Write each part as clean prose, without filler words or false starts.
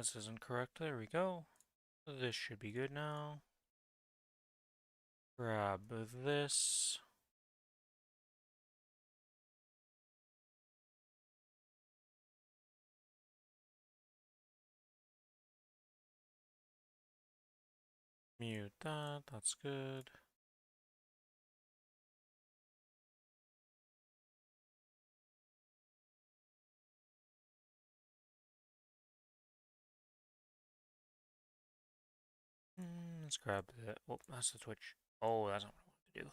this isn't correct. There we go. This should be good now. Grab this. Mute that, that's good. Let's grab the, oh, that's the Twitch. Oh, that's not what I want to do.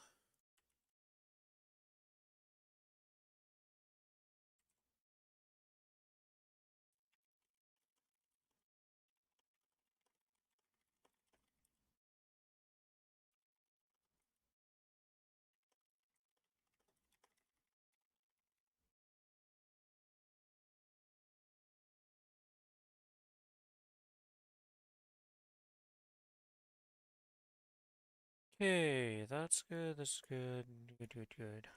Okay, that's good, that's good, good, good, good.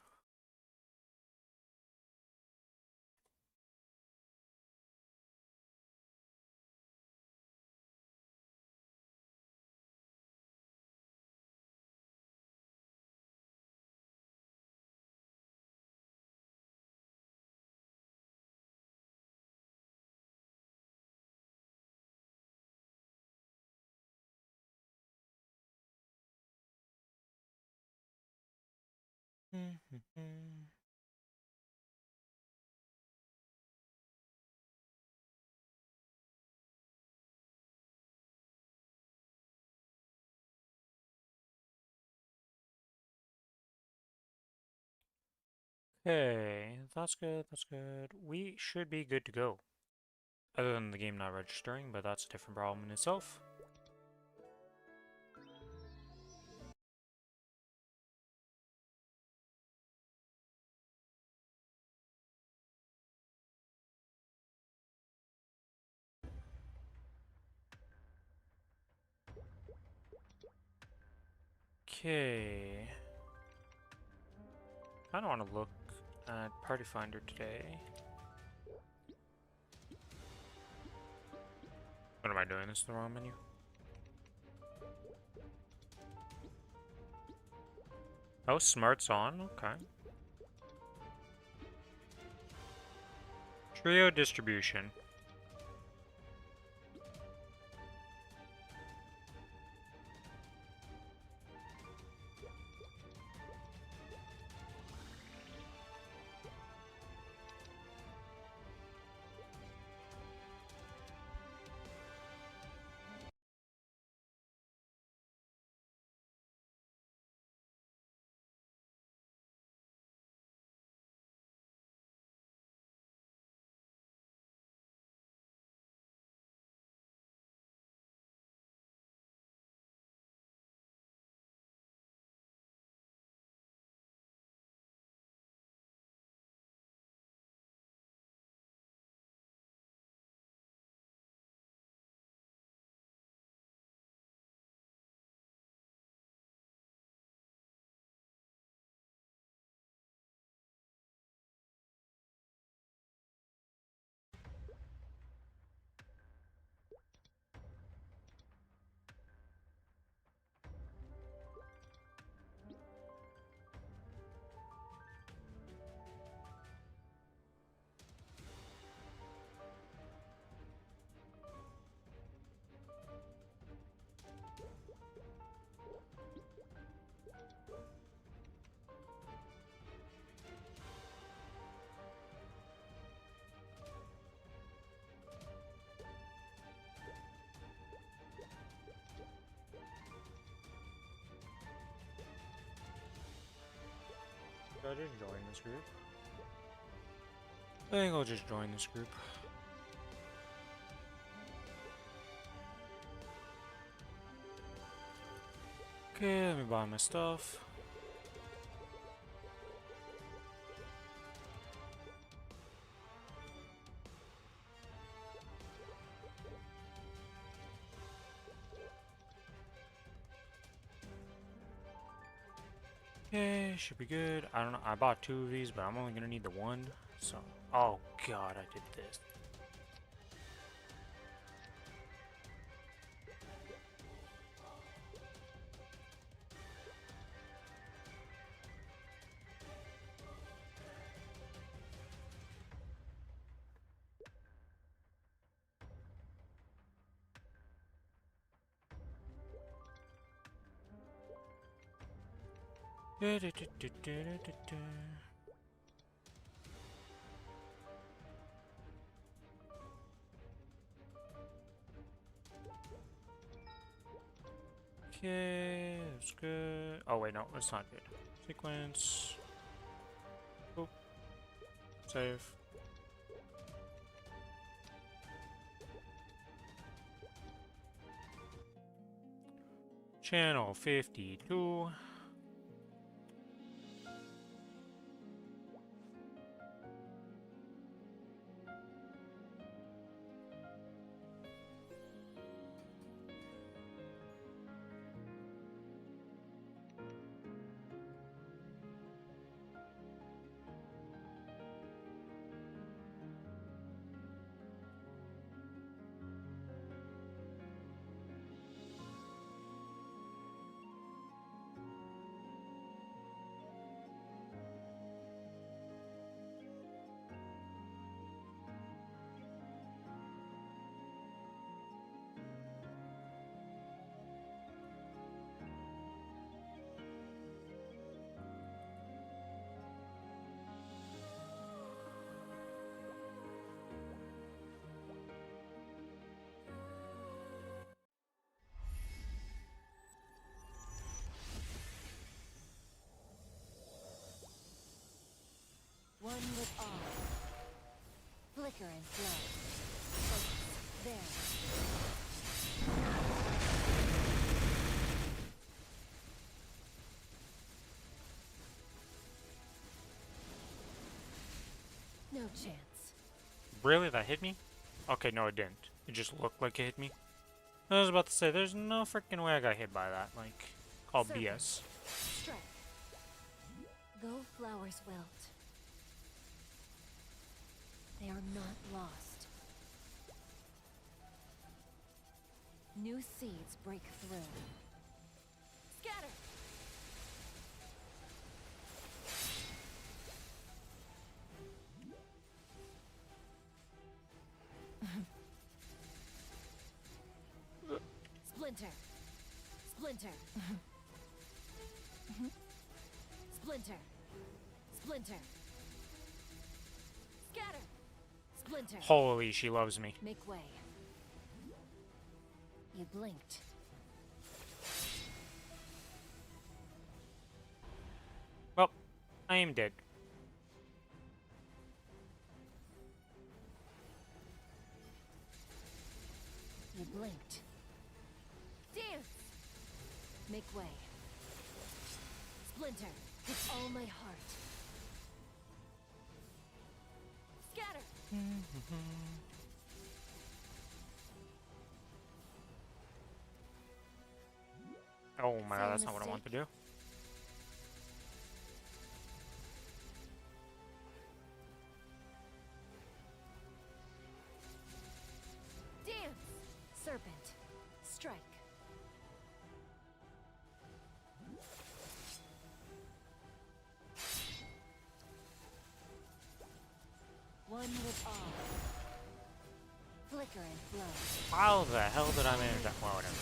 Okay, that's good, that's good. We should be good to go. Other than the game not registering, but that's a different problem in itself. Okay. I don't want to look at Party Finder today. What am I doing? This is the wrong menu. Oh, Smart's on. Okay. Trio distribution. Should I just join this group? I think I'll just join this group. Okay, let me buy my stuff. Okay, should be good. I don't know. I bought 2 of these, but I'm only gonna need the 1. So, oh god, I did this. Okay, that's good. Oh wait, no, that's not good. Sequence. Oop. Save. Channel 52. One with all. Flicker and flow. Focus. There. No chance. Really? That hit me? Okay, no, it didn't. It just looked like it hit me. I was about to say, there's no freaking way I got hit by that. Like, called Serpent. BS. Strike. Though flowers wilt, they are not lost. New seeds break through. Scatter! Splinter. Splinter. Splinter. Splinter. Scatter. Splinter. Holy, she loves me. Make way. You blinked. Well, I am dead. You blinked. Dance! Make way. Splinter, with all my heart. Scatter! Oh my god, that's Same not what I want to do. Dance! Serpent. Strike. One with all. Flicker and flow. How the hell did I manage that? Well, whatever.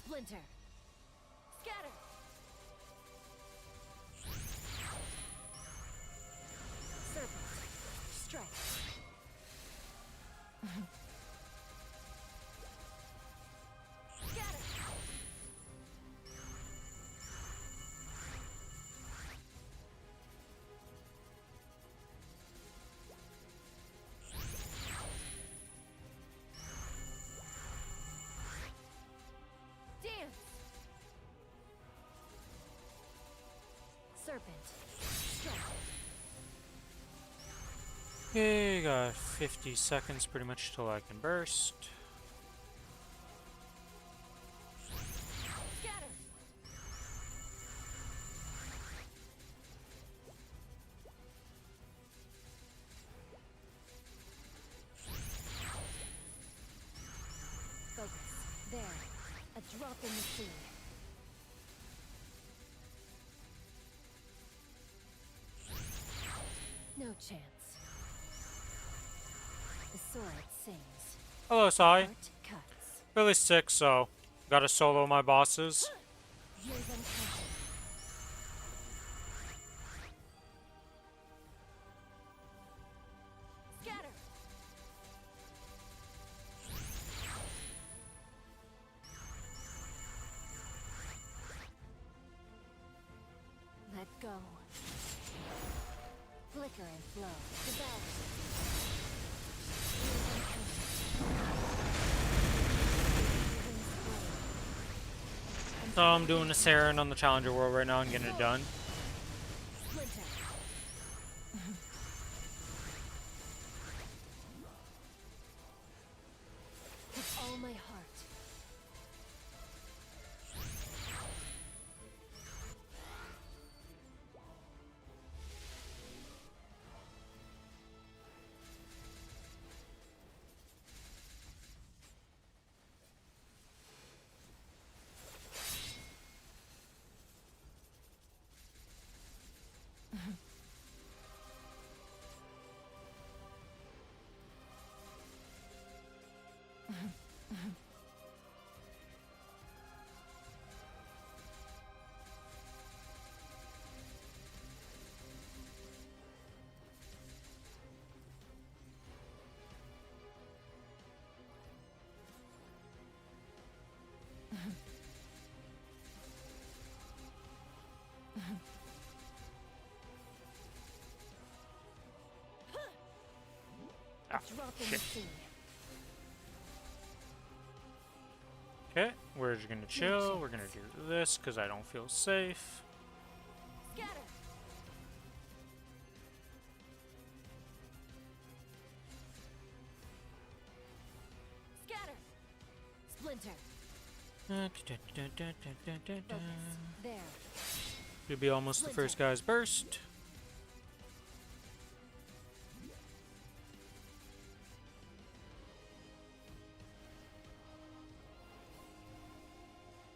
Splinter. Scatter. Serpent. Strike. Scatter. Dance. Serpent. Strike. Okay, got 50 seconds pretty much till I can burst. Scatter. Focus. There. A drop in the sea. chance. The sword sings. Hello, Sai. Heart cuts. Really sick, so gotta solo my bosses. Years uncounted. Scatter. Let go. Flicker and flow. Devour. So I'm doing a Saren on the Challenger World right now and getting it done. Splinter. With all my heart. Ah, Drop in the shit. sea. Okay, we're just gonna chill. We're gonna do this because I don't feel safe. Scatter. Scatter. Splinter. Focus. There. Should be almost the first guy's burst.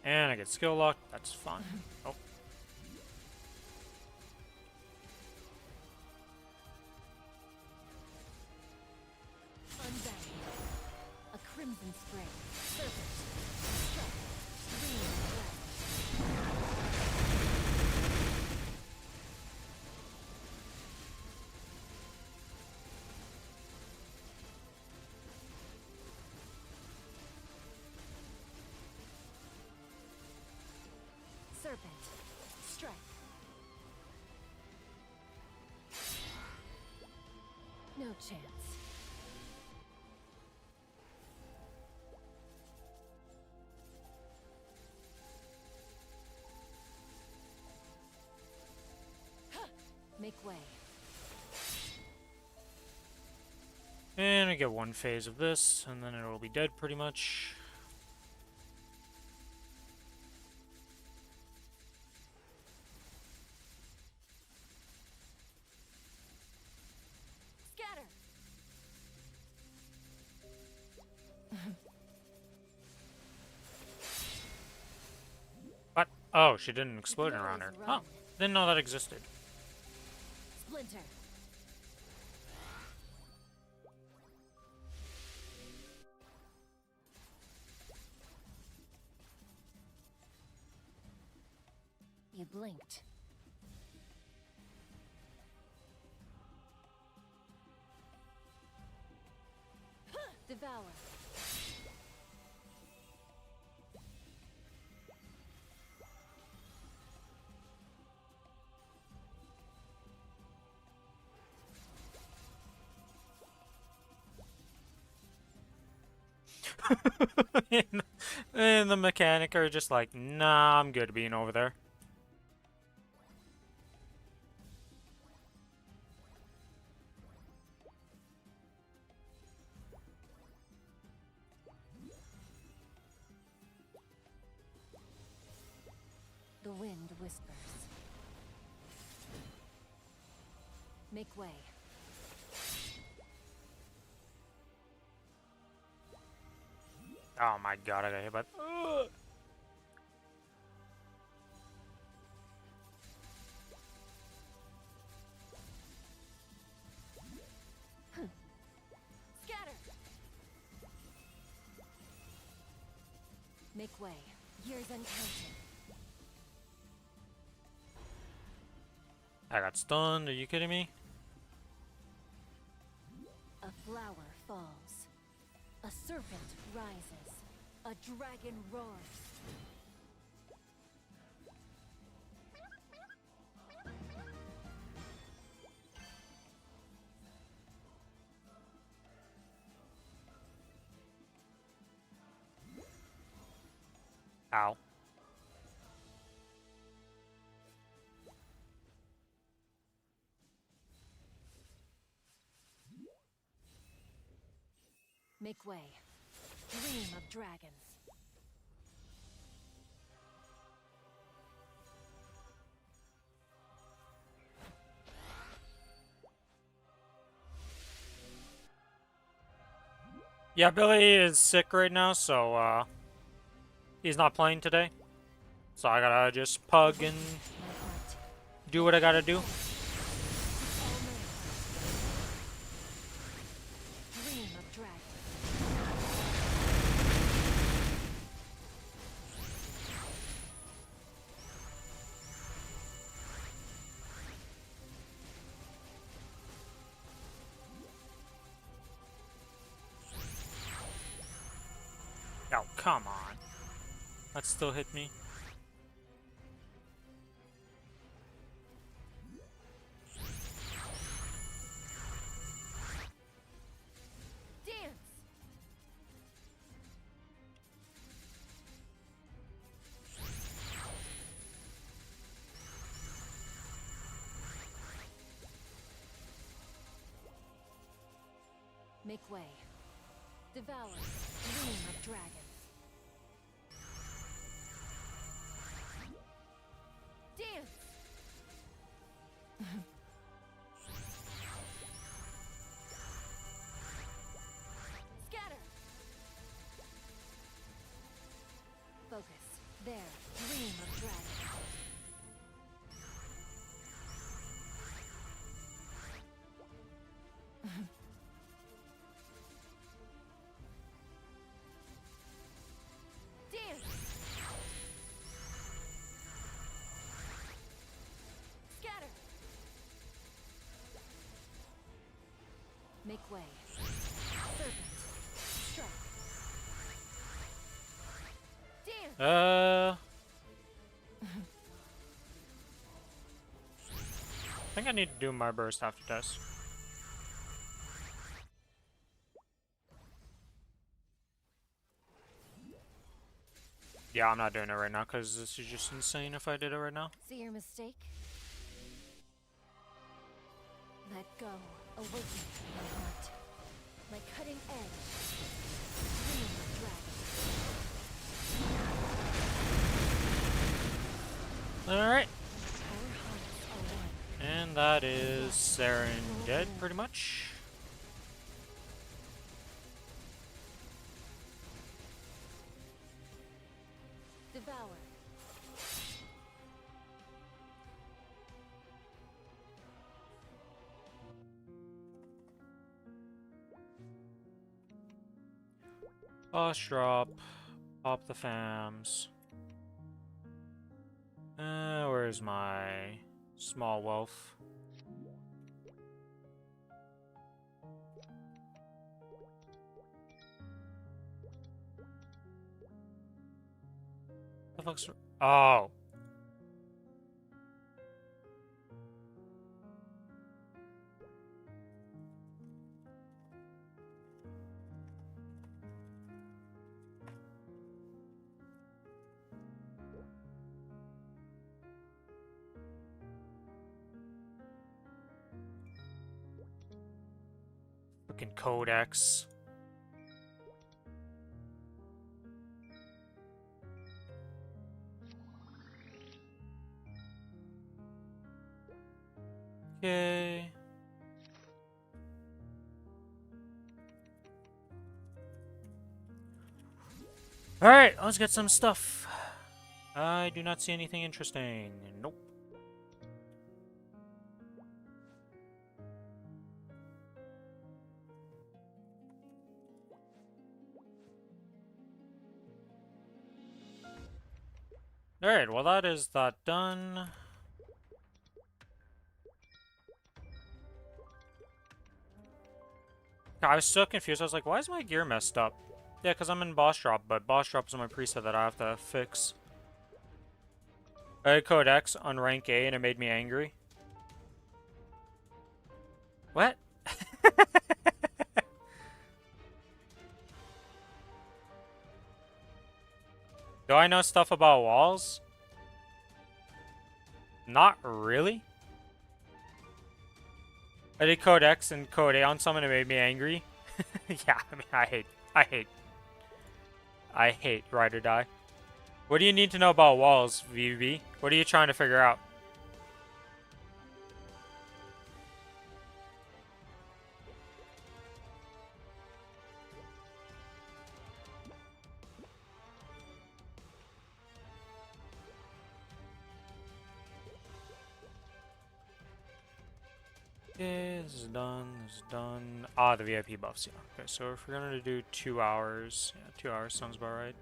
And I get skill locked. That's fine. Oh. Unbound. A crimson spray. Serpent. Strike. Green flash. Serpent. Strike. No chance. Make way. And I get one phase of this, and then it'll be dead pretty much. Scatter. What? Oh, she didn't explode can around her. always Oh, run. didn't know that existed. Splinter. You blinked. Devour. And the mechanic are just like, nah, I'm good being over there. The wind whispers. Make way. Oh my god, I got hit by... Ugh. Make way. Years uncounted. I got stunned. Are you kidding me? A flower falls. A serpent rises. A dragon roars. Ow. Make way. Dream of dragons. Yeah, Billy is sick right now, so he's not playing today. So I gotta just pug and My heart. do what I gotta do. All my heart. Dream of dragons. Oh, come on. That still hit me. Dance. Make way. Devour. Dream of dragons. Dance. Scatter. Focus. There. Dream of dragons. Dance. Scatter. Make way. Serpent. Strike. Dance. I think I need to do my burst after this. Yeah, I'm not doing it right now because this is just insane if I did it right now. See your mistake? Let go. Awaken my heart. My cutting edge. Dream of dragons. Alright. Our hearts are one. And that is Saren dead, pretty much. Devour. Boss drop. Pop the fams. Where's my small wealth? The fuck's... Oh! Freaking Codex. Okay. Alright, let's get some stuff. I do not see anything interesting. Nope. Alright, well that is that done. I was so confused. I was like, why is my gear messed up? Yeah, because I'm in boss drop, but boss drop is my preset that I have to fix. I had code X on rank A and it made me angry. What? Do I know stuff about walls? Not really. I did code X and code A on someone and it made me angry. Yeah, I mean, I hate ride or die. What do you need to know about walls, VB? What are you trying to figure out? Okay, this is done, this is done. Ah, the VIP buffs, yeah. Okay, so if we're gonna do 2 hours, yeah, 2 hours sounds about right.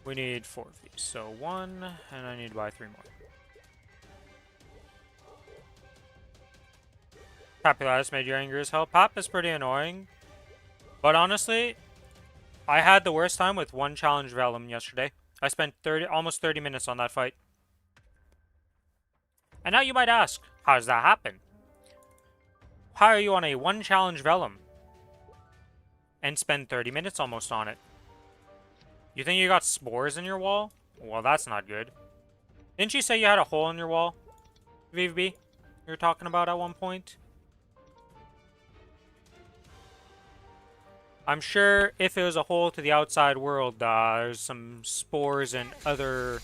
We need 4 of these, so 1, and I need to buy 3 more. Papulatus made you angry as hell. Pop is pretty annoying, but honestly, I had the worst time with one challenge Vellum yesterday. I spent almost 30 minutes on that fight. And now you might ask, how does that happen? How are you on a one challenge Vellum and spend 30 minutes almost on it? You think you got spores in your wall? Well, that's not good. Didn't you say you had a hole in your wall, VVB? You were talking about at one point? I'm sure if it was a hole to the outside world, there's some spores and other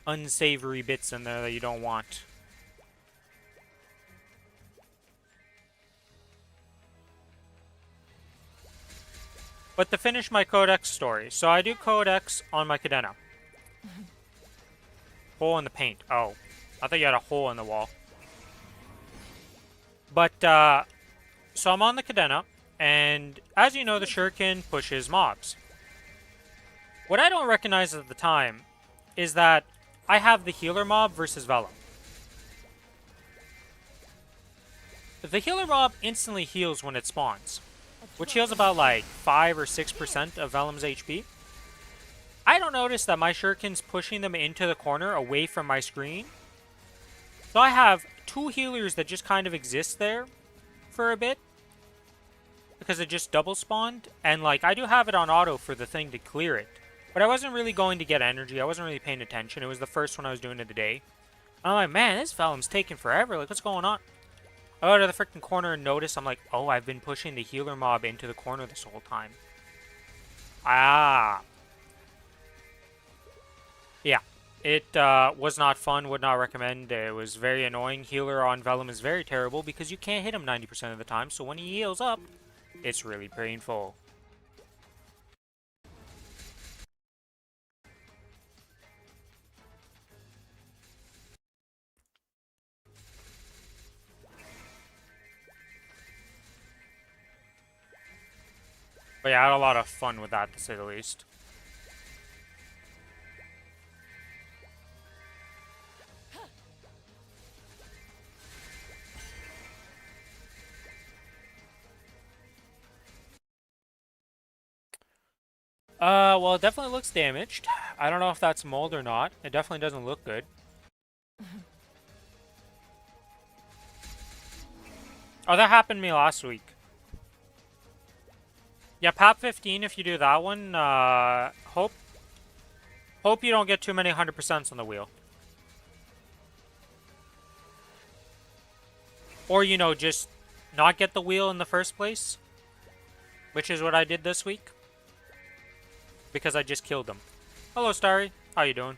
unsavory bits in there that you don't want. But to finish my Codex story, so I do Codex on my Cadena. Hole in the paint. Oh, I thought you had a hole in the wall. But, so I'm on the Cadena, and as you know, the Shuriken pushes mobs. What I don't recognize at the time is that I have the healer mob versus Vellum. The healer mob instantly heals when it spawns, which heals about like 5 or 6% of Vellum's HP. I don't notice that my Shuriken's pushing them into the corner away from my screen. So I have 2 healers that just kind of exist there for a bit, because it just double spawned, and like I do have it on auto for the thing to clear it. But I wasn't really going to get energy, I wasn't really paying attention, it was the first one I was doing of the day. And I'm like, man, this Vellum's taking forever, like what's going on? I go to the freaking corner and notice, I'm like, oh, I've been pushing the healer mob into the corner this whole time. Ah. Yeah. It was not fun, would not recommend. It was very annoying. Healer on Vellum is very terrible because you can't hit him 90% of the time, so when he heals up, it's really painful. But yeah, I had a lot of fun with that, to say the least. Well, it definitely looks damaged. I don't know if that's mold or not. It definitely doesn't look good. Oh, that happened to me last week. Yeah, PAP 15, if you do that one, hope you don't get too many 100%s on the wheel. Or, you know, just not get the wheel in the first place. Which is what I did this week. Because I just killed them. Hello, Starry. How you doing?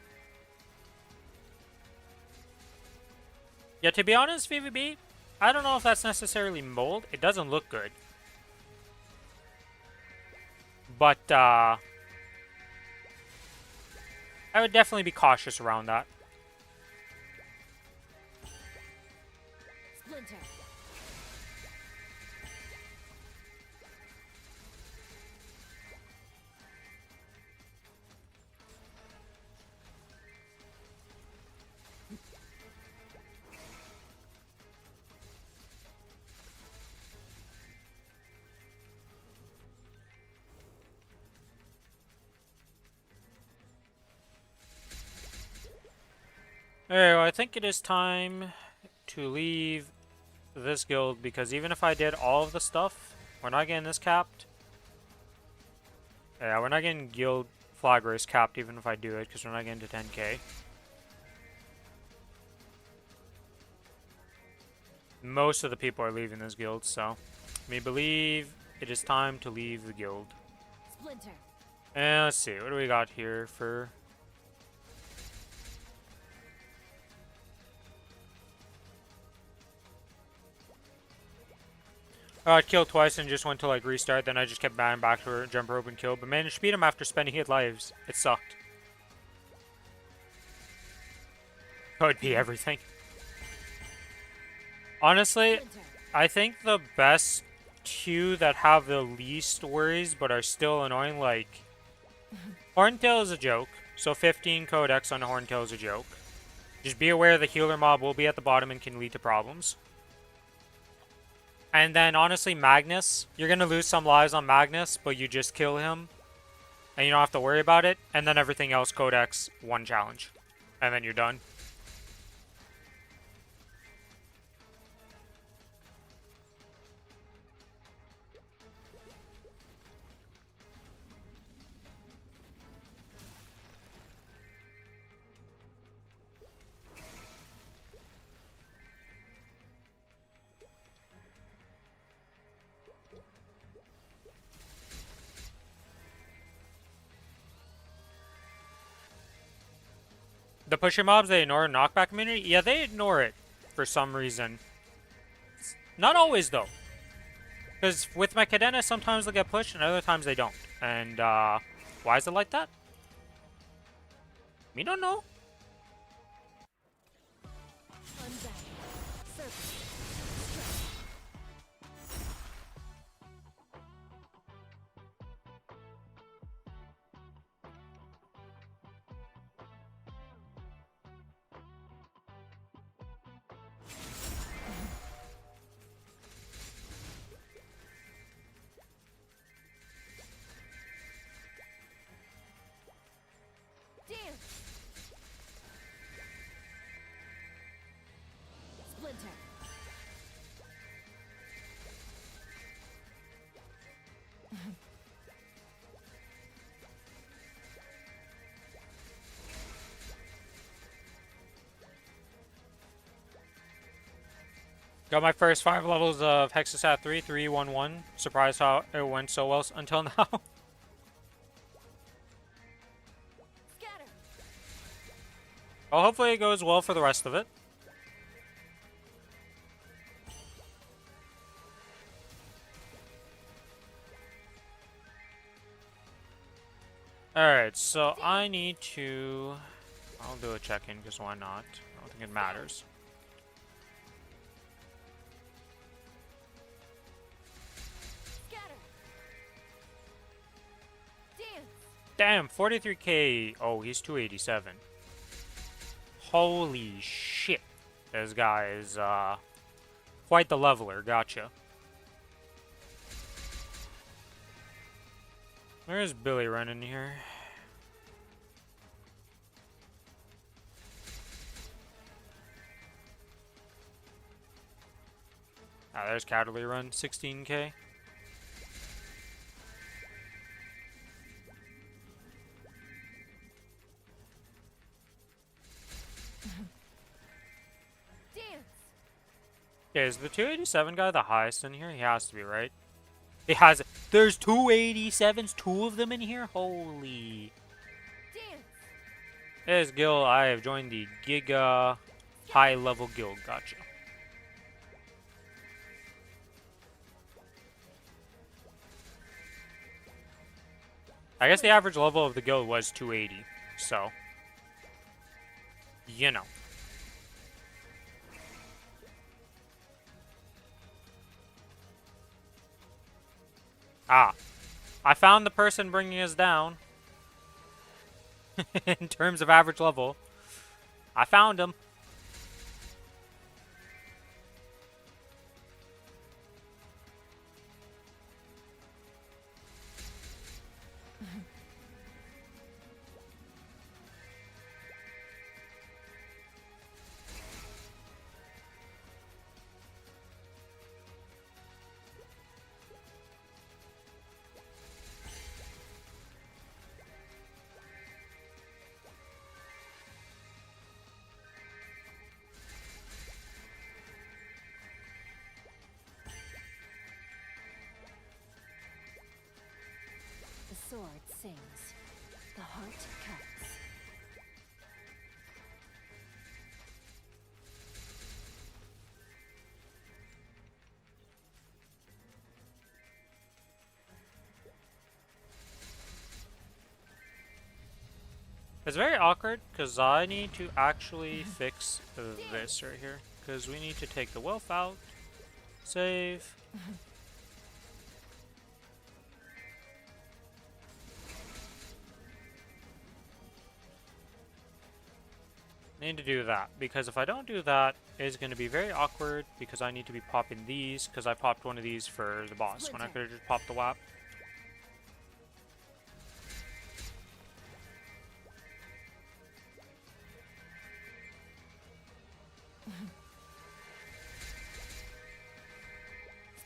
Yeah, to be honest, VVB, I don't know if that's necessarily mold. It doesn't look good. But, I would definitely be cautious around that. Splinter. Alright, well, I think it is time to leave this guild, because even if I did all of the stuff, we're not getting this capped. Yeah, we're not getting guild flag race capped even if I do it, because we're not getting to 10k. Most of the people are leaving this guild, so me believe it is time to leave the guild. Splinter. And let's see, what do we got here for... I killed twice and just went to like restart, then I just kept batting back to her, jump rope and kill, but managed to beat him after spending 8 lives. It sucked. Could be everything. Honestly, Splinter. I think the best two that have the least worries but are still annoying, like... Horntail is a joke, so 15 Codex on Horntail is a joke. Just be aware the healer mob will be at the bottom and can lead to problems. And then, honestly, Magnus. You're going to lose some lives on Magnus, but you just kill him. And you don't have to worry about it. And then everything else, Codex, one challenge. And then you're done. The pusher mobs, they ignore knockback immunity? Yeah, they ignore it for some reason. Not always, though. Because with my Cadena, sometimes they'll get pushed and other times they don't. And, why is it like that? Me don't know. Unbound. Serpent. Dance. Splinter. Got my first 5 levels of Hexasat 3, 311. Surprised how it went so well until now. Scatter. Well, hopefully it goes well for the rest of it. Alright, so I need to... I'll do a check-in, because why not? I don't think it matters. Scatter. Dance. Damn, 43k. Oh, he's 287. Holy shit. This guy is, quite the leveler. Gotcha. Where's Billy running here? Ah, there's Cataly run, 16k. Dance. Okay, is the 287 guy the highest in here? He has to be, right? He has... There's 287s, 2 of them in here? Holy... Dance. There's Gil. I have joined the Giga High Level Guild. Gotcha. I guess the average level of the guild was 280, so... You know. Ah. I found the person bringing us down. In terms of average level. I found him. sword sings. The heart cuts. It's very awkward because I need to actually fix this right here. Because we need to take the wolf out. Save. Need to do that because if I don't do that, it's going to be very awkward because I need to be popping these because I popped one of these for the boss when I could have just popped the WAP.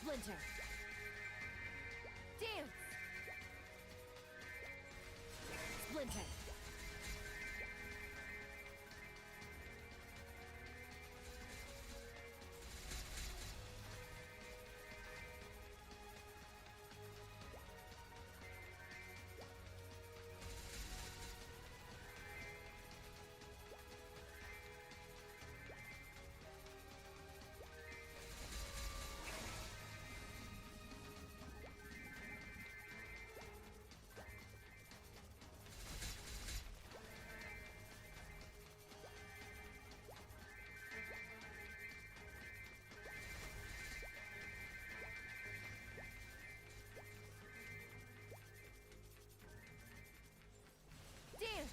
Splinter. Dance. Splinter. Dance.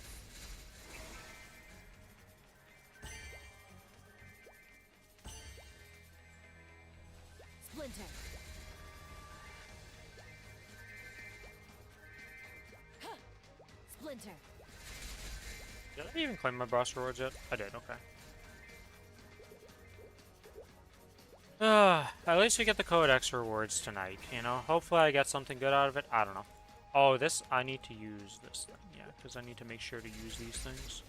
Splinter. Splinter. Did I even claim my boss rewards yet? I did, okay. At least we get the Codex rewards tonight, you know? Hopefully I get something good out of it. I don't know. Oh, this, I need to use this thing, yeah, because I need to make sure to use these things.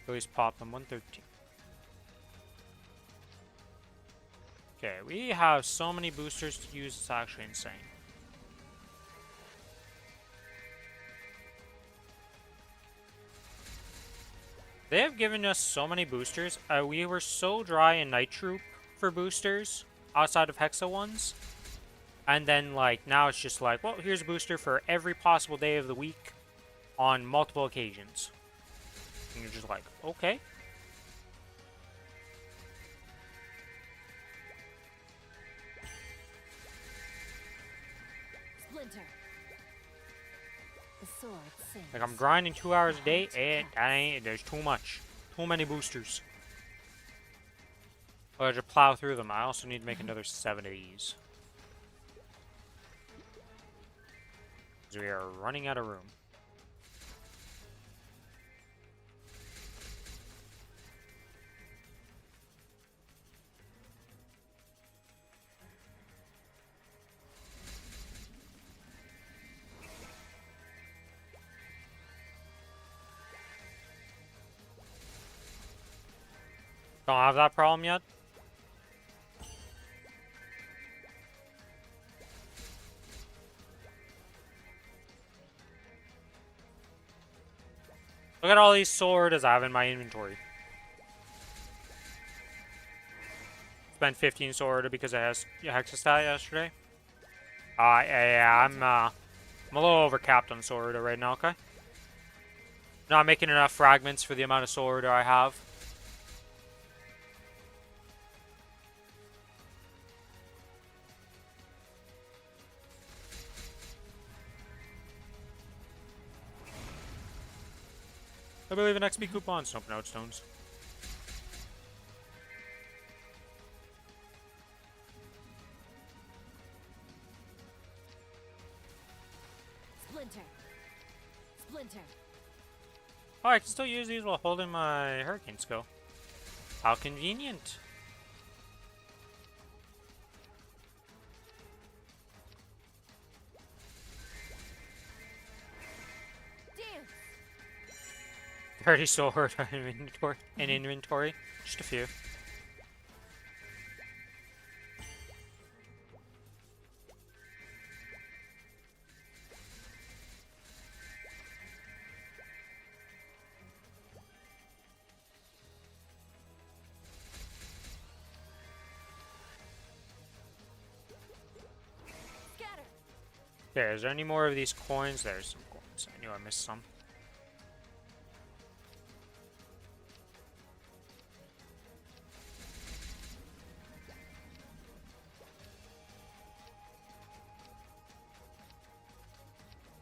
At least pop them, 113. Okay, we have so many boosters to use, it's actually insane. They have given us so many boosters. We were so dry in Night Troop for boosters outside of Hexa ones. And then, like, now it's just like, well, here's a booster for every possible day of the week on multiple occasions. And you're just like, okay. Splinter. The sword sings. Like, I'm grinding 2 hours a day, and there's too much. Too many boosters. I'll just plow through them. I also need to make another 7 of these. Because we are running out of room. Don't have that problem yet? Look at all these swords I have in my inventory. Spent 15 sword because it has Hexastat yesterday. Yeah, I'm a little overcapped on sword right now, okay? Not making enough fragments for the amount of sword I have. I believe in XP coupons. Nope, no stones. Splinter. Splinter. Oh, I can still use these while holding my Hurricane Skill. How convenient. Dance. 30 sword in inventory. Just a few. Okay, is there any more of these coins? There's some coins. I knew I missed some.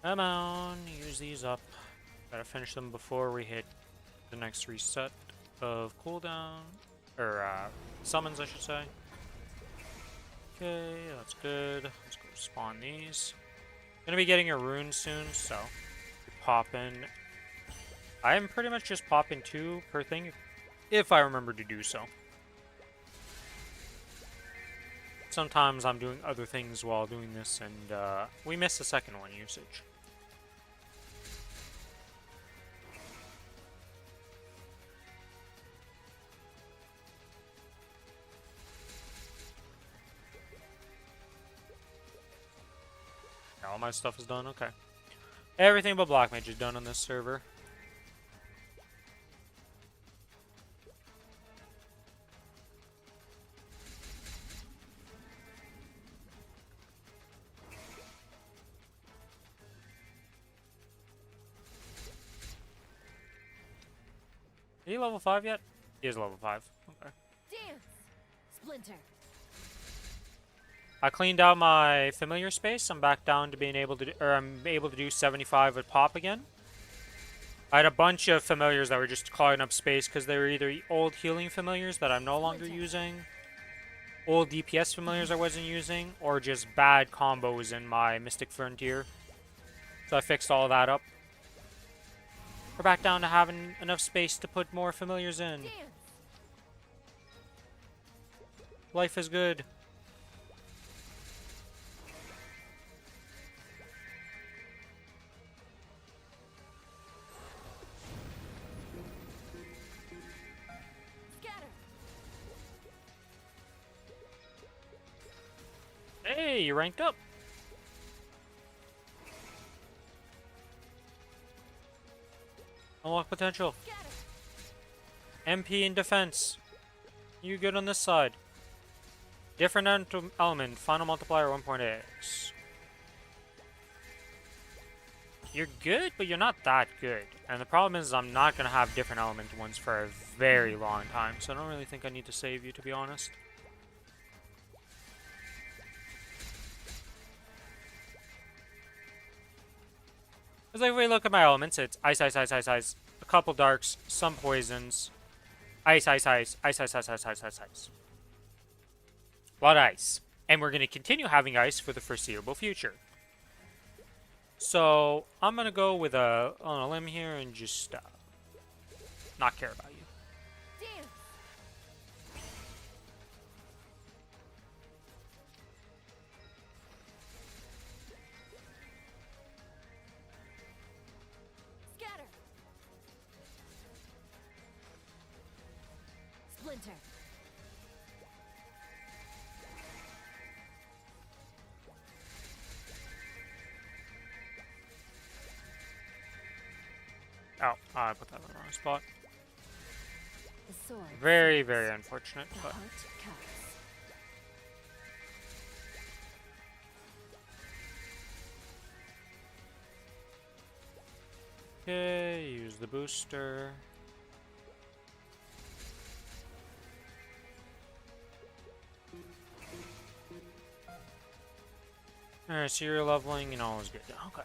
Come on, use these up. Gotta finish them before we hit the next reset of cooldown. Or, summons, I should say. Okay, that's good. Let's go spawn these. Gonna be getting a rune soon, so pop in. I'm pretty much just popping 2 per thing, if I remember to do so. Sometimes I'm doing other things while doing this, and we missed the second one usage. Yeah, all my stuff is done, okay. Everything but Black Mage is done on this server. Are you level 5 yet? He is level 5. Okay. Dance! Splinter. I cleaned out my familiar space. I'm back down to being able to, I'm able to do 75 with pop again. I had a bunch of familiars that were just clogging up space because they were either old healing familiars that I'm no longer using, old DPS familiars I wasn't using, or just bad combos in my Mystic Frontier. So I fixed all that up. We're back down to having enough space to put more familiars in. Dance! Life is good. Scatter! Hey, you ranked up. Unlock potential. Scatter! MP in defense. You good on this side. Different element. Final multiplier 1.x. You're good, but you're not that good. And the problem is I'm not going to have different element ones for a very long time. So I don't really think I need to save you, to be honest. Because like, if we look at my elements, it's ice, ice, ice, ice, ice. A couple darks, some poisons. Ice, ice, ice, ice, ice, ice, ice, ice, ice, ice. A lot of ice. And we're going to continue having ice for the foreseeable future. So, I'm going to go with on a limb here and just not care about you. Dance! Scatter! Splinter. Oh, I put that in the wrong spot. The sword. Very, sings. very unfortunate, The but heart counts. okay, use the booster. Alright, so you're leveling and all is good. Okay.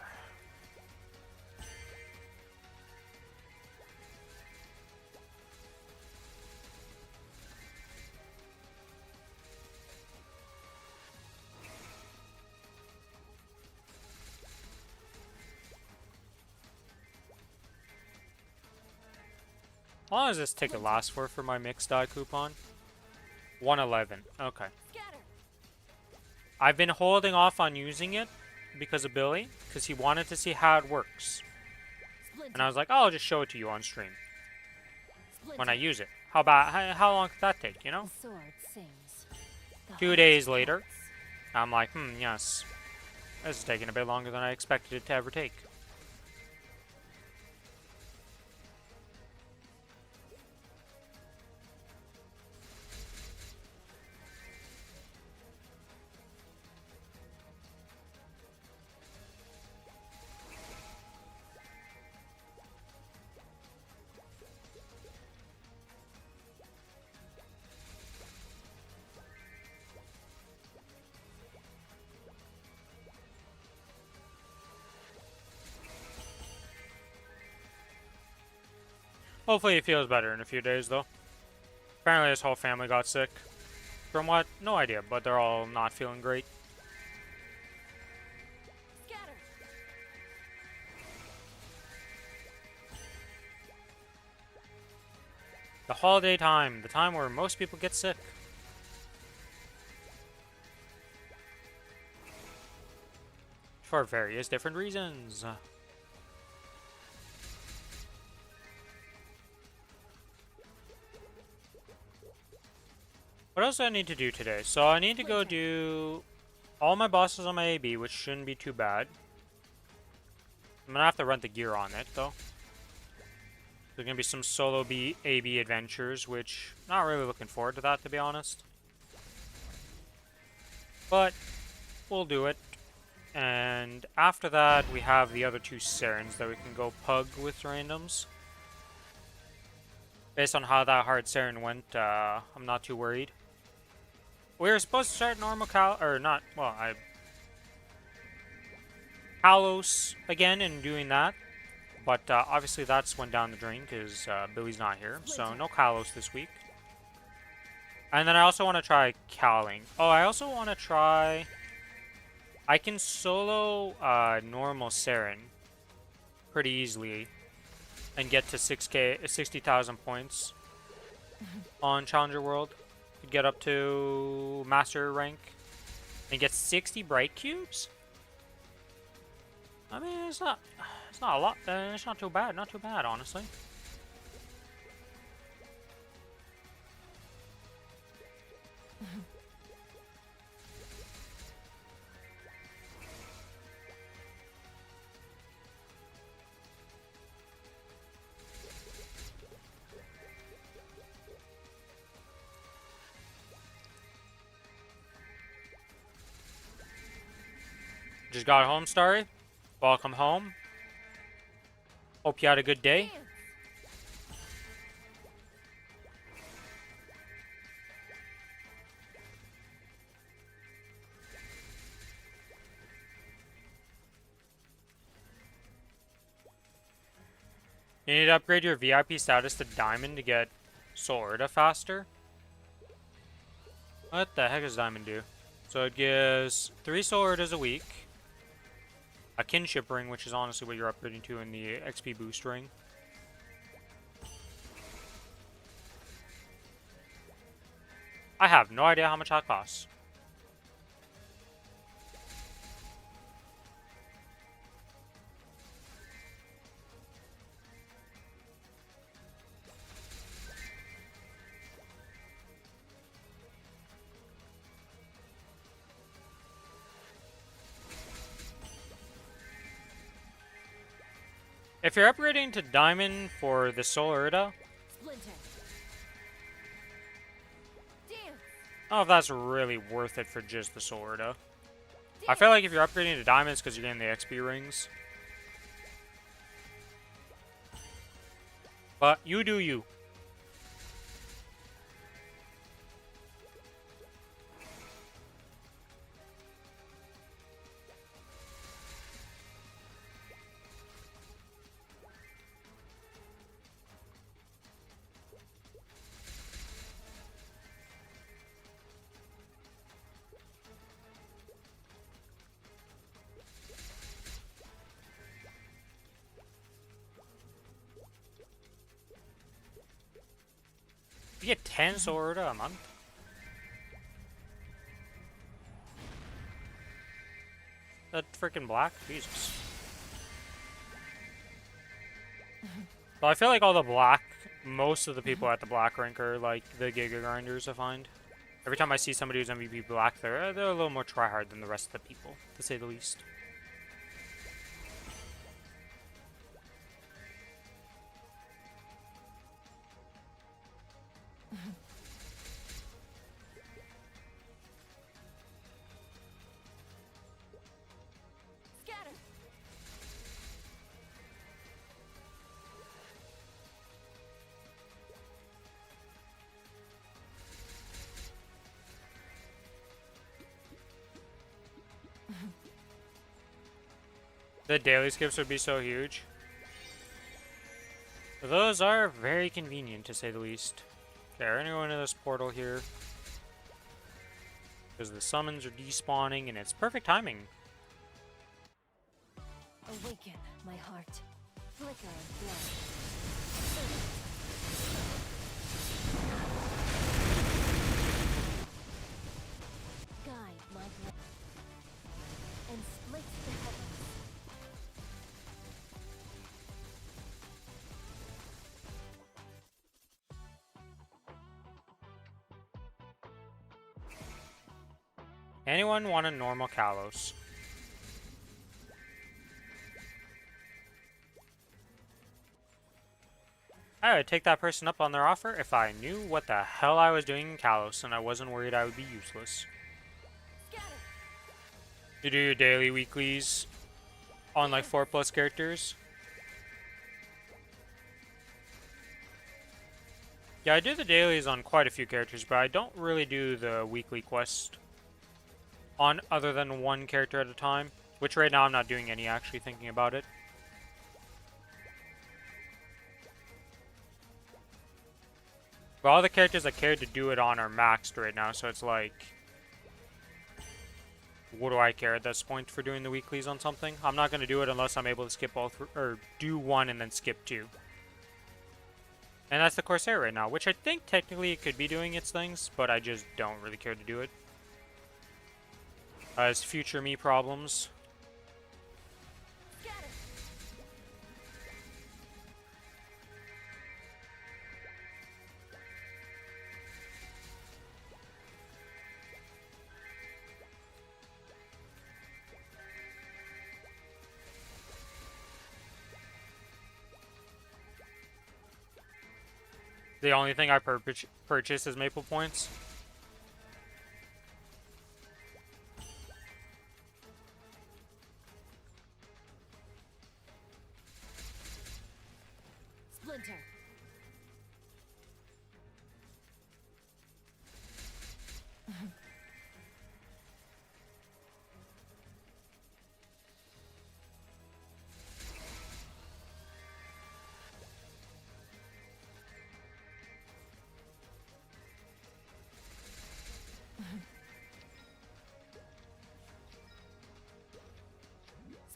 How long does this ticket last for my mixed die coupon? 111. Okay. Scatter! I've been holding off on using it because of Billy, because he wanted to see how it works. Splinter. And I was like, oh, I'll just show it to you on stream Splinter. when I use it. How long could that take, you know? The sword sings. The 2 heart days later, counts. I'm like, yes. This is taking a bit longer than I expected it to ever take. Hopefully he feels better in a few days, though. Apparently his whole family got sick. From what? No idea, but they're all not feeling great. Scatter. The holiday time, the time where most people get sick. For various different reasons. What else do I need to do today? So I need to go do all my bosses on my AB, which shouldn't be too bad. I'm gonna have to rent the gear on it, though. There's gonna be some solo AB adventures, which not really looking forward to that, to be honest. But we'll do it. And after that, we have the other two Sarens that we can go pug with randoms. Based on how that hard Saren went, I'm not too worried. We were supposed to start normal Kalos again and doing that. But obviously that's went down the drain because Billy's not here. So no Kalos this week. And then I also want to try Cowling. Oh, I also want to try... I can solo normal Saren pretty easily and get to 60,000 points on Challenger World. Could get up to Master rank and get 60 Bright Cubes. I mean, it's not a lot. It's not too bad. Not too bad, honestly. Just got home, Starry. Welcome home. Hope you had a good day. You need to upgrade your VIP status to Diamond to get Sword faster. What the heck does Diamond do? So it gives 3 Swords a week. A Kinship Ring, which is honestly what you're upgrading to in the XP Boost Ring. I have no idea how much that costs. If you're upgrading to Diamond for the Solarita, Splinter. I don't know if that's really worth it for just the Solarita. I feel like if you're upgrading to Diamonds because you're getting the XP rings. But you do you. You get 10 Solarita a month? That freaking black? Jesus. Well, I feel like all the black, most of the people at the black rank are like the Giga Grinders, I find. Every time I see somebody who's MVP black, they're a little more tryhard than the rest of the people, to say the least. Scatter. The daily skips would be so huge. Those are very convenient, to say the least. Okay, we're gonna go into this portal here. Because the summons are despawning, and it's perfect timing. Awaken, my heart. Flicker of blood. Guide my blood. And split the heavens. Anyone want a normal Kalos? I would take that person up on their offer if I knew what the hell I was doing in Kalos and I wasn't worried I would be useless. Scatter. You do your daily weeklies on like 4+ characters. Yeah, I do the dailies on quite a few characters, but I don't really do the weekly quest on other than one character at a time. Which right now I'm not doing any, actually, thinking about it. But all the characters I cared to do it on are maxed right now, so it's like... what do I care at this point for doing the weeklies on something? I'm not going to do it unless I'm able to skip all three, or do one and then skip two. And that's the Corsair right now, which I think technically it could be doing its things, but I just don't really care to do it. As future me problems. Scatter. The only thing I purchase is Maple Points. Splinter.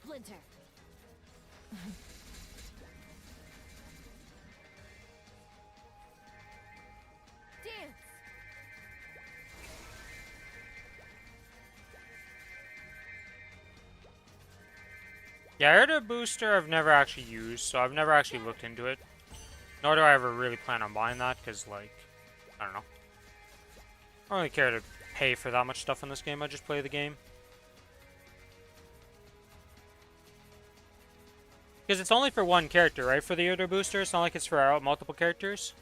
Splinter. Dance. Yeah, I heard a booster I've never actually used, so I've never actually looked into it. Nor do I ever really plan on buying that, because, like, I don't know. I don't really care to pay for that much stuff in this game, I just play the game. Because it's only for one character, right? For the Earder booster, it's not like it's for multiple characters.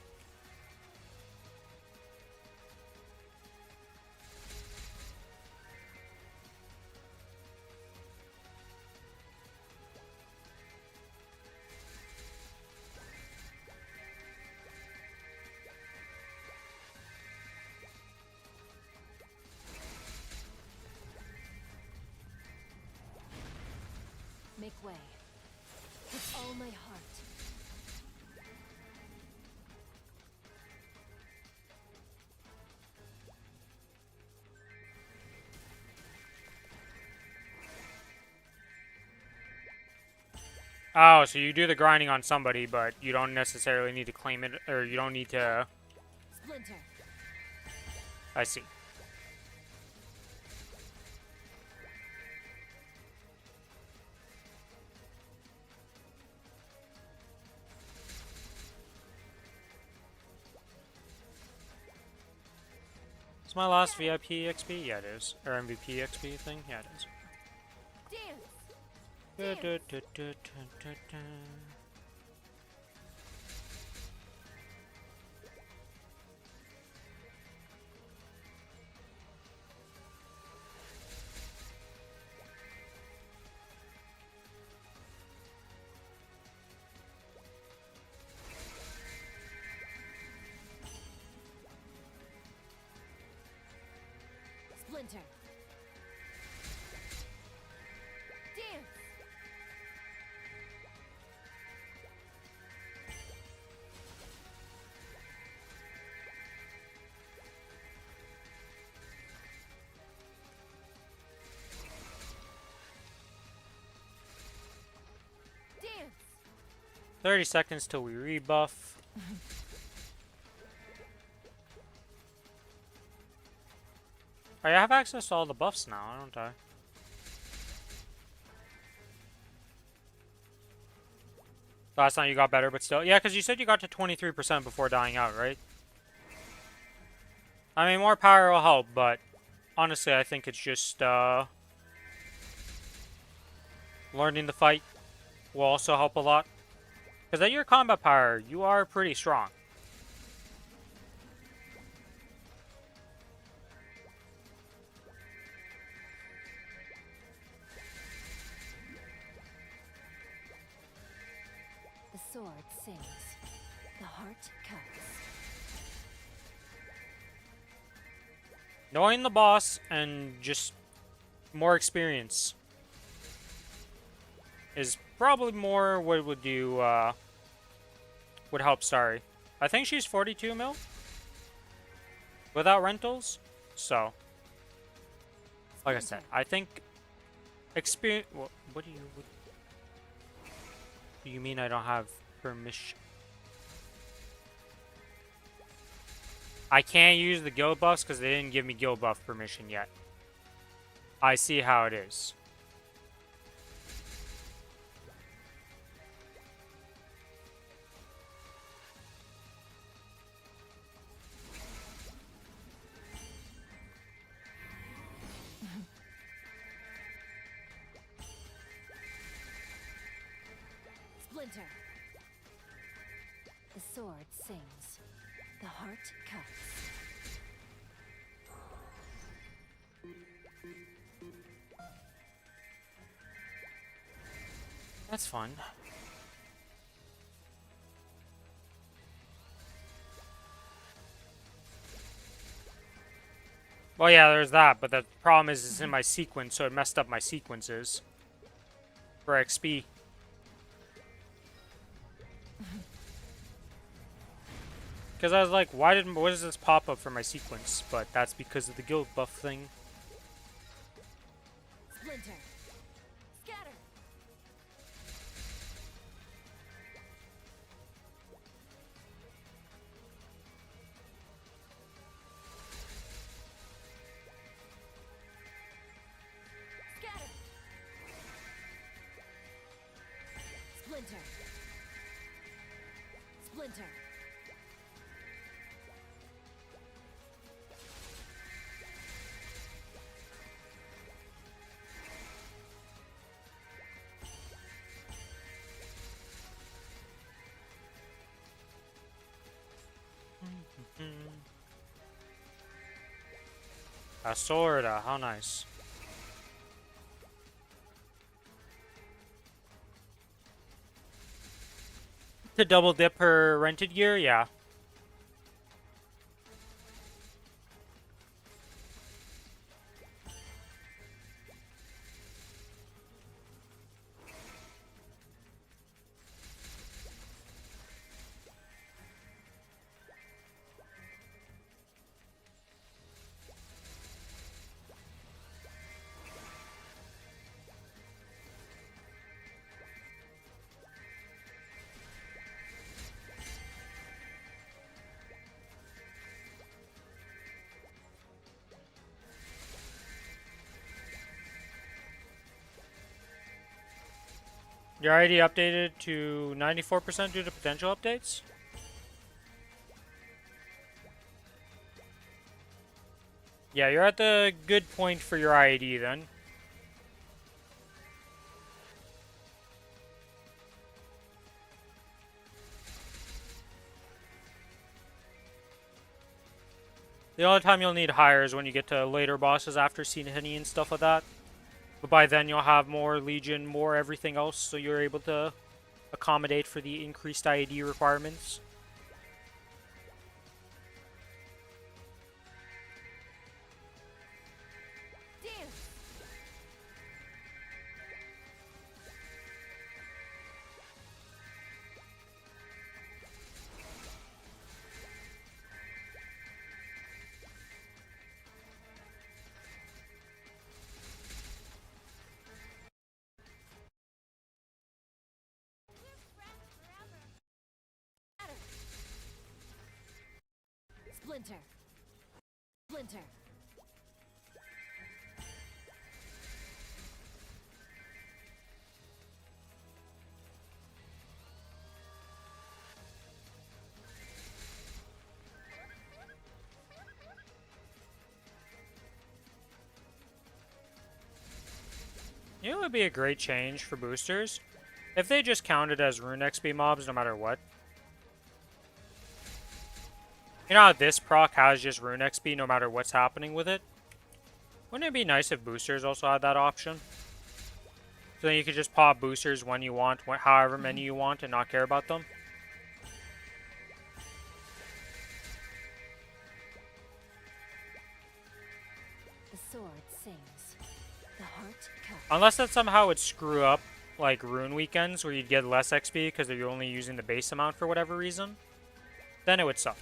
Make way. With all my heart. Oh, so you do the grinding on somebody, but you don't necessarily need to claim it, or you don't need to... Splinter. I see. Is my last VIP XP? Yeah, it is. Or MVP XP thing? Yeah, it is. Dance. Splinter. Dance. 30 seconds till we rebuff. I have access to all the buffs now, don't I? Last time you got better, but still. Yeah, because you said you got to 23% before dying out, right? I mean, more power will help, but honestly, I think it's just, learning the fight will also help a lot. Because at your combat power, you are pretty strong. The sword sings. The heart cuts. Knowing the boss and just more experience is probably more what would do, would help Starry. I think she's 42 mil without rentals, so like I said, I think experience. What do you mean? I don't have permission? I can't use the guild buffs because they didn't give me guild buff permission yet. I see how it is. Splinter. The sword sings. The heart cuts. That's fun. Well, yeah, there's that, but the problem is it's in my sequence, so it messed up my sequences for XP. Because I was like, what does this pop up for my sequence? But that's because of the guild buff thing. Splinter. Scatter. Scatter. Splinter. Splinter. A sword, how nice. To double dip her rented gear, yeah. Your ID updated to 94% due to potential updates? Yeah, you're at the good point for your ID then. The only time you'll need higher is when you get to later bosses after Sinahini and stuff like that. But by then you'll have more Legion, more everything else, so you're able to accommodate for the increased ID requirements. Splinter. Splinter. You know what would be a great change for boosters? If they just counted as rune XP mobs no matter what. You know how this proc has just rune XP no matter what's happening with it? Wouldn't it be nice if boosters also had that option? So then you could just pop boosters when you want, however many you want, and not care about them? The sword sings. The heart counts. Unless that somehow would screw up, like, rune weekends, where you'd get less XP because you're only using the base amount for whatever reason. Then it would suck.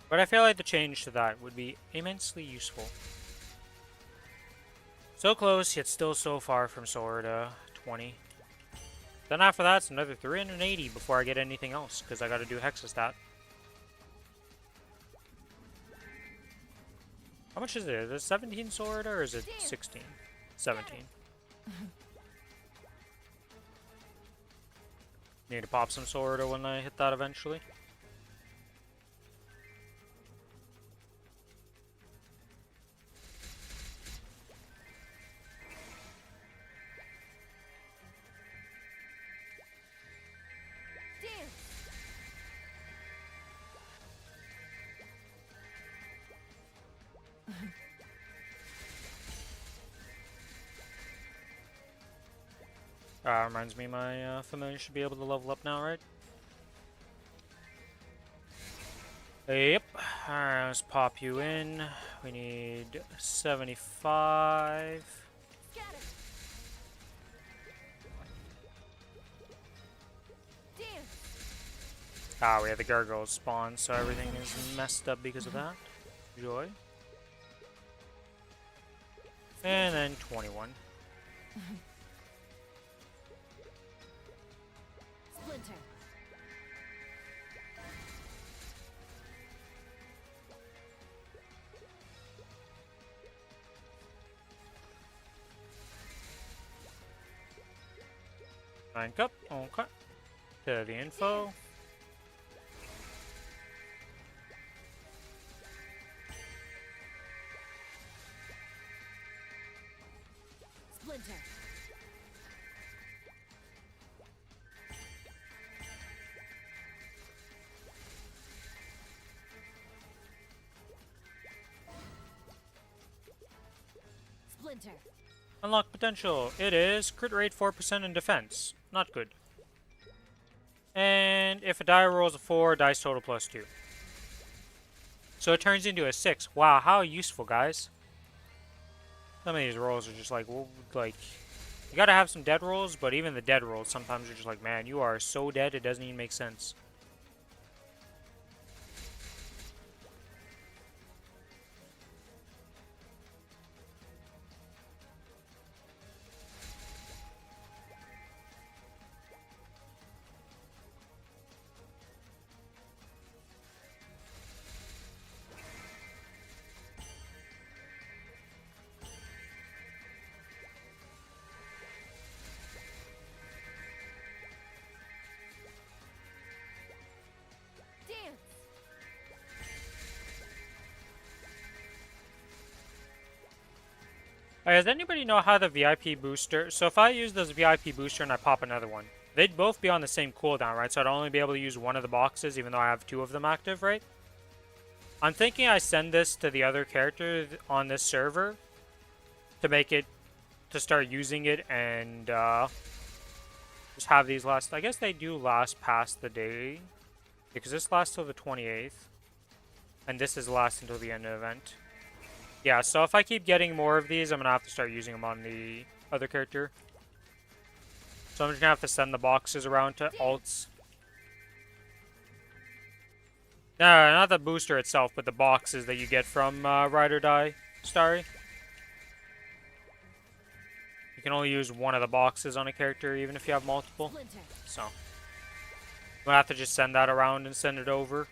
But I feel like the change to that would be immensely useful. So close, yet still so far from sword 20. Then after that, it's another 380 before I get anything else, because I gotta do Hexastat. How much is it? Is it 17 sword or is it 16? 17. Need to pop some sword when I hit that eventually. Reminds me my familiar should be able to level up now, right? Yep. Alright, let's pop you in. We need 75. Scatter. Dance. We have the gargoyles spawn, so everything is messed up because of that. Joy. And then 21. Splinter. Nine cup. Okay. To the info. Splinter. Splinter. Unlock potential. It is crit rate 4% in defense. Not good. And if a die rolls a 4, dice total plus 2. So it turns into a 6. Wow, how useful, guys. Some of these rolls are just like, well, you gotta have some dead rolls, but even the dead rolls, sometimes you're just like, man, you are so dead, it doesn't even make sense. Dance. Does anybody know how the VIP booster... So if I use this VIP booster and I pop another one, they'd both be on the same cooldown, right? So I'd only be able to use one of the boxes, even though I have 2 of them active, right? I'm thinking I send this to the other character on this server to make it... to start using it and just have these last... I guess they do last past the day, because this lasts till the 28th, and this is last until the end of the event. Yeah, so if I keep getting more of these, I'm gonna have to start using them on the other character. So I'm just gonna have to send the boxes around to alts. No, not the booster itself, but the boxes that you get from Ride or Die Starry. You can only use one of the boxes on a character, even if you have multiple. Splinter. So We'll have to just send that around and send it over.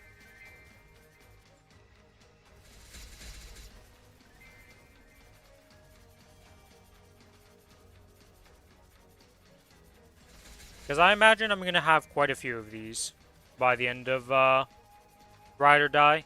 Because I imagine I'm going to have quite a few of these by the end of Ride or Die.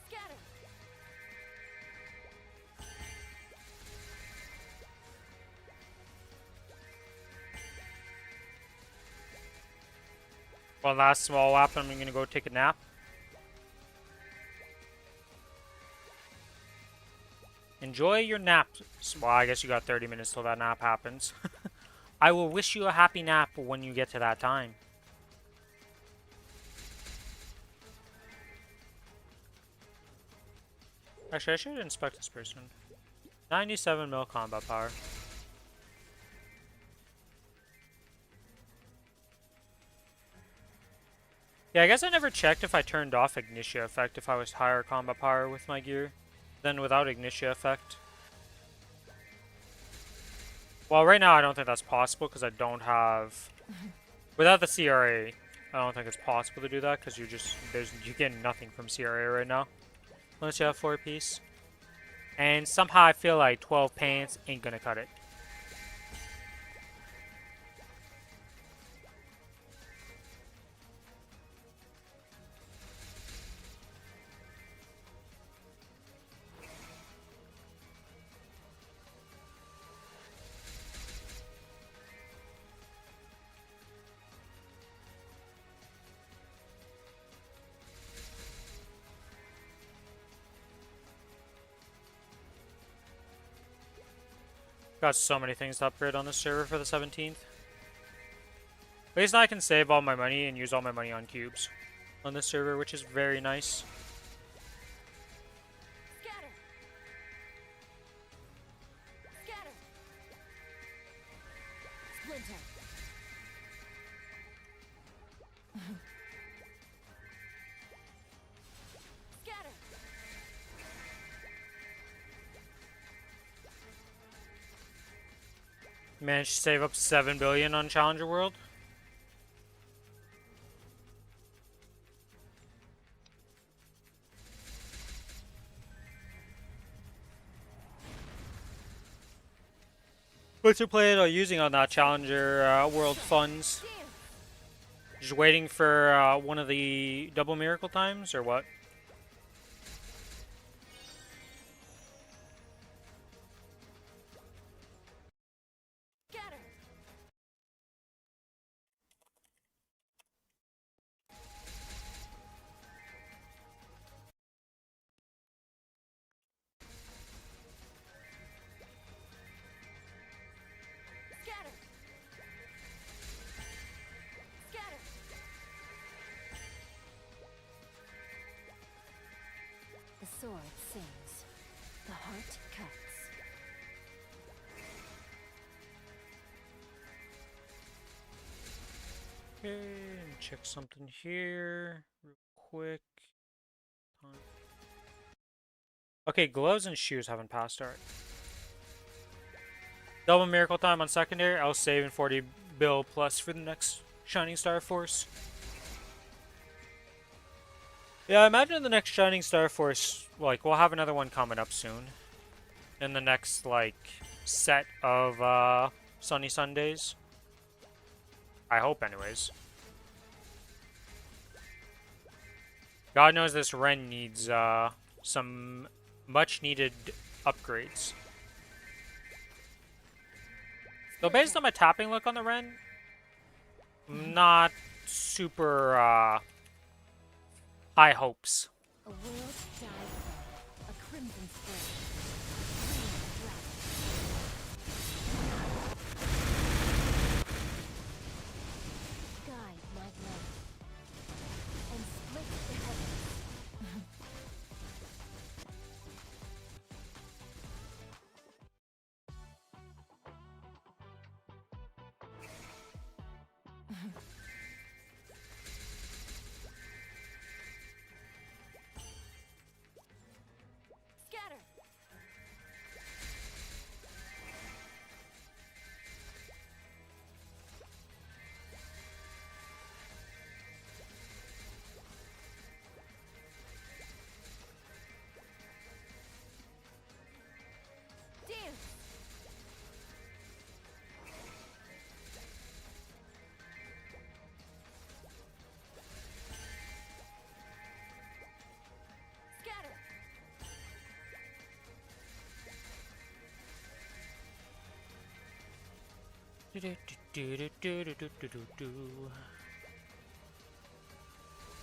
Scatter. One last small lap and I'm going to go take a nap. Enjoy your nap. Well, I guess you got 30 minutes till that nap happens. I will wish you a happy nap when you get to that time. Actually, I should inspect this person. 97 mil combat power. Yeah, I guess I never checked if I turned off Ignitia effect if I was higher combat power with my gear than without Ignitia effect. Well, right now I don't think that's possible because I don't have... Without the CRA, I don't think it's possible to do that because you're getting nothing from CRA right now. Unless you have 4-piece. And somehow I feel like 12 pants ain't gonna cut it. Got so many things to upgrade on this server for the 17th. At least now I can save all my money and use all my money on cubes on this server, which is very nice. Scatter. Scatter. Splinter. Scatter. Managed to save up 7 billion on Challenger World. What's your plan on using on that Challenger World funds? Just waiting for one of the double miracle times, or what? Scatter. Scatter. Scatter. The sword sings. The heart cuts. Okay, and check something here real quick. Okay, gloves and shoes haven't passed. Alright. Double miracle time on secondary. I'll save in 40 bill plus for the next Shining Star Force. Yeah, I imagine the next Shining Star Force, like, we'll have another one coming up soon. In the next, like, set of Sunny Sundays. I hope, anyways. God knows this Ren needs some much-needed upgrades. Though based on my tapping look on the Ren, not super high hopes. A world died for. A crimson spray. Guide my light. And split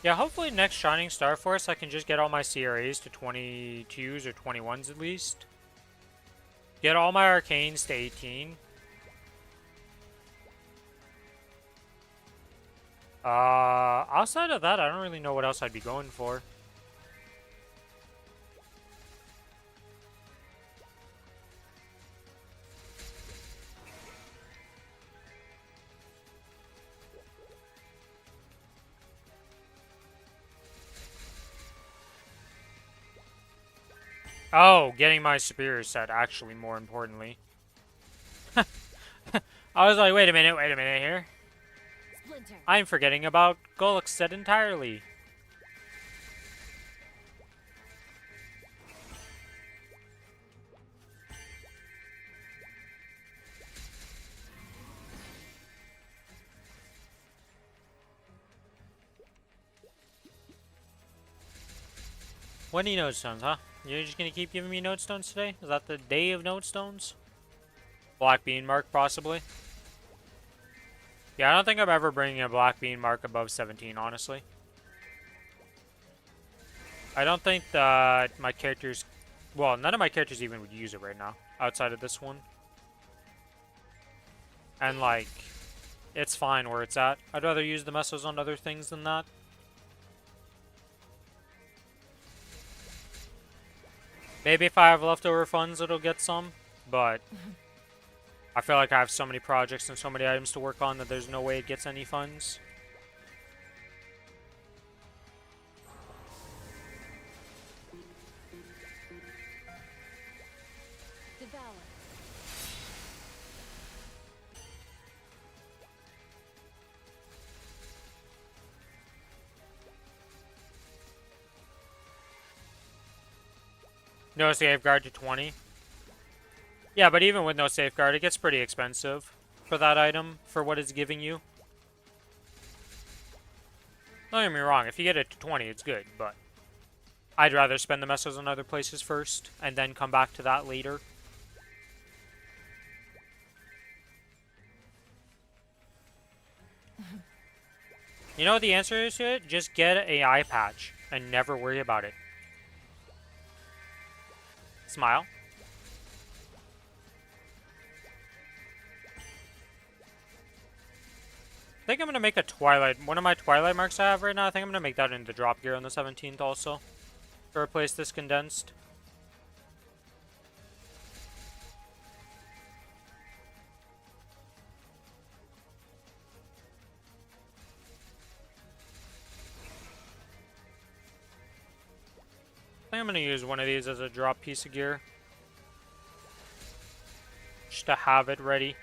Yeah, hopefully next Shining Star Force I can just get all my CRAs to 22s or 21s at least. Get all my Arcanes to 18. Outside of that, I don't really know what else I'd be going for. Oh, getting my Superior set, actually, more importantly. I was like, wait a minute here. Splinter. I'm forgetting about Goluk's set entirely. What need Nodestones, huh? You're just gonna keep giving me Nodestones today? Is that the day of Nodestones? Black Bean Mark, possibly? Yeah, I don't think I'm ever bringing a Black Bean Mark above 17, honestly. I don't think that my characters... Well, none of my characters even would use it right now, outside of this one. And, like, it's fine where it's at. I'd rather use the Messos on other things than that. Maybe if I have leftover funds, it'll get some, but I feel like I have so many projects and so many items to work on that there's no way it gets any funds. Devour. No safeguard to 20. Yeah, but even with no safeguard, it gets pretty expensive for that item, for what it's giving you. Don't get me wrong, if you get it to 20, it's good, but I'd rather spend the Messos on other places first, and then come back to that later. You know what the answer is to it? Just get an eye patch, and never worry about it. Smile. I think I'm going to make a Twilight. One of my Twilight marks I have right now, I think I'm going to make that into drop gear on the 17th also. To replace this condensed. I think I'm going to use one of these as a drop piece of gear. Just to have it ready.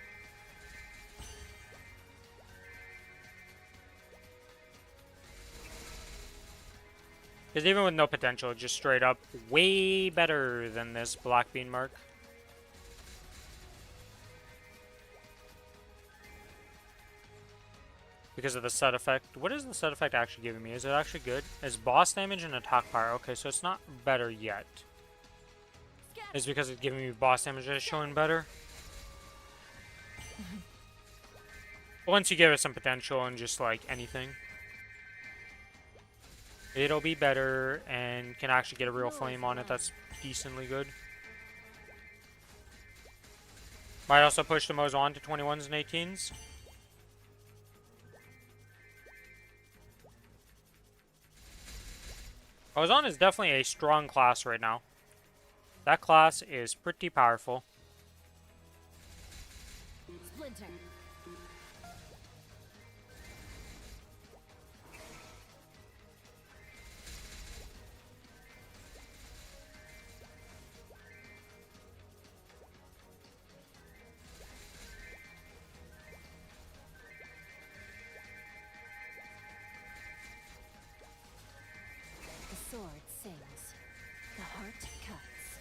Because even with no potential, just straight up way better than this Black Bean Mark. Because of the set effect. What is the set effect actually giving me? Is it actually good? It's boss damage and attack power. Okay, so it's not better yet. It's because it's giving me boss damage that is showing better. Once you give it some potential and just like anything, it'll be better and can actually get a real flame on it that's decently good. Might also push the Mo's on to 21s and 18s. Ozon is definitely a strong class right now. That class is pretty powerful. Splinter. The sword sings. The heart cuts.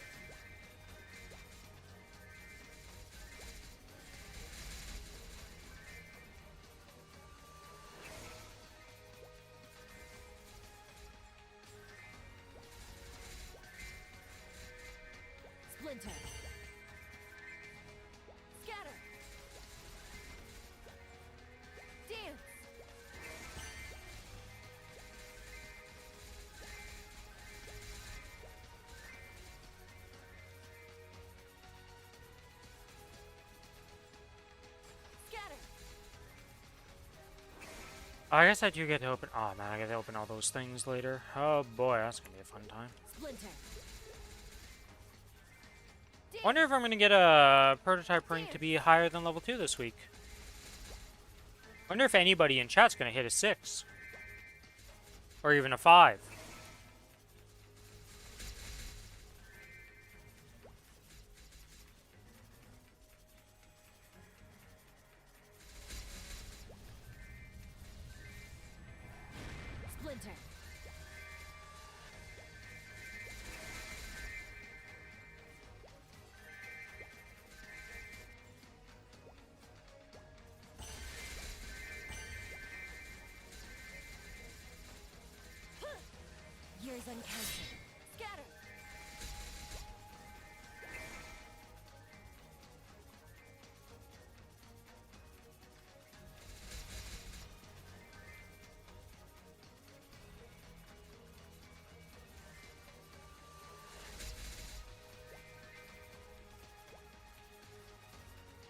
Splinter. Scatter. I guess I do get to open. Oh man, I get to open all those things later. Oh boy, that's gonna be a fun time. Splinter. Wonder if I'm gonna get a prototype rank to be higher than level 2 this week. Wonder if anybody in chat's gonna hit a 6. Or even a 5. Splinter. Years uncounted. Scatter.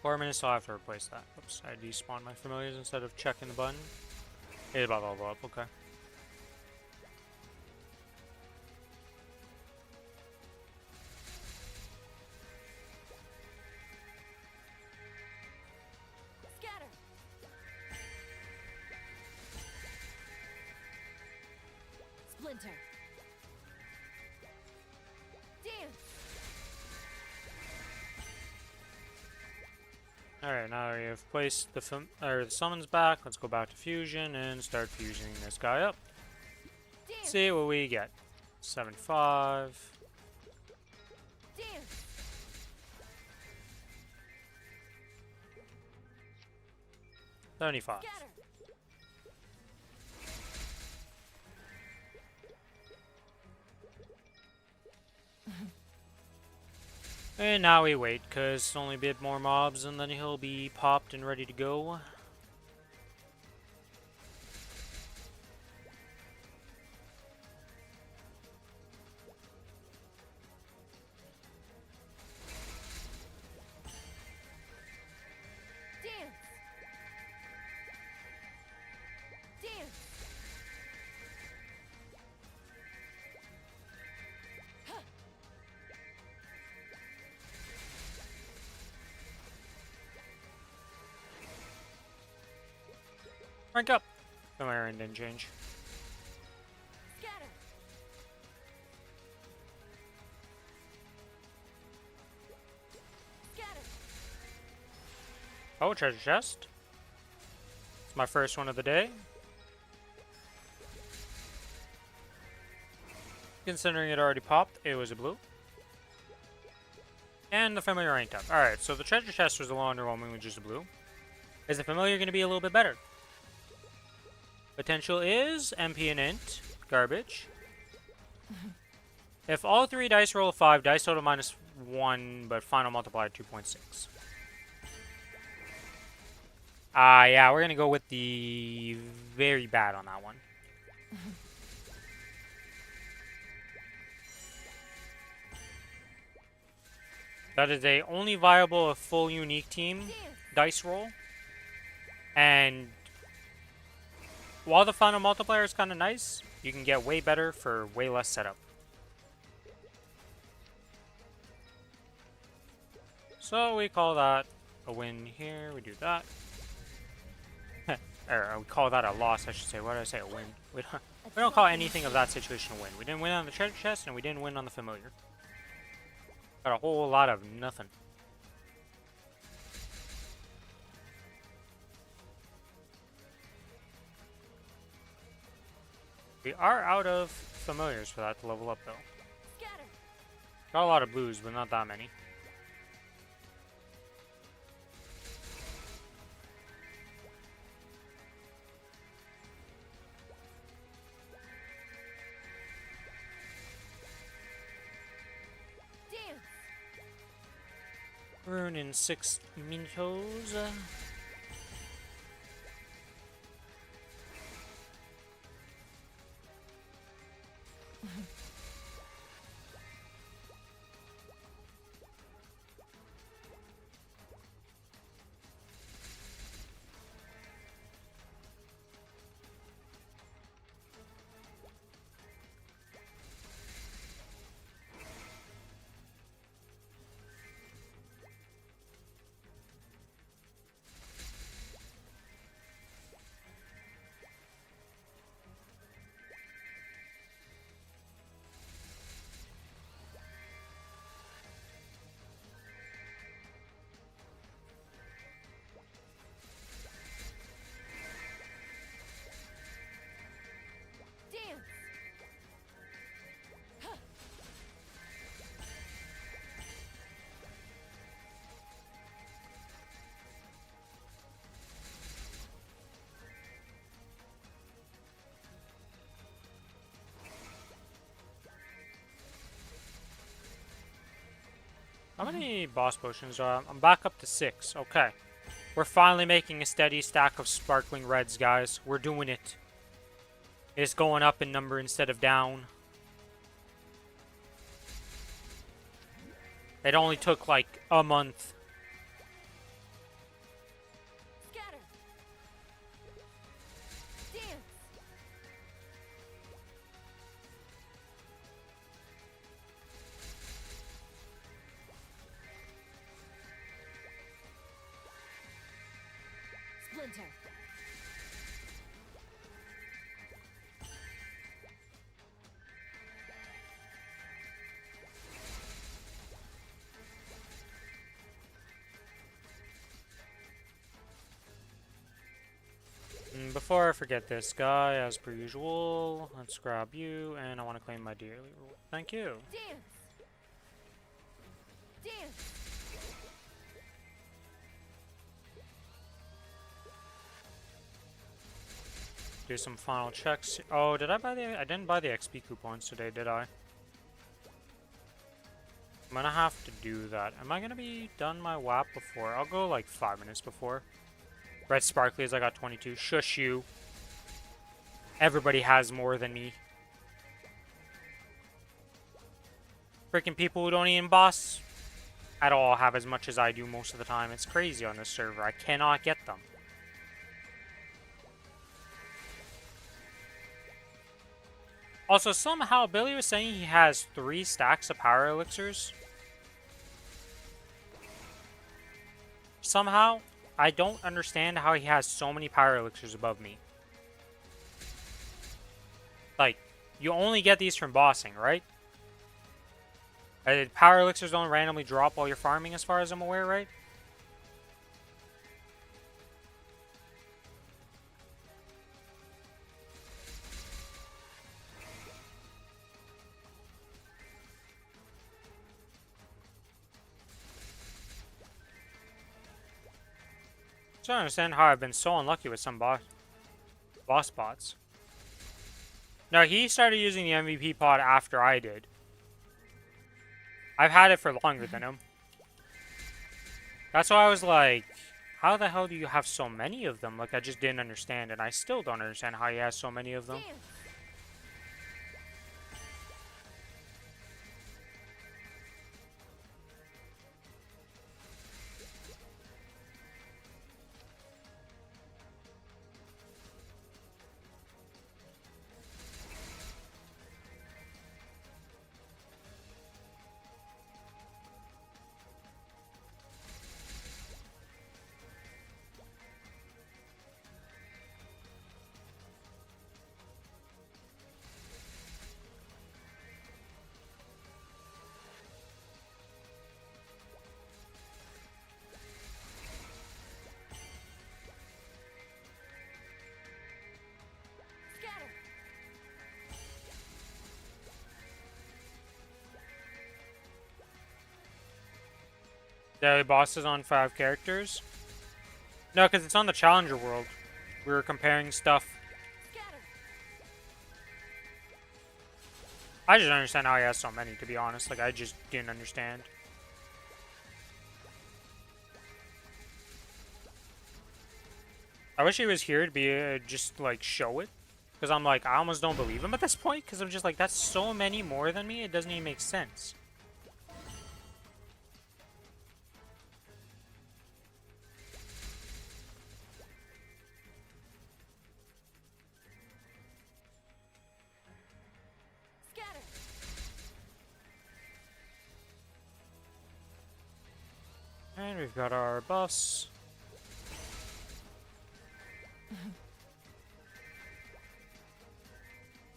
Four minutes, so I'll have to replace that. Oops, I despawned my familiars instead of checking the button. It's about to level up, okay. Scatter. Splinter. Dance. Alright, now we have placed the summons back. Let's go back to fusion and start fusing this guy up. Dance. See what we get. 75. Dance. 75. Scatter. And now we wait, because only a bit more mobs and then he'll be popped and ready to go. Dance. Dance. Rank up! The Iron didn't change. Scatter. Scatter. Oh, treasure chest. It's my first one of the day. Considering it already popped, it was a blue. And the familiar ranked up. Alright, so the treasure chest was a little underwhelming with just a blue. Is the familiar going to be a little bit better? Potential is MP and int. Garbage. If all three dice roll a 5, dice total -1, but final multiplier 2.6. Yeah, we're going to go with the very bad on that one. That is a only viable full unique team dice roll. And while the final multiplier is kind of nice, you can get way better for way less setup. So we call that a win here. We do that. Or we call that a loss, I should say. What did I say? A win. We don't call anything of that situation a win. We didn't win on the treasure chest, and we didn't win on the familiar. Got a whole lot of nothing. We are out of familiars for that to level up, though. Scatter. Got a lot of blues, but not that many. Dance. Rune in 6 minutos. How many boss potions are I'm back up to 6. Okay. We're finally making a steady stack of sparkling reds, guys. We're doing it. It's going up in number instead of down. It only took like a month. Scatter. Dance. Splinter. Before I forget this guy, as per usual, let's grab you, and I want to claim my daily reward. Thank you. Dance. Dance. Do some final checks. Oh, did I buy the... I didn't buy the XP coupons today, did I? I'm gonna have to do that. Am I gonna be done my WAP before? I'll go like 5 minutes before. Red Sparklies, I got 22. Shush you. Everybody has more than me. Freaking people who don't even boss at all have as much as I do most of the time. It's crazy on this server. I cannot get them. Also, somehow, Billy was saying he has 3 stacks of power elixirs. Somehow, I don't understand how he has so many power elixirs above me. Like, you only get these from bossing, right? Power elixirs don't randomly drop while you're farming, as far as I'm aware, right? So I don't understand how I've been so unlucky with some boss bots. No, he started using the MVP pod after I did. I've had it for longer than him. That's why I was like, how the hell do you have so many of them? Like, I just didn't understand, and I still don't understand how he has so many of them. Dance. Scatter. The boss is on 5 characters? No, because it's on the Challenger world. We were comparing stuff. Scatter. I just don't understand how he has so many, to be honest. Like, I just didn't understand. I wish he was here to be just like show it, because I'm like, I almost don't believe him at this point, because I'm just like, that's so many more than me, it doesn't even make sense. Scatter. And we've got our buffs.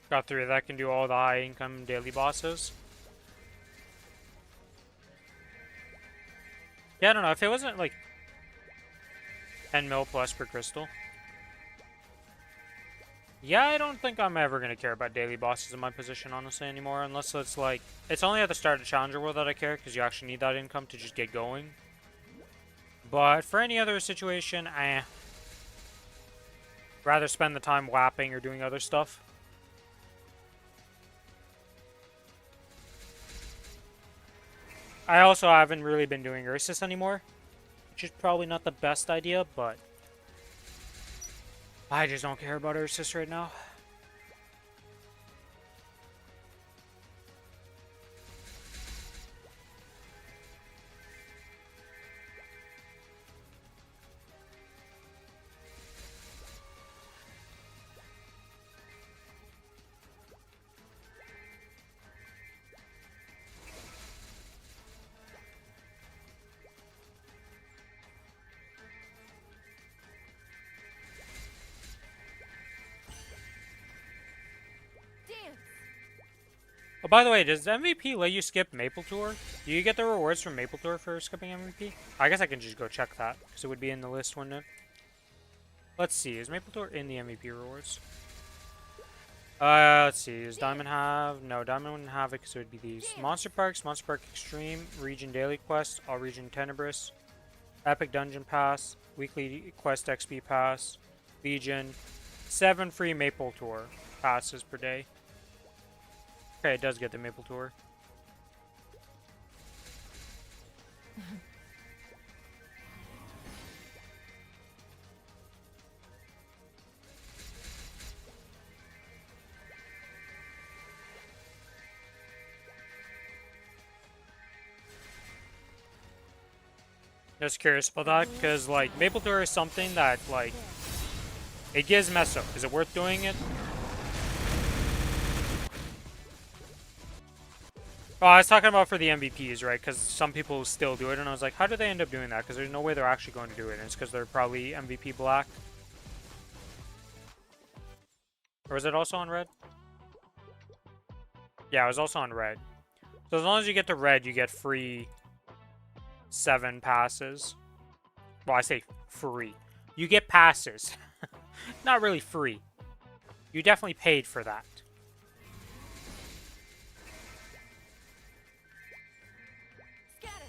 Got 3 that can do all the high income daily bosses. Yeah, I don't know, if it wasn't like 10 mil plus per crystal. Yeah, I don't think I'm ever going to care about daily bosses in my position, honestly, anymore. Unless it's like... It's only at the start of Challenger World that I care, because you actually need that income to just get going. But for any other situation, rather spend the time whapping or doing other stuff. I also haven't really been doing Ursus anymore, which is probably not the best idea, but I just don't care about Ursus right now. Dance. Oh, by the way, does MVP let you skip Maple Tour? Do you get the rewards from Maple Tour for skipping MVP? I guess I can just go check that, because it would be in the list, wouldn't it? Let's see, is Maple Tour in the MVP rewards? Let's see, does Diamond have... No, Diamond wouldn't have it, because it would be these. Monster Parks, Monster Park Extreme, Region Daily Quest, All Region Tenebrous, Epic Dungeon Pass, Weekly Quest XP Pass, Legion, 7 free Maple Tour passes per day. Okay, it does get the Maple Tour. Just curious about that, because, like, Maple Tour is something that, like, it gives mess up. Is it worth doing it? Oh, I was talking about for the MVPs, right? Because some people still do it, and I was like, how do they end up doing that? Because there's no way they're actually going to do it, and it's because they're probably MVP black. Or is it also on red? Yeah, it was also on red. So as long as you get to red, you get free 7 passes. Well, I say free. You get passes. Not really free. You definitely paid for that. Scatter.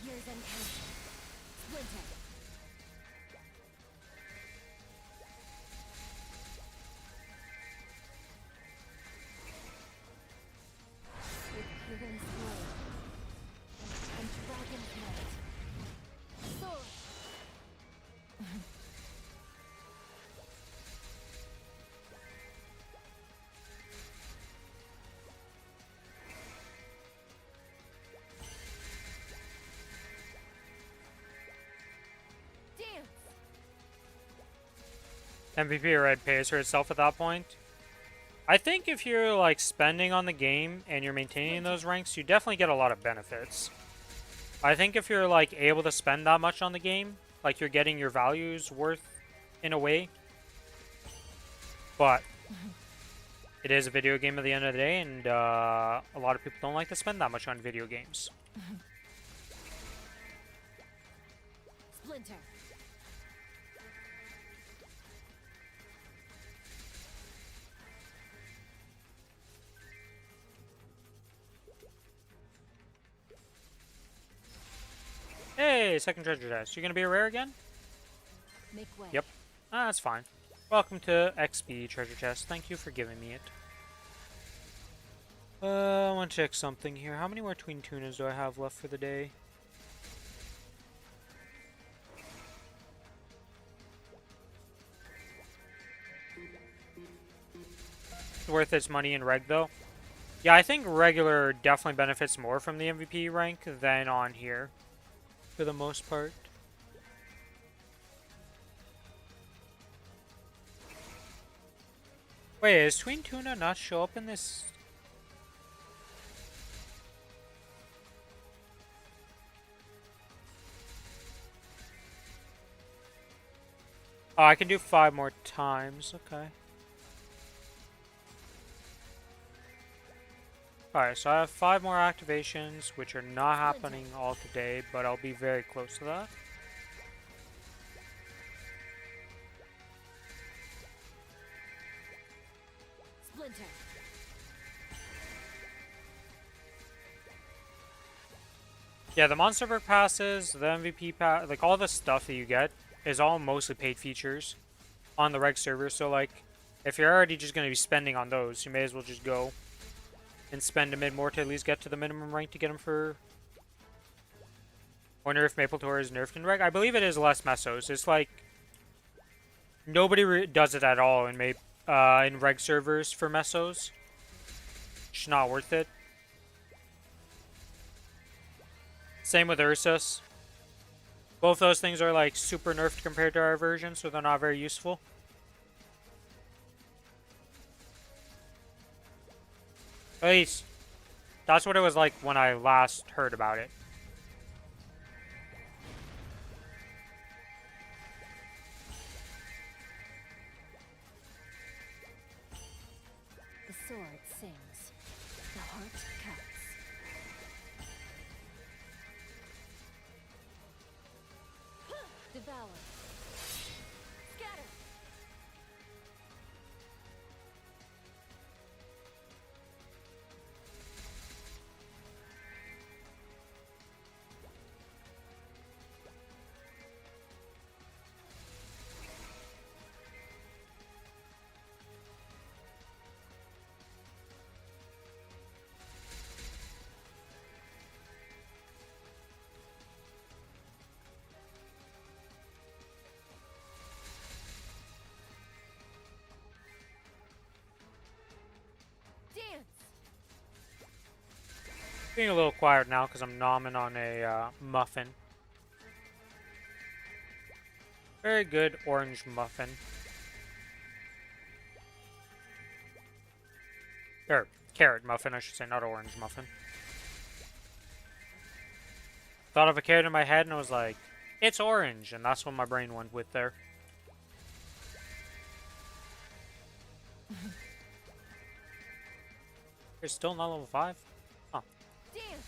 Years uncounted. Splinter. With peerless blade and dragon's might. Sword. Dance. MVP red pays for itself at that point. I think if you're like spending on the game and you're maintaining those ranks, you definitely get a lot of benefits. I think if you're like able to spend that much on the game, like you're getting your values worth in a way. But it is a video game at the end of the day, and a lot of people don't like to spend that much on video games. Splinter. Hey, second treasure chest. You're gonna be a rare again? Make way. Yep. Ah, that's fine. Welcome to XP treasure chest. Thank you for giving me it. I want to check something here. How many more twin tunas do I have left for the day? Worth its money in reg though. Yeah, I think regular definitely benefits more from the MVP rank than on here, for the most part. Wait, is Twin Tuna not show up in this? Oh, I can do 5 more times. Okay. Alright, so I have 5 more activations, which are not happening all today, but I'll be very close to that. Splinter. Yeah, the monster perk passes, the MVP pass, like all the stuff that you get is all mostly paid features on the reg server. So like, if you're already just going to be spending on those, you may as well just go and spend a mid more to at least get to the minimum rank to get them for. Wonder if Maplestory is nerfed in reg. I believe it is less mesos. It's like nobody does it at all in reg servers for mesos. It's not worth it. Same with Ursus. Both those things are like super nerfed compared to our version, so they're not very useful. At least, that's what it was like when I last heard about it. The sword sings. The heart cuts. Devour. Scatter. Dance. Being a little quiet now because I'm nomming on a muffin. Very good orange muffin. Or carrot muffin, I should say, not orange muffin. Thought of a carrot in my head and I was like, it's orange, and that's what my brain went with there. You're still not level 5? Huh. Dance.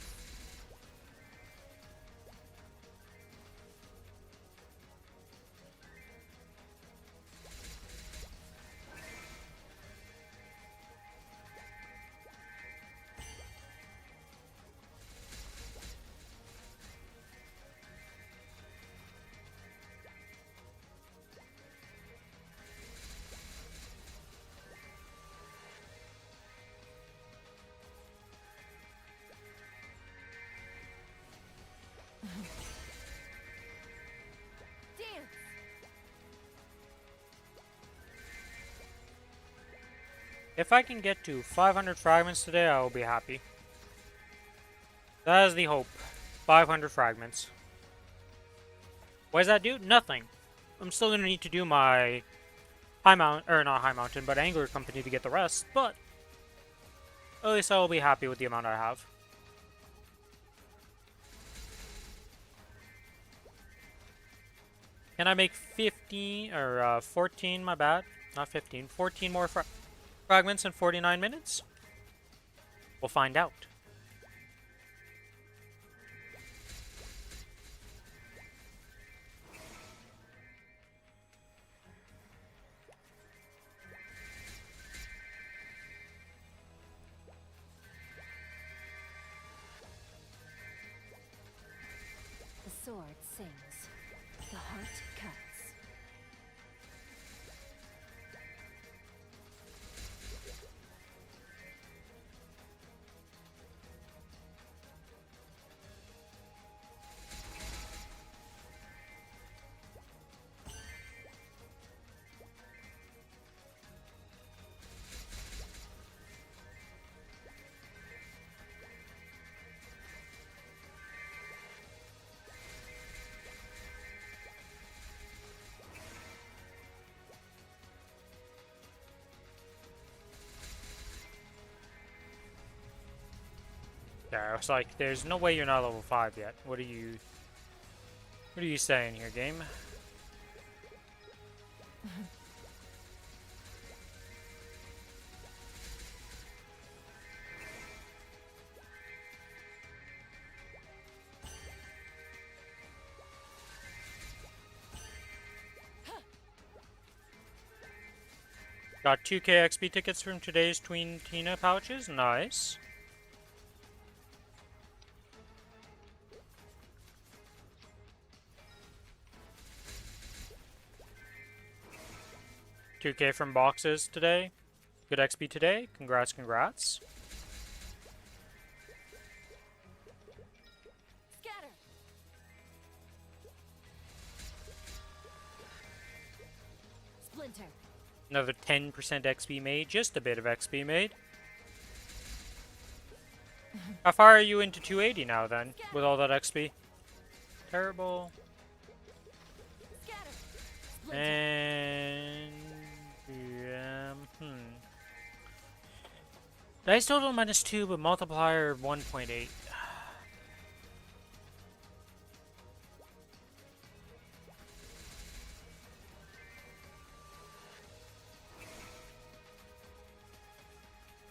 Dance. If I can get to 500 fragments today, I will be happy. That is the hope. 500 fragments. What does that do? Nothing. I'm still going to need to do my not high mountain, but angler company to get the rest, but at least I will be happy with the amount I have. Can I make 15 or 14, my bad, not 15, 14 more fragments in 49 minutes? We'll find out. The sword sings. The heart cuts. Yeah, I was like, there's no way you're not level 5 yet. What are you saying here, game? Got 2k XP tickets from today's Tween Tina pouches. Nice. 2K from boxes today. Good XP today. Congrats, congrats. Scatter. Splinter. Another 10% XP made. Just a bit of XP made. How far are you into 280 now then, with all that XP? Terrible. Scatter. Splinter. And... Dice total -2, but multiplier 1.8.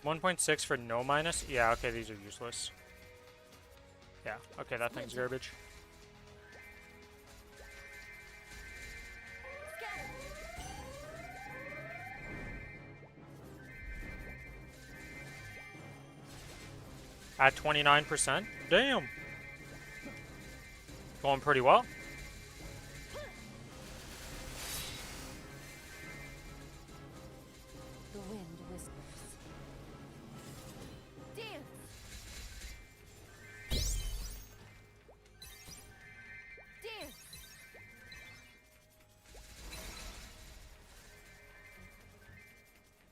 1.6 for no minus? Yeah, okay, these are useless. Yeah, okay, that thing's garbage. At 29%? Damn! Going pretty well. The wind whispers. Dance. Dance.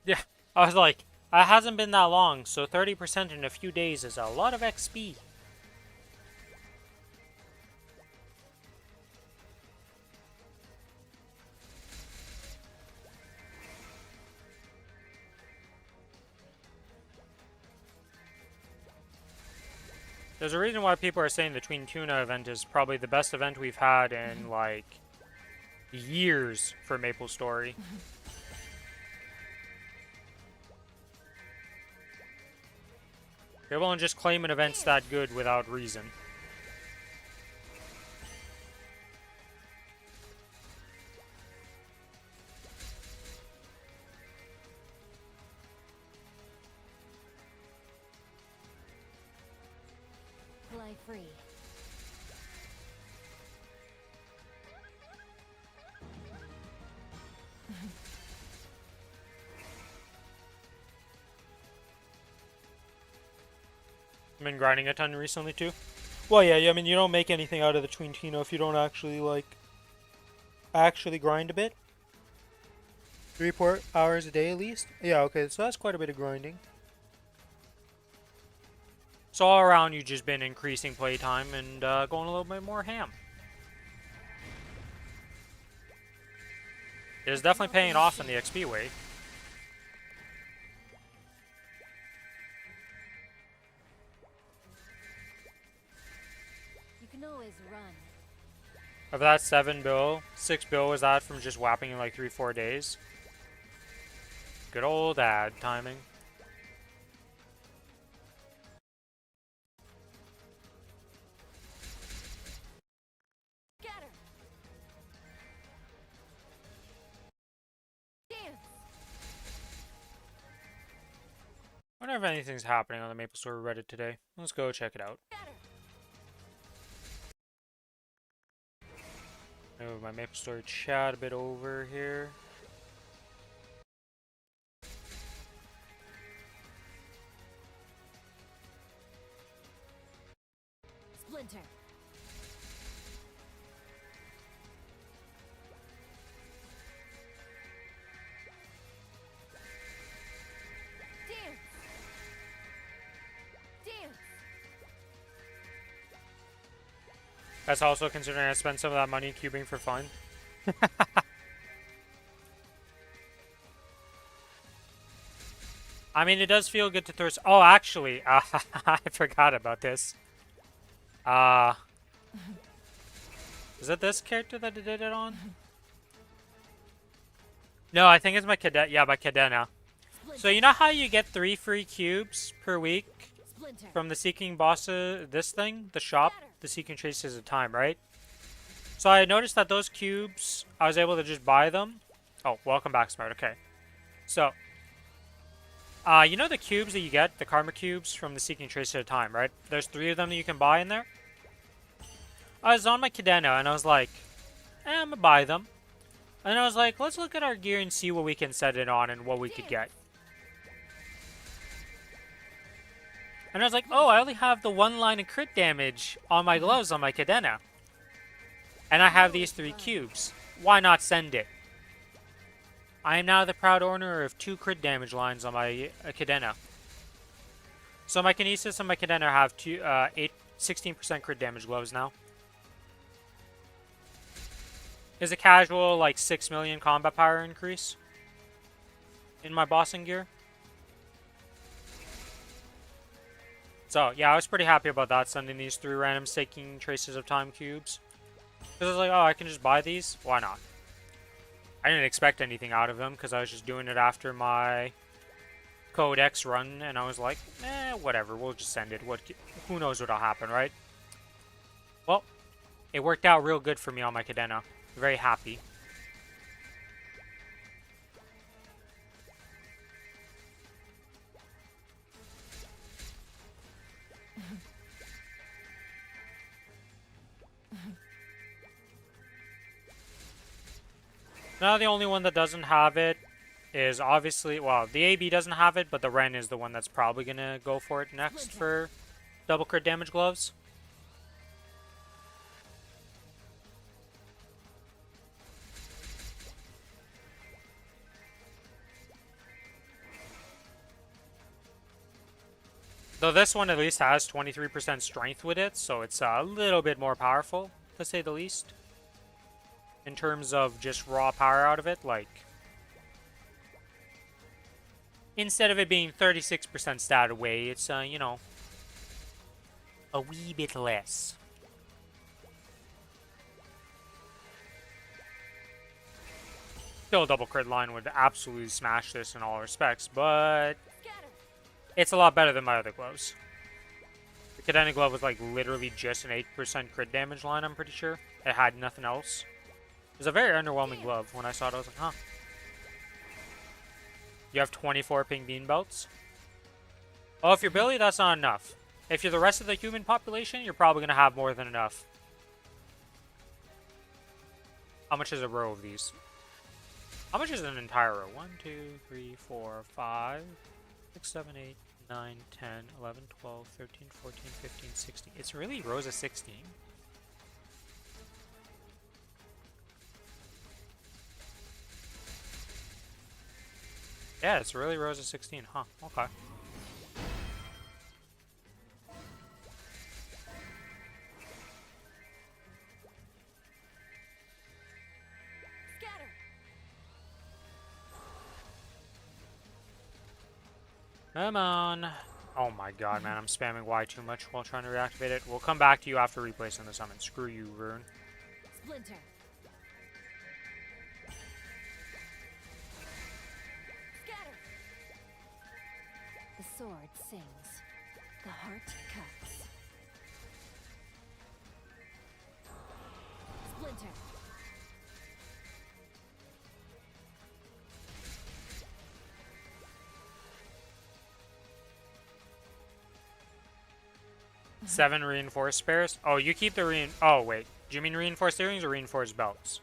Yeah, I was like, it hasn't been that long, so 30% in a few days is a lot of XP. There's a reason why people are saying the Tween Tuna event is probably the best event we've had in, like, years for Maplestory. They won't just claim an event's that good without reason. Fly free. I've been grinding a ton recently too. Well, yeah, I mean, you don't make anything out of the Tween Tuna if you don't actually, like, actually grind a bit. 3-4 hours a day at least? Yeah, okay, so that's quite a bit of grinding. So all around, you've just been increasing playtime and going a little bit more ham. It is definitely paying off in the XP way. You can always run. Of that 7 bill, 6 bill was that from just whapping in like 3-4 days. Good old ad timing. Scatter. Dance. I wonder if anything's happening on the Maplestory Reddit today. Let's go check it out. Scatter. Move my Maplestory chat a bit over here. Splinter. Dance. Dance. That's also considering I spent some of that money cubing for fun. I mean, it does feel good to throw. Oh, actually, I forgot about this. Is it this character that I did it on? No, I think it's my cadet. Yeah, my cadet now. So you know how you get 3 free cubes per week Splinter. from the Seeking Boss, this thing, the shop, the Seeking Traces of Time, right? So I noticed that those cubes, I was able to just buy them. Oh, welcome back, Smart. Okay. So, you know the cubes that you get, the Karma cubes from the Seeking Traces of Time, right? There's 3 of them that you can buy in there. I was on my Cadeno and I was like, I'm gonna buy them. And I was like, let's look at our gear and see what we can set it on and what we could get. And I was like, oh, I only have the 1 line of crit damage on my gloves on my Cadena. And I have these 3 cubes. Why not send it? I am now the proud owner of 2 crit damage lines on my Cadena. So my Kinesis and my Cadena have 16% crit damage gloves now. Is a casual, like, 6 million combat power increase in my bossing gear. So, yeah, I was pretty happy about that, sending these 3 random staking traces of time cubes. Because I was like, oh, I can just buy these? Why not? I didn't expect anything out of them, because I was just doing it after my Codex run, and I was like, whatever, we'll just send it. Who knows what'll happen, right? Well, it worked out real good for me on my Cadena. Very happy. Now the only one that doesn't have it is obviously, well, the AB doesn't have it, but the Ren is the one that's probably going to go for it next for double crit damage gloves. Though this one at least has 23% strength with it, so it's a little bit more powerful, to say the least. In terms of just raw power out of it, like, instead of it being 36% stat away, it's, you know, a wee bit less. Still, a double crit line would absolutely smash this in all respects, but it's a lot better than my other gloves. The Cadena glove was like literally just an 8% crit damage line, I'm pretty sure. It had nothing else. It was a very underwhelming glove. When I saw it, I was like, huh. You have 24 pink bean belts? Oh, if you're Billy, that's not enough. If you're the rest of the human population, you're probably going to have more than enough. How much is a row of these? How much is an entire row? 1, 2, 3, 4, 5, 6, 7, 8, 9, 10, 11, 12, 13, 14, 15, 16. It's really rows of 16. Yeah, it's really rows of 16, huh? Okay. Come on. Oh my god, man, I'm spamming Y too much while trying to reactivate it. We'll come back to you after replacing the summon. Screw you, Rune. Splinter. Scatter. The sword sings. The heart cuts. Splinter. Seven reinforced spares? Oh, you keep the oh, wait. Do you mean reinforced earrings or reinforced belts?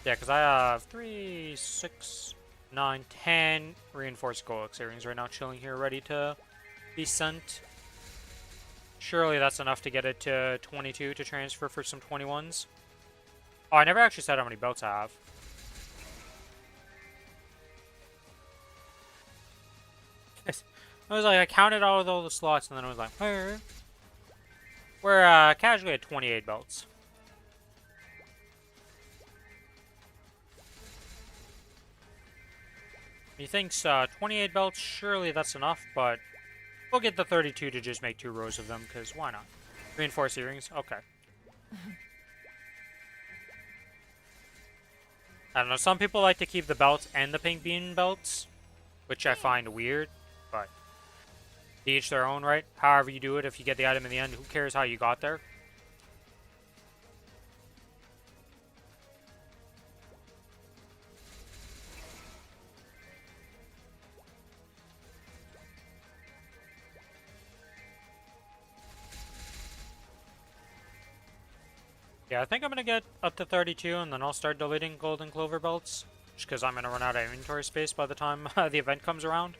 Yeah, because I have 3, 6, 9, 10 reinforced Golux earrings right now chilling here ready to be sent. Surely that's enough to get it to 22 to transfer for some 21s. Oh, I never actually said how many belts I have. I was like, I counted all the slots, and then I was like, hey. We're casually at 28 belts. He thinks 28 belts, surely that's enough, but we'll get the 32 to just make 2 rows of them, because why not? Reinforced earrings? Okay. I don't know, some people like to keep the belts and the pink bean belts, which I find weird, but to each their own, right? However you do it, if you get the item in the end, who cares how you got there? Yeah, I think I'm gonna get up to 32 and then I'll start deleting golden clover belts. Just because I'm gonna run out of inventory space by the time the event comes around.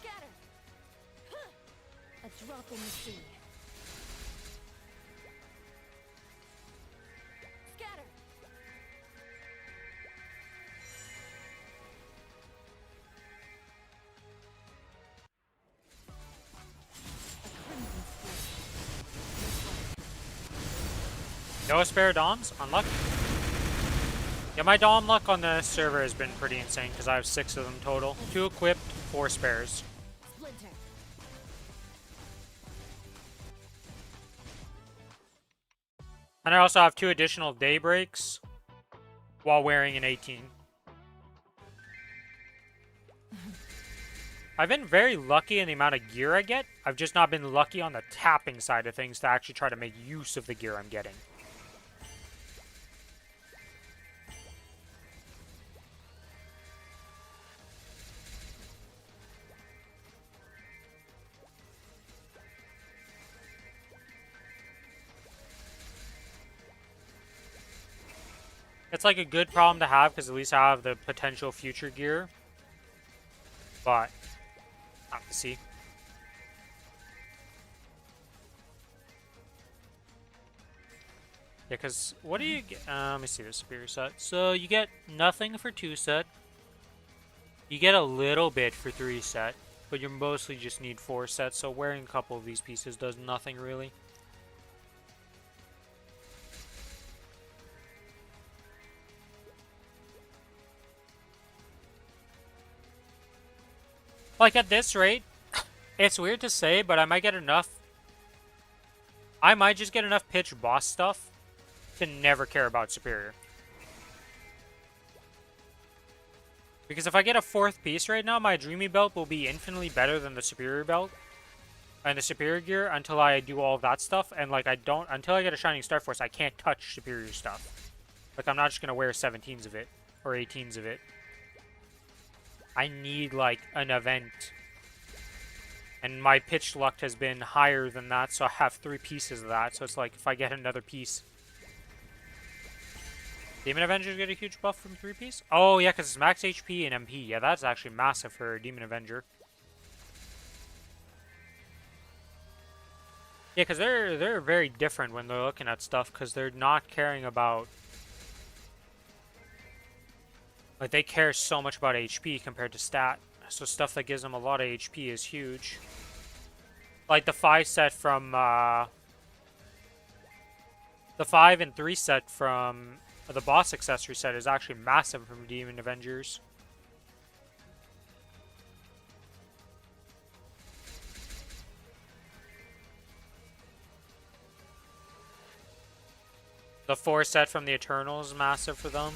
Scatter. A drop in the sea. Scatter. A crimson split. No spare Doms? Unlucky. Yeah, my Dom luck on the server has been pretty insane because I have 6 of them total. 2 equipped, 4 spares. Splinter. And I also have 2 additional daybreaks while wearing an 18. I've been very lucky in the amount of gear I get. I've just not been lucky on the tapping side of things to actually try to make use of the gear I'm getting. It's like a good problem to have because at least I have the potential future gear. But, I'll have to see. Yeah, because what do you get? Let me see the superior set. So you get nothing for 2 set. You get a little bit for 3 set. But you mostly just need 4 sets. So wearing a couple of these pieces does nothing really. Like at this rate, it's weird to say, but I might get enough. I might just get enough pitch boss stuff to never care about superior. Because if I get a 4th piece right now, my dreamy belt will be infinitely better than the superior belt and the superior gear until I do all of that stuff. And like until I get a Shining Star Force, I can't touch superior stuff. Like I'm not just gonna wear 17s of it or 18s of it. I need like an event. And my pitch luck has been higher than that, so I have 3 pieces of that. So it's like if I get another piece. Demon Avengers get a huge buff from 3 piece? Oh yeah, because it's max HP and MP. Yeah, that's actually massive for a Demon Avenger. Yeah, because they're very different when they're looking at stuff, because they're not caring about... Like, they care so much about HP compared to stat. So stuff that gives them a lot of HP is huge. Like the 5 set from... the 5 and 3 set from the boss accessory set is actually massive from Demon Avengers. The 4 set from the Eternals is massive for them.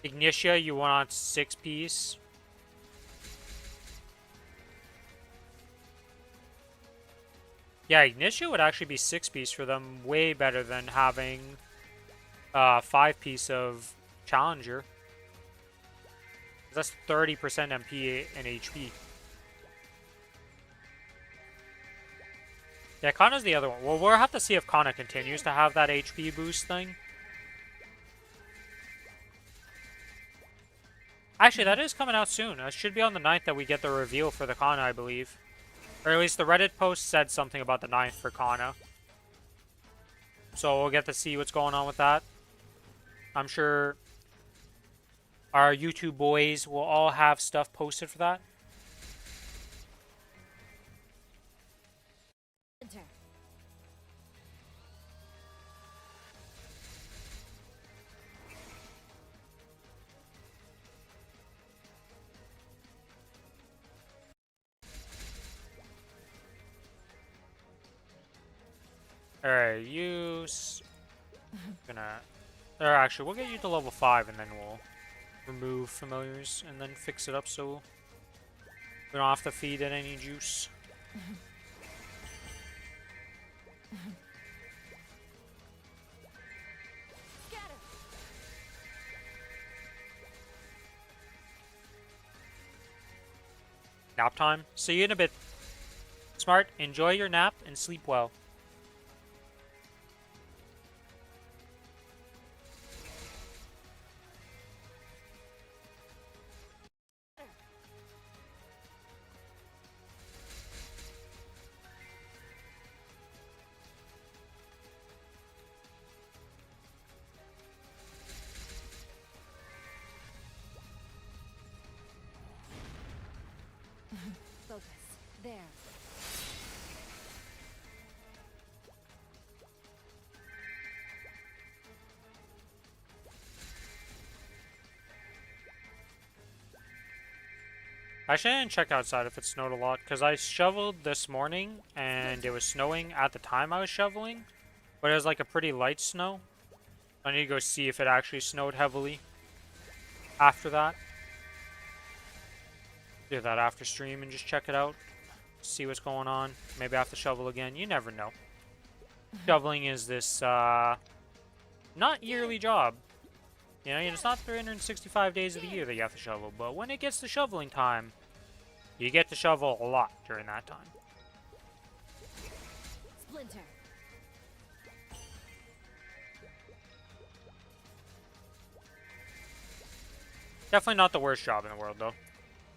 Ignitia, you want 6 piece. Yeah, Ignitia would actually be 6 piece for them, way better than having 5 piece of Challenger. That's 30% MP and HP. Yeah, Kana's the other one. Well, we'll have to see if Kana continues to have that HP boost thing. Actually, that is coming out soon. It should be on the 9th that we get the reveal for the Kana, I believe. Or at least the Reddit post said something about the 9th for Kana. So we'll get to see what's going on with that. I'm sure our YouTube boys will all have stuff posted for that. Enter. Alright, gonna... Or actually, we'll get you to level 5 and then we'll remove familiars and then fix it up so we don't have to feed it any juice. Nap time. See you in a bit. Smart, enjoy your nap and sleep well. Focus. There. I didn't check outside if it snowed a lot, because I shoveled this morning, and it was snowing at the time I was shoveling, but it was like a pretty light snow. I need to go see if it actually snowed heavily after that. Do that after stream and just check it out. See what's going on. Maybe I have to shovel again. You never know. Shoveling is this, not yearly job. You know, it's not 365 days of the year that you have to shovel, but when it gets to shoveling time, you get to shovel a lot during that time. Splinter. Definitely not the worst job in the world, though.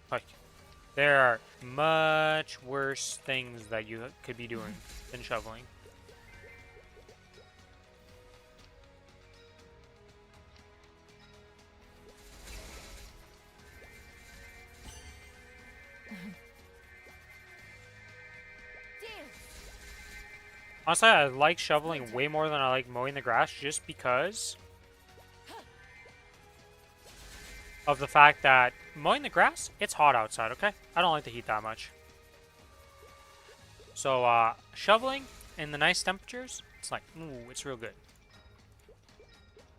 Like, there are much worse things that you could be doing than shoveling. Honestly, I like shoveling way more than I like mowing the grass, just because of the fact that mowing the grass, it's hot outside, okay? I don't like the heat that much. So, shoveling in the nice temperatures, it's like, ooh, it's real good.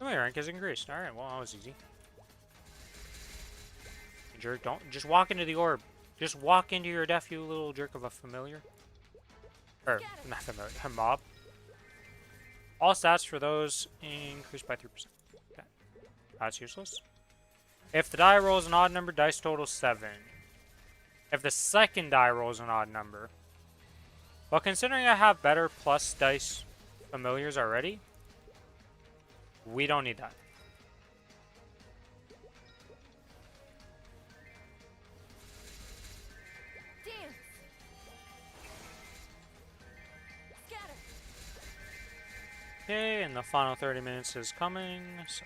My rank is increased. Alright, well, that was easy. Jerk, don't just walk into the orb. Just walk into your death, you little jerk of a familiar. Or, not familiar, a mob. All stats for those increased by 3%. Okay. That's useless. If the die rolls an odd number, dice total 7. If the second die rolls an odd number. Well, considering I have better plus dice familiars already, we don't need that. Okay, and the final 30 minutes is coming. So.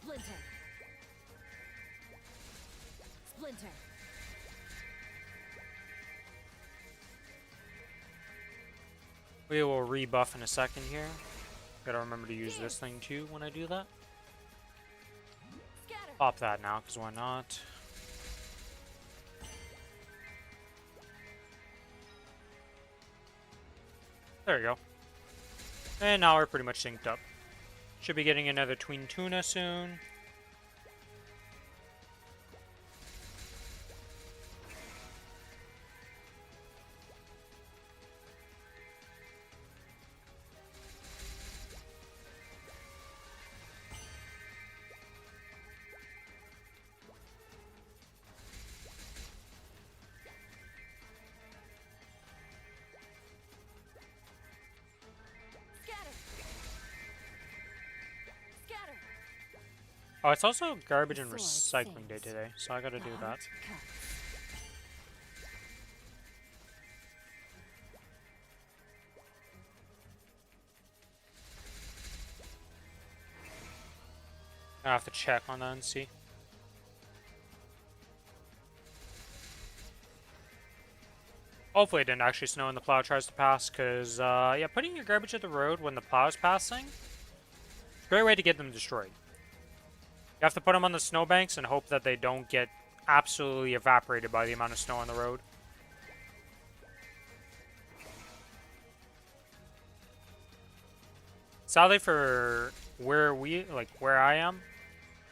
Splinter. Splinter. We will rebuff in a second here. Gotta remember to use this thing too when I do that. Pop that now, because why not? There you go. And now we're pretty much synced up. Should be getting another tween tuna soon. Oh, it's also garbage and recycling day today, so I gotta do that. I have to check on that and see. Hopefully it didn't actually snow when the plow tries to pass, because, yeah, putting your garbage at the road when the plow is passing, great way to get them destroyed. You have to put them on the snowbanks and hope that they don't get absolutely evaporated by the amount of snow on the road. Sadly for where I am,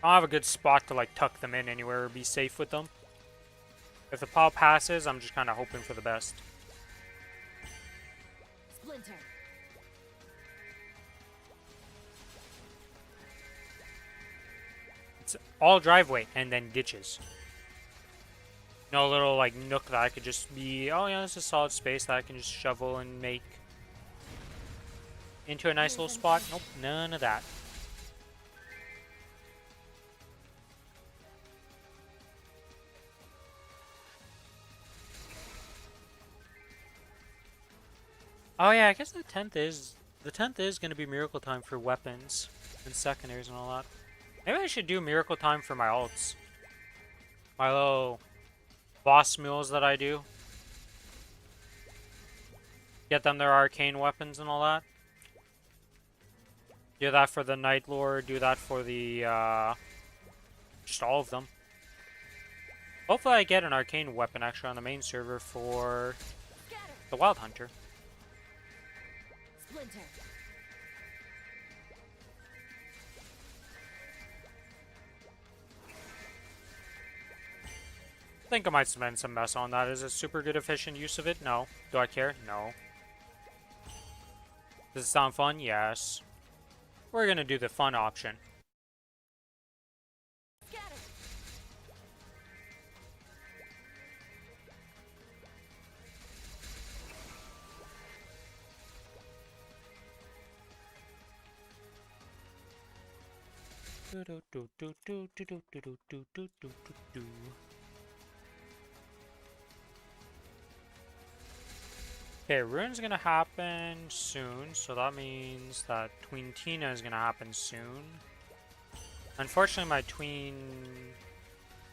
I don't have a good spot to, like, tuck them in anywhere or be safe with them. If the plow passes, I'm just kind of hoping for the best. Splinter. It's all driveway and then ditches. No little like nook that I could just be, oh yeah, this is solid space that I can just shovel and make into a nice Here's little an spot. edge. Nope, none of that. Oh yeah, I guess the tenth is gonna be miracle time for weapons and secondaries and all that. Maybe I should do miracle time for my ults. My little boss mules that I do. Get them their arcane weapons and all that. Do that for the Night Lord, do that for the just all of them. Hopefully I get an arcane weapon actually on the main server for Scatter. the Wild Hunter. Splinter. I think I might spend some mess on that. Is it super good efficient use of it? No. Do I care? No. Does it sound fun? Yes. We're gonna do the fun option. Scatter. Okay, Rune's gonna happen soon, so that means that Tween Tina is gonna happen soon. Unfortunately, my Tween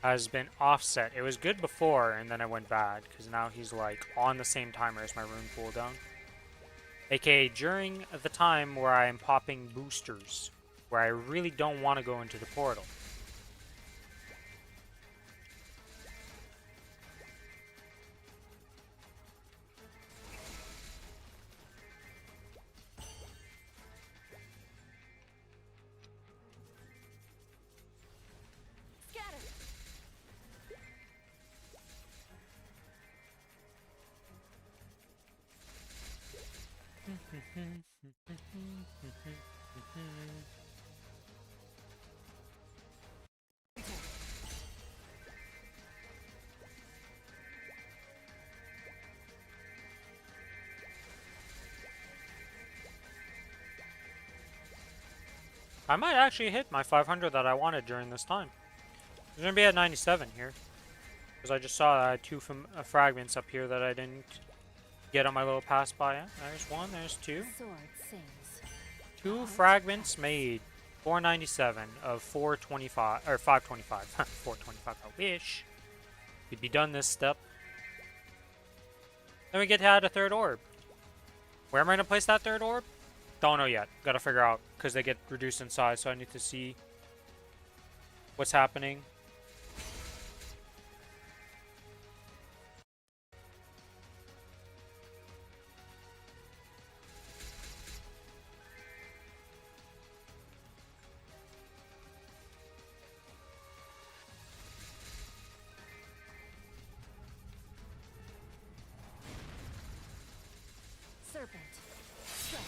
has been offset. It was good before, and then it went bad, because now he's like on the same timer as my Rune cooldown. AKA during the time where I am popping boosters, where I really don't want to go into the portal. Scatter. I might actually hit my 500 that I wanted during this time. I'm gonna be at 97 here, because I just saw that I had two fragments up here that I didn't get on my little pass by. Yeah, there's one, there's two. Sword sings. Two fragments made. 497 of 425, or 525. 425, I wish. We'd be done this step. Then we get to add a third orb. Where am I gonna place that third orb? Don't know yet. Gotta figure out, because they get reduced in size, so I need to see what's happening. Serpent. Strike.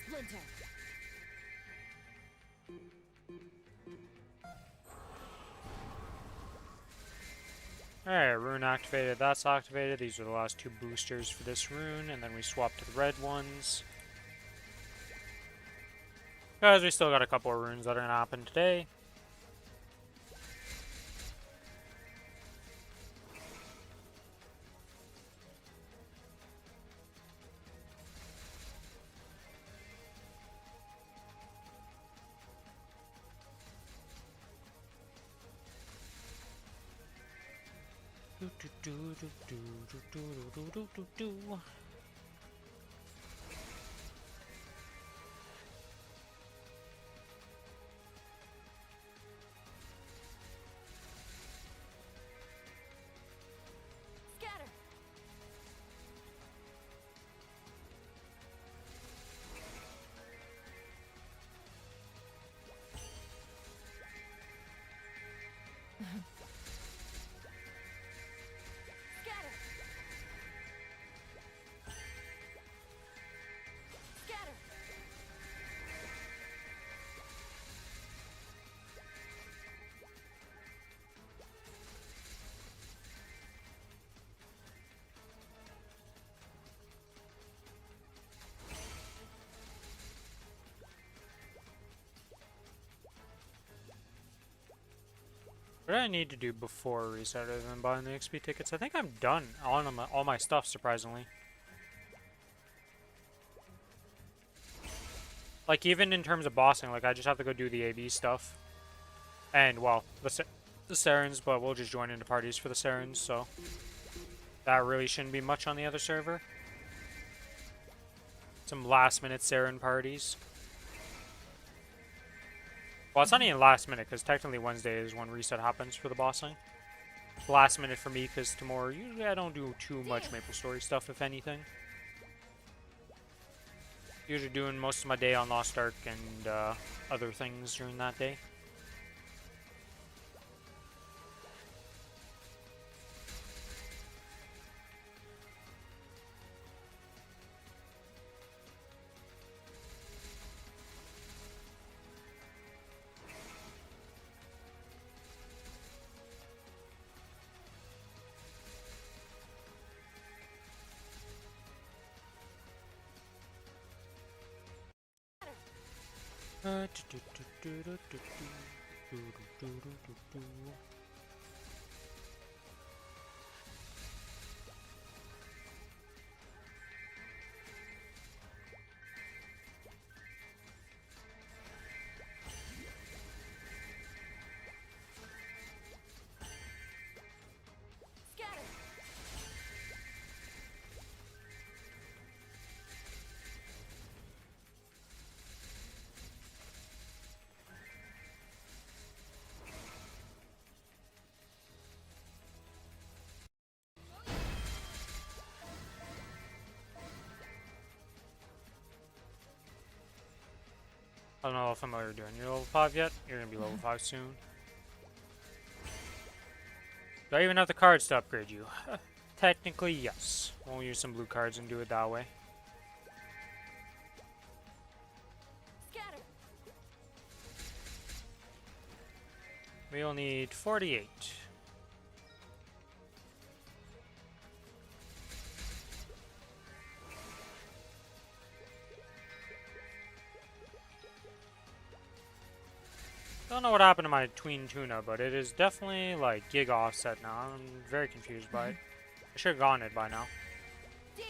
Splinter. Alright, rune activated, that's activated. These are the last two boosters for this rune, and then we swap to the red ones. Guys, we still got a couple of runes that are gonna happen today. Scatter. Scatter. What do I need to do before reset other than buying the XP tickets? I think I'm done on all my stuff, surprisingly. Like, even in terms of bossing, like, I just have to go do the AB stuff. And, well, the Sarens, but we'll just join into parties for the Sarens, so... That really shouldn't be much on the other server. Some last-minute Saren parties. Well, it's not even last minute, because technically Wednesday is when reset happens for the bossing. Last minute for me, because tomorrow, usually I don't do too much Maplestory stuff, if anything. Usually doing most of my day on Lost Ark and other things during that day. Scatter. I don't know if I'm already doing your level 5 yet. You're gonna be level 5 soon. Do I even have the cards to upgrade you? Technically, yes. We'll use some blue cards and do it that way. Scatter. We'll need 48. Don't know what happened to my tween tuna, but it is definitely like gig offset now. I'm very confused by it. I should have gotten it by now. Damn.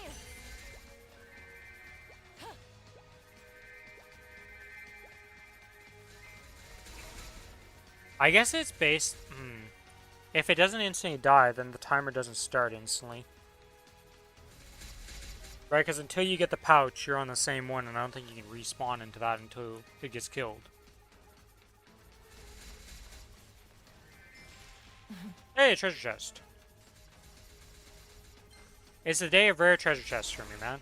I guess it's based... If it doesn't instantly die, then the timer doesn't start instantly. Right, because until you get the pouch, you're on the same one, and I don't think you can respawn into that until it gets killed. Hey, treasure chest. It's the day of rare treasure chests for me, man.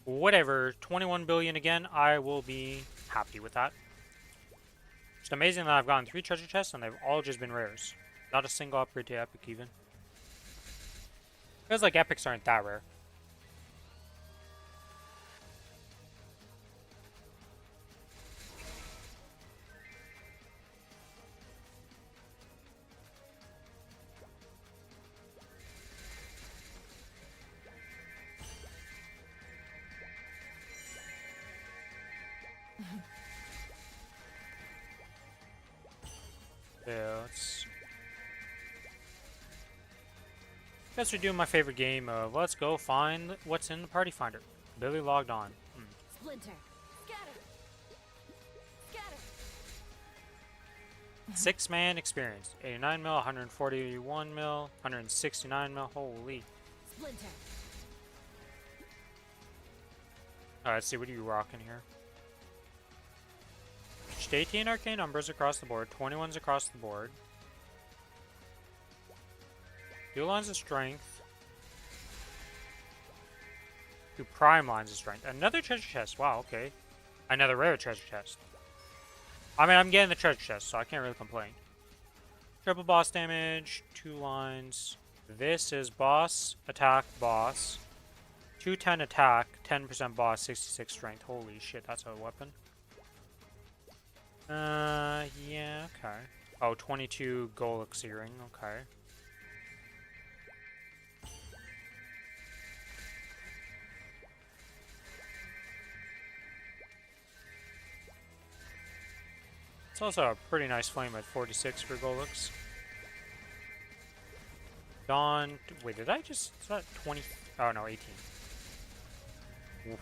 Whatever, 21 billion again, I will be happy with that. It's amazing that I've gotten 3 treasure chests and they've all just been rares. Not a single upgrade to epic even. Feels like epics aren't that rare. Yeah, let's... Guess we're doing my favorite game of let's go find what's in the party finder. Billy logged on. Splinter. Scatter. Scatter. 6-man experience. 89 mil, 141 mil, 169 mil. Holy. Splinter. Alright, let's see, what are you rocking here? Just 18 arcane numbers across the board, 21s across the board. 2 lines of strength. 2 prime lines of strength. Another treasure chest. Wow, okay. Another rare treasure chest. I mean, I'm getting the treasure chest, so I can't really complain. Triple boss damage, 2 lines. This is boss, attack, boss. 210 attack, 10% boss, 66 strength. Holy shit, that's a weapon. Yeah, okay. Oh, 22 gold exiring, okay. It's also a pretty nice flame at 46 for Golux. Dawn. Wait, did I just. Is that 20? Oh no, 18. Oof.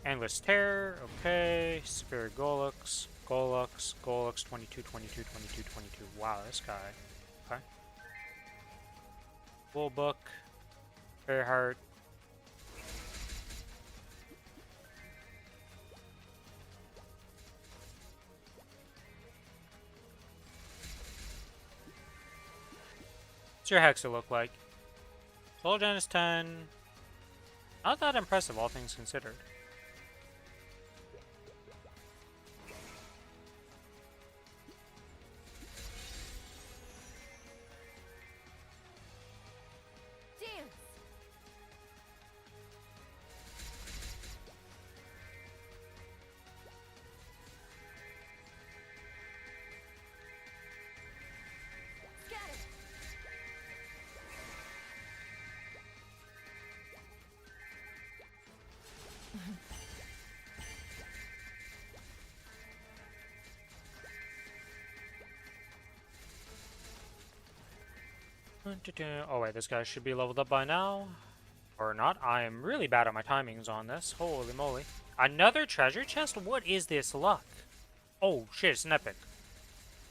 Endless Terror. Okay. Spirit Golux. Golux. Golux. 22, 22, 22, 22. Wow, this guy. Okay. Bull Book. Fairheart. What's your Hexa look like? Soul Gen is 10. Not that impressive, all things considered. Dance. Scatter. Oh wait, this guy should be leveled up by now. Or not. I am really bad at my timings on this. Holy moly. Another treasure chest? What is this luck? Oh shit, it's an epic.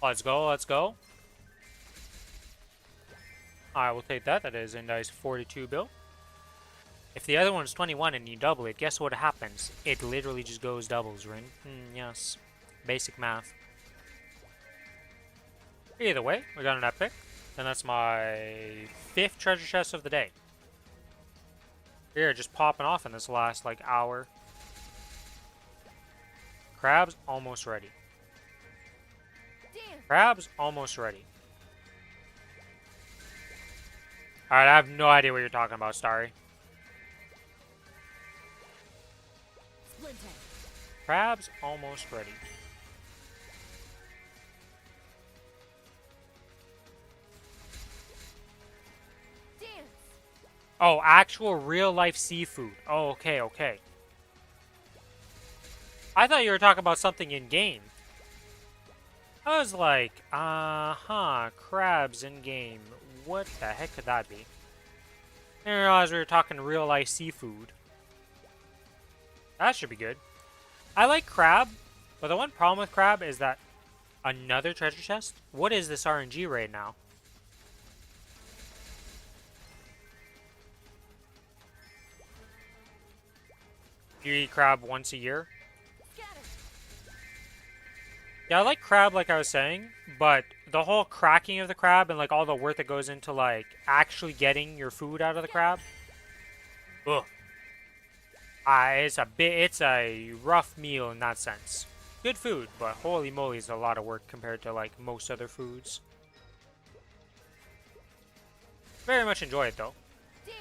Let's go, let's go. I will take that. That is a nice 42 bill. If the other one's 21 and you double it, guess what happens? It literally just goes doubles, right? Yes. Basic math. Either way, we got an epic. And that's my 5th treasure chest of the day. Here, just popping off in this last, like, hour. Crab's almost ready. Dance. Crab's almost ready. Alright, I have no idea what you're talking about, Starry. Splinter. Crab's almost ready. Dance. Oh, actual real-life seafood. Oh, okay, okay. I thought you were talking about something in-game. I was like, crabs in-game. What the heck could that be? I didn't realize we were talking real-life seafood. That should be good. I like crab, but the one problem with crab is that another treasure chest? What is this RNG right now? You eat crab once a year? Scatter. Yeah, I like crab like I was saying, but the whole cracking of the crab and like all the work that goes into like actually getting your food out of the crab. Ugh. It's a rough meal in that sense. Good food, but holy moly, it's a lot of work compared to like most other foods. Very much enjoy it though. Dance.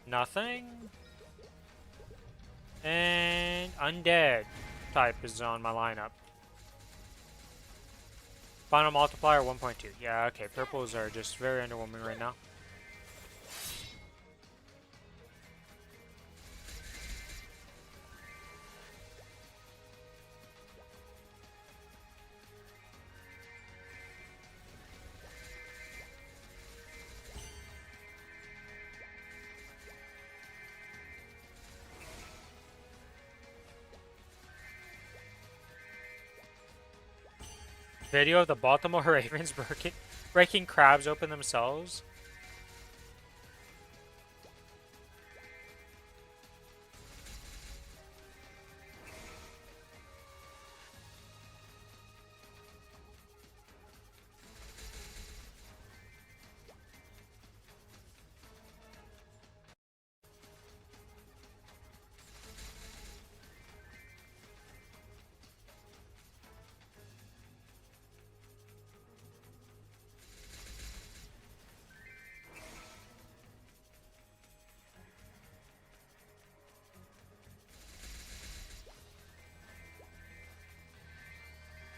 Nothing. And undead type is on my lineup. Final multiplier 1.2. Yeah, okay. Purples are just very underwhelming right now. Video of the Baltimore Ravens breaking crabs open themselves.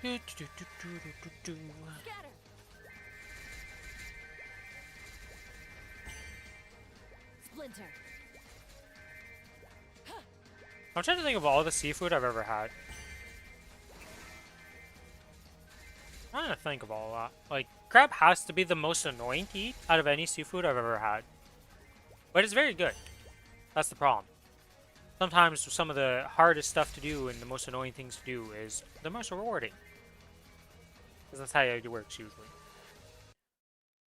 Scatter. Splinter. I'm trying to think of all the seafood I've ever had. I'm trying to think of all that. Like, crab has to be the most annoying to eat out of any seafood I've ever had. But it's very good. That's the problem. Sometimes some of the hardest stuff to do and the most annoying things to do is the most rewarding. Because that's how it works usually.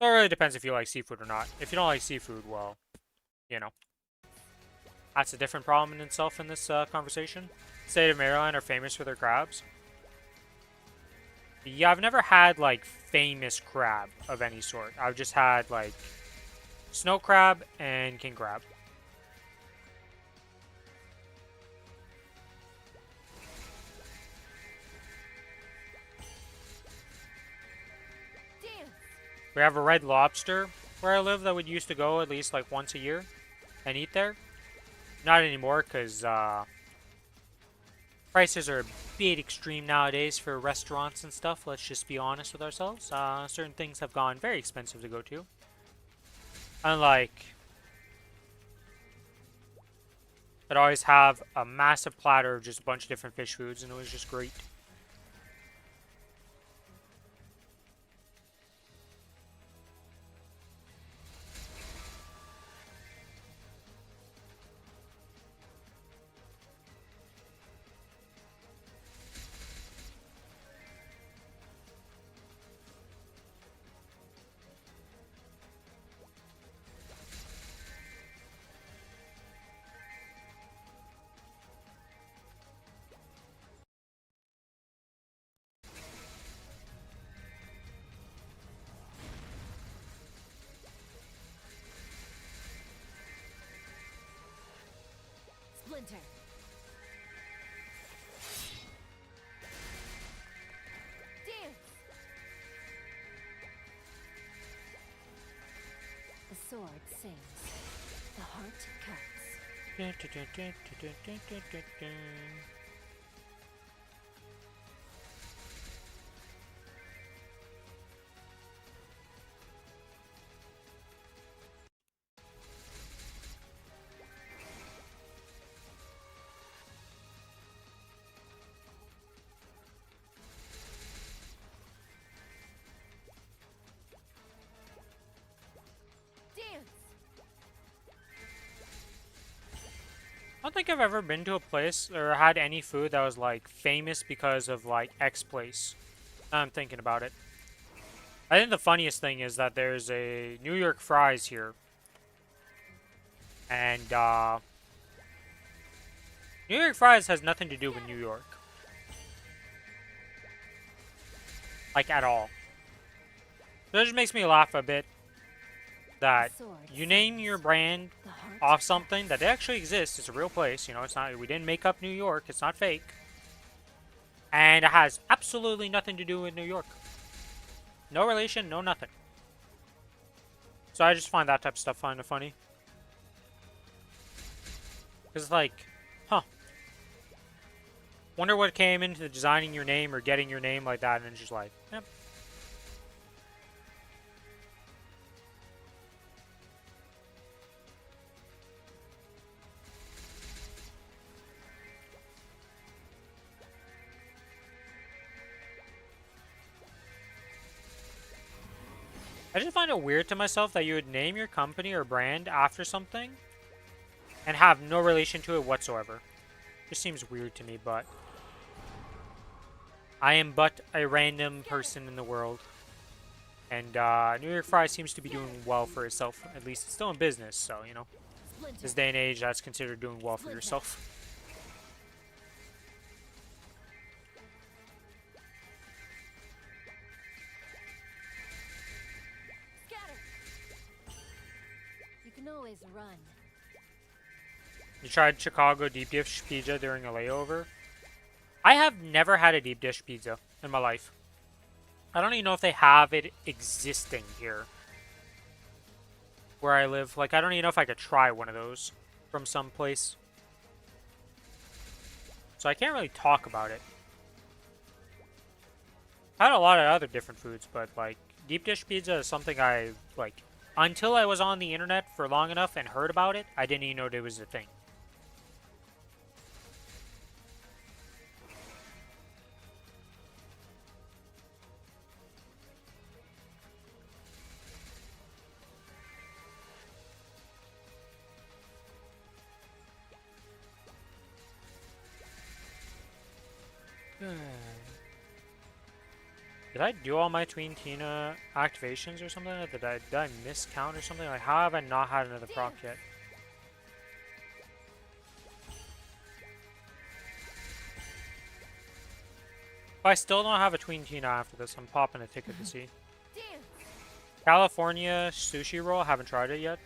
So it really depends if you like seafood or not. If you don't like seafood, well, you know. That's a different problem in itself in this conversation. The state of Maryland are famous for their crabs. Yeah, I've never had, like, famous crab of any sort. I've just had, like, snow crab and king crab. Dance. We have a Red Lobster where I live that would used to go at least, like, once a year and eat there. Not anymore, because, prices are a bit extreme nowadays for restaurants and stuff. Let's just be honest with ourselves. Certain things have gone very expensive to go to. Unlike, I'd always have a massive platter of just a bunch of different fish foods, and it was just great. Splinter. Dance. The sword sings. The heart cuts. Dance. I don't think I've ever been to a place or had any food that was like famous because of like X place. Now I'm thinking about it. I think the funniest thing is that there's a New York fries here. And New York fries has nothing to do with New York. Like at all. So it just makes me laugh a bit that you name your brand off something that actually exists. It's a real place, you know, it's not, we didn't make up New York, it's not fake. And it has absolutely nothing to do with New York. No relation, no nothing. So I just find that type of stuff kind of funny. Because it's like, huh. Wonder what came into designing your name or getting your name like that, and it's just like, yep. I just find it weird to myself that you would name your company or brand after something and have no relation to it whatsoever. Just seems weird to me, but I am but a random person in the world. And New York Fries seems to be doing well for itself. At least it's still in business, so, you know. This day and age, that's considered doing well for yourself. You can always run. You tried Chicago deep dish pizza during a layover? I have never had a deep dish pizza in my life. I don't even know if they have it existing here where I live. Like, I don't even know if I could try one of those from some place. So I can't really talk about it. I had a lot of other different foods, but, like, deep dish pizza is something I, like, until I was on the internet for long enough and heard about it, I didn't even know it was a thing. Did I do all my Tween Tina activations or something? Did I miscount or something? Like, how have I not had another proc yet? If I still don't have a Tween Tina after this, I'm popping a ticket to see. California sushi roll, haven't tried it yet.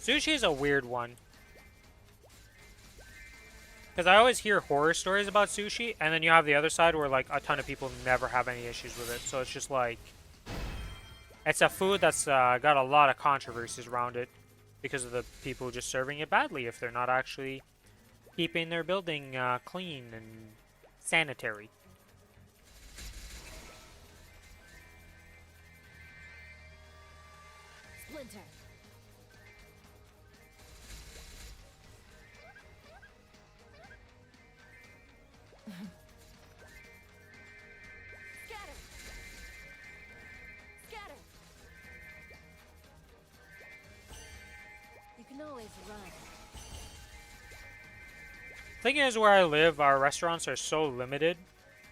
Sushi is a weird one. Because I always hear horror stories about sushi, and then you have the other side where, like, a ton of people never have any issues with it. So it's just like... It's a food that's got a lot of controversies around it because of the people just serving it badly if they're not actually keeping their building clean and sanitary. Splinter. Scatter. Scatter. You can always run. Thing is, where I live, our restaurants are so limited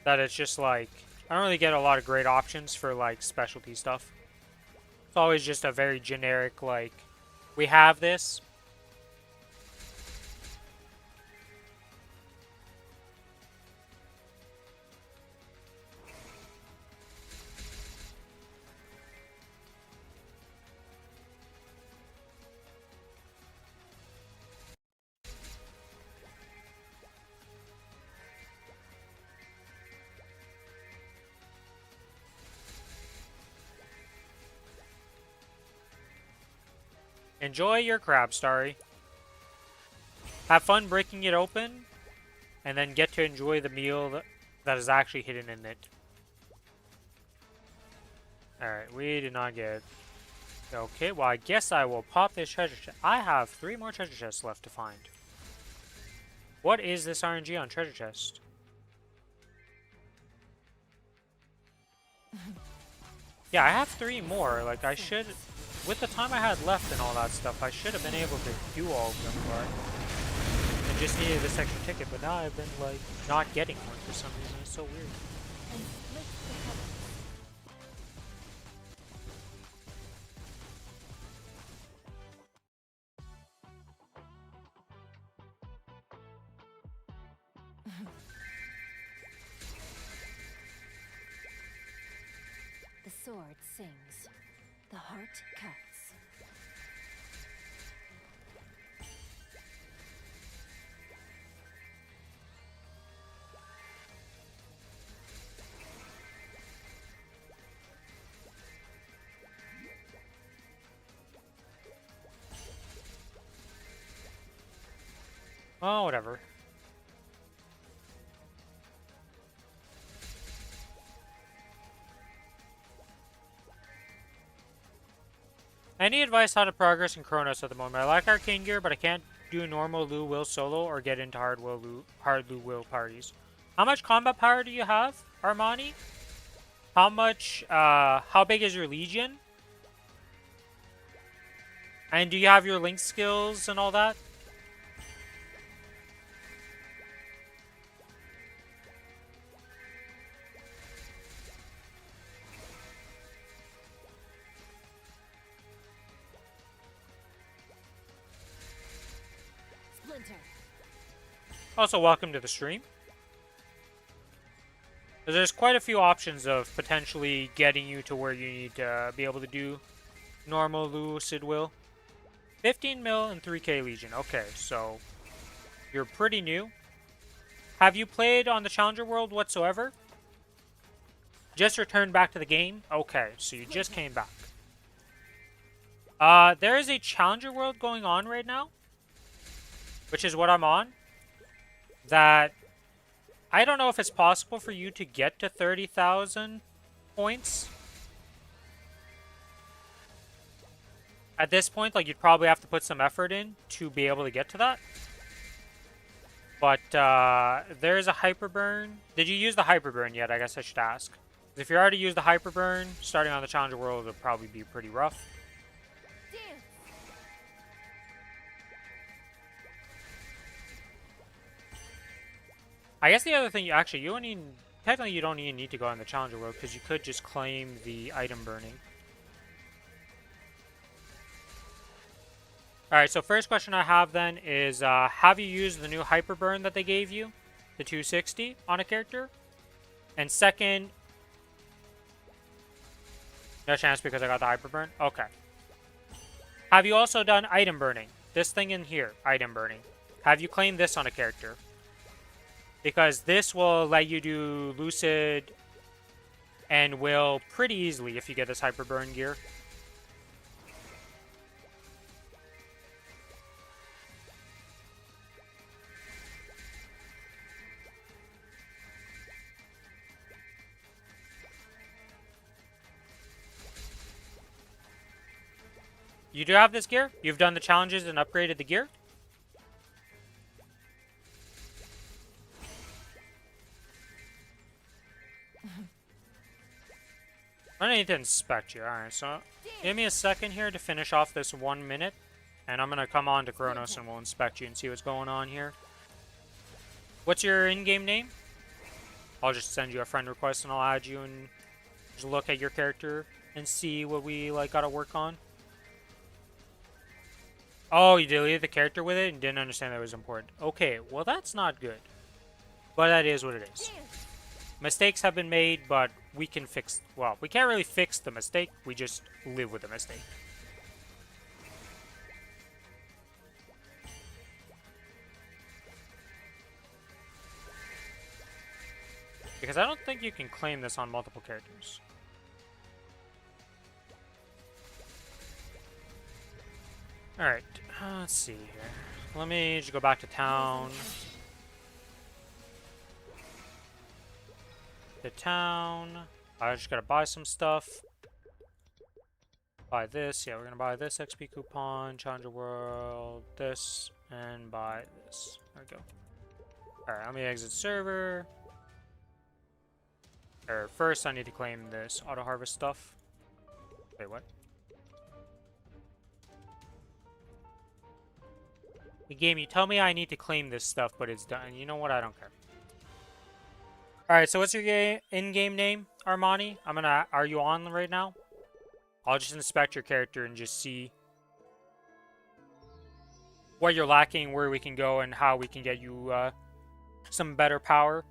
that it's just like I don't really get a lot of great options for like specialty stuff. It's always just a very generic like, we have this. Enjoy your crab, Starry. Have fun breaking it open, and then get to enjoy the meal that is actually hidden in it. Alright, we did not get... Okay, well I guess I will pop this treasure chest. I have 3 more treasure chests left to find. What is this RNG on treasure chest? Yeah, I have 3 more. Like, I should... With the time I had left and all that stuff, I should have been able to do all of them, but... I just needed this extra ticket, but now I've been, like, not getting one for some reason. It's so weird. And split the heavens. The sword sings. The heart cuts. Oh, whatever. Any advice how to progress in Kronos at the moment? I like arcane gear, but I can't do normal Lu Will solo or get into hard Lu Will parties. How much combat power do you have, Armani? How big is your Legion? And do you have your Link skills and all that? Splinter. Also, welcome to the stream. There's quite a few options of potentially getting you to where you need to be able to do normal Lucid Will. 15 mil and 3k Legion. Okay, so you're pretty new. Have you played on the Challenger World whatsoever? Just returned back to the game? Okay, so you just came back. There is a Challenger World going on right now, which is what I'm on, that I don't know if it's possible for you to get to 30,000 points. At this point, like, you'd probably have to put some effort in to be able to get to that. But there's a Hyperburn. Did you use the Hyperburn yet? I guess I should ask. If you already used the Hyperburn, starting on the Challenger World would probably be pretty rough. Dance. I guess the other thing, actually, you don't even, technically you don't even need to go on the Challenger World, because you could just claim the item burning. Alright, so first question I have then is, have you used the new Hyper Burn that they gave you? The 260 on a character? And second, no chance because I got the Hyper Burn? Okay. Have you also done item burning? This thing in here, item burning. Have you claimed this on a character? Because this will let you do Lucid and Will pretty easily if you get this Hyper Burn gear. You do have this gear? You've done the challenges and upgraded the gear? I need to inspect you. Alright, so give me a second here to finish off this 1 minute. And I'm going to come on to Kronos and we'll inspect you and see what's going on here. What's your in-game name? I'll just send you a friend request and I'll add you and just look at your character and see what we like gotta work on. Oh, you deleted the character with it and didn't understand that it was important. Okay, well that's not good. But that is what it is. Mistakes have been made, but we can fix... Well, we can't really fix the mistake. We just live with the mistake. Because I don't think you can claim this on multiple characters. Alright, let's see here. Let me just go back to town. The town. I just gotta buy some stuff. Buy this. Yeah, we're gonna buy this XP coupon, Challenger World, this, and buy this. There we go. Alright, let me exit server. First, I need to claim this auto harvest stuff. Wait, what? The game, you tell me I need to claim this stuff, but it's done. You know what? I don't care. Alright, so what's your in-game name, Armani? Are you on right now? I'll just inspect your character and just see what you're lacking, where we can go, and how we can get you some better power.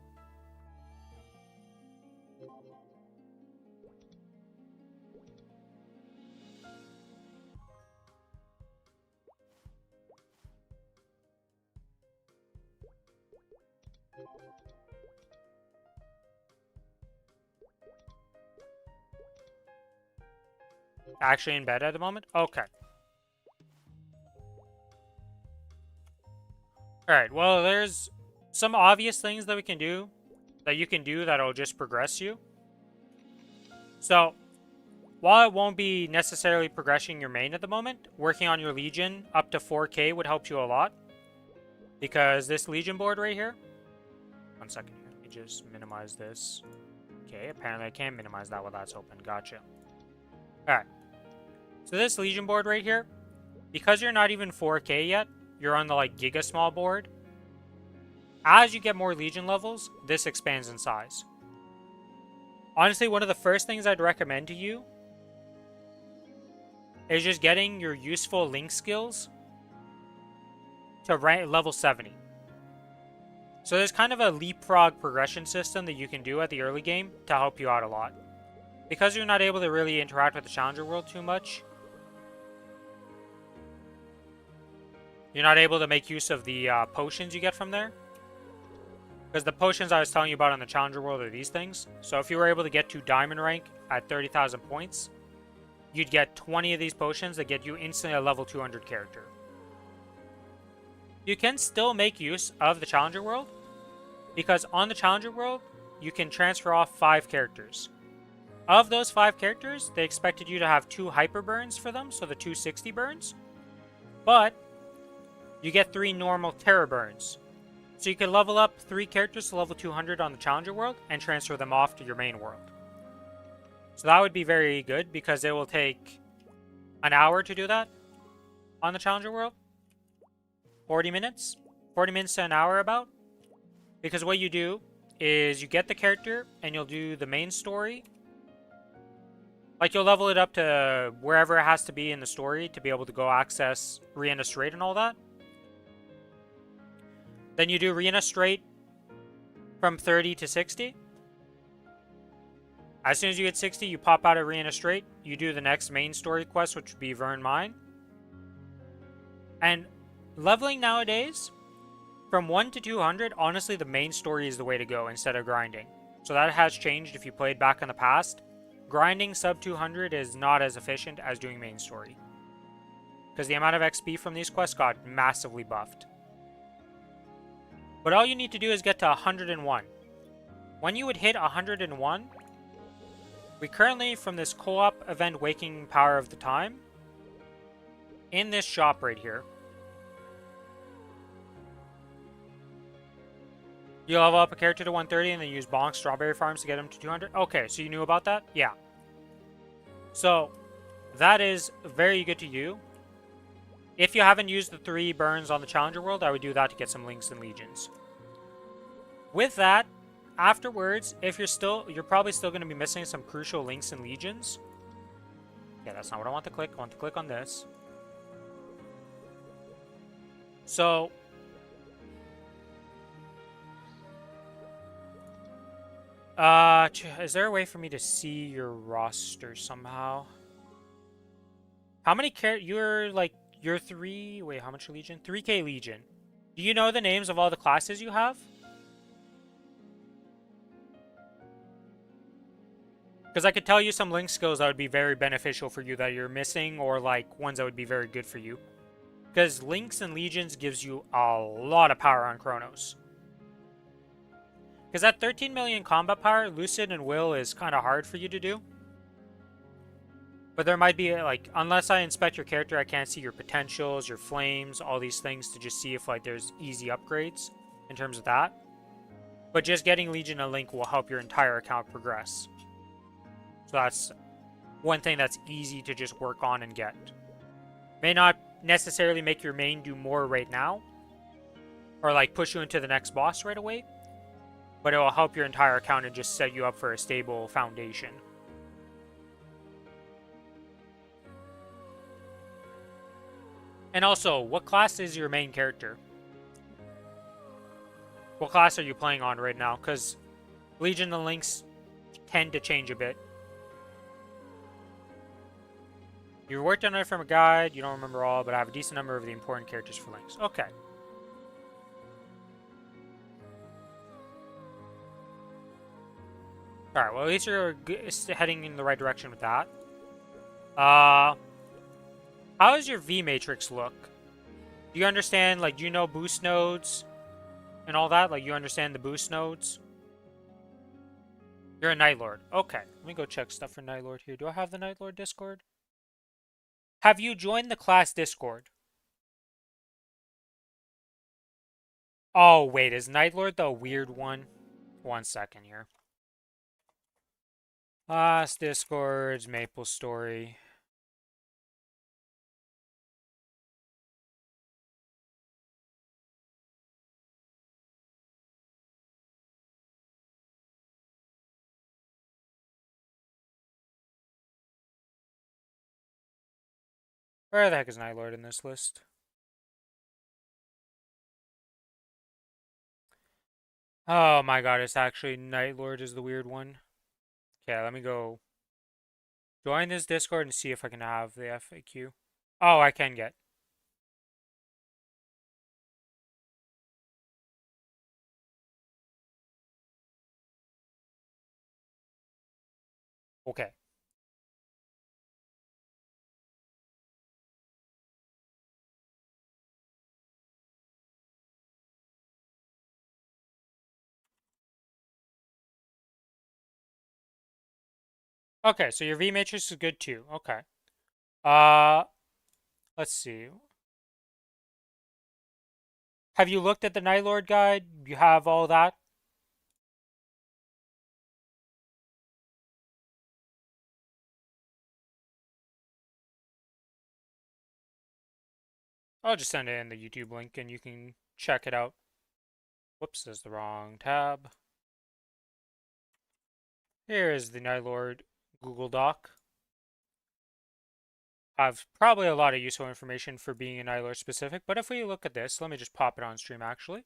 Actually in bed at the moment? Okay. Alright, well, there's some obvious things that we can do, that you can do that'll just progress you. So, while it won't be necessarily progressing your main at the moment, working on your Legion up to 4K would help you a lot. Because this Legion board right here... 1 second here, let me just minimize this. Okay, apparently I can't minimize that while that's open. Gotcha. Alright. So this Legion board right here, because you're not even 4K yet, you're on the like Giga Small board. As you get more Legion levels, this expands in size. Honestly, one of the first things I'd recommend to you is just getting your useful Link skills to level 70. So there's kind of a leapfrog progression system that you can do at the early game to help you out a lot. Because you're not able to really interact with the Challenger World too much, you're not able to make use of the potions you get from there. Because the potions I was telling you about on the Challenger World are these things. So if you were able to get to Diamond rank at 30,000 points, you'd get 20 of these potions that get you instantly a level 200 character. You can still make use of the Challenger World, because on the Challenger World, you can transfer off 5 characters. Of those 5 characters, they expected you to have 2 Hyper Burns for them, so the 260 burns. But you get 3 normal Terror Burns. So you can level up 3 characters to level 200 on the Challenger World and transfer them off to your main world. So that would be very good because it will take an hour to do that on the Challenger World. 40 minutes? 40 minutes to an hour about. Because what you do is you get the character and you'll do the main story. Like you'll level it up to wherever it has to be in the story to be able to go access Rihanna Straight and all that. Then you do Rihanna Straight from 30 to 60. As soon as you get 60, you pop out of Rihanna Straight. You do the next main story quest, which would be Vern Mine. And leveling nowadays, from 1 to 200, honestly, the main story is the way to go instead of grinding. So that has changed if you played back in the past. Grinding sub 200 is not as efficient as doing main story. Because the amount of XP from these quests got massively buffed. But all you need to do is get to 101. When you would hit 101, we currently, from this co-op event Waking Power of the Time, in this shop right here, you level up a character to 130 and then use Bonk Strawberry Farms to get him to 200. Okay, so you knew about that? Yeah. So, that is very good to you. If you haven't used the 3 burns on the Challenger World, I would do that to get some Links and Legions. With that, afterwards, if you're probably still going to be missing some crucial Links and Legions. Yeah, that's not what I want to click. I want to click on this. So, is there a way for me to see your roster somehow? How many you're 3, wait, how much Legion? 3k Legion. Do you know the names of all the classes you have? Because I could tell you some link skills that would be very beneficial for you that you're missing, or like ones that would be very good for you. Because Links and Legions gives you a lot of power on Kronos. Because at 13 million combat power, Lucid and Will is kind of hard for you to do. But there might be, like, unless I inspect your character, I can't see your potentials, your flames, all these things to just see if, like, there's easy upgrades in terms of that. But just getting Legion and Link will help your entire account progress. So that's one thing that's easy to just work on and get. May not necessarily make your main do more right now, or, like, push you into the next boss right away, but it will help your entire account and just set you up for a stable foundation. And also, what class is your main character? What class are you playing on right now? Because Legion and Links tend to change a bit. You worked on it from a guide, you don't remember all, but I have a decent number of the important characters for Links. Okay. Alright, well at least you're heading in the right direction with that. How does your V matrix look? Do you understand, like, do you know boost nodes and all that? Like, you understand the boost nodes? You're a Night Lord. Okay, let me go check stuff for Night Lord here. Do I have the Night Lord Discord? Have you joined the class Discord? Oh, wait, is Night Lord the weird one? 1 second here. Class Discord's Maplestory. Where the heck is Night Lord in this list? Oh my god, it's actually Night Lord is the weird one. Okay, let me go join this Discord and see if I can have the FAQ. Oh, I can get. Okay. Okay, so your V matrix is good too. Okay. Uh, let's see. Have you looked at the Night Lord guide? You have all that? I'll just send it in the YouTube link and you can check it out. Whoops, this is the wrong tab. Here is the Night Lord Google Doc. I've probably a lot of useful information for being a Night Lord specific, but if we look at this, let me just pop it on stream actually.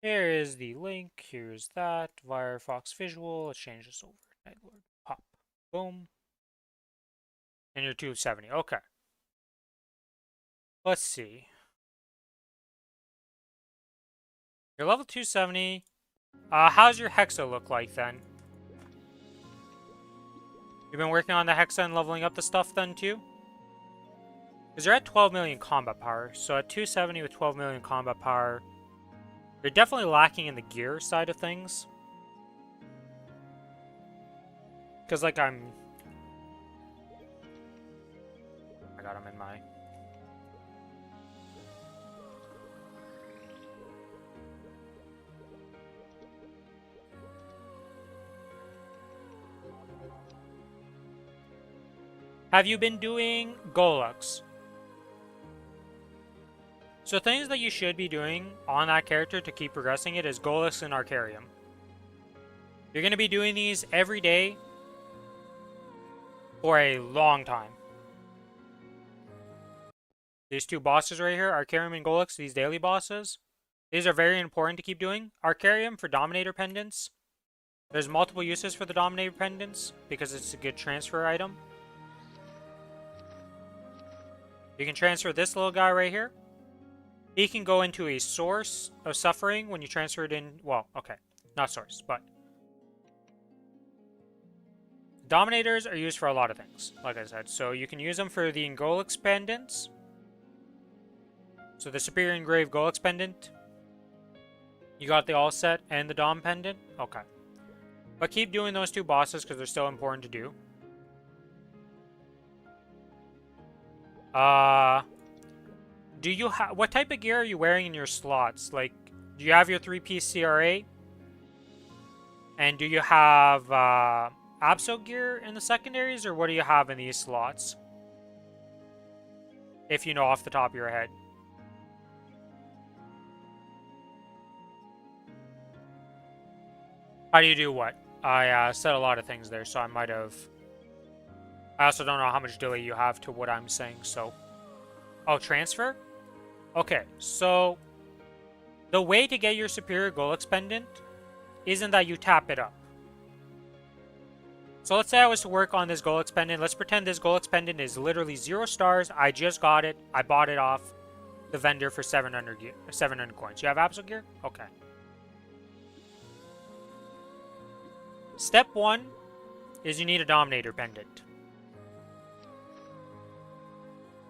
Here is the link, here's that, Firefox visual, let's change this over. Night Lord, pop, boom. And you're 270, okay. Let's see. You're level 270. How's your Hexa look like then? You've been working on the Hexa and leveling up the stuff then too? Because you're at 12 million combat power, so at 270 with 12 million combat power, you're definitely lacking in the gear side of things. Because like I got him in my... Have you been doing Golux? So things that you should be doing on that character to keep progressing it is Golux and Arcarium. You're going to be doing these every day for a long time. These two bosses right here, Arcarium and Golux, these daily bosses, these are very important to keep doing. Arcarium for Dominator Pendants. There's multiple uses for the Dominator Pendants because it's a good transfer item. You can transfer this little guy right here. He can go into a source of suffering when you transfer it in... Well, okay. Not source, but... Dominators are used for a lot of things, like I said. So you can use them for the Golux Pendants. So the Superior Engraved Golux Pendant. You got the All Set and the Dom Pendant? Okay. But keep doing those two bosses because they're still important to do. Do you have... What type of gear are you wearing in your slots? Like, do you have your 3-piece CRA? And do you have Abso gear in the secondaries? Or what do you have in these slots? If you know off the top of your head. How do you do what? I said a lot of things there, so I might have... I also don't know how much delay you have to what I'm saying, so... Oh, transfer? Okay, so... The way to get your Superior Golux Pendant isn't that you tap it up. So let's say I was to work on this Golux Pendant. Let's pretend this Golux Pendant is literally 0 stars. I just got it. I bought it off the vendor for 700 coins. You have Absol gear? Okay. Step 1 is you need a Dominator Pendant.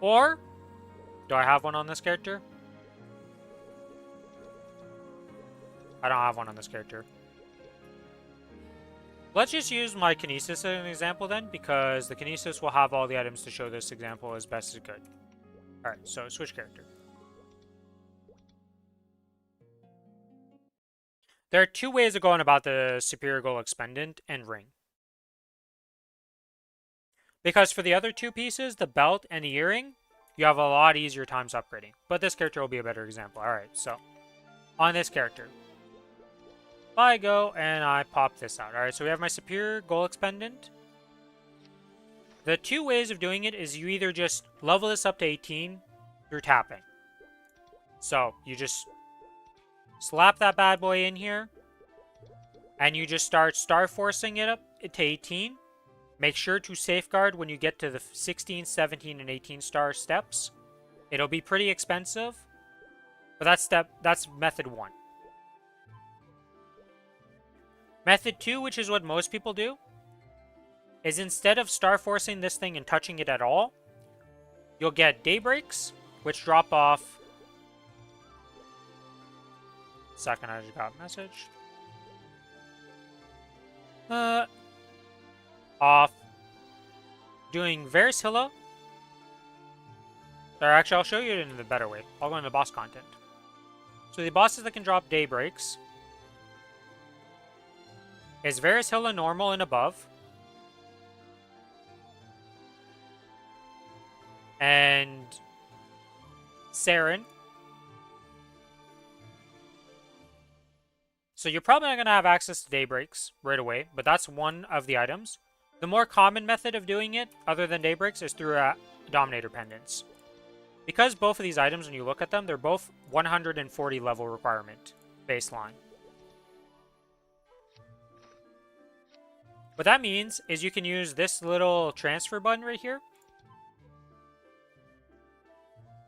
Or, do I have one on this character? I don't have one on this character. Let's just use my Kinesis as an example then, because the Kinesis will have all the items to show this example as best as it could. Alright, so switch character. There are two ways of going about the Superior Golux Pendant and Ring. Because for the other two pieces, the belt and the earring, you have a lot easier times upgrading. But this character will be a better example. Alright, so on this character, I go and I pop this out. Alright, so we have my Superior Golux Pendant. The two ways of doing it is you either just level this up to 18 through tapping. So you just slap that bad boy in here, and you just start star forcing it up to 18. Make sure to safeguard when you get to the 16, 17, and 18 star steps. It'll be pretty expensive, but that's method 1. Method 2, which is what most people do, is instead of star forcing this thing and touching it at all, you'll get Daybreaks, which drop off... Second, I just got a message. Off doing Varishilla. Or actually, I'll show you it in the better way. I'll go into boss content. So the bosses that can drop Daybreaks is Varishilla normal and above. And Saren. So you're probably not going to have access to Daybreaks right away, but that's one of the items. The more common method of doing it, other than Daybreaks, is through Dominator Pendants. Because both of these items, when you look at them, they're both 140 level requirement baseline. What that means is you can use this little transfer button right here.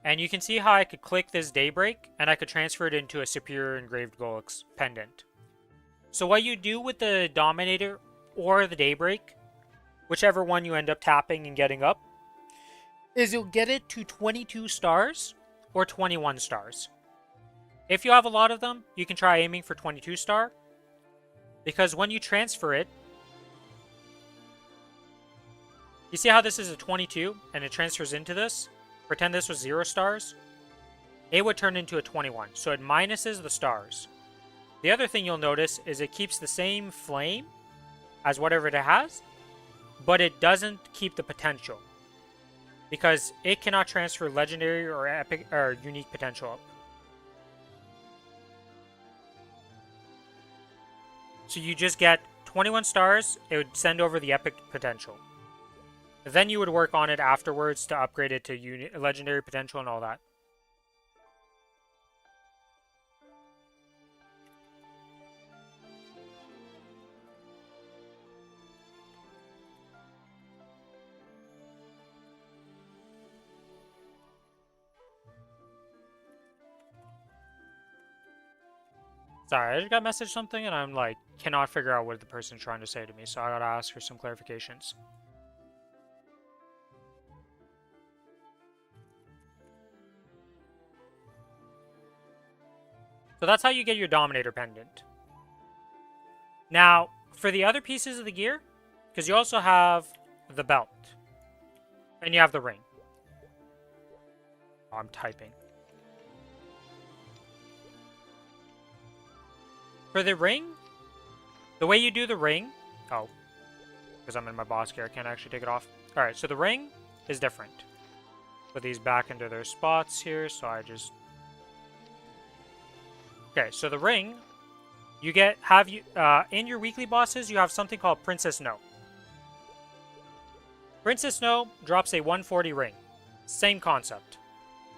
And you can see how I could click this Daybreak, and I could transfer it into a Superior Engraved Golix pendant. So what you do with the Dominator or the Daybreak, whichever one you end up tapping and getting up, is you'll get it to 22 stars or 21 stars. If you have a lot of them, you can try aiming for 22 star. Because when you transfer it, you see how this is a 22 and it transfers into this? Pretend this was 0 stars. It would turn into a 21, so it minuses the stars. The other thing you'll notice is it keeps the same flame as whatever it has, but it doesn't keep the potential. Because it cannot transfer legendary or epic or unique potential up. So you just get 21 stars, it would send over the epic potential. Then you would work on it afterwards to upgrade it to legendary potential and all that. Sorry, I just got messaged something and I'm like, cannot figure out what the person's trying to say to me, so I gotta ask for some clarifications. So that's how you get your Dominator Pendant. Now, for the other pieces of the gear, because you also have the belt, and you have the ring. Oh, I'm typing. For the ring, the way you do the ring... Oh, because I'm in my boss gear, I can't actually take it off. Alright, so the ring is different. Put these back into their spots here, so I just... Okay, so the ring, you get, in your weekly bosses, you have something called Princess No. Princess No drops a 140 ring. Same concept.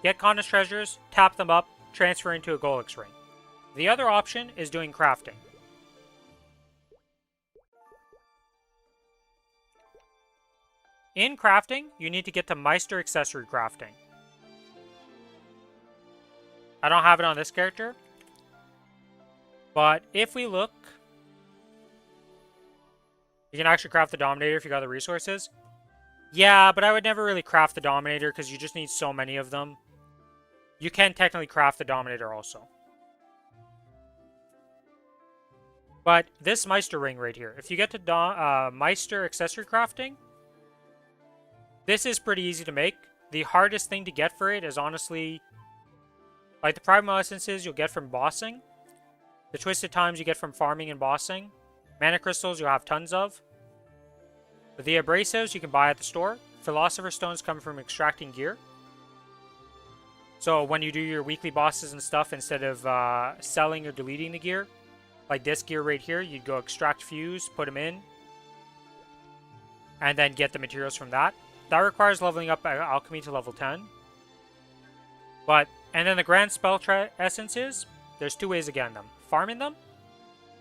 Get Kronos treasures, tap them up, transfer into a Golix ring. The other option is doing crafting. In crafting, you need to get to Meister Accessory Crafting. I don't have it on this character. But if we look, you can actually craft the Dominator if you got the resources. Yeah, but I would never really craft the Dominator because you just need so many of them. You can technically craft the Dominator also. But this Meister ring right here, if you get to Meister Accessory Crafting, this is pretty easy to make. The hardest thing to get for it is honestly, like the Primal Essences you'll get from bossing. The Twisted Times you get from farming and bossing. Mana Crystals you'll have tons of. The Abrasives you can buy at the store. Philosopher's Stones come from extracting gear. So when you do your weekly bosses and stuff, instead of selling or deleting the gear, like this gear right here, you'd go extract fuse, put them in, and then get the materials from that. That requires leveling up alchemy to level 10. And then the Grand Spell Essences, there's two ways of getting them. Farming them,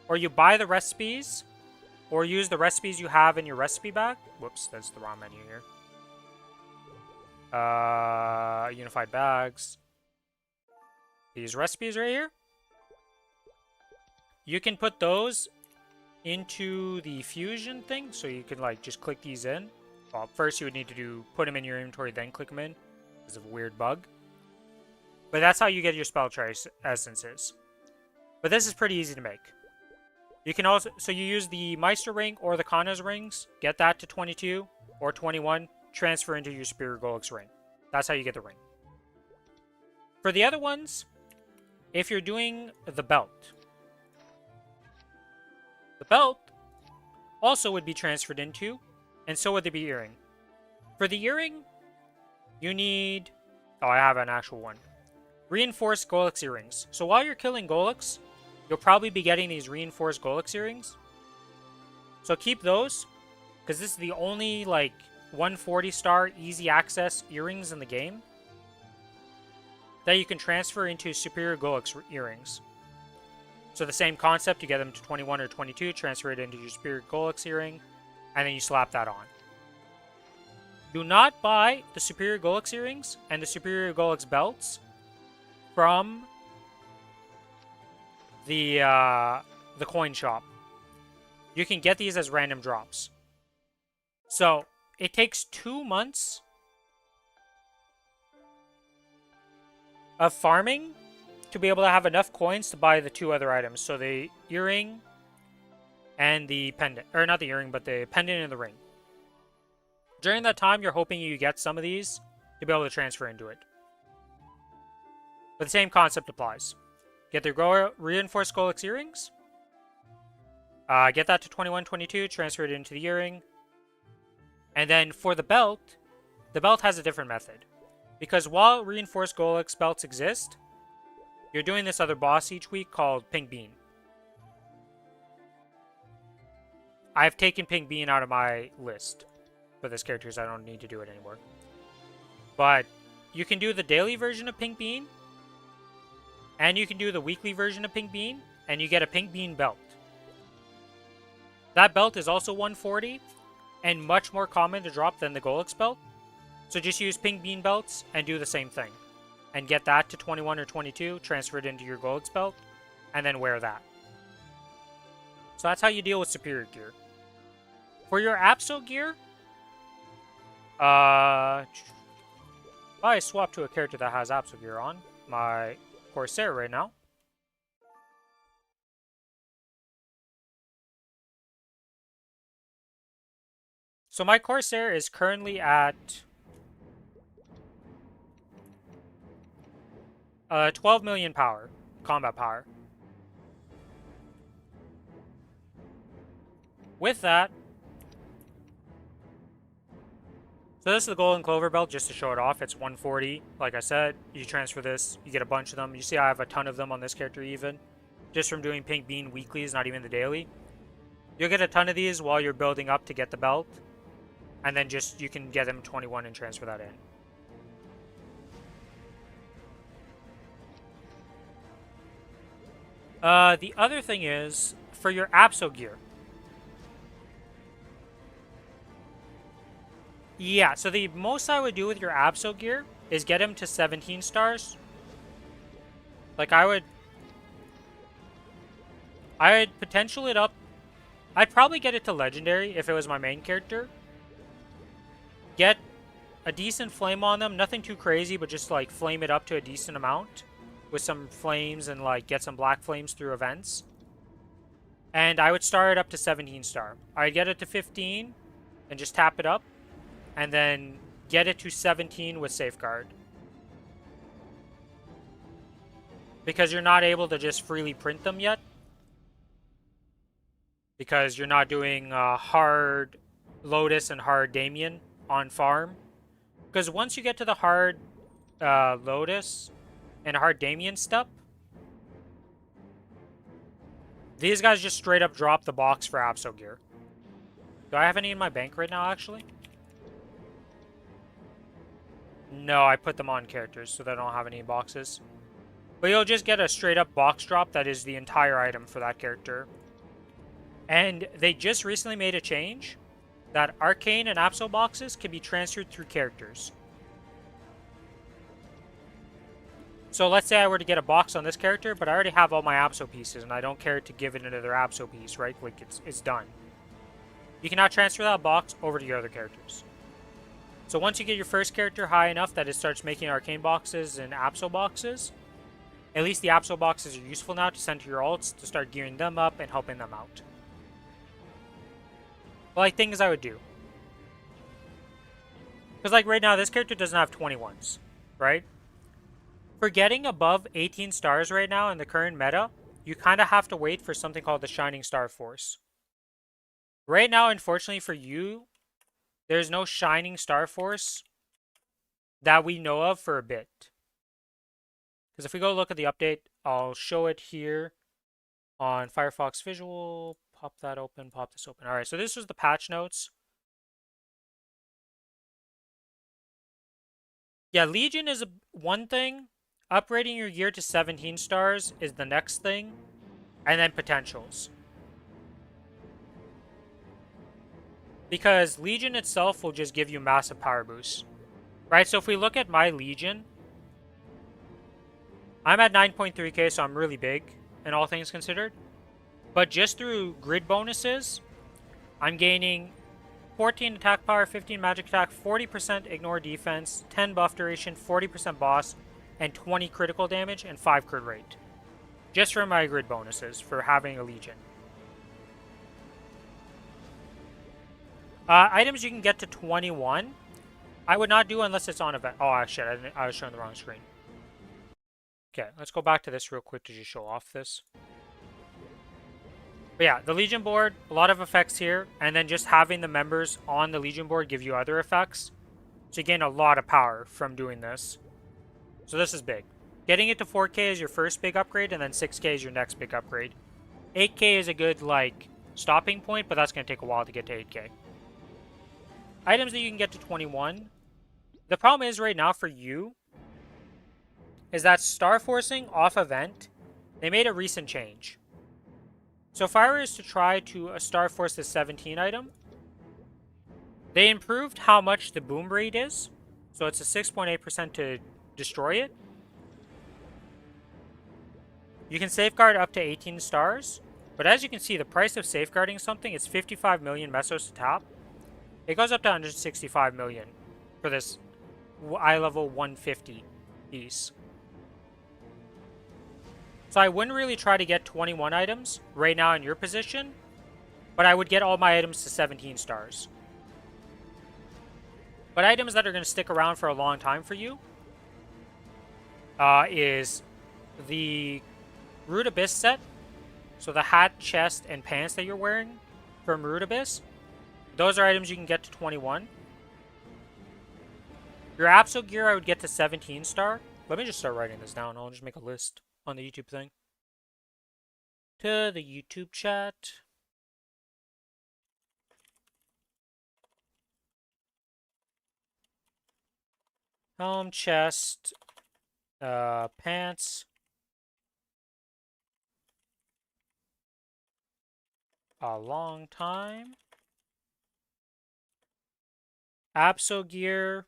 or you buy the recipes, or use the recipes you have in your recipe bag. Whoops, that's the wrong menu here. Unified bags. These recipes right here. You can put those into the fusion thing, so you can like just click these in. Well, first you would need to put them in your inventory, then click them in, because of a weird bug. But that's how you get your spell essences. But this is pretty easy to make. You can also, so you use the Meister ring or the Kronos rings, get that to 22 or 21, transfer into your Superior Golix ring. That's how you get the ring. For the other ones, if you're doing the belt also would be transferred into, and so would the earring. For the earring, you need... Oh, I have an actual one. Reinforced Golix earrings. So while you're killing Golix, you'll probably be getting these reinforced Golix earrings. So keep those, because this is the only, like, 140-star easy access earrings in the game that you can transfer into superior Golix earrings. So the same concept, you get them to 21 or 22, transfer it into your superior Golix earring, and then you slap that on. Do not buy the superior Golix earrings and the superior Golix belts from the coin shop. You can get these as random drops. So it takes 2 months of farming to be able to have enough coins to buy the 2 other items. So the earring and the pendant. Or not the earring, but the pendant and the ring. During that time, you're hoping you get some of these to be able to transfer into it. But the same concept applies. Get the reinforced Golix earrings. Get that to 21, 22, transfer it into the earring. And then for the belt has a different method. Because while reinforced Golix belts exist, you're doing this other boss each week called Pink Bean. I've taken Pink Bean out of my list for this character because I don't need to do it anymore. But you can do the daily version of Pink Bean, and you can do the weekly version of Pink Bean, and you get a Pink Bean belt. That belt is also 140, and much more common to drop than the Golix belt. So just use Pink Bean belts and do the same thing. And get that to 21 or 22, transfer it into your Golix belt, and then wear that. So that's how you deal with superior gear. For your Apso gear, I swap to a character that has Apso gear on. My Corsair right now. So my Corsair is currently at 12 million power, combat power. With that, so this is the Golden Clover belt, just to show it off. It's 140. Like I said, you transfer this, you get a bunch of them. You see I have a ton of them on this character even. Just from doing Pink Bean weeklies, not even the daily. You'll get a ton of these while you're building up to get the belt. And then just, you can get them 21 and transfer that in. The other thing is, for your Apso gear. Yeah, so the most I would do with your Apso gear is get him to 17 stars. Like, I'd potential it up. I'd probably get it to Legendary if it was my main character. Get a decent flame on them. Nothing too crazy, but just, like, flame it up to a decent amount. With some flames and, like, get some black flames through events. And I would start it up to 17 star. I'd get it to 15 and just tap it up. And then get it to 17 with Safeguard. Because you're not able to just freely print them yet. Because you're not doing hard Lotus and hard Damien on farm. Because once you get to the hard Lotus and hard Damien step, these guys just straight up drop the box for Apso gear. Do I have any in my bank right now, actually? No, I put them on characters, so they don't have any boxes. But you'll just get a straight up box drop that is the entire item for that character. And they just recently made a change that Arcane and Apso boxes can be transferred through characters. So let's say I were to get a box on this character, but I already have all my Apso pieces, and I don't care to give it another Apso piece, right? Like, it's done. You can now transfer that box over to your other characters. So once you get your first character high enough that it starts making Arcane boxes and Apso boxes, at least the Apso boxes are useful now to send to your alts to start gearing them up and helping them out. But like things I would do. Because like right now, this character doesn't have 21s, right? For getting above 18 stars right now in the current meta, you kind of have to wait for something called the Shining Star Force. Right now, unfortunately for you, there's no Shining Star Force that we know of for a bit. Because if we go look at the update, I'll show it here. On Firefox Visual, pop that open, pop this open. All right, so this was the patch notes. Yeah, Legion is one thing. Upgrading your gear to 17 stars is the next thing. And then potentials. Because Legion itself will just give you massive power boosts. Right, so if we look at my Legion, I'm at 9.3k, so I'm really big, in all things considered. But just through grid bonuses, I'm gaining 14 attack power, 15 magic attack, 40% ignore defense, 10 buff duration, 40% boss, and 20 critical damage, and 5 crit rate. Just from my grid bonuses for having a Legion. Items you can get to 21. I would not do unless it's on event. Oh, shit, I was showing the wrong screen. Okay, let's go back to this real quick to just show off this. But yeah, the Legion board, a lot of effects here, and then just having the members on the Legion board give you other effects. So you gain a lot of power from doing this. So this is big. Getting it to 4k is your first big upgrade, and then 6k is your next big upgrade. 8k is a good, like, stopping point, but that's going to take a while to get to 8k. Items that you can get to 21. The problem is right now for you is that Star Forcing off event, they made a recent change. So if I was to try to Star Force the 17 item, they improved how much the boom rate is. So it's a 6.8% to destroy it. You can safeguard up to 18 stars. But as you can see, the price of safeguarding something is 55 million mesos to tap. It goes up to 165 million for this eye level 150 piece. So I wouldn't really try to get 21 items right now in your position, but I would get all my items to 17 stars. But items that are going to stick around for a long time for you is the Root Abyss set. So the hat, chest, and pants that you're wearing from Root Abyss. Those are items you can get to 21. Your Absol gear I would get to 17 star. Let me just start writing this down. I'll just make a list on the YouTube thing. To the YouTube chat. Helm, chest, pants. A long time. Absol gear.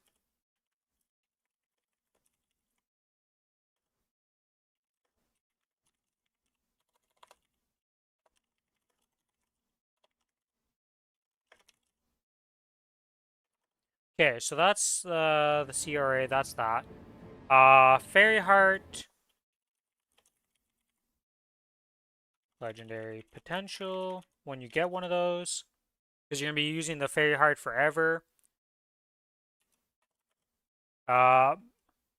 Okay, so that's the CRA, that's that. Fairy Heart. Legendary potential. When you get one of those, because you're going to be using the Fairy Heart forever.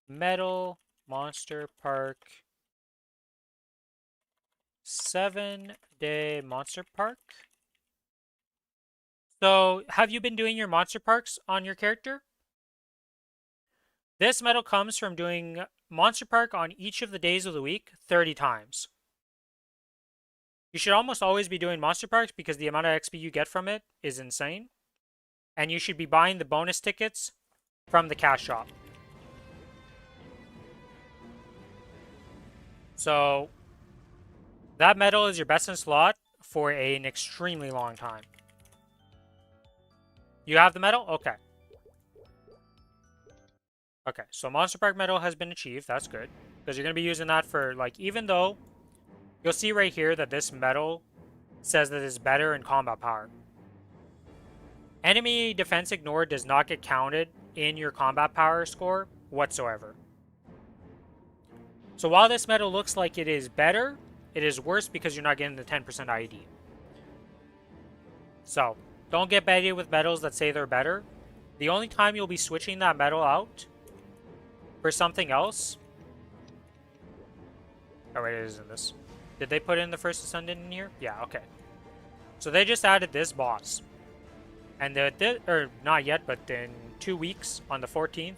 Metal, Monster Park. 7-day Monster Park. So, have you been doing your Monster Parks on your character? This medal comes from doing Monster Park on each of the days of the week 30 times. You should almost always be doing Monster Parks because the amount of XP you get from it is insane. And you should be buying the bonus tickets from the cash shop. So, that medal is your best in slot for an extremely long time. You have the medal? Okay. Okay, so Monster Park medal has been achieved. That's good. Because you're going to be using that for, like, even though you'll see right here that this medal says that it's better in combat power. Enemy defense ignored does not get counted in your combat power score whatsoever. So while this medal looks like it is better, it is worse because you're not getting the 10% IED. So, don't get baited with medals that say they're better. The only time you'll be switching that medal out for something else... Oh wait, it isn't this. Did they put in the First Ascendant in here? Yeah, okay. So they just added this boss. And or not yet, but in 2 weeks on the 14th.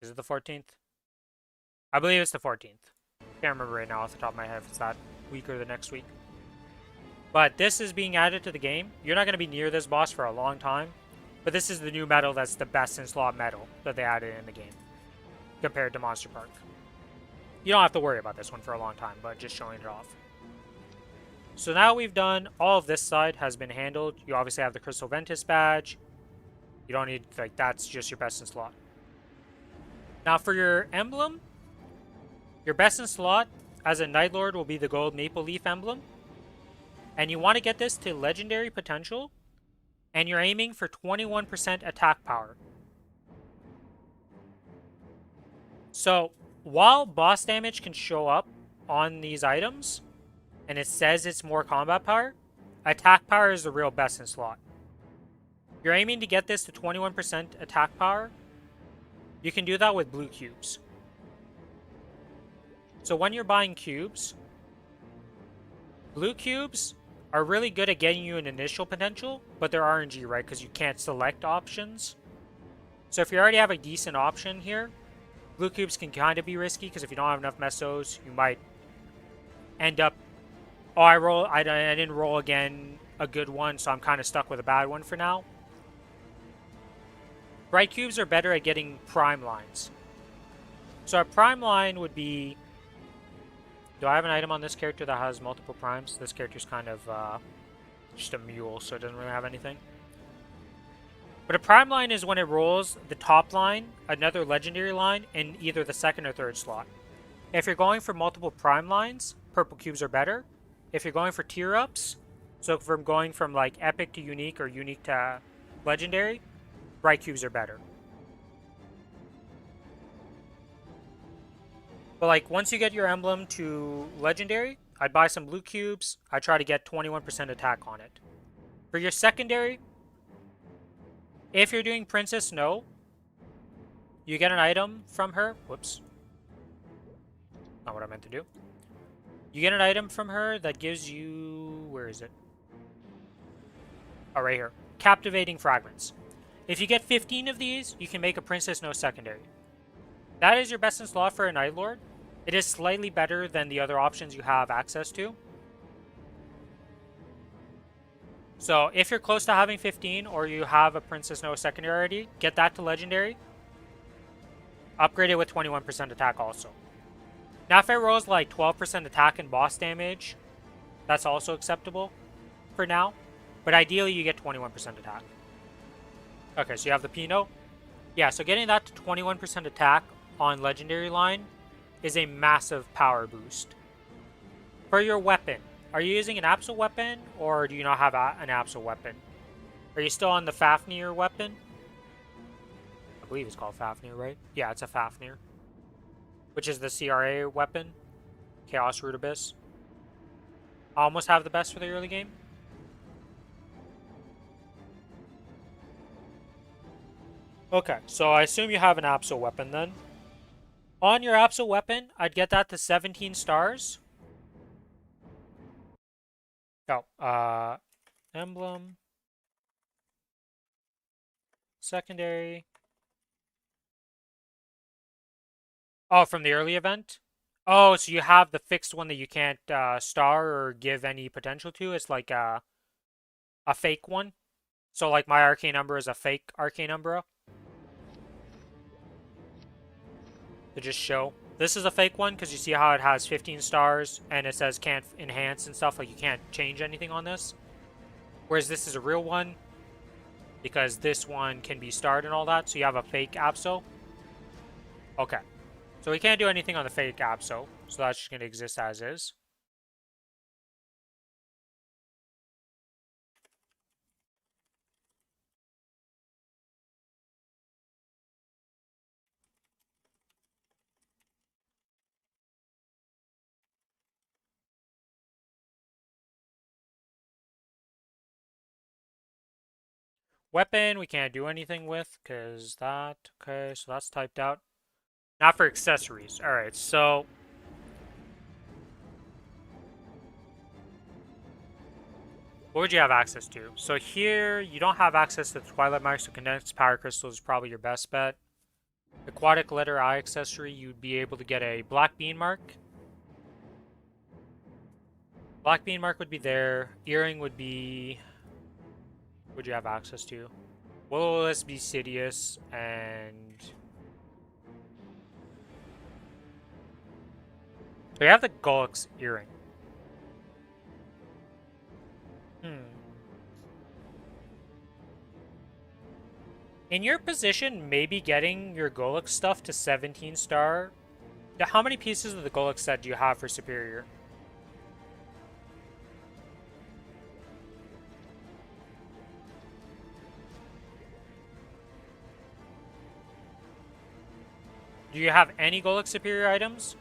Is it the 14th? I believe it's the 14th. Can't remember right now off the top of my head if it's that week or the next week. But this is being added to the game. You're not going to be near this boss for a long time. But this is the new medal that's the best in slot medal that they added in the game. Compared to Monster Park. You don't have to worry about this one for a long time, but just showing it off. So now we've done all of this side has been handled. You obviously have the Crystal Ventus badge. You don't need, like, that's just your best in slot. Now for your emblem, your best in slot as a Night Lord will be the gold maple leaf emblem. And you want to get this to legendary potential. And you're aiming for 21% attack power. So while boss damage can show up on these items, and it says it's more combat power, attack power is the real best in slot. You're aiming to get this to 21% attack power. You can do that with blue cubes. So when you're buying cubes, blue cubes are really good at getting you an initial potential, but they're RNG, right? Because you can't select options. So if you already have a decent option here, blue cubes can kind of be risky, because if you don't have enough mesos, you might end up... Oh, I didn't roll again a good one, so I'm kind of stuck with a bad one for now. Bright cubes are better at getting prime lines. So a prime line would be... Do I have an item on this character that has multiple primes? This character's kind of just a mule, so it doesn't really have anything. But a prime line is when it rolls the top line, another legendary line, in either the second or third slot. If you're going for multiple prime lines, purple cubes are better. If you're going for tier ups, so if I'm going from like epic to unique or unique to legendary, bright cubes are better. But like once you get your emblem to legendary, I'd buy some blue cubes. I try to get 21% attack on it. For your secondary, if you're doing Princess Snow, you get an item from her. Whoops. Not what I meant to do. You get an item from her that gives you... Where is it? Oh, right here. Captivating Fragments. If you get 15 of these, you can make a Princess Snow secondary. That is your best in slot for a Night Lord. It is slightly better than the other options you have access to. So if you're close to having 15 or you have a Princess Snow secondary already, get that to legendary. Upgrade it with 21% attack also. Now if it rolls like 12% attack and boss damage, that's also acceptable for now. But ideally you get 21% attack. Okay, so you have the Pinot. Yeah, so getting that to 21% attack on legendary line is a massive power boost. For your weapon, are you using an Absol weapon or do you not have an Absol weapon? Are you still on the Fafnir weapon? I believe it's called Fafnir, right? Yeah, it's a Fafnir. Which is the CRA weapon. Chaos Root Abyss. I almost have the best for the early game. Okay, so I assume you have an Absol weapon then. On your Absol weapon, I'd get that to 17 stars. Oh, emblem. Secondary. Oh, from the early event? Oh, so you have the fixed one that you can't star or give any potential to. It's like a fake one. So like my Arcane Umbra is a fake Arcane Umbra. To just show. This is a fake one because you see how it has 15 stars and it says can't enhance and stuff. Like you can't change anything on this. Whereas this is a real one because this one can be starred and all that. So you have a fake Absol. Okay. So we can't do anything on the fake Absol. So that's just going to exist as is. Weapon, we can't do anything with, because that... Okay, so that's typed out. Not for accessories. Alright, so... What would you have access to? So here, you don't have access to the Twilight Mark, so Condensed Power Crystal is probably your best bet. Aquatic Letter Eye accessory, you'd be able to get a Black Bean Mark. Black Bean Mark would be there. Earring would be... Would you have access to? Will-O-Wisp be Sidious, and... So you have the Golux Earring. In your position, maybe getting your Golux stuff to 17 star. How many pieces of the Golux set do you have for Superior? Do you have any Golux Superior items?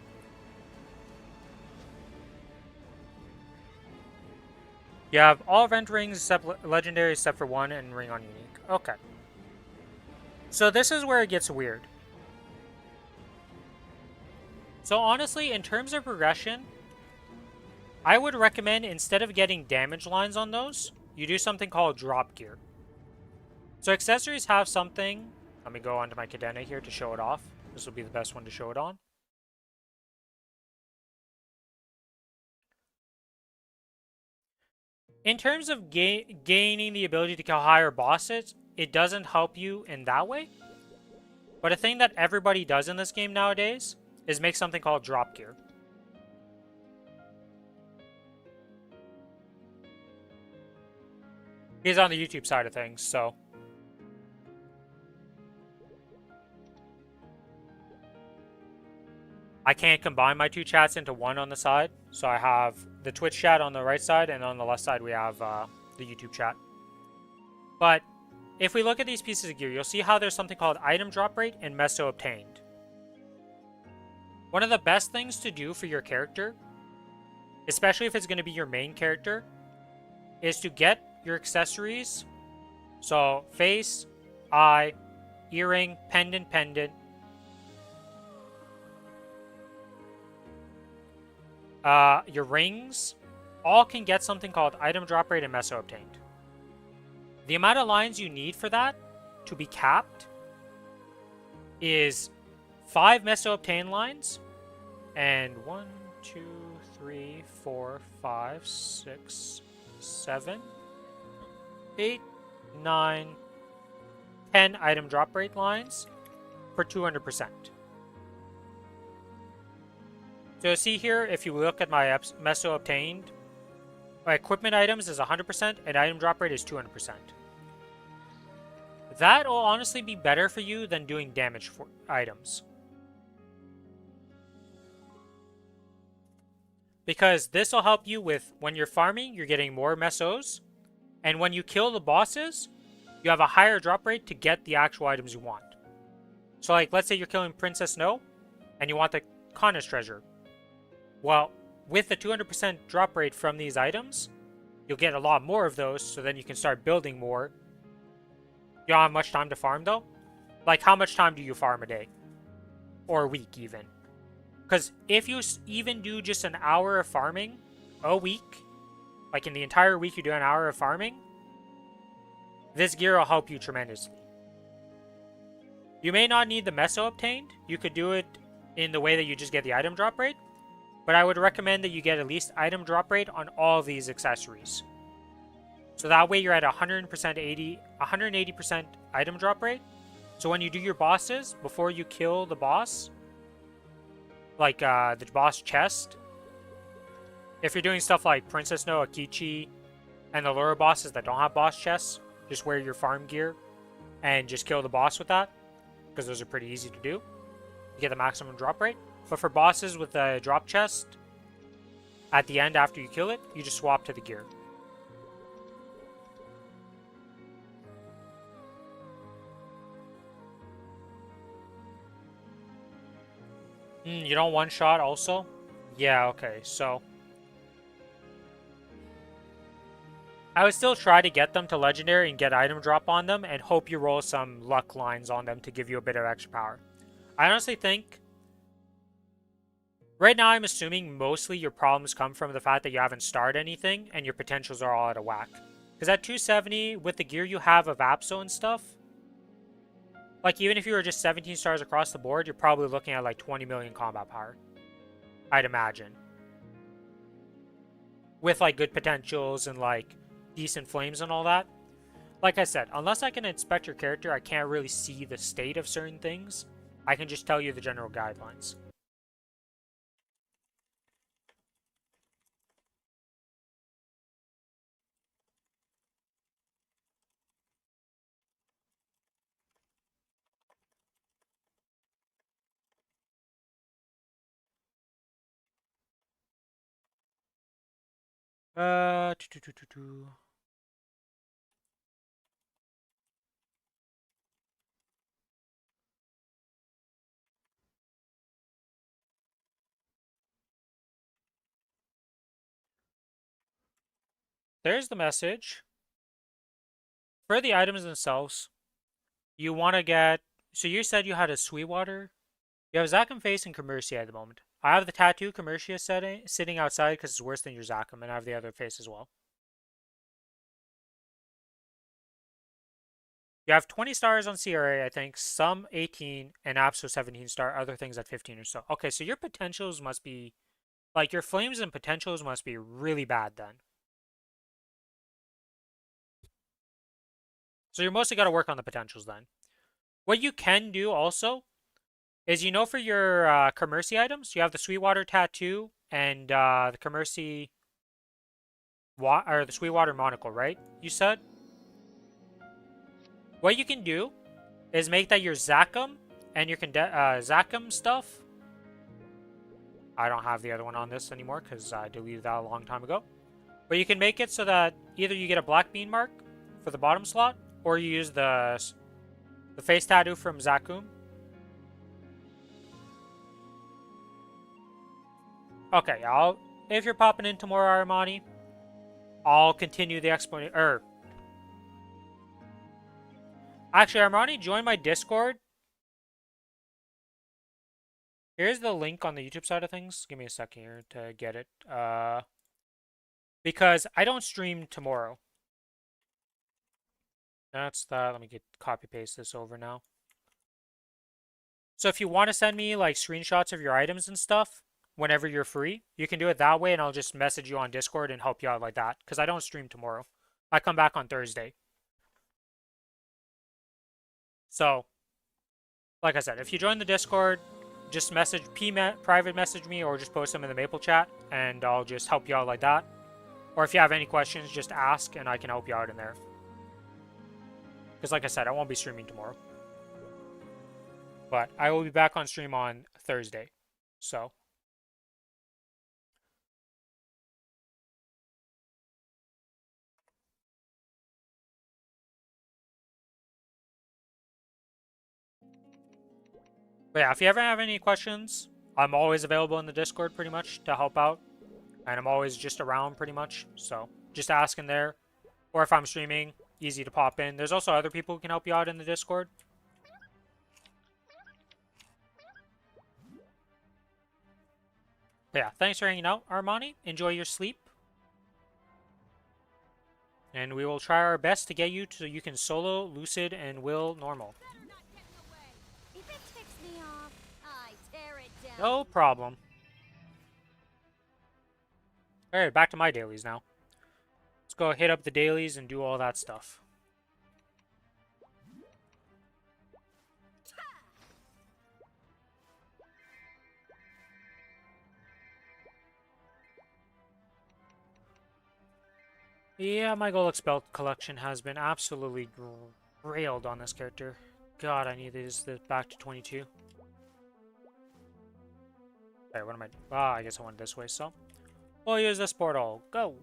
You have all event rings except legendary except for one and ring on unique. Okay. So this is where it gets weird. So honestly, in terms of progression, I would recommend instead of getting damage lines on those, you do something called drop gear. So accessories have something. Let me go onto my Cadena here to show it off. This will be the best one to show it on. In terms of gaining the ability to kill higher bosses, it doesn't help you in that way. But a thing that everybody does in this game nowadays is make something called drop gear. He's on the YouTube side of things, so... I can't combine my two chats into one on the side, so I have the Twitch chat on the right side, and on the left side we have the YouTube chat. But if we look at these pieces of gear, you'll see how there's something called item drop rate and meso obtained. One of the best things to do for your character, especially if it's going to be your main character, is to get your accessories. So face, eye, earring, pendant, your rings, all can get something called item drop rate and meso obtained. The amount of lines you need for that to be capped is 5 meso obtained lines, and 1, 2, 3, 4, 5, 6, 7, 8, 9, 10 item drop rate lines for 200%. So see here, if you look at my meso obtained, my equipment items is 100% and item drop rate is 200%. That will honestly be better for you than doing damage for items. Because this will help you with when you're farming, you're getting more mesos. And when you kill the bosses, you have a higher drop rate to get the actual items you want. So like, let's say you're killing Princess Snow and you want the Kronos treasure. Well, with the 200% drop rate from these items, you'll get a lot more of those, so then you can start building more. You don't have much time to farm, though? Like, how much time do you farm a day? Or a week, even? Because if you even do just an hour of farming a week, like in the entire week you do an hour of farming, this gear will help you tremendously. You may not need the meso obtained. You could do it in the way that you just get the item drop rate. But I would recommend that you get at least item drop rate on all of these accessories. So that way you're at 180% item drop rate. So when you do your bosses, before you kill the boss, like the boss chest, if you're doing stuff like Princess Snow, Akichi, and the lower bosses that don't have boss chests, just wear your farm gear and just kill the boss with that, because those are pretty easy to do. You get the maximum drop rate. But for bosses with the drop chest, at the end after you kill it, you just swap to the gear. You don't one-shot also? Yeah, okay, so... I would still try to get them to Legendary and get item drop on them, and hope you roll some luck lines on them to give you a bit of extra power. I honestly think... Right now, I'm assuming mostly your problems come from the fact that you haven't starred anything and your potentials are all out of whack. Because at 270, with the gear you have of Apso and stuff, like even if you were just 17 stars across the board, you're probably looking at like 20 million combat power. I'd imagine. with like good potentials and like decent flames and all that. Like I said, unless I can inspect your character, I can't really see the state of certain things. I can just tell you the general guidelines. Uh, tu- tu- tu- tu- tu. There's the message. For the items themselves, you want to get. So you said you had a Sweetwater. You have Zakum face and Commercia at the moment. I have the tattoo Commercia sitting outside because it's worse than your Zakum, and I have the other face as well. You have 20 stars on CRA, I think, some 18, and Abso 17 star, other things at 15 or so. Okay, so your potentials must be, like, your flames and potentials must be really bad then. So you're mostly got to work on the potentials then. What you can do also is, for your Commercy items, you have the Sweetwater Tattoo and the Commercy, or the Sweetwater Monocle, right? You said? What you can do is make that your Zakum and your Zakum stuff. I don't have the other one on this anymore because I deleted that a long time ago. But you can make it so that either you get a black bean mark for the bottom slot, or you use the face tattoo from Zakum. Okay, if you're popping in tomorrow, Armani, I'll continue the explanation. Actually, Armani, join my Discord. Here's the link on the YouTube side of things. Give me a second here to get it. Because I don't stream tomorrow. That's that. Let me copy paste this over now. So if you want to send me like screenshots of your items and stuff whenever you're free, you can do it that way, and I'll just message you on Discord and help you out like that. Because I don't stream tomorrow. I come back on Thursday. So, like I said, if you join the Discord, just private message me, or just post them in the Maple chat, and I'll just help you out like that. Or if you have any questions, just ask, and I can help you out in there. Because like I said, I won't be streaming tomorrow. But I will be back on stream on Thursday. So. But yeah, if you ever have any questions, I'm always available in the Discord pretty much to help out. And I'm always just around pretty much. So just ask in there. Or if I'm streaming, easy to pop in. There's also other people who can help you out in the Discord. But yeah, thanks for hanging out, Armani. Enjoy your sleep. And we will try our best to get you so you can solo, lucid, and will normal. No problem. Alright, back to my dailies now. Let's go hit up the dailies and do all that stuff. Yeah, my Golux belt collection has been absolutely railed on this character. God, I need this back to 22. Alright, what am I doing? Ah, I guess I went this way, so. We'll use this portal. Go!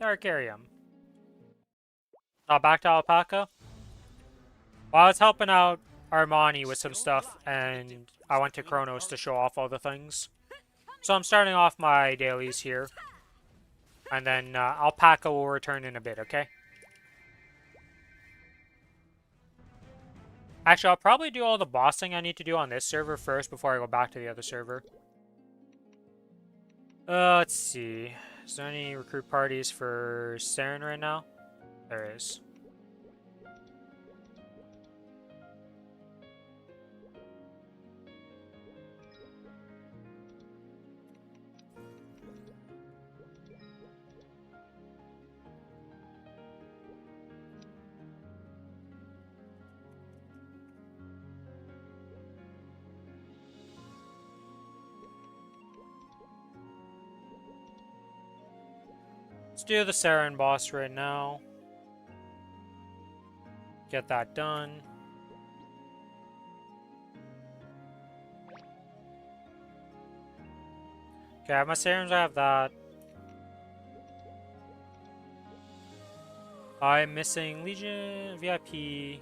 Darkarium. Now back to Alpaca. Well, I was helping out Armani with some stuff, and I went to Kronos to show off all the things. So I'm starting off my dailies here. And then Alpaca will return in a bit, okay? Actually, I'll probably do all the bossing I need to do on this server first before I go back to the other server. Let's see. Is there any recruit parties for Saren right now? There is. Let's do the Saren boss right now. Get that done. Okay, I have my Sarens, I have that. I'm missing Legion, VIP.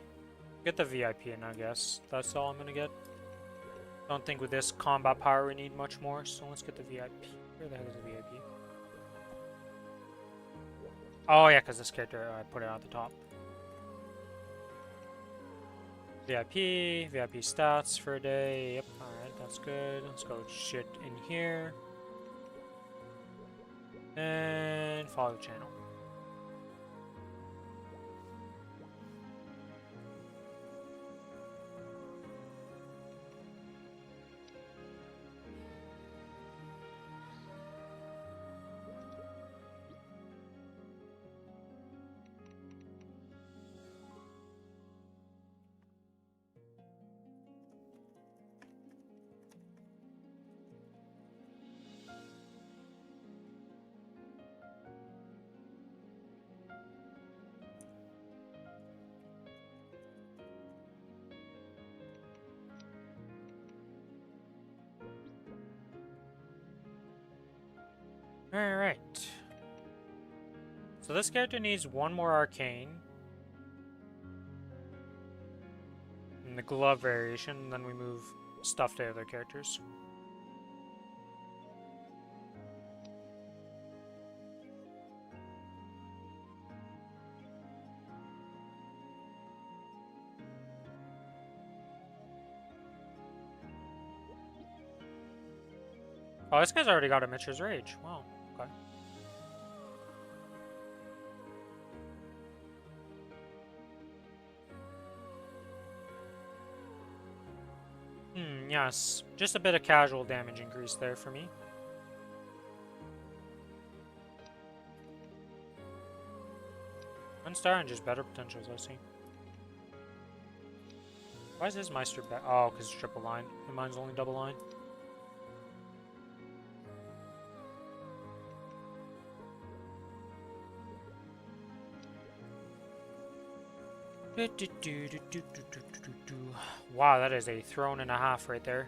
Get the VIP in, I guess. That's all I'm gonna get. Don't think with this combat power we need much more, so let's get the VIP. Where the heck is the VIP? Oh yeah, because this character, I put it at the top. VIP stats for a day. Yep, alright, that's good. Let's go shit in here. And follow the channel. Alright. So this character needs one more arcane. And the glove variation, and then we move stuff to other characters. Oh, this guy's already got a Mitch's Rage. Wow, okay. Yes. Just a bit of casual damage increase there for me. One star and just better potentials, I see. Why is his Meister back? Oh, because it's triple line. And mine's only double line. Wow, that is a throne and a half right there.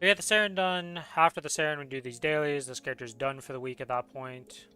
We get the Saren done. After the Saren, we do these dailies. This character's done for the week at that point.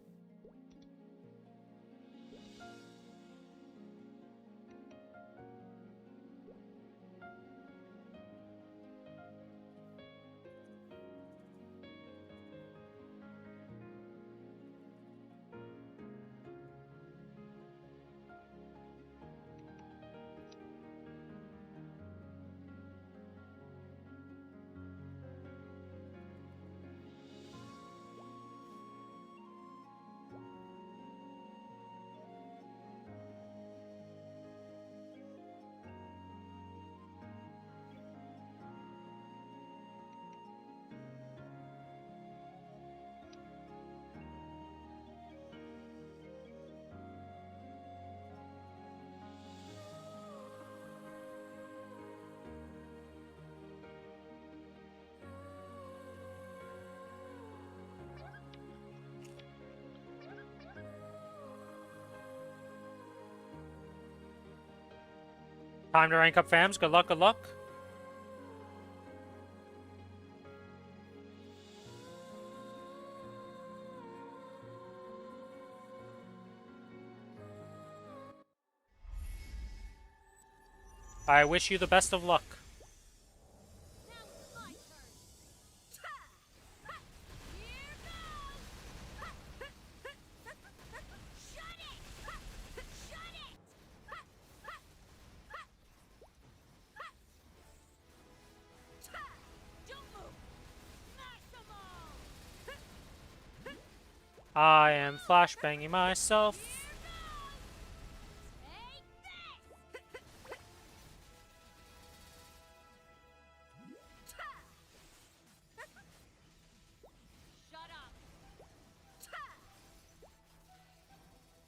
Time to rank up, fams. Good luck, good luck. I wish you the best of luck. Now it's my turn. Here goes. Shut it! Shut it! Don't move. Maximal. I am flashbanging myself. Shut up!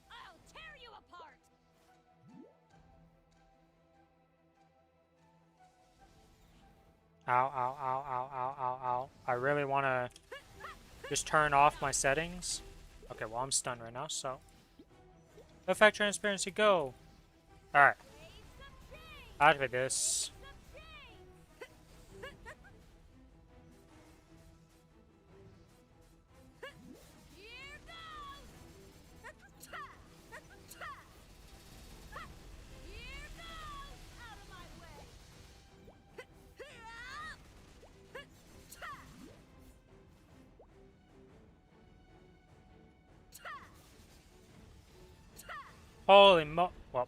I'll tear you apart! Ow, ow, ow, ow, ow, ow, ow. I really want to just turn off my settings. Okay, well, I'm stunned right now, so. Effect transparency, go. Alright. Activate this. Holy mo- well.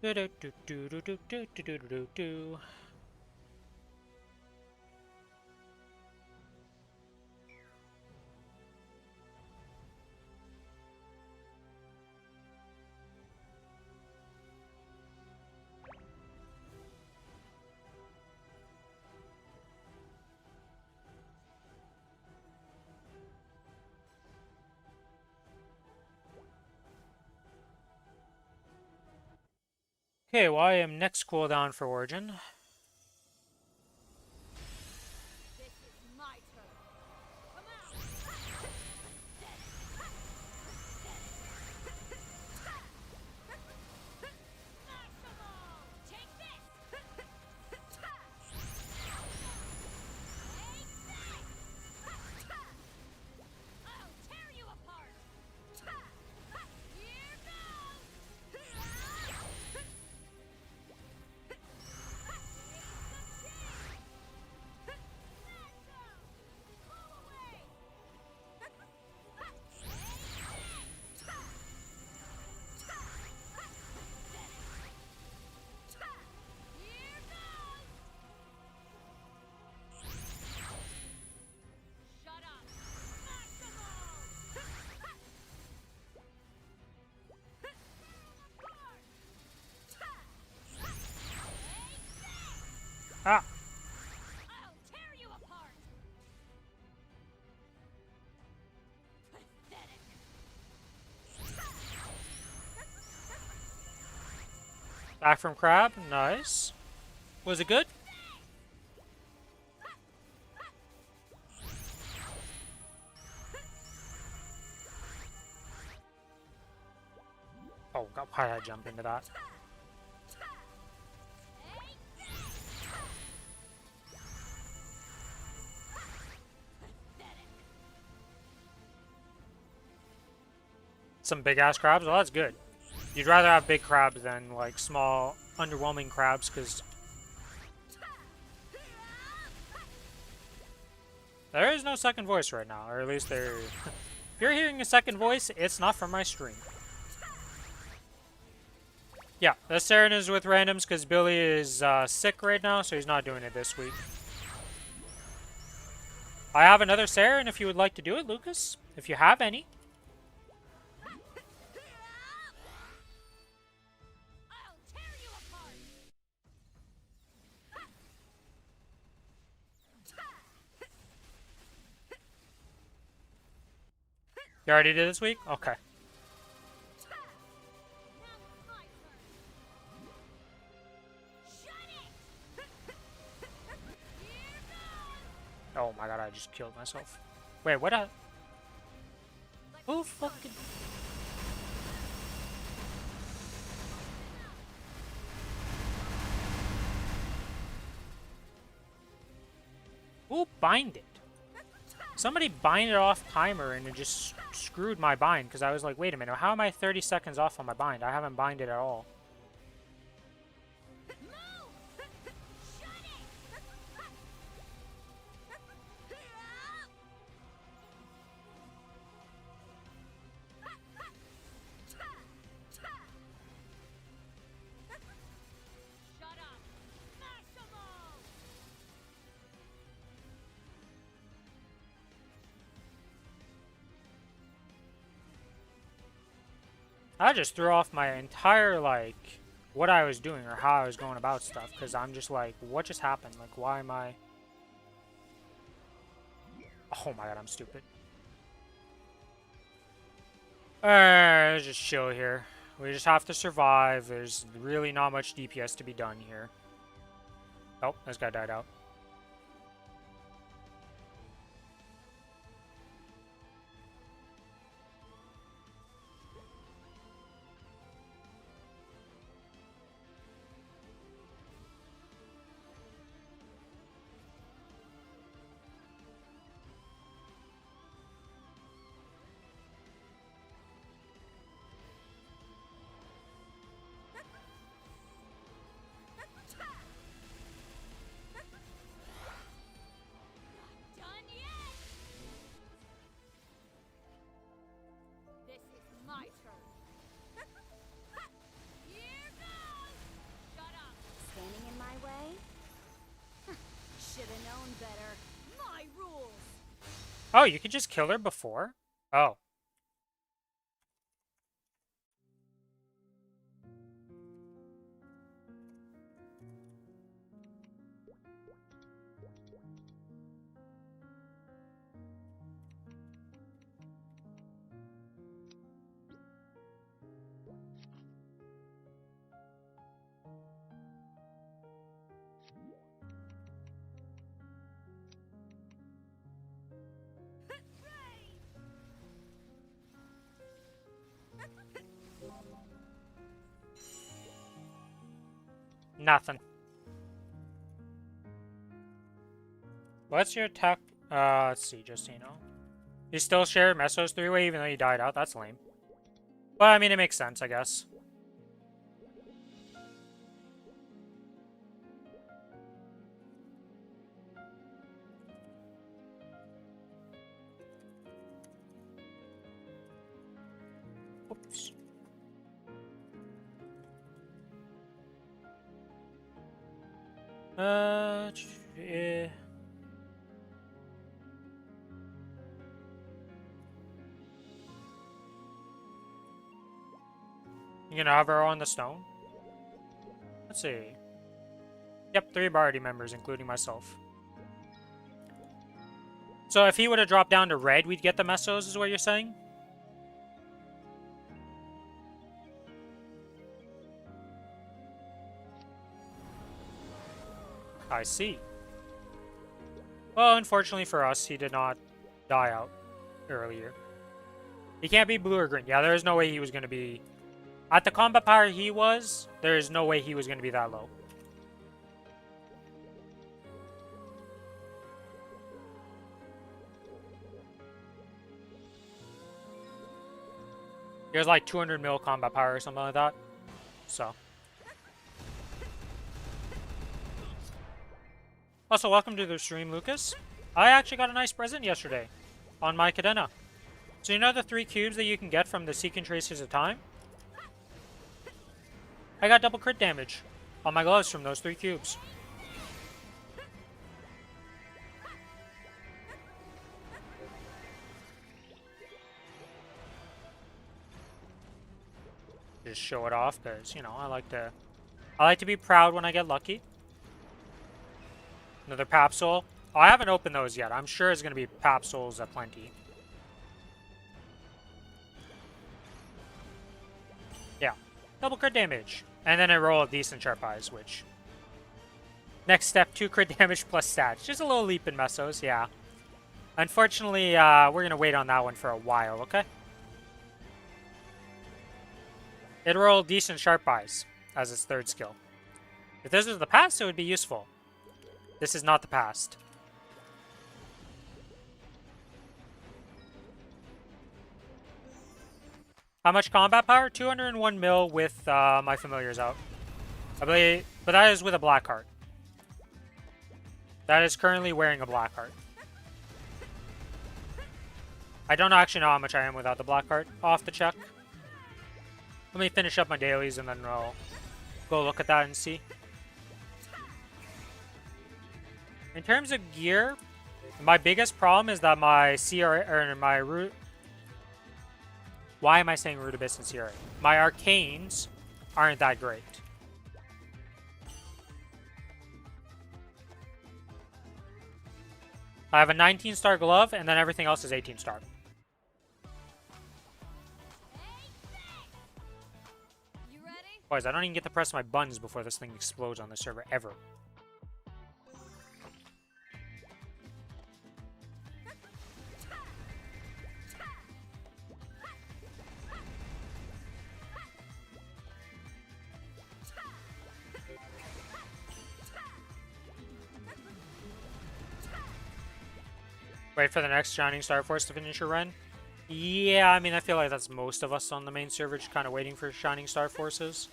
Do do do do do do do do do do do. Okay, well, I am next cooldown for Origin. This is my turn. Come out. Take this. I'll tear you apart. Here Shut up. Ah! I'll tear you apart. Pathetic. Back from Crab, nice. Was it good? Oh god, why did I jump into that? Some big ass crabs? Well, that's good. You'd rather have big crabs than like small, underwhelming crabs, because there is no second voice right now, or at least there. If you're hearing a second voice, it's not from my stream. Yeah, the Saren is with randoms because Billy is sick right now, so he's not doing it this week. I have another Saren if you would like to do it, Lucas. If you have any. I'll tear you apart. You already did this week? Okay. Now it's my turn. Shut it. Here goes. Oh my god, I just killed myself. Wait, what? Who fucking... Who bind it? Somebody bind it off timer and it just screwed my bind because I was like, wait a minute, how am I 30 seconds off on my bind? I haven't binded at all. Shut up. Maximo. I just threw off my entire, like, what I was doing or how I was going about stuff because I'm just like, what just happened? Like, why am I... Oh my god, I'm stupid. Let's just chill here. We just have to survive. There's really not much DPS to be done here. Oh, this guy died out. Done yet? This is my turn. Here goes! Shut up! Standing in my way? Should've known better. My rules! Oh, you could just kill her before? Oh. Nothing. What's your attack? Let's see, just so you know. You still share Meso's three-way even though you died out? That's lame. But, I mean, it makes sense, I guess. Oops. Yeah. You gonna have her on the stone? Let's see. Yep, 3 Bardi members, including myself. So if he would have dropped down to red, we'd get the Mesos, is what you're saying? I see. Well, unfortunately for us, he did not die out earlier. He can't be blue or green. Yeah, there is no way he was going to be... At the combat power he was, there is no way he was going to be that low. He was like 200 mil combat power or something like that. So. Also, welcome to the stream, Lucas. I actually got a nice present yesterday on my Cadena. So you know the 3 cubes that you can get from the Seek and Tracers of Time? I got double crit damage on my gloves from those 3 cubes. Just show it off because, you know, I like to be proud when I get lucky. Another Papsol. Oh, I haven't opened those yet. I'm sure it's going to be Papsols aplenty. Yeah. Double crit damage. And then I roll a decent Sharp Eyes, which... Next step, 2 crit damage plus stats. Just a little leap in Mesos, yeah. Unfortunately, we're going to wait on that one for a while, okay? It rolled decent Sharp Eyes as its 3rd skill. If this was the past, it would be useful. This is not the past. How much combat power? 201 mil with my familiars out. I believe, but that is with a black heart. That is currently wearing a black heart. I don't actually know how much I am without the black heart. I'll have to check. Let me finish up my dailies and then I'll go look at that and see. In terms of gear, my biggest problem is that my CR or my root. Why am I saying Root Abyss and CRA? My arcanes aren't that great. I have a 19-star glove, and then everything else is 18-star. Boys, I don't even get to press my buttons before this thing explodes on the server, ever. Wait for the next Shining Star Force to finish your run? Yeah, I mean, I feel like that's most of us on the main server, just kind of waiting for Shining Star Forces.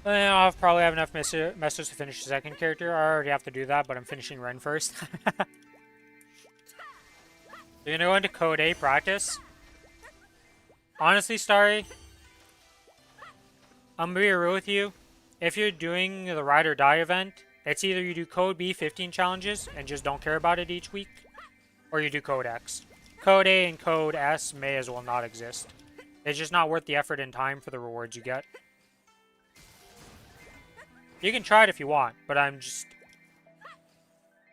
I'll probably have enough messages to finish the second character. I already have to do that, but I'm finishing Ren first. You're gonna go into Code A practice? Honestly, Starry, I'm gonna be real with you. If you're doing the Ride or Die event, it's either you do Code B 15 challenges and just don't care about it each week, or you do Code X. Code A and Code S may as well not exist. It's just not worth the effort and time for the rewards you get. You can try it if you want, but I'm just...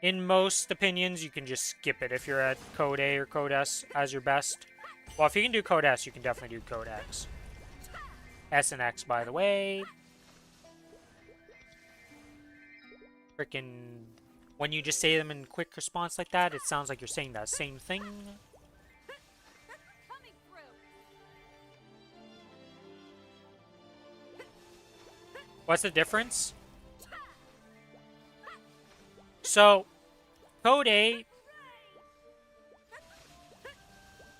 In most opinions, you can just skip it if you're at Code A or Code S as your best. Well, if you can do Code S, you can definitely do Code X. S and X, by the way. Frickin'... When you just say them in quick response like that, it sounds like you're saying that same thing. What's the difference? So, Code A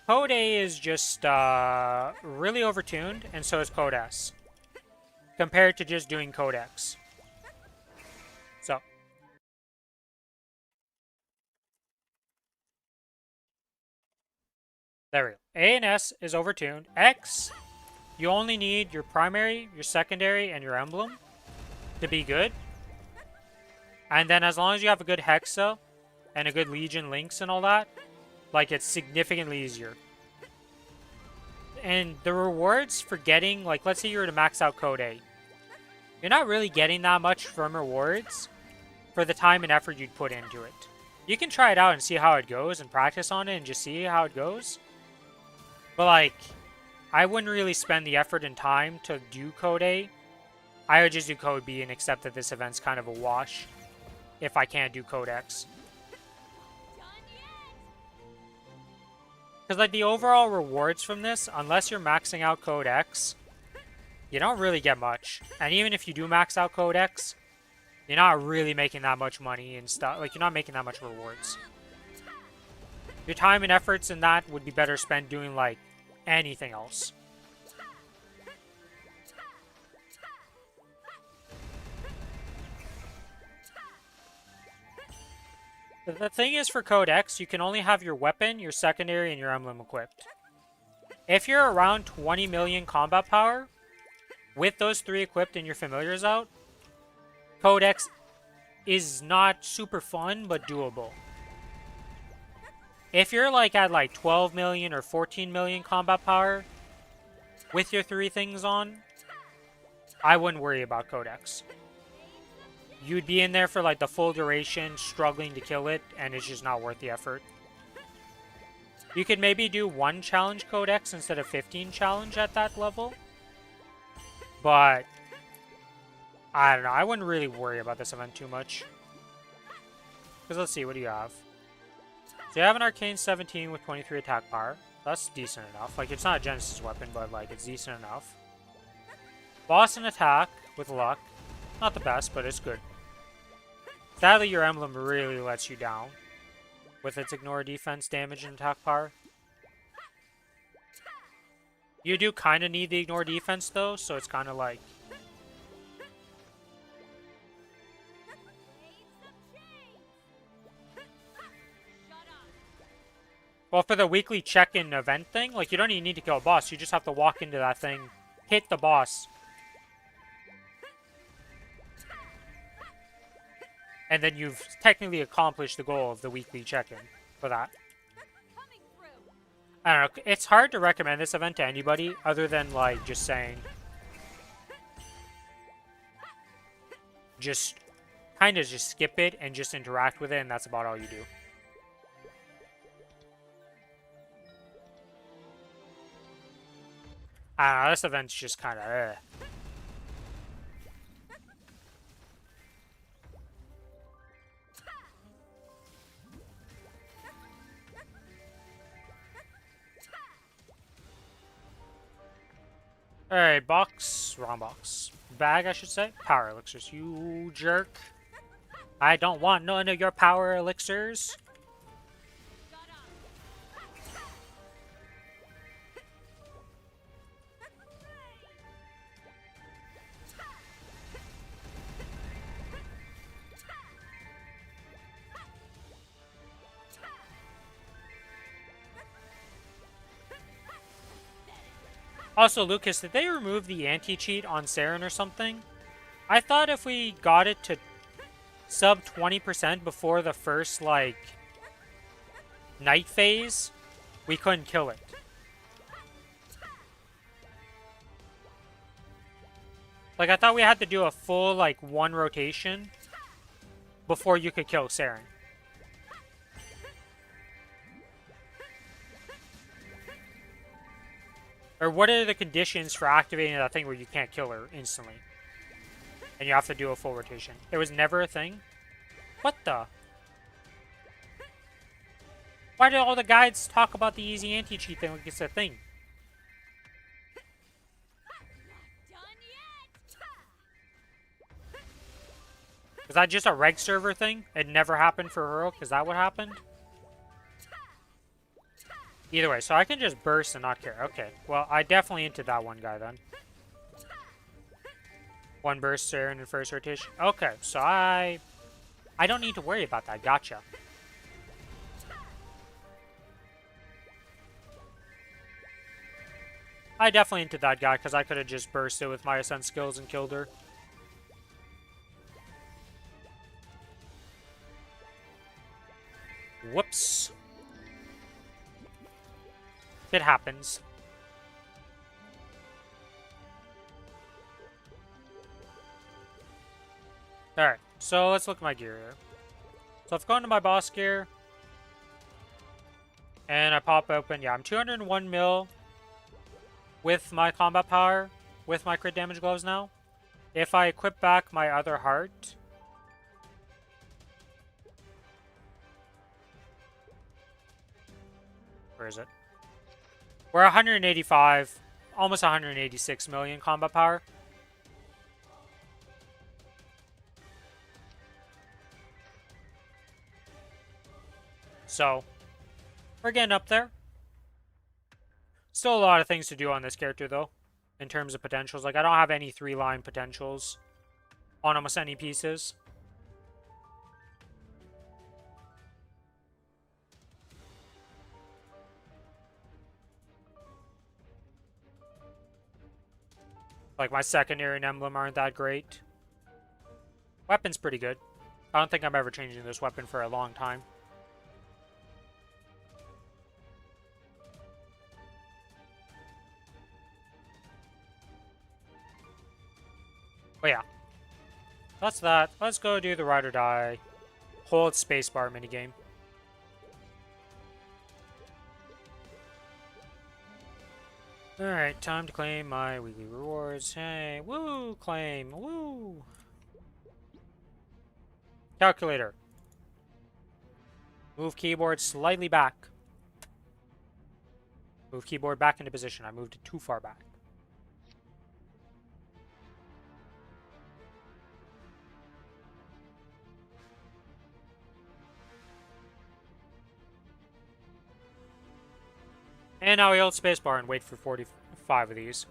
is just really overtuned, and so is Code S, compared to just doing Code X. So, there we go. A and S is overtuned. X, you only need your primary, your secondary, and your emblem to be good. And then as long as you have a good Hexa and a good Legion links and all that, like, it's significantly easier. And the rewards for getting, like, let's say you were to max out Code A. You're not really getting that much from rewards for the time and effort you'd put into it. You can try it out and see how it goes and practice on it and just see how it goes. But, like, I wouldn't really spend the effort and time to do Code A. I would just do Code B and accept that this event's kind of a wash if I can't do Code X. Because, like, the overall rewards from this, unless you're maxing out Code X, you don't really get much. And even if you do max out Code X, you're not really making that much money and stuff. Like, you're not making that much rewards. Your time and efforts in that would be better spent doing, like, anything else. The thing is, for Code X, you can only have your weapon, your secondary, and your emblem equipped. If you're around 20 million combat power, with those 3 equipped and your familiars out, Code X is not super fun, but doable. If you're like at like 12 million or 14 million combat power, with your 3 things on, I wouldn't worry about Code X. You'd be in there for like the full duration, struggling to kill it, and it's just not worth the effort. You could maybe do 1 challenge Code X instead of 15 challenge at that level. But, I don't know, I wouldn't really worry about this event too much. Because let's see, what do you have? So you have an Arcane 17 with 23 attack power. That's decent enough. Like, it's not a Genesis weapon, but like, it's decent enough. Boss and attack with luck. Not the best, but it's good. Sadly, your emblem really lets you down with its ignore defense, damage, and attack power. You do kind of need the ignore defense, though, so it's kind of like... Well, for the weekly check-in event thing, like, you don't even need to kill a boss. You just have to walk into that thing, hit the boss, And then you've technically accomplished the goal of the weekly check-in for that. Coming through. I don't know. It's hard to recommend this event to anybody other than, like, just saying. Just kind of just skip it and just interact with it, and that's about all you do. I don't know. This event's just kind of Alright, box. Wrong box. Bag, I should say. Power elixirs. You jerk. I don't want none of your power elixirs. Also, Lucas, did they remove the anti-cheat on Saren or something? I thought if we got it to sub 20% before the first, like, night phase, we couldn't kill it. Like, I thought we had to do a full, like, one rotation before you could kill Saren. Or what are the conditions for activating that thing where you can't kill her instantly? And you have to do a full rotation. It was never a thing? What the? Why did all the guides talk about the easy anti-cheat thing like it's a thing? Was that just a reg server thing? It never happened for her? Is that what happened? Either way, so I can just burst and not care. Okay, well, I definitely into that one guy then. One burst there in the first rotation. Okay, so I don't need to worry about that. Gotcha. I definitely into that guy because I could have just bursted with my ascent skills and killed her. Whoops. It happens. Alright, so let's look at my gear here. So I've gone to my boss gear. And I pop open. Yeah, I'm 201 mil with my combat power, with my crit damage gloves now. If I equip back my other heart... Where is it? We're 185, almost 186 million combat power. So, we're getting up there. Still a lot of things to do on this character, though, in terms of potentials. Like, I don't have any 3-line potentials on almost any pieces. Like, my secondary and emblem aren't that great. Weapon's pretty good. I don't think I'm ever changing this weapon for a long time. But yeah. That's that. Let's go do the ride or die. Hold spacebar minigame. Alright, time to claim my weekly rewards. Hey, woo! Claim, woo! Calculator. Move keyboard slightly back. Move keyboard back into position. I moved it too far back. And now we hold spacebar and wait for 45 of these.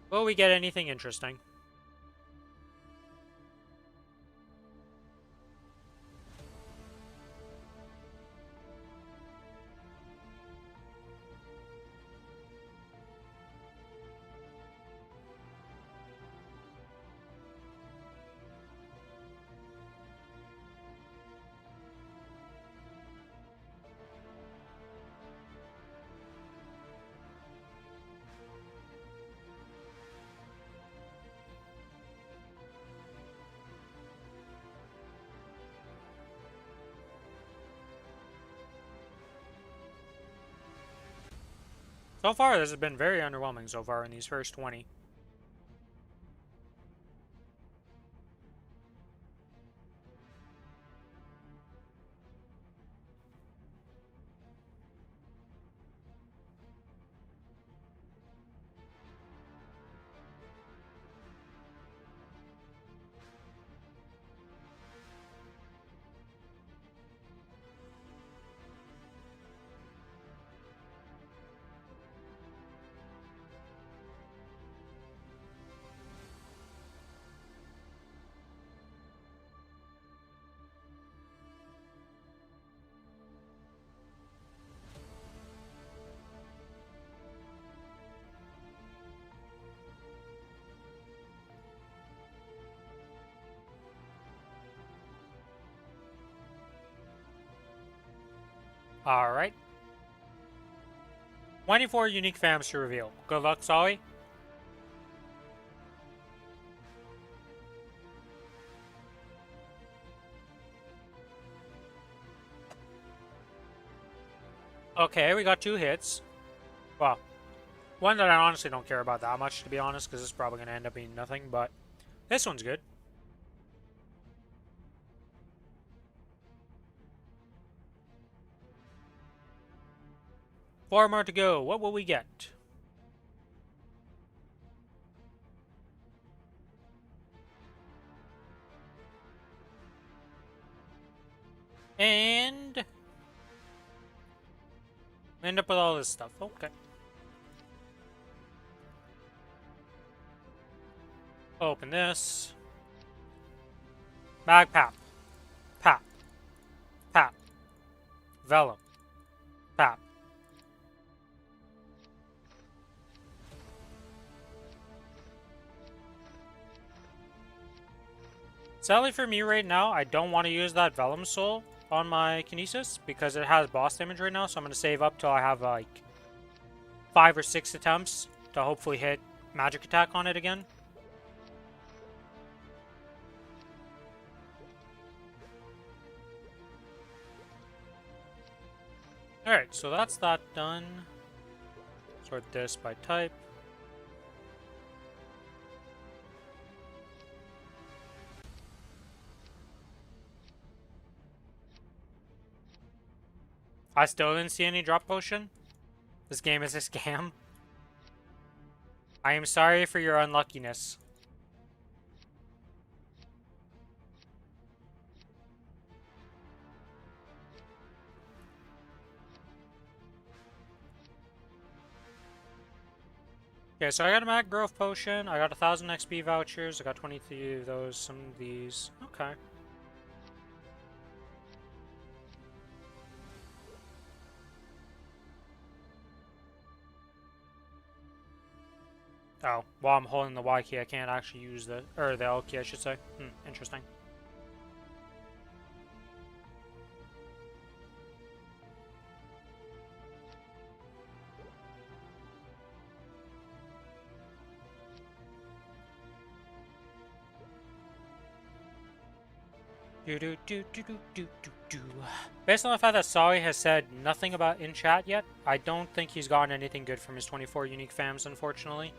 Will we get anything interesting? So far, this has been very underwhelming so far in these first 20. Alright. 24 unique fams to reveal. Good luck, Solly. Okay, we got 2 hits. Well, one that I honestly don't care about that much, to be honest, because it's probably going to end up being nothing, but this one's good. 4 more to go. What will we get? And end up with all this stuff. Okay. Open this. Mag Pap. Pap. Pap. Vellum. Pap. Sadly for me right now, I don't want to use that Vellum Soul on my Kinesis because it has boss damage right now, so I'm going to save up till I have like 5 or 6 attempts to hopefully hit magic attack on it again. Alright, so that's that done. Sort this by type. I still didn't see any drop potion. This game is a scam. I am sorry for your unluckiness. Okay, so I got a Mag Growth Potion, I got 1,000 XP vouchers, I got 23 of those, some of these. Okay. Oh, while I'm holding the Y key, I can't actually use the L key, I should say. Interesting. Based on the fact that Sari has said nothing about in chat yet, I don't think he's gotten anything good from his 24 unique fams, unfortunately.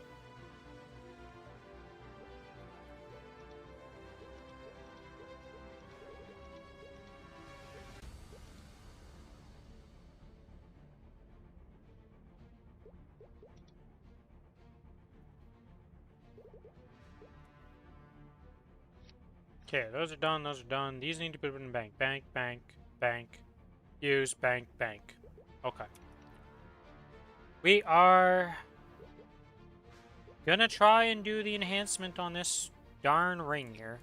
Okay, those are done, those are done. These need to be put in bank. Bank, bank, bank. Use, bank, bank. Okay. We are gonna try and do the enhancement on this darn ring here.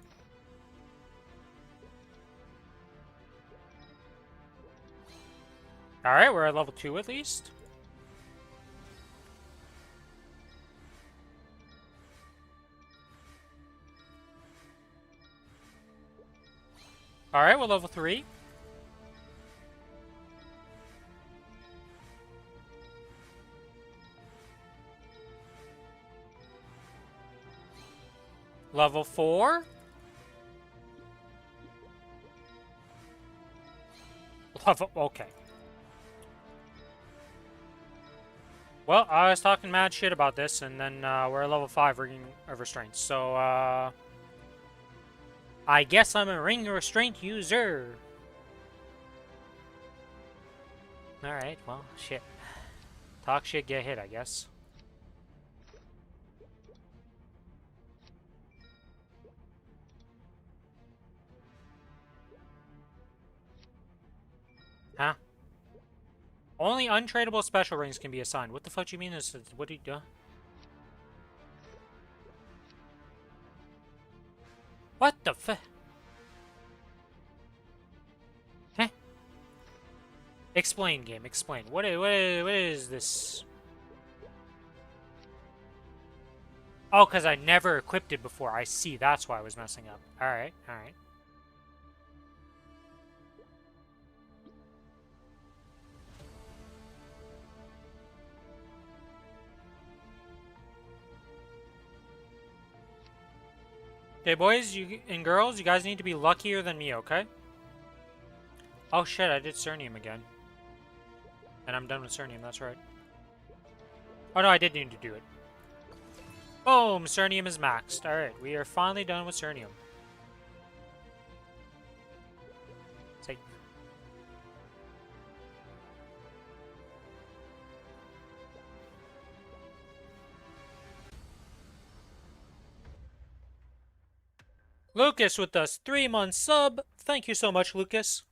Alright, we're at level 2 at least. Alright, we're level 3. Level 4. Level... okay. Well, I was talking mad shit about this, and then we're at level 5 ring of restraints. So, I guess I'm a ring restraint user. Alright, well, shit. Talk shit, get hit, I guess. Huh? Only untradeable special rings can be assigned. What the fuck do you mean? What do you do? What the fuck? Huh? Explain, game. Explain. What is this? Oh, because I never equipped it before. I see. That's why I was messing up. Alright, alright. Okay, boys and girls, you guys need to be luckier than me, okay? Oh shit, I did Cernium again. And I'm done with Cernium, that's right. Oh no, I did need to do it. Boom! Cernium is maxed. Alright, we are finally done with Cernium. Say. Lucas with us, 3-month sub. Thank you so much, Lucas.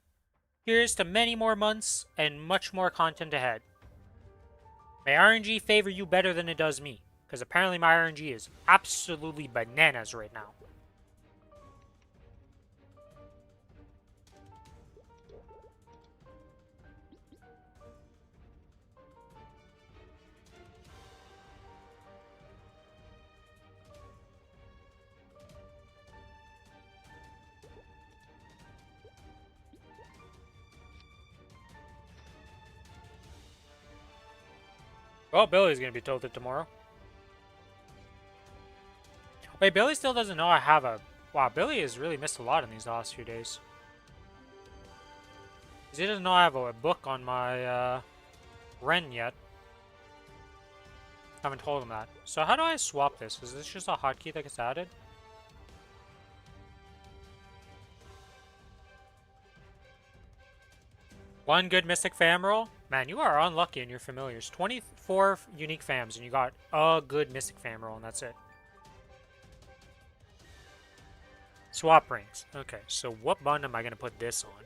Here's to many more months and much more content ahead. May RNG favor you better than it does me, because apparently my RNG is absolutely bananas right now. Well, Billy's gonna be tilted tomorrow. Wait, Billy still doesn't know I have a... Wow, Billy has really missed a lot in these last few days. He doesn't know I have a book on my, Ren yet. Haven't told him that. So how do I swap this? Is this just a hotkey that gets added? One good Mystic Fam roll? Man, you are unlucky in your familiars. 24 unique fams, and you got a good Mystic Fam roll, and that's it. Swap rings. Okay, so what button am I going to put this on?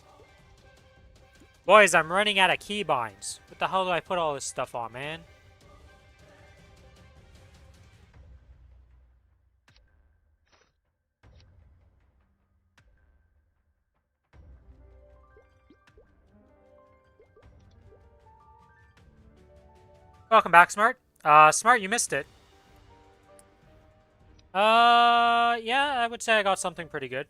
Boys, I'm running out of keybinds. What the hell do I put all this stuff on, man? Welcome back, Smart. Smart, you missed it. Yeah, I would say I got something pretty good.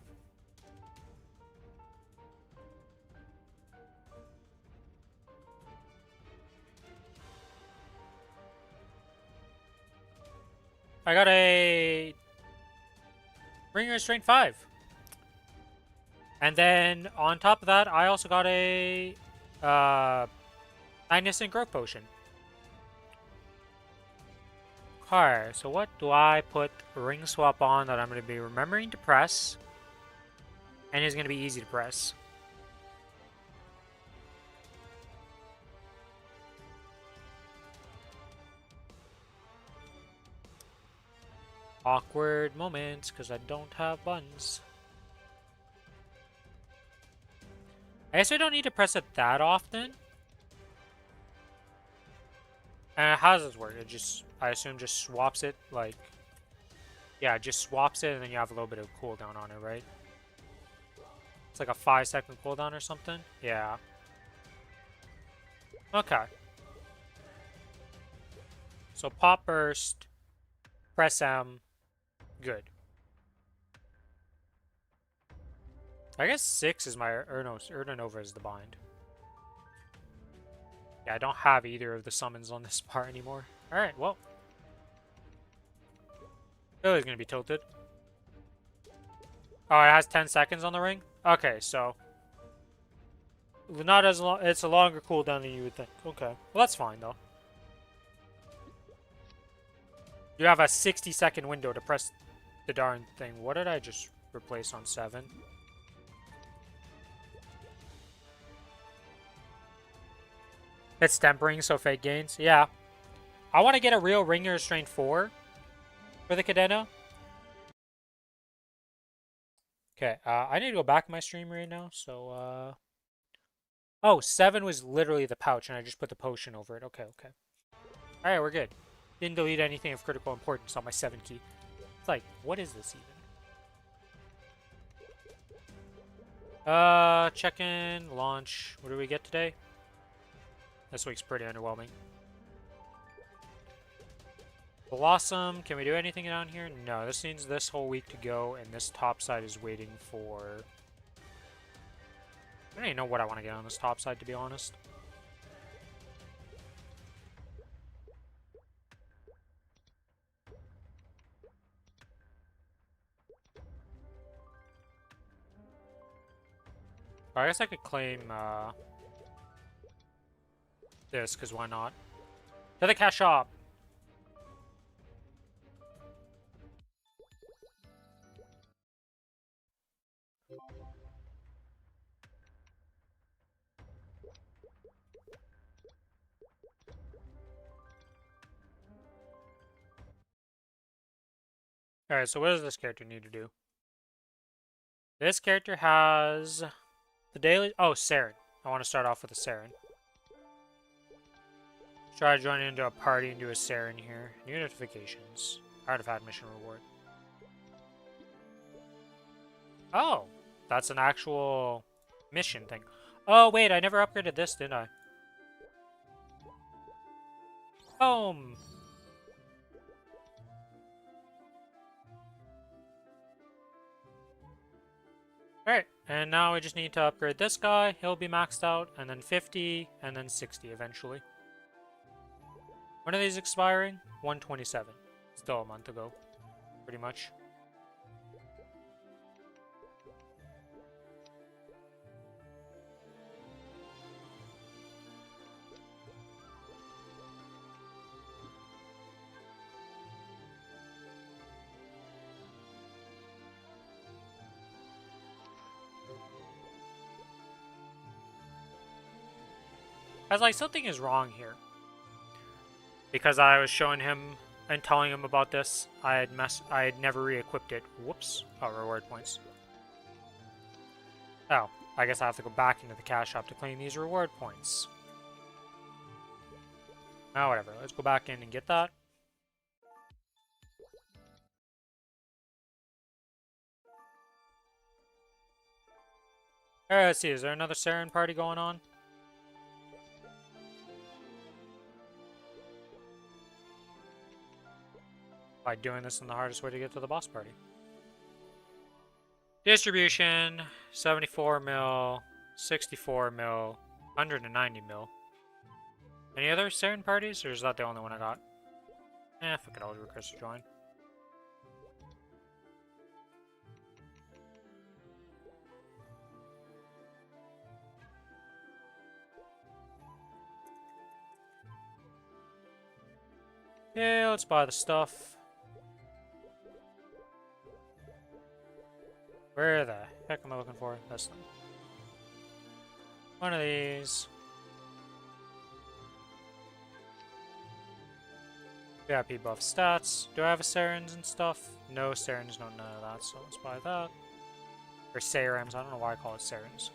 I got a Ring Restraint 5. And then on top of that, I also got a Magnificent Growth Potion. Alright, so what do I put Ring Swap on that I'm going to be remembering to press? And is going to be easy to press. Awkward moments, because I don't have buttons. I guess I don't need to press it that often. And how does this work? It just, I assume, just swaps it, like... Yeah, it just swaps it, and then you have a little bit of cooldown on it, right? It's like a 5-second cooldown or something? Yeah. Okay. So pop burst, press M, good. I guess 6 is my Urnanova is the bind. Yeah, I don't have either of the summons on this part anymore. Alright, well. Billy's gonna be tilted. Oh, it has 10 seconds on the ring? Okay, so... Not as long, it's a longer cooldown than you would think. Okay. Well, that's fine, though. You have a 60-second window to press the darn thing. What did I just replace on 7? It's tempering, so fake gains. Yeah. I want to get a real Ring Restraint 4 for the Cadena. Okay, I need to go back in my stream right now, so, Oh, 7 was literally the pouch, and I just put the potion over it. Okay, okay. Alright, we're good. Didn't delete anything of critical importance on my 7 key. It's like, what is this even? Check-in, launch. What do we get today? This week's pretty underwhelming. Blossom, can we do anything down here? No, this needs this whole week to go, and this top side is waiting for... I don't even know what I want to get on this top side, to be honest. I guess I could claim, this, because why not? To the cash shop! Alright, so what does this character need to do? This character has the daily... Oh, Saren. I want to start off with a Saren. Try joining into a party and do a Saren here. New notifications. Artifact mission reward. Oh, that's an actual mission thing. Oh, wait, I never upgraded this, did I? Boom! Alright, and now we just need to upgrade this guy. He'll be maxed out, and then 50, and then 60 eventually. When are these expiring? 127. Still a month ago, pretty much. I was like, something is wrong here. Because I was showing him and telling him about this, I had never re-equipped it. Whoops. Oh, reward points. Oh, I guess I have to go back into the cash shop to claim these reward points. Oh, whatever. Let's go back in and get that. Alright, let's see. Is there another Saren party going on? By doing this in the hardest way to get to the boss party. Distribution, 74 mil, 64 mil, 190 mil. Any other Saren parties, or is that the only one I got? Fuck it, I'll request to join. Yeah, let's buy the stuff. Where the heck am I looking for? This thing. One of these. VIP buff stats. Do I have a Sarens and stuff? No Sarens, no none of that, so let's buy that. Or Sarams, I don't know why I call it Sarens.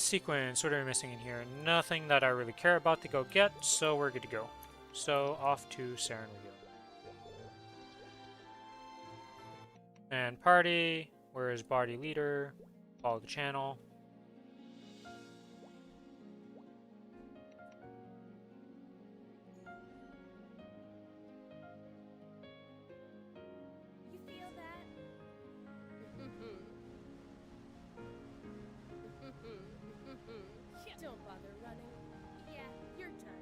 Sequence, what are we missing in here? Nothing that I really care about to go get, so we're good to go. So, off to Saren we go. And party, where is party leader? Follow the channel. You feel that? Don't bother running. Yeah, your turn.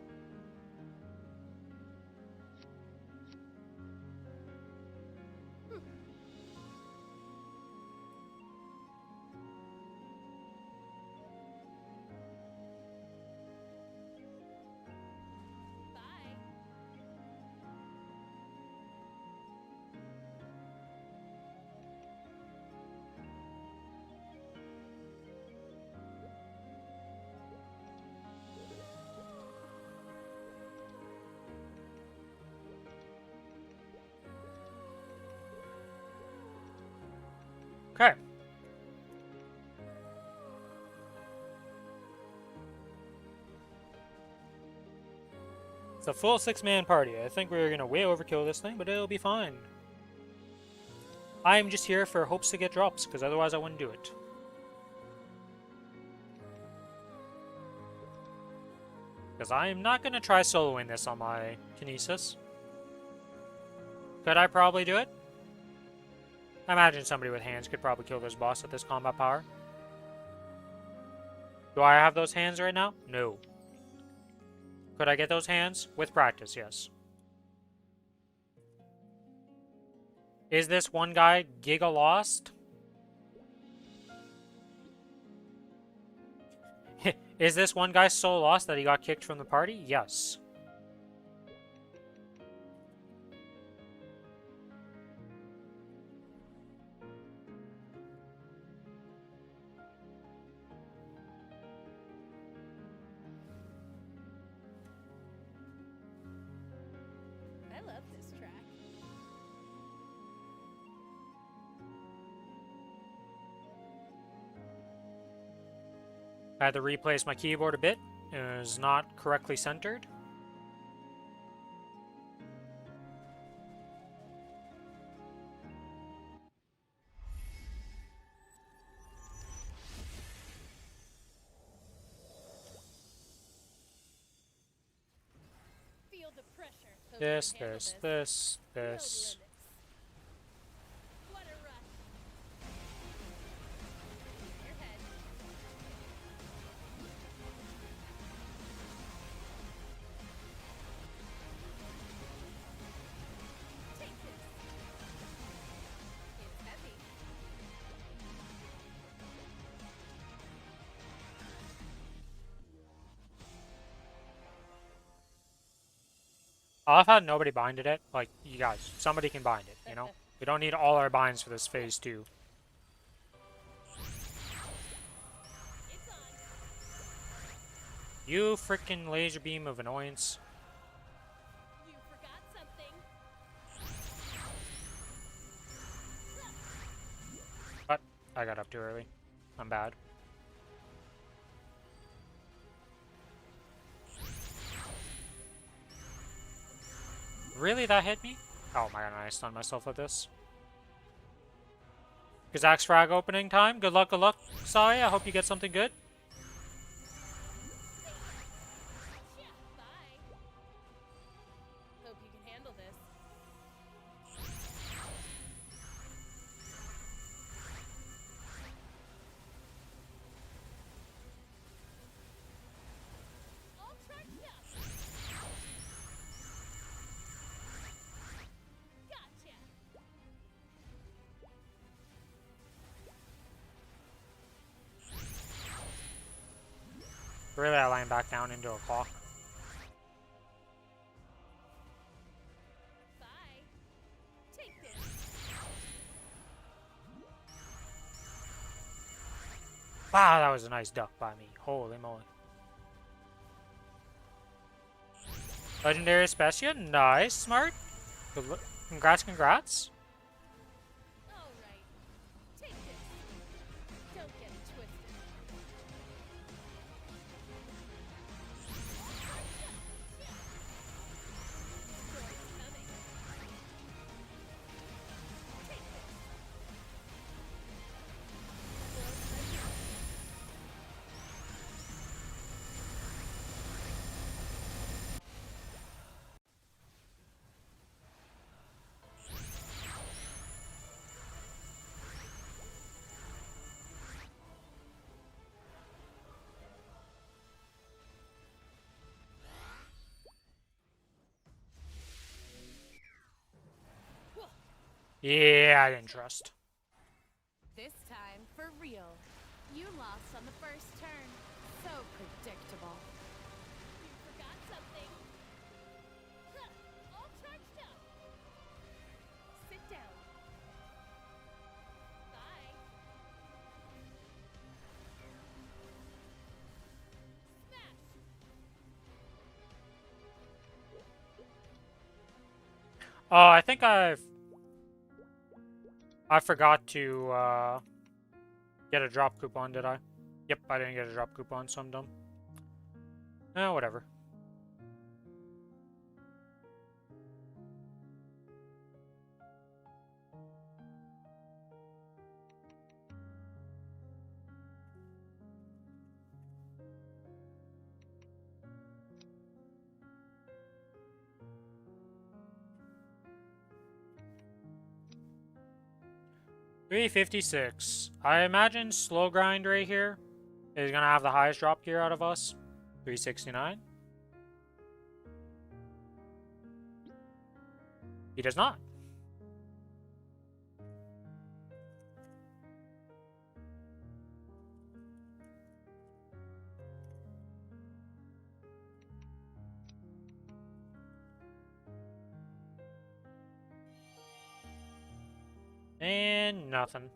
Okay. It's a full 6-man party. I think we're gonna way overkill this thing, but it'll be fine. I'm just here for hopes to get drops, because otherwise I wouldn't do it. Because I am not gonna try soloing this on my Kinesis. Could I probably do it? I imagine somebody with hands could probably kill this boss at this combat power. Do I have those hands right now? No. Could I get those hands? With practice, yes. Is this one guy giga lost? Is this one guy so lost that he got kicked from the party? Yes. I love this track. I had to replace my keyboard a bit. It was not correctly centered. Feel the pressure. Hope you This, can handle this, this. this, No this. limits. What a rush. Your head. Take this. It's heavy. I've had nobody binded it. Like, you guys, somebody can bind it, you know? We don't need all our binds for this phase 2. It's on. You freaking laser beam of annoyance. You forgot something. But I got up too early. I'm bad. Really? That hit me? Oh my god, I stunned myself with this. Kazak's frag opening time. Good luck, Sai. I hope you get something good. Yeah, bye. Hope you can handle this. All charged up. Gotcha. Really, I line back down into a clock. Bye. Take this. Wow, that was a nice duck by me. Holy moly. Legendary Specia? Nice, smart. Congrats, congrats. All right. Take this. Don't get it twisted. Destroy's coming. Take this. Yeah, I didn't trust. This time, for real. You lost on the first turn. So predictable. You forgot something. All charged up. Sit down. Bye. Smash. Oh, I think I forgot to get a drop coupon, did I? Yep, I didn't get a drop coupon, so I'm dumb. Whatever. $356. I imagine slow grind right here is gonna have the highest drop gear out of us. $369. He does not. And nothing.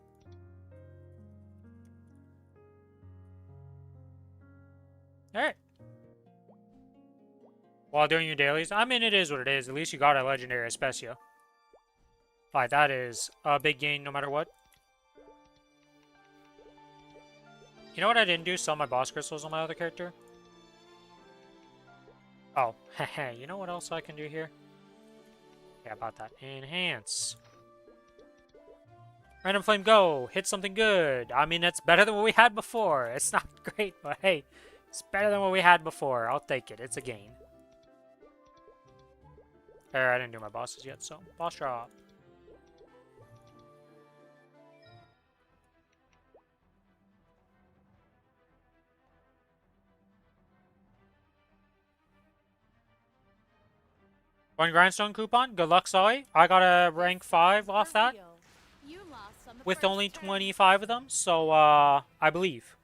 Alright. While doing your dailies, I mean, it is what it is. At least you got a legendary Especia. Like, that is a big gain no matter what. You know what I didn't do? Sell my boss crystals on my other character. Oh, heh. You know what else I can do here? Yeah, about that. Enhance. Random flame go. Hit something good. I mean, that's better than what we had before. It's not great, but hey, it's better than what we had before. I'll take it. It's a gain. I didn't do my bosses yet, so boss drop. One grindstone coupon. Good luck, Sully. I got a rank 5 off that You lost on the with first only turn. 25 of them, so I believe.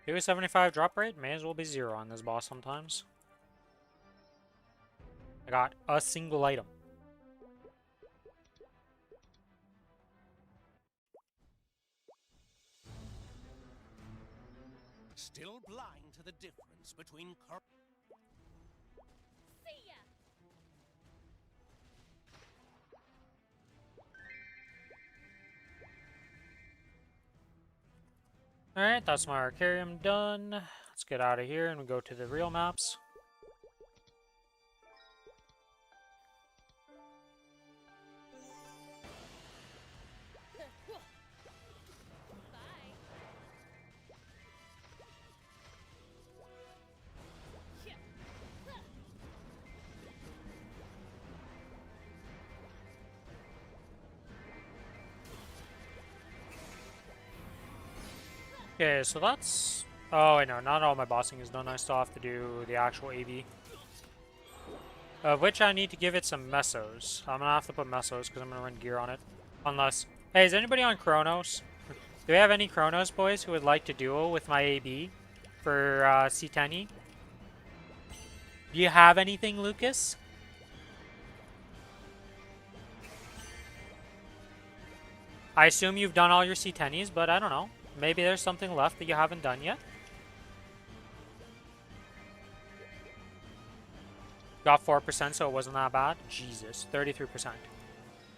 Do a 75 drop rate, may as well be 0 on this boss sometimes. I got a single item. Still blind to the difference between See ya. Alright, that's my Arcarium done. Let's get out of here and we go to the real maps. Bye. Okay, so that's... Oh, wait, no, not all my bossing is done. I still have to do the actual AV. Of which I need to give it some mesos. I'm gonna have to put mesos because I'm gonna run gear on it. Unless... Hey, is anybody on Kronos? Do we have any Kronos boys who would like to duel with my AB for C10E? Do you have anything, Lucas? I assume you've done all your C10Es, but I don't know. Maybe there's something left that you haven't done yet. Got 4%, so it wasn't that bad. Jesus, 33%.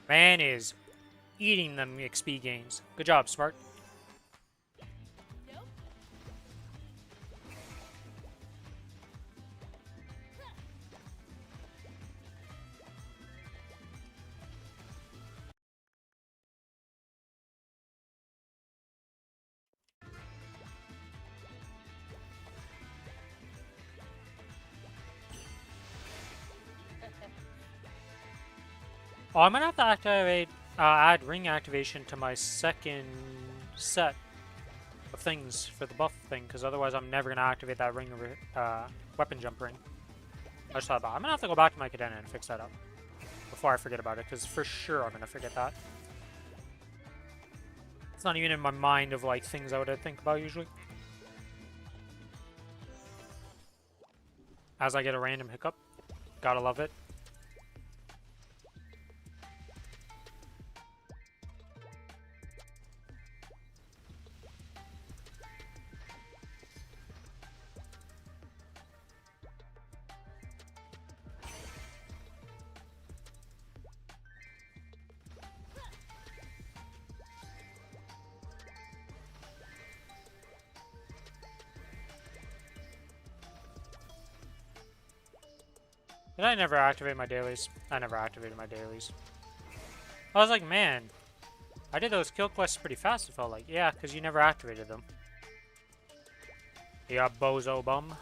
Man is eating them XP gains. Good job, Smart. Nope. Oh, I'm gonna have to activate, add ring activation to my second set of things for the buff thing, because otherwise I'm never gonna activate that ring over weapon jump ring. I just thought about it. I'm gonna have to go back to my Cadena and fix that up before I forget about it, because for sure I'm gonna forget that. It's not even in my mind of like things I would think about usually. As I get a random hiccup, gotta love it. Did I never activate my dailies? I never activated my dailies. I was like, man, I did those kill quests pretty fast, it felt like. Yeah, because you never activated them. Yeah, bozo bum.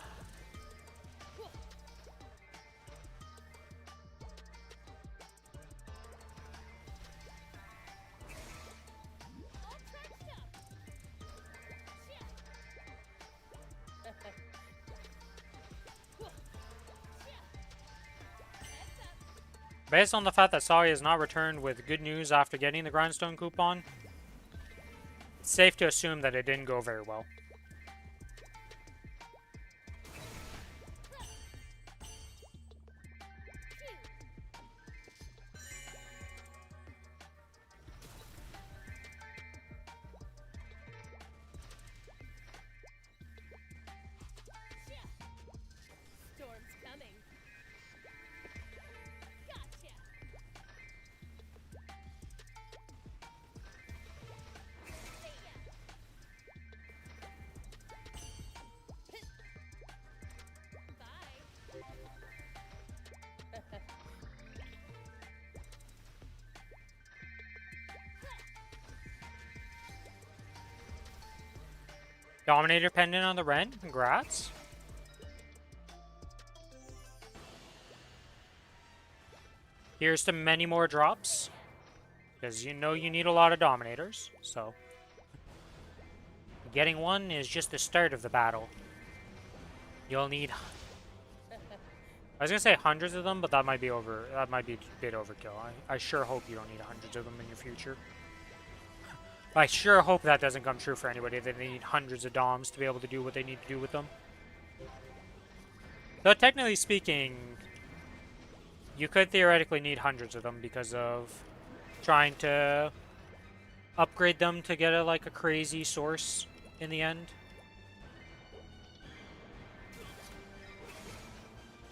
Based on the fact that Sari has not returned with good news after getting the Grindstone coupon, it's safe to assume that it didn't go very well. Storm's coming. Gotcha. Bye. Dominator pendant on the Ren, congrats. Here's to many more drops. Because you know you need a lot of Dominators, so. Getting one is just the start of the battle. You'll need... I was gonna say hundreds of them, but that might be a bit overkill. I sure hope you don't need hundreds of them in your future. I sure hope that doesn't come true for anybody, that they need hundreds of DOMs to be able to do what they need to do with them. Though technically speaking, you could theoretically need hundreds of them because of trying to upgrade them to get like a crazy source in the end.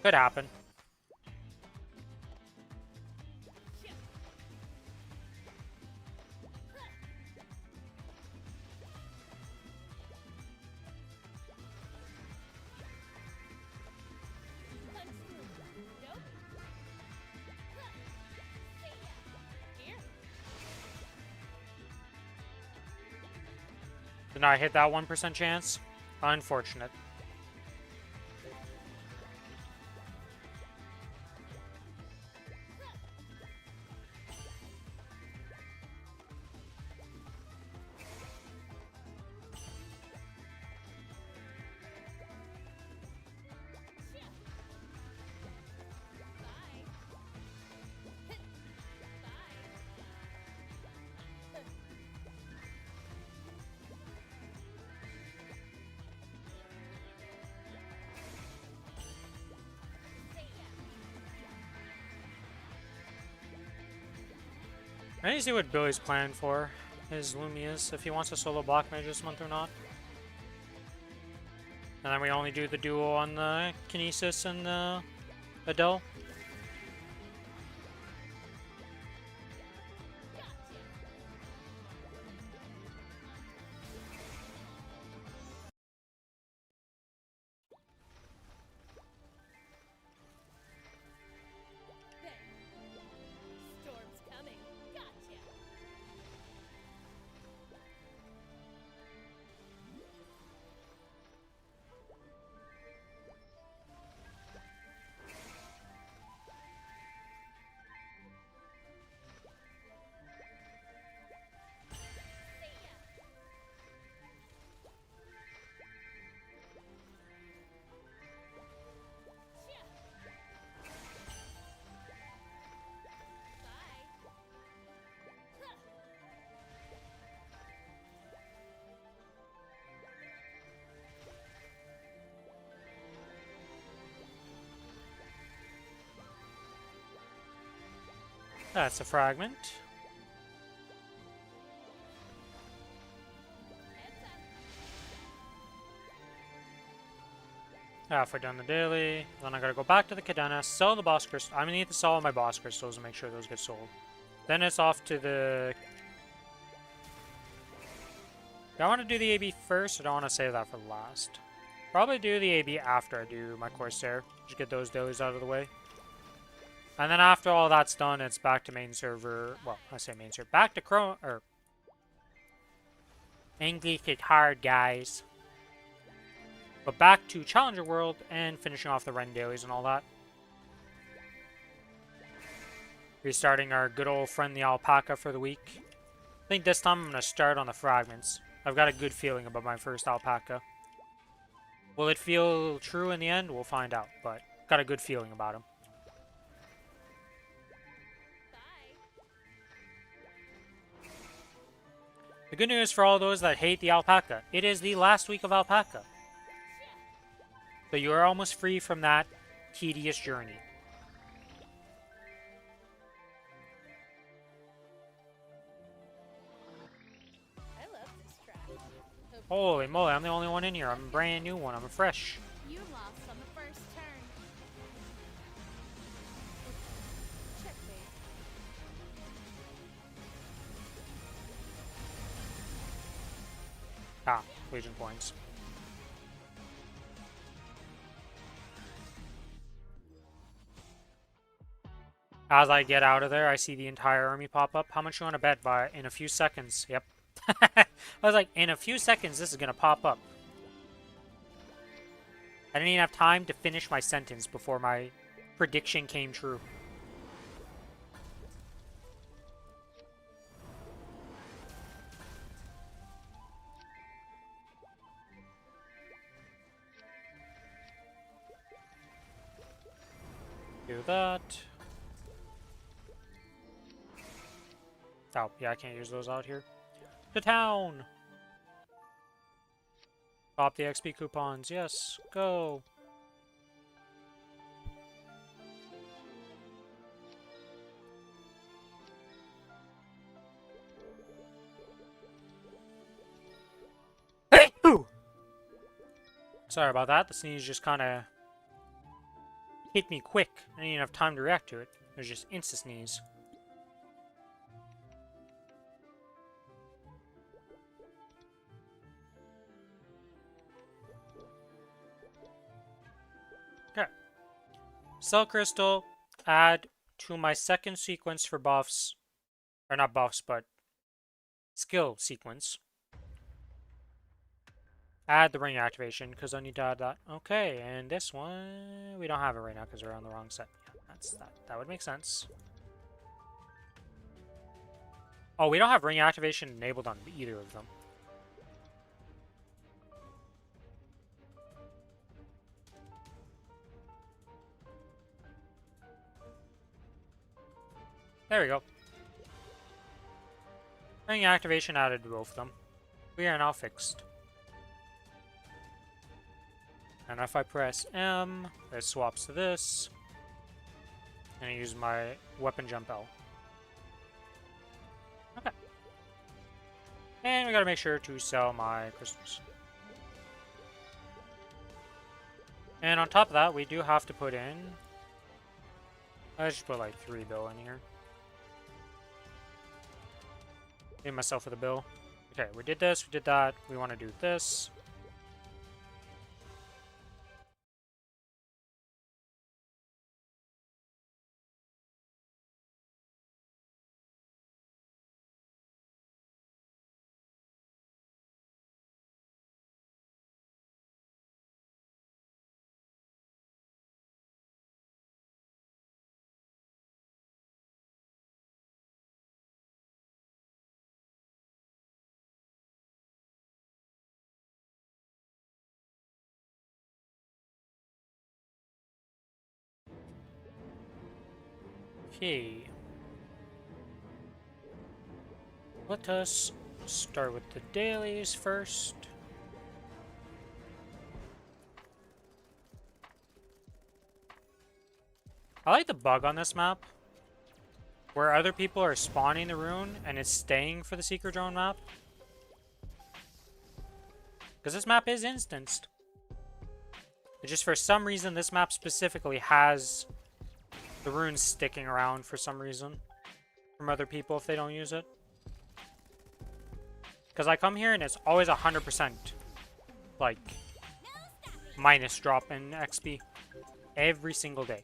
Could happen. Did not hit that 1% chance. Unfortunate. I need to see what Billy's plan for his Lumias, if he wants a solo block mage this month or not. And then we only do the duo on the Kinesis and the Adele. Storm's coming. Gotcha. That's a fragment. Halfway done the daily. Then I gotta go back to the Cadena, sell the boss crystals. I'm gonna need to sell all my boss crystals and make sure those get sold. Then it's off to the... Do I want to do the AB first, or do I want to save that for last? Probably do the AB after I do my Corsair. Just get those dailies out of the way. And then after all that's done, it's back to main server. Well, I say main server. Back to Kronos, or English is hard, guys. But back to Challenger World and finishing off the Ren dailies and all that. Restarting our good old friend the alpaca for the week. I think this time I'm going to start on the fragments. I've got a good feeling about my first alpaca. Will it feel true in the end? We'll find out, but got a good feeling about him. The good news for all those that hate the alpaca, it is the last week of alpaca. So you are almost free from that tedious journey. I love this track. Holy moly, I'm the only one in here. I'm a brand new one. I'm a fresh. You lost on the first turn. Checkmate. Ah, Legion points. As I get out of there, I see the entire army pop up. How much you want to bet by in a few seconds? Yep. I was like, in a few seconds, this is going to pop up. I didn't even have time to finish my sentence before my prediction came true. Do that. Oh, yeah, I can't use those out here. To town! Pop the XP coupons. Yes, go! Hey! Ooh! Sorry about that. The sneeze just kind of hit me quick. I didn't even have time to react to it. It was just insta-sneeze. Cell Crystal, add to my second sequence for buffs. Or not buffs, but skill sequence. Add the ring activation, because I need to add that. Okay, and this one, we don't have it right now because we're on the wrong set. Yeah, that would make sense. Oh, we don't have ring activation enabled on either of them. There we go. Ring activation added to both of them. We are now fixed. And if I press M, it swaps to this. And I use my weapon jump L. Okay. And we gotta make sure to sell my crystals. And on top of that, we do have to put in... I just put like 3 bill in here. Hit myself with a bill. Okay, we did this, we did that. We want to do this. Okay. Let us start with the dailies first. I like the bug on this map, where other people are spawning the rune and it's staying for the Seeker Drone map. Because this map is instanced. But just for some reason, this map specifically has the runes sticking around for some reason from other people if they don't use it. Because I come here and it's always 100% like minus drop in XP every single day.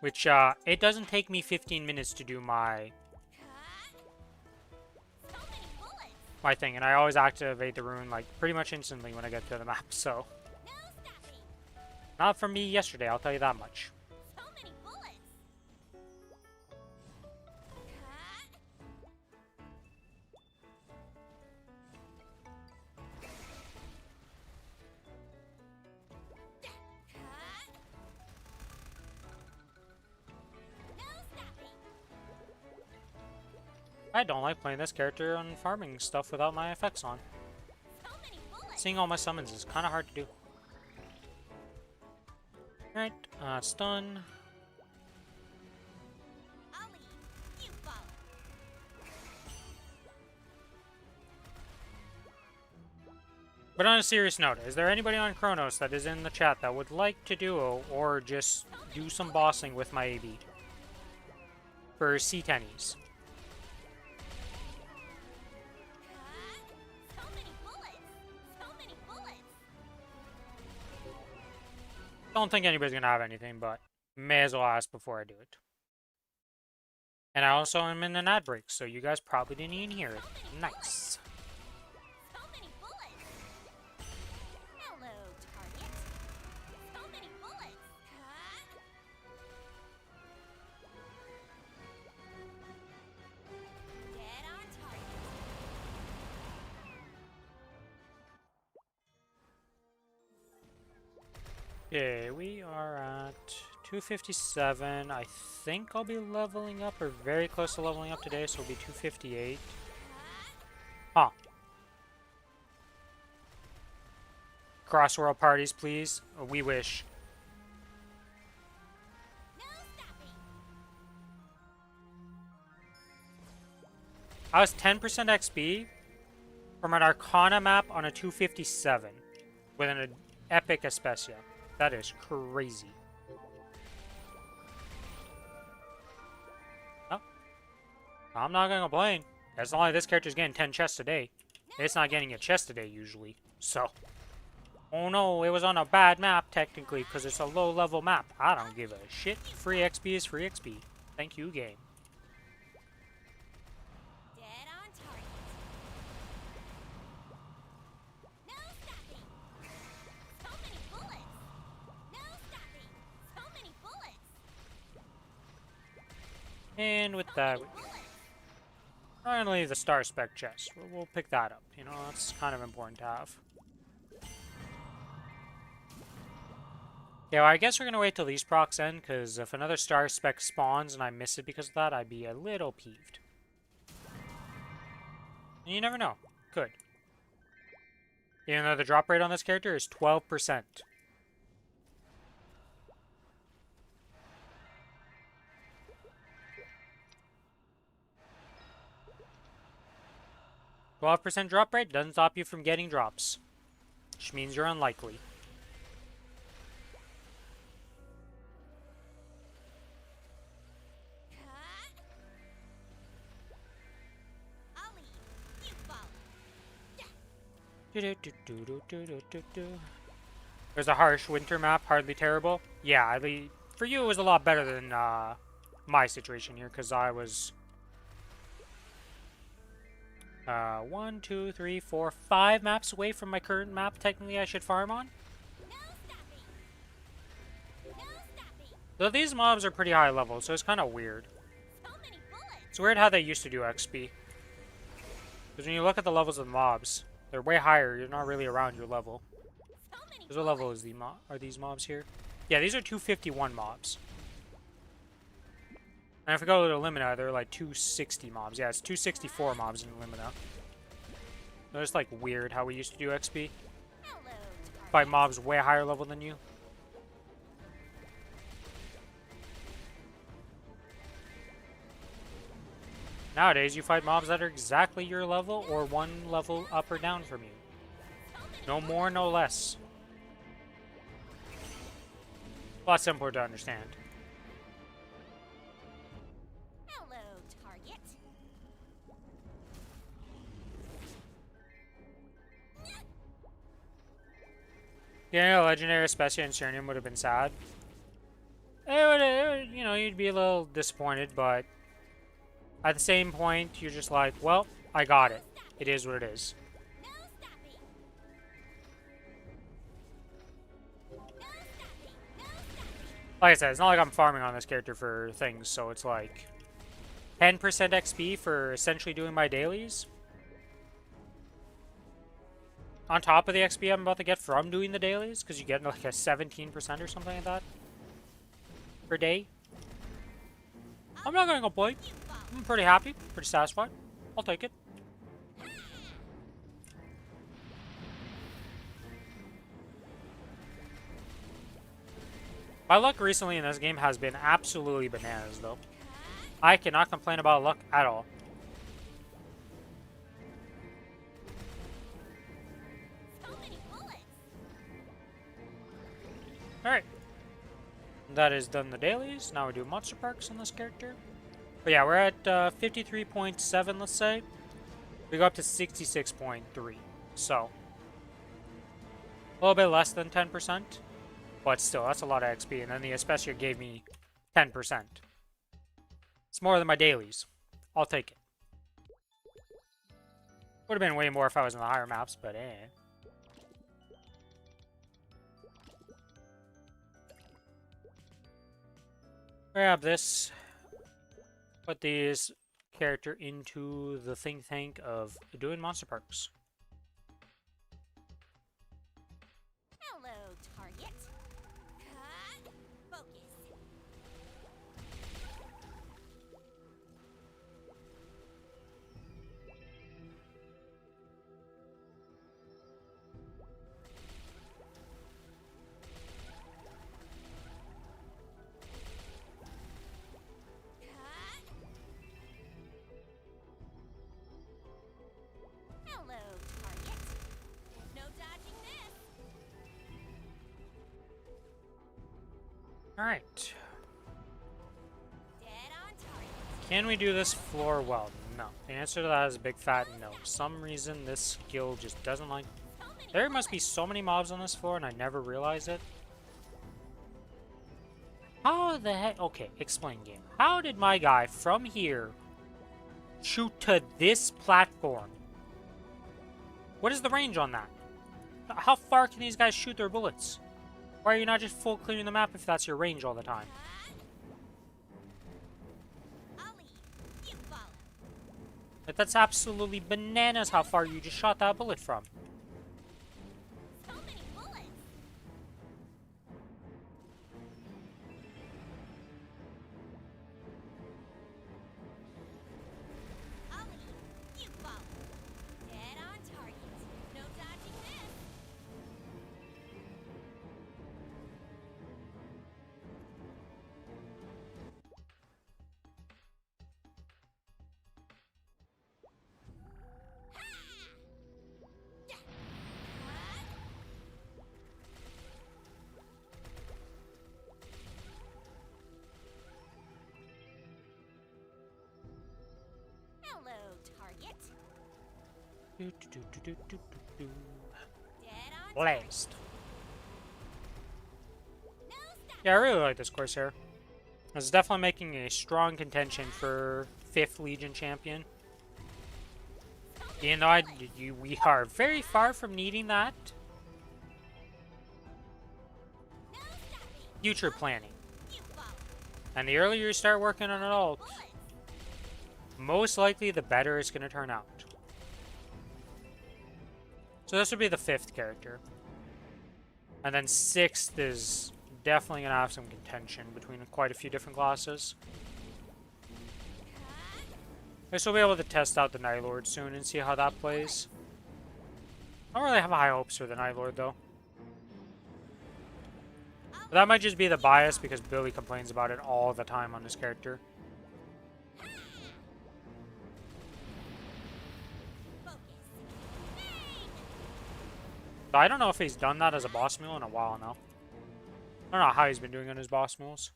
Which, it doesn't take me 15 minutes to do my So many bullets. my thing, and I always activate the rune, like, pretty much instantly when I get to the map, so... No stopping. Not from me yesterday, I'll tell you that much. So many bullets. No stopping. I don't like playing this character on farming stuff without my effects on. So many bullets. Seeing all my summons is kind of hard to do. Alright, it's done. I'll lead. You follow. But on a serious note, is there anybody on Kronos that is in the chat that would like to duo or just do some bossing with my AB? For C10s. So many bullets. So many bullets. Don't think anybody's gonna have anything, but may as well ask before I do it. And I also am in an ad break, so you guys probably didn't even hear it. Nice. So many bullets. Hello, target. So many bullets. Dead on target. Okay, we are at 257. I think I'll be leveling up, or very close to leveling up today, so it'll be 258. Huh. Cross-world parties, please. We wish. No stopping. I was 10% XP from an Arcana map on a 257 with an epic Especia. That is crazy. Oh. I'm not gonna complain. As long as this character's getting 10 chests a day. It's not getting a chest a day usually. So. Oh no, it was on a bad map technically because it's a low level map. I don't give a shit. Free XP is free XP. Thank you, game. Dead on target. No stopping. So many bullets. No stopping. So many bullets. And with that, I'm gonna leave the star spec chest. We'll pick that up. You know, that's kind of important to have. Yeah, well, I guess we're gonna wait till these procs end, because if another star spec spawns and I miss it because of that, I'd be a little peeved. And you never know. Could. Even though the drop rate on this character is 12%. %12 drop rate doesn't stop you from getting drops, which means you're unlikely. I'll lead. You follow. There's a harsh winter map, hardly terrible. Yeah, for you it was a lot better than my situation here, because I was 1, 2, 3, 4, 5 maps away from my current map technically I should farm on. No stopping. No stopping. Though these mobs are pretty high level, so it's kind of weird. So many bullets. It's weird how they used to do XP. Because when you look at the levels of the mobs, they're way higher. You're not really around your level. So many Because what level is are these mobs here? Yeah, these are 251 mobs. And if we go to Illumina, they're like 260 mobs. Yeah, it's 264 mobs in Illumina. So it's like weird how we used to do XP. Hello, target. Fight mobs way higher level than you. Nowadays, you fight mobs that are exactly your level or one level up or down from you. No more, no less. A lot simpler to understand. Hello, target. Yeah, Legendary Especia and Cernium would have been sad. It would, you know, know, you'd be a little disappointed, but at the same point, you're just like, well, I got it. It is what it is. No stopping. No stopping. No stopping. Like I said, it's not like I'm farming on this character for things, so it's like 10% XP for essentially doing my dailies. On top of the XP I'm about to get from doing the dailies, because you get like a 17% or something like that per day. I'm not going to complain. I'm pretty happy, pretty satisfied. I'll take it. My luck recently in this game has been absolutely bananas, though. I cannot complain about luck at all. So many bullets. Alright. That is done the dailies. Now we do monster parks on this character. But yeah, we're at 53.7, let's say. We go up to 66.3. So, a little bit less than 10%. But still, that's a lot of XP. And then the especially gave me 10%. It's more than my dailies. I'll take it. Would have been way more if I was in the higher maps, but eh. Grab this. Put these character into the think tank of doing monster parks. Hello, target. Cut. Focus. Cut. Hello, target. No dodging this. Alright. Dead on target. Can we do this floor well? No. The answer to that is a big fat no. For some reason, this skill just doesn't like... So many There must be so many mobs on this floor and I never realized it. How the heck... Okay, explain, game. How did my guy from here shoot to this platform? What is the range on that? How far can these guys shoot their bullets? Why are you not just full clearing the map if that's your range all the time? I'll lead. You follow. Like, that's absolutely bananas how far you just shot that bullet from. So many bullets. I'll lead. You follow. Dead on target. No dodging this. Hello, target. Do, do, do, do, do, do, do. Dead on target. Blast. No stop. Yeah, I really like this Corsair. It's definitely making a strong contention for 5th Legion champion. Even though we are very far from needing that. No stopping. Future planning. You follow. And the earlier you start working on it all, Bullets. most likely the better it's going to turn out. So this would be the 5th character. And then 6th is definitely going to have some contention between quite a few different classes. I guess we'll be able to test out the Night Lord soon and see how that plays. I don't really have high hopes for the Night Lord though. But that might just be the bias because Billy complains about it all the time on his character. Focus. So I don't know if he's done that as a boss mule in a while now. I don't know how he's been doing on his boss mules.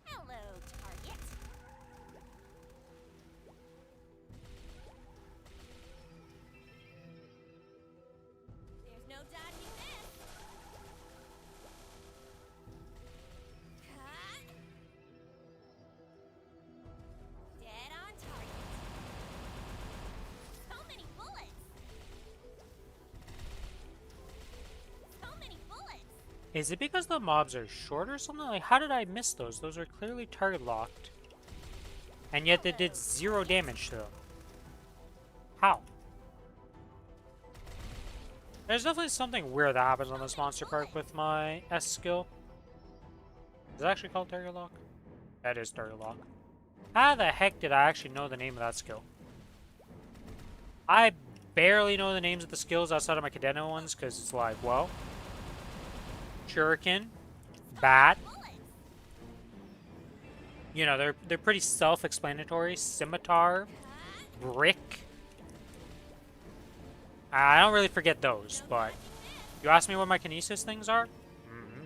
Hello, target. Is it because the mobs are short or something? Like, how did I miss those? Those are clearly target locked. And yet they did 0 damage to them. How? There's definitely something weird that happens on this monster park with my S skill. Is it actually called target lock? That is target lock. How the heck did I actually know the name of that skill? I barely know the names of the skills outside of my Cadena ones, because it's like, well, Shuriken, Bat. You know, they're pretty self-explanatory. Scimitar, Brick. I don't really forget those, but you ask me what my Kinesis things are? Mm-hmm.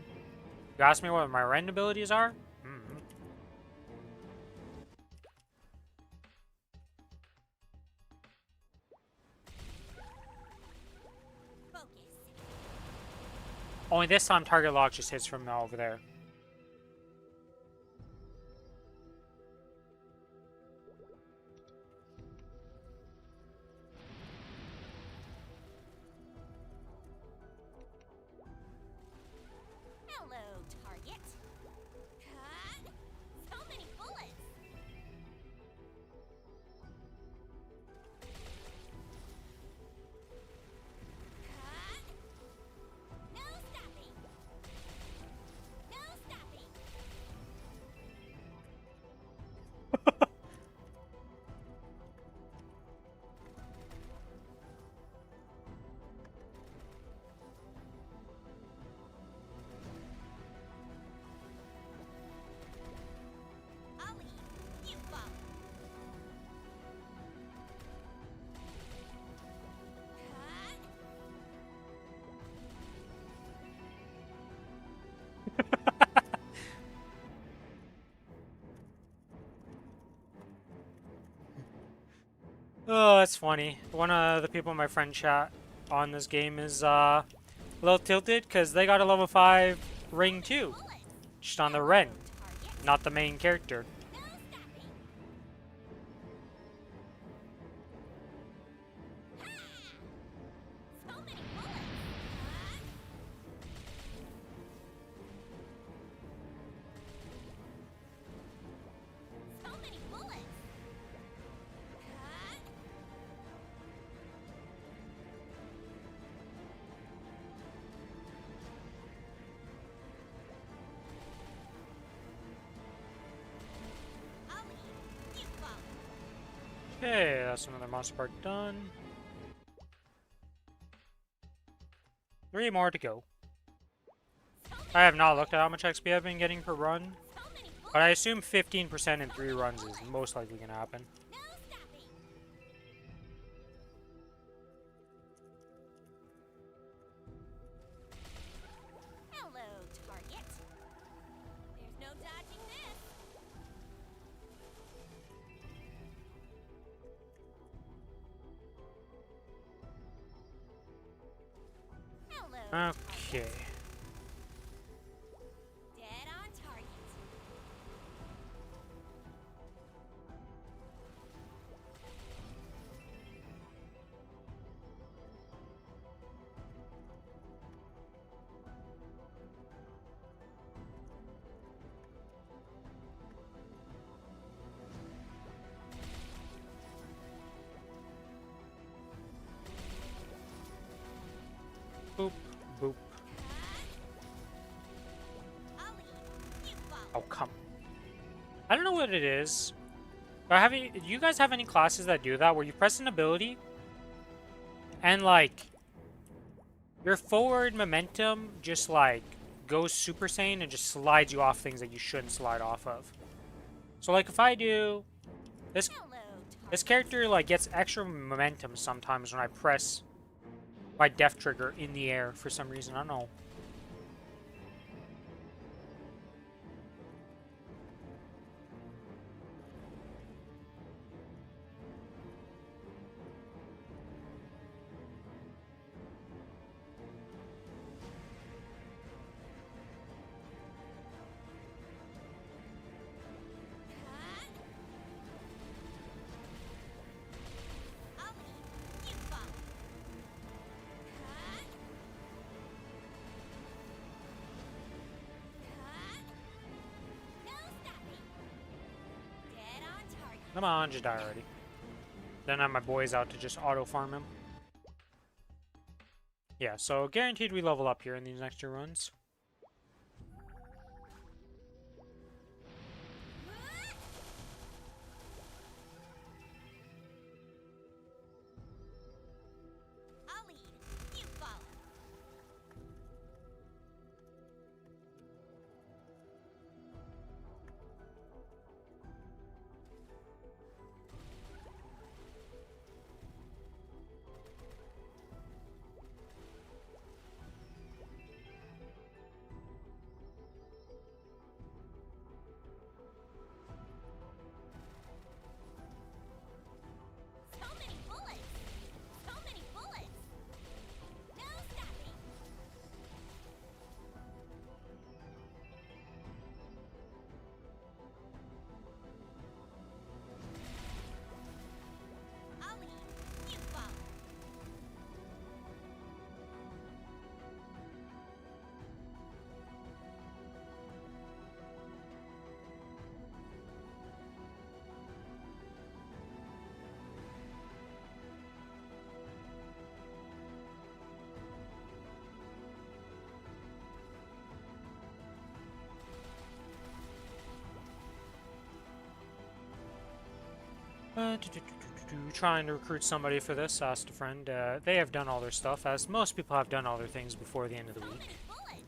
You ask me what my Rend abilities are? Mm-hmm. Only this time target lock just hits from over there. Hello, target. Cut. So many bullets. Cut. No stopping. No stopping. Ollie, you fall. Cut. Oh, that's funny. One of the people in my friend chat on this game is a little tilted because they got a level 5 ring too. Just on the Ren, Target. not the main character. No stopping. Ha! So many bullets. Cut. So many bullets. Cut. Ollie, you fall. Okay, that's another monster part done. 3 more to go. I have not looked at how much XP I've been getting per run, So many bullets. but I assume 15% in 3 runs is most likely going to happen. No stopping. Hello, target. There's no dodging this. Hello, Okay. target. Dead on target. Boop, boop. Ollie, you fall. Oh, come. I don't know what it is, but do you guys have any classes that do that, where you press an ability, and, like, your forward momentum just, like, goes Super Saiyan and just slides you off things that you shouldn't slide off of? So, like, if I do... This Hello, character, like, gets extra momentum sometimes when I press my def trigger in the air for some reason. I don't know. Come on, just die already. Then I have my boys out to just auto-farm him. Yeah, so guaranteed we level up here in these next 2 runs. I'll lead. You follow. So many bullets! So many bullets! No stopping! I'll lead. You follow. Trying to recruit somebody for this, asked a friend. They have done all their stuff, as most people have done all their things before the end of the So week. many bullets!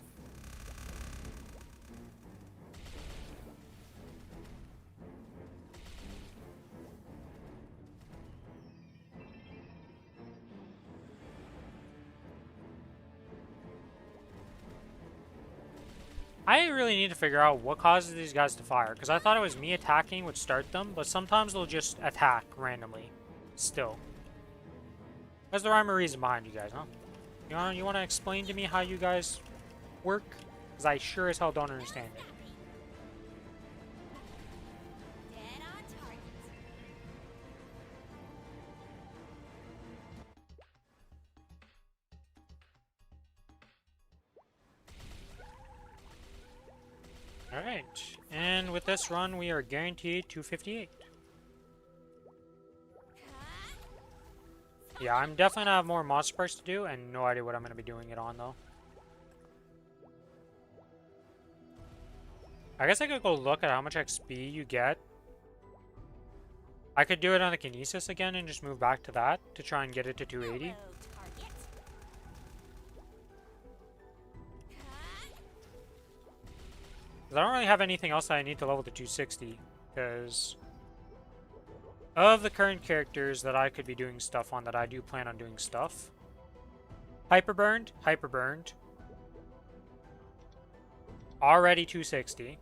I really need to figure out what causes these guys to fire, because I thought it was me attacking would start them, but sometimes they'll just attack randomly. Still. There's the rhyme or reason behind you guys, huh? You wanna explain to me how you guys work? Because I sure as hell don't understand it. Dead on target. Alright, and with this run, we are guaranteed 258. Yeah, I'm definitely gonna have more monster parts to do, and no idea what I'm gonna be doing it on, though. I guess I could go look at how much XP you get. I could do it on the Kinesis again and just move back to that to try and get it to 280. Hello, target. Because I don't really have anything else that I need to level to 260, because of the current characters that I could be doing stuff on, that I do plan on doing stuff. Hyperburned, Hyperburned. Already 260.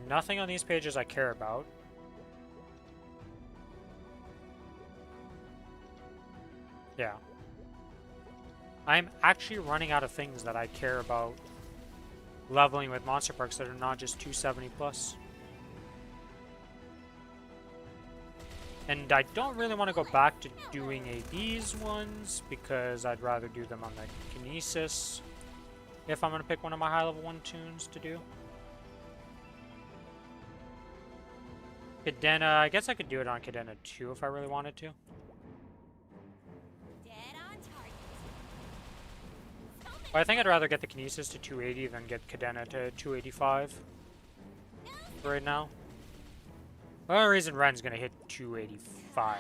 Nothing on these pages I care about. Yeah. I'm actually running out of things that I care about leveling with monster parks that are not just 270 plus. And I don't really want to go back to doing these ones because I'd rather do them on the Kinesis if I'm going to pick one of my high level 1 tunes to do. Cadena, I guess I could do it on Cadena too if I really wanted to. Dead on target. But I think I'd rather get the Kinesis to 280 than get Cadena to 285 right now. The only reason Ren's gonna hit 285.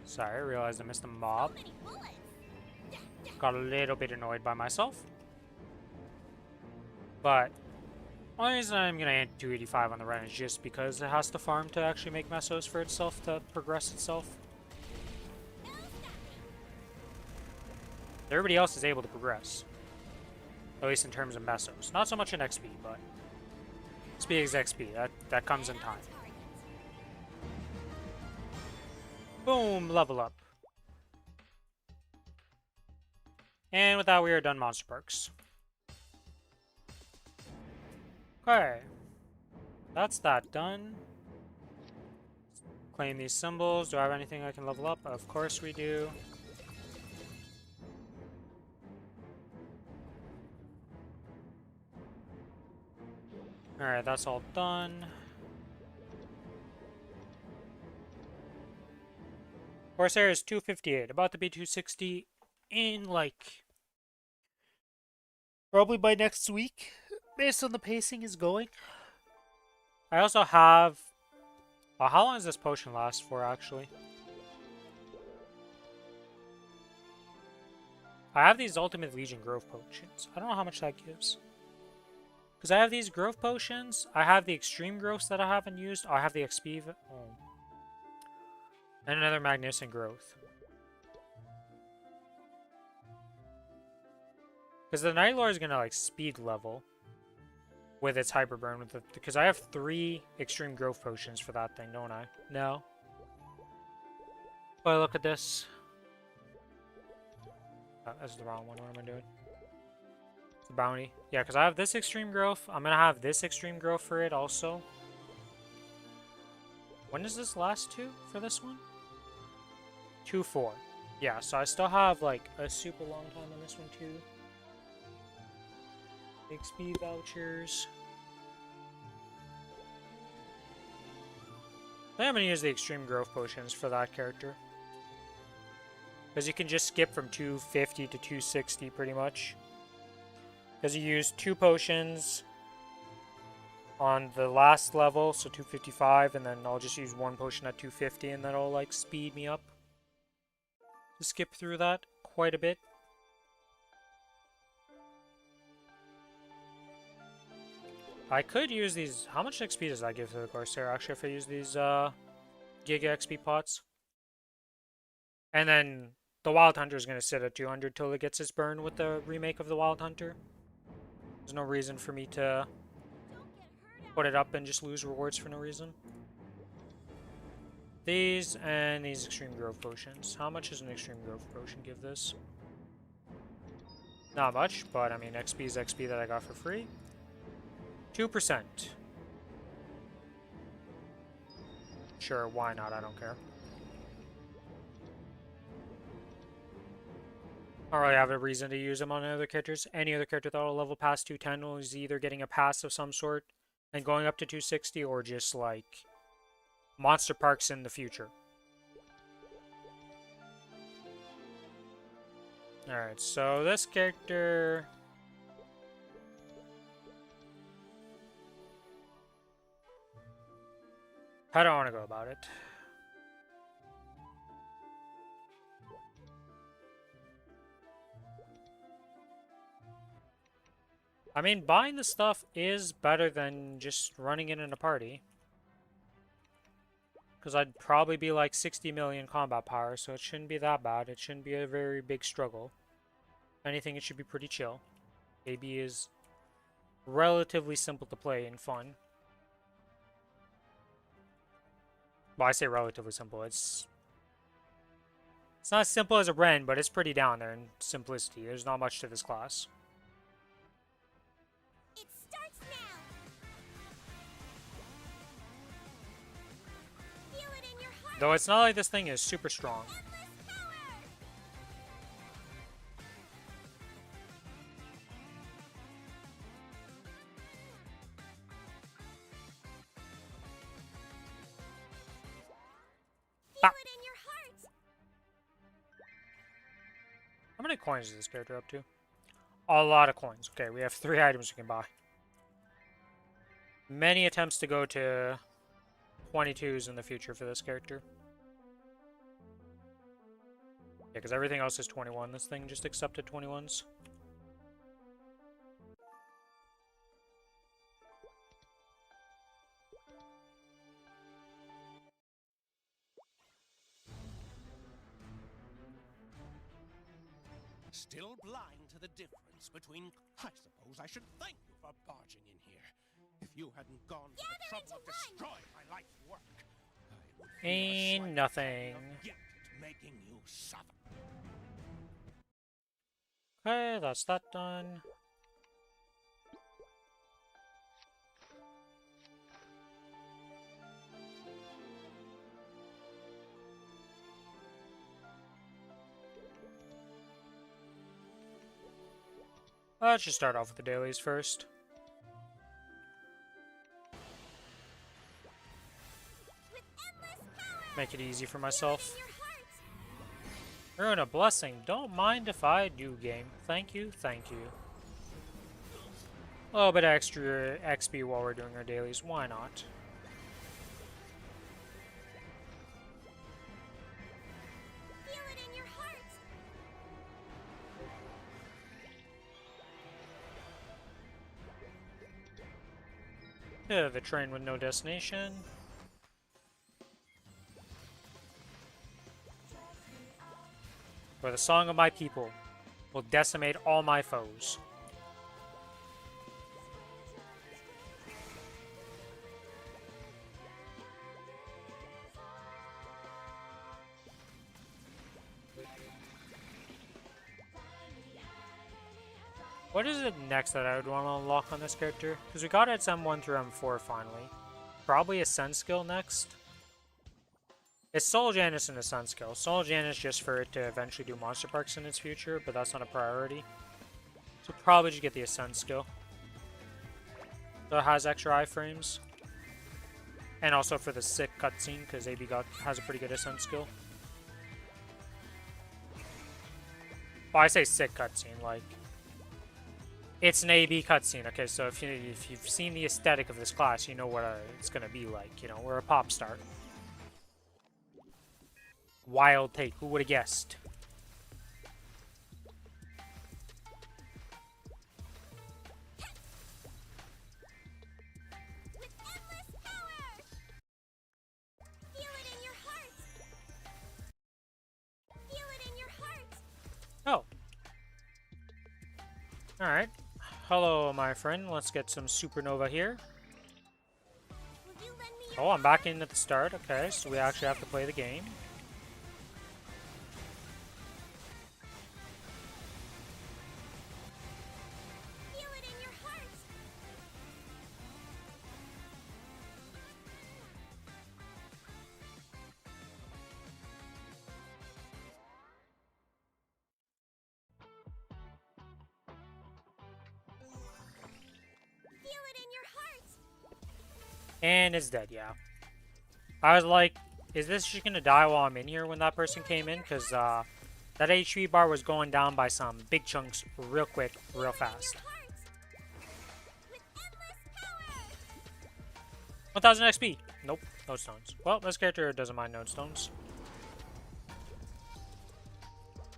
Sorry, I realized I missed a mob. So many bullets. Got a little bit annoyed by myself. But only reason I'm gonna hit 285 on the Ren is just because it has to farm to actually make mesos for itself to progress itself. No stopping. Everybody else is able to progress. At least in terms of mesos. Not so much in XP, but XP is XP. That comes in Dead time. on target. Boom, level up. And with that, we are done monster perks. Okay. That's that done. Claim these symbols. Do I have anything I can level up? Of course we do. Alright, that's all done. Corsair is 258, about to be 260 in like probably by next week, based on the pacing is going. I also have. How long does this potion last for, actually? I have these Ultimate Legion growth potions. I don't know how much that gives. Because I have these growth potions. I have the extreme growths that I haven't used. I have the XP. Oh. And another magnificent growth. Because the Night Lord is going to like speed level with its hyper burn. Because I have 3 extreme growth potions for that thing, don't I? No. But look at this. Oh, that's the wrong one. What am I doing? It's a bounty. Yeah, because I have this extreme growth. I'm going to have this extreme growth for it also. When does this last to for this one? 2-4. Yeah, so I still have like a super long time on this one too. XP vouchers. I think I'm going to use the extreme growth potions for that character. Because you can just skip from 250 to 260 pretty much. Because you use 2 potions on the last level, so 255, and then I'll just use 1 potion at 250, and that'll like speed me up to skip through that quite a bit. I could use these. How much XP does that give to the Corsair actually if I use these Giga XP pots? And then the Wild Hunter is going to sit at 200 till it gets its burn with the remake of the Wild Hunter. There's no reason for me to put it up and just lose rewards for no reason. These and these Extreme Growth Potions. How much does an Extreme Growth Potion give this? Not much, but I mean XP is XP that I got for free. 2%. Sure, why not? I don't care. I don't really have a reason to use them on other characters. Any other character that will level past 210 is either getting a pass of some sort and going up to 260 or just like monster parks in the future. Alright, so this character... How do I want to go about it? I mean, buying the stuff is better than just running it in a party. Because I'd probably be like 60 million combat power, so it shouldn't be that bad. It shouldn't be a very big struggle. If anything, it should be pretty chill. AB is relatively simple to play and fun. Well, I say relatively simple. It's not as simple as a Ren, but it's pretty down there in simplicity. There's not much to this class. It starts now. Feel it in your heart. Though it's not like this thing is super strong. Endless power. Feel it in your heart. How many coins is this character up to? A lot of coins. Okay, we have 3 items we can buy. Many attempts to go to 22s in the future for this character. Yeah, because everything else is 21. This thing just accepted 21s. Still blind to the difference between... I suppose I should thank you for barging in here. If you hadn't gone to the trouble of destroying my life's work, I would feel a Ain't slight nothing. pain of guilt making you suffer. Okay, that's that done. Let's just start off with the dailies first. Make it easy for myself. Earn a blessing. Don't mind if I do, game. Thank you, thank you. A little bit of extra XP while we're doing our dailies. Why not? Feel it in your heart. Yeah, the train with no destination. For the song of my people will decimate all my foes. What is it next that I would want to unlock on this character? Because we got it at M1 through M4 finally. Probably a Sense skill next. It's Soul Janus and a Sense skill. Soul Janus just for it to eventually do monster parks in its future, but that's not a priority. So probably just get the Ascend skill. So it has extra iframes. And also for the sick cutscene, because AB has a pretty good Ascend skill. Well, I say sick cutscene, like... It's an AB cutscene, okay, so if you've seen the aesthetic of this class, you know what it's gonna be like, you know, we're a pop star. Wild take, who would've guessed? With endless power. Feel it in your heart. Feel it in your heart. Oh. Alright. Hello, my friend. Let's get some supernova here. Will you lend me Oh, I'm back in at the start. Okay, so we actually have to play the game. Feel it in your heart. Feel it in your heart. And it's dead, yeah. I was like, is this just gonna die while I'm in here when that person came in? Because that HP bar was going down by some big chunks real quick, real fast. With endless power. 1000 XP! Nope, node stones. Well, this character doesn't mind node stones.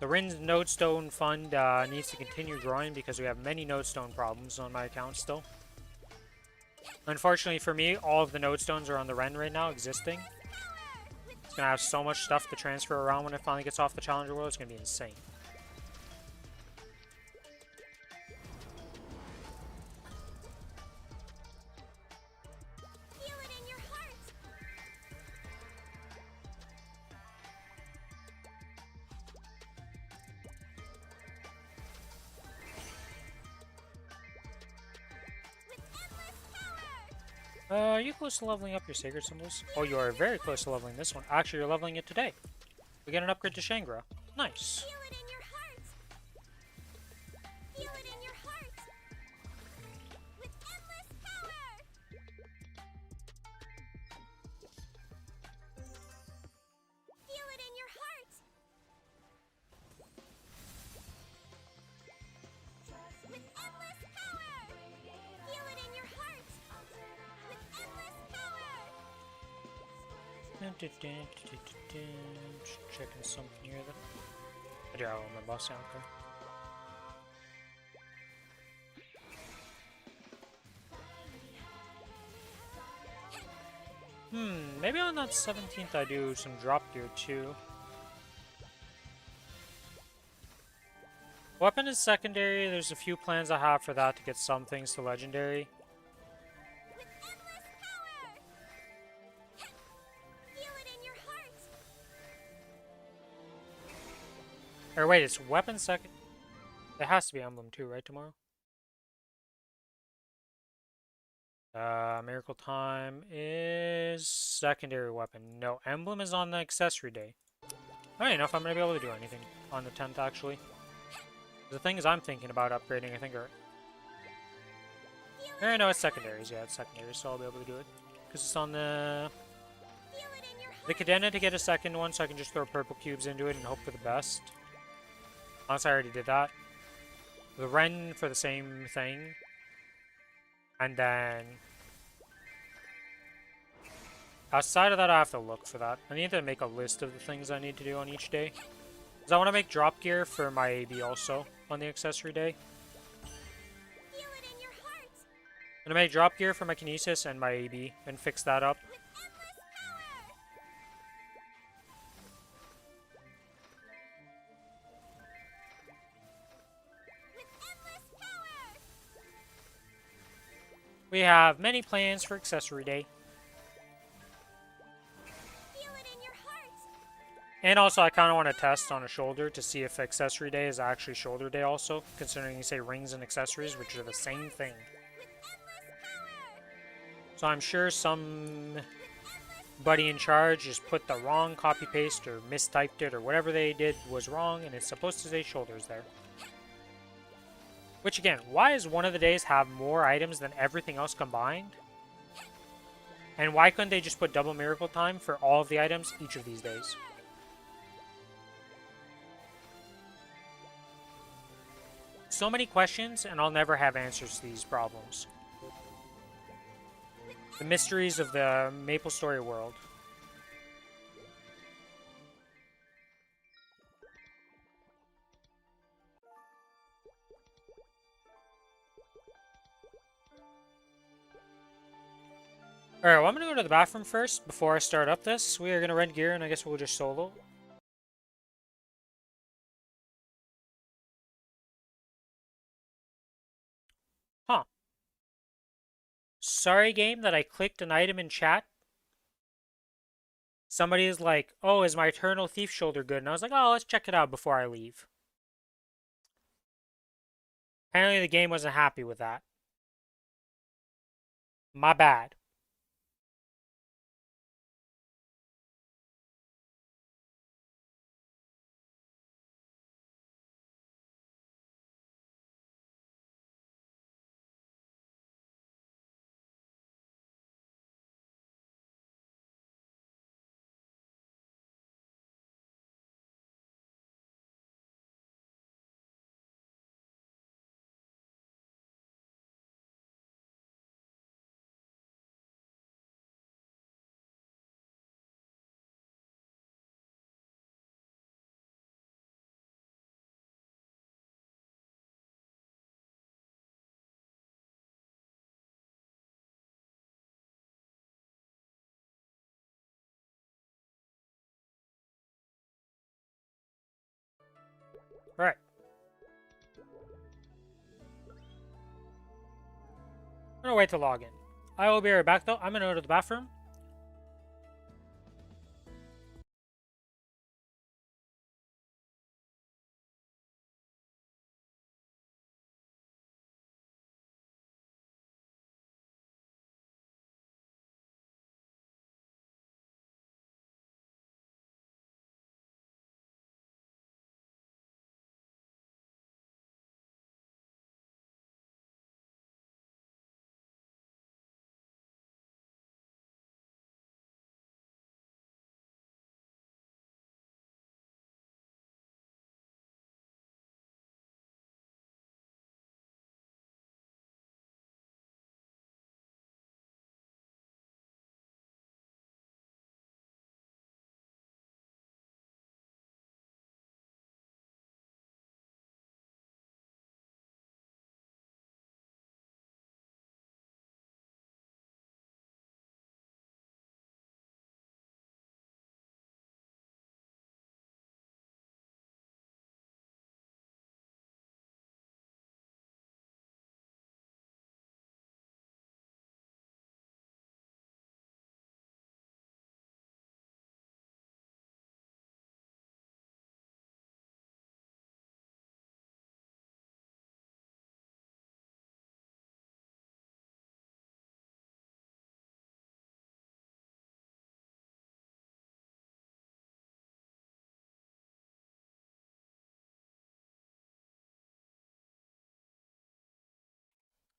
The Rin's node stone fund needs to continue growing because we have many node stone problems on my account still. Unfortunately for me, all of the node stones are on the Ren right now, existing. It's gonna have so much stuff to transfer around when it finally gets off the Challenger World, it's gonna be insane. Feel it in your heart. With endless power. Are you close to leveling up your sacred symbols? Oh, you are very close to leveling this one. Actually, you're leveling it today. We get an upgrade to Shangra. Nice. Feel it in your heart. Feel it in your heart. With endless power. Feel it in your heart. With endless power. Feel it in your heart. With endless power. Just checking something here. Yeah, oh, my boss sound okay. Maybe on that 17th I do some drop gear too. Weapon is secondary, there's a few plans I have for that to get some things to legendary. With endless power. Feel it in your heart. Or wait, it's weapon second. It has to be emblem too, right, tomorrow? Miracle time is secondary weapon. No, emblem is on the accessory day. I don't know if I'm gonna be able to do anything on the 10th actually. The things I'm thinking about upgrading, I think, are... No, it's secondaries. Yeah, it's secondaries, so I'll be able to do it. Because it's on the... Feel it in your The Cadena to get a second one so I can just throw purple cubes into it and hope for the best. Honestly, I already did that. The Ren for the same thing. And then... outside of that, I have to look for that. I need to make a list of the things I need to do on each day. Because I want to make drop gear for my AB also on the accessory day. Feel it in your heart. I'm going to make drop gear for my Kinesis and my AB and fix that up. With endless power. With endless power. We have many plans for accessory day. Feel it in your heart. And also, I kind of want to test on a shoulder to see if accessory day is actually shoulder day also, considering you say rings and accessories, which are the same thing. With endless power. So I'm sure somebody in charge just put the wrong copy-paste or mistyped it or whatever they did was wrong, and it's supposed to say shoulders there. Which again, why does one of the days have more items than everything else combined? And why couldn't they just put double miracle time for all of the items each of these days? So many questions, and I'll never have answers to these problems. The mysteries of the Maplestory world. Alright, well, I'm gonna go to the bathroom first before I start up this. We are gonna rent gear, and I guess we'll just solo. Huh. Sorry, game, that I clicked an item in chat. Somebody is like, oh, is my Eternal Thief shoulder good? And I was like, oh, let's check it out before I leave. Apparently the game wasn't happy with that. My bad. Alright. I'm gonna wait to log in. I will be right back though. I'm gonna go to the bathroom.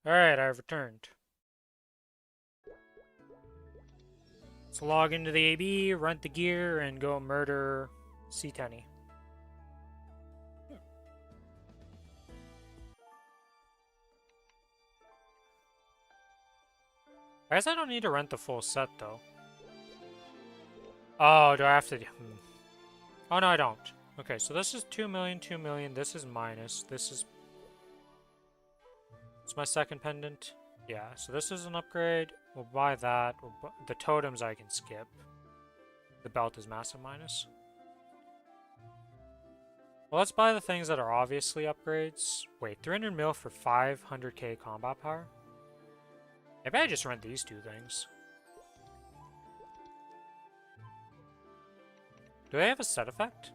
Alright, I've returned. Let's log into the AB, rent the gear, and go murder C10. I guess I don't need to rent the full set, though. Oh, do I have to... Oh, no, I don't. Okay, so this is 2 million, 2 million. This is minus. This is... It's my second pendant. Yeah, so this is an upgrade. We'll buy that. The totems I can skip. The belt is massive minus. Well, let's buy the things that are obviously upgrades. Wait, 300 mil for 500k combat power? Maybe I just rent these two things. Do they have a set effect?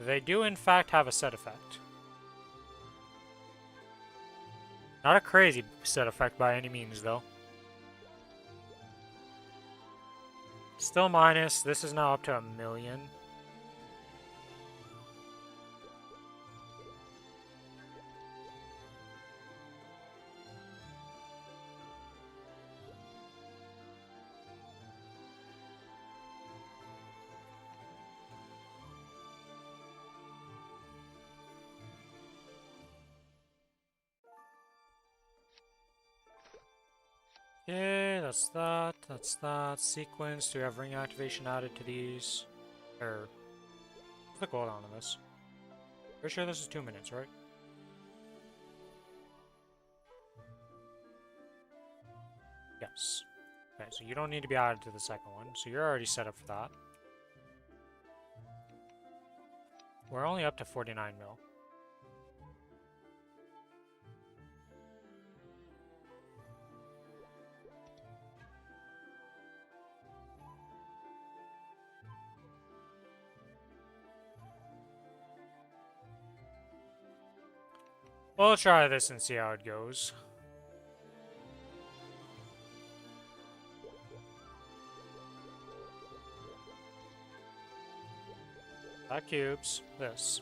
They do in fact have a set effect. Not a crazy set effect by any means, though. Still minus. This is now up to 1 million. Okay, that's that. That's that. Sequence. Do we have ring activation added to these? Or what's the cooldown on this? Pretty sure this is 2 minutes, right? Yes. Okay, so you don't need to be added to the second one, so you're already set up for that. We're only up to 49 mil. We'll try this and see how it goes. That cubes. This.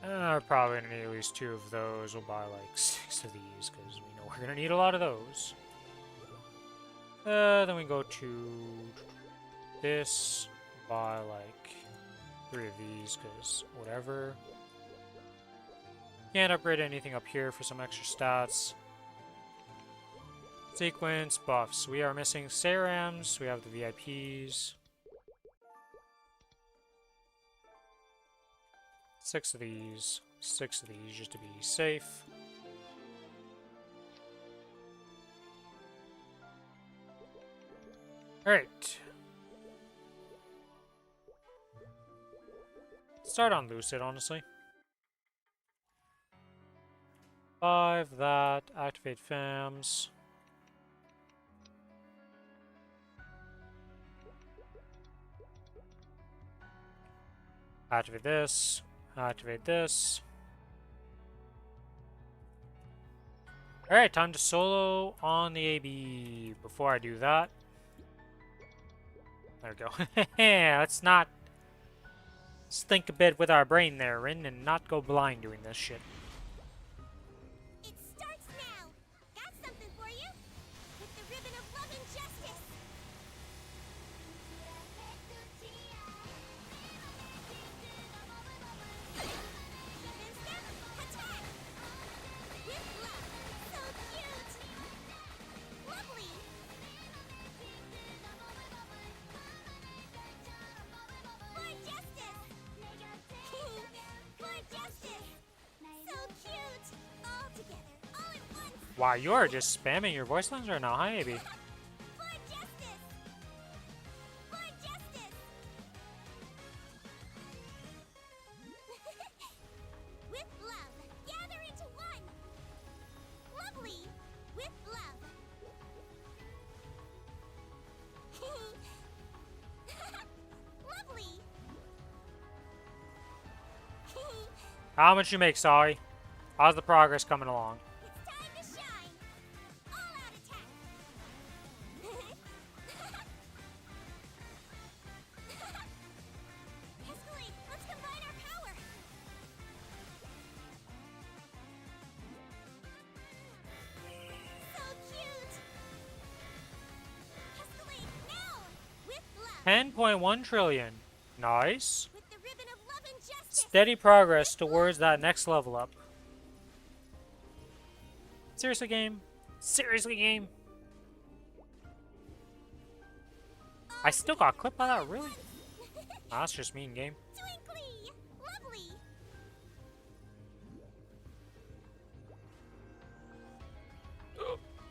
We're probably gonna need at least 2 of those. We'll buy like 6 of these because we know we're gonna need a lot of those. Then we go to this. Buy like 3 of these because whatever. Can't upgrade anything up here for some extra stats. Sequence buffs. We are missing Serams. We have the VIPs. 6 of these. 6 of these just to be safe. Alright. Start on Lucid, honestly. 5, that. Activate FAMs. Activate this. Activate this. Alright, time to solo on the AB. Before I do that... There we go. Let's think a bit with our brain there, Rin, and not go blind doing this shit. It starts now. Got something for you. With the ribbon of love and justice. Attack! With love. So cute. Lovely. For justice. For justice. So cute. All together. All at once. Wow, you are just spamming your voice lines right now, huh, AB? For justice. For justice. With love, gather into one. Lovely. With love. Lovely. How much you make, Sorry? How's the progress coming along? It's time to shine. All out attack. Escalate. Let's combine our power. 10.1 trillion. Nice. With the ribbon of love and justice. Steady progress towards that next level up. Seriously, game? Seriously, game? I still got clipped by that, really? Nah, that's just mean, game. Twinkly! Lovely!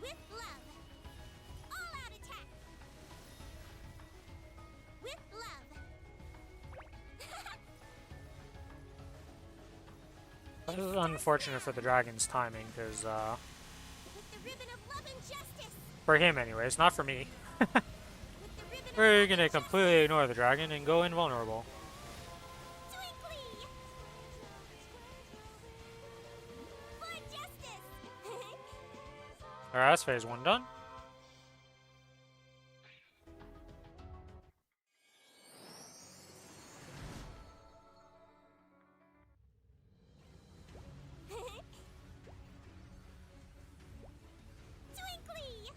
With love. All out attack. With love. This is unfortunate for the dragon's timing, because, With the ribbon of love and justice. for him anyways, not for me. With the ribbon of We're love gonna and completely ignore the dragon and go invulnerable. justice. Twinkly! For justice. Alright, that's phase 1 done. Twinkly!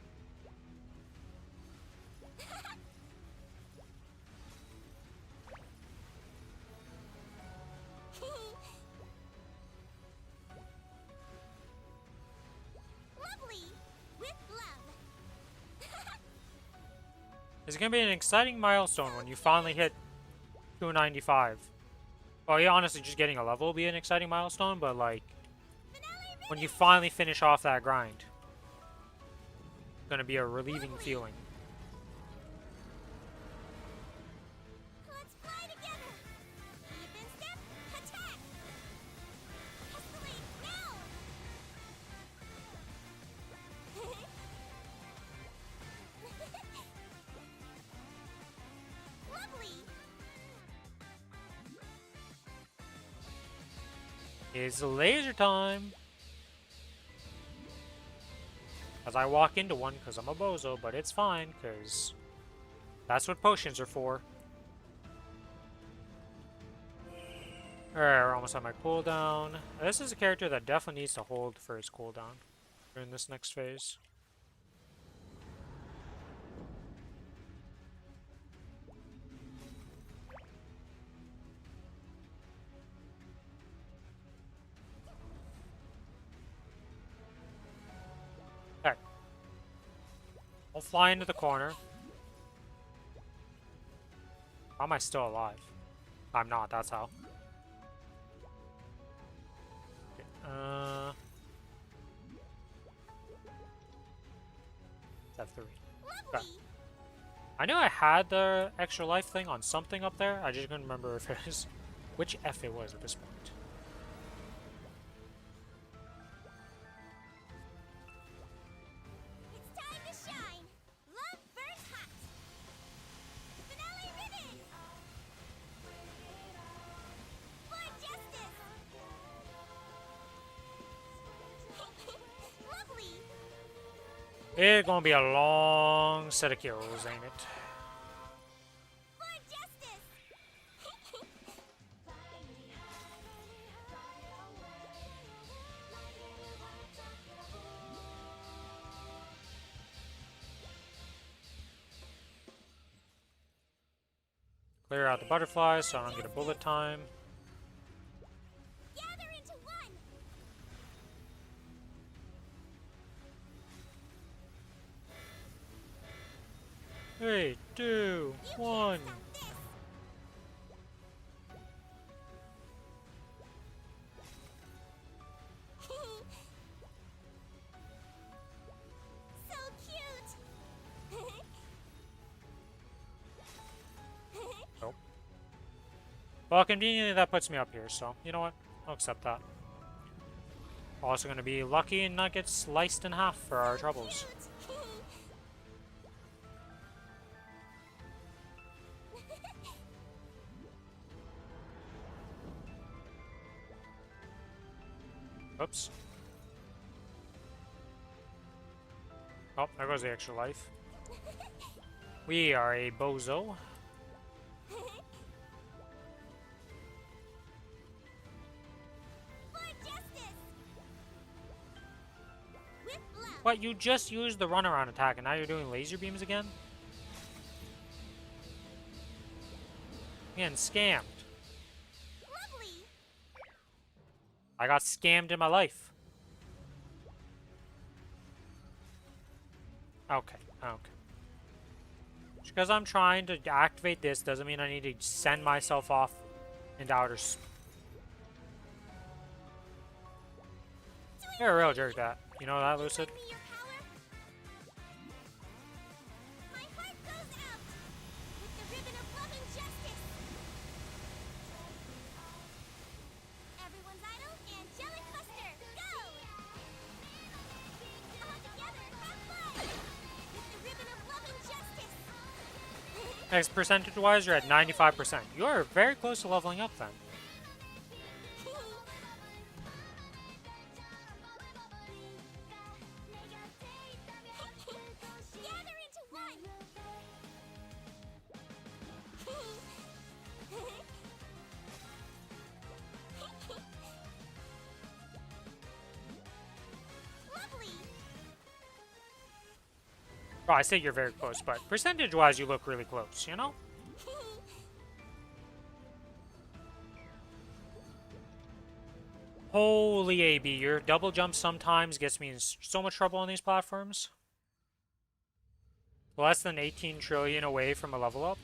Lovely! With love. It's gonna be an exciting milestone when you finally hit 295. Well, yeah, honestly, just getting a level will be an exciting milestone, but like, Finale when you finally finish off that grind, it's gonna be a relieving feeling. Let's fly together! Even step, attack! Escalate now! Lovely! It's laser time! As I walk into one, because I'm a bozo, but it's fine, because that's what potions are for. Alright, we're almost at my cooldown. This is a character that definitely needs to hold for his cooldown during this next phase. Okay. I'll fly into the corner. How am I still alive? I'm not, that's how. It's F3. Okay. Lovely! I knew I had the extra life thing on something up there. I just couldn't remember if it was which F it was at this point. It's time to shine! Love burns hot! Finale ribbon! For justice! Lovely! It's gonna be a long set of kills, ain't it? For justice! Clear out the butterflies so I don't get a bullet time. Gather into one! 3, 2, 1. This! So cute! Nope. Well, conveniently that puts me up here, so you know what? I'll accept that. Also gonna be lucky and not get sliced in half for our troubles. Cute. Oops. Oh, there goes the extra life. We are a bozo. For justice! With love! What, you just used the runaround attack and now you're doing laser beams again? Getting scammed. Lovely. I got scammed in my life. Okay, okay. Just because I'm trying to activate this doesn't mean I need to send myself off into outer space. You're a real jerk, that. You know that, Lucid? Lend me your power? My heart goes out with the ribbon of love and justice. Everyone's idol, angelic muster, go! All together, have fun! With the ribbon of love and justice. Next, percentage-wise, you're at 95%. You're very close to leveling up, then. Gather into one. Lovely. Oh, I say you're very close, but percentage-wise, you look really close, you know? Holy AB, your double jump sometimes gets me in so much trouble on these platforms. Less than 18 trillion away from a level up.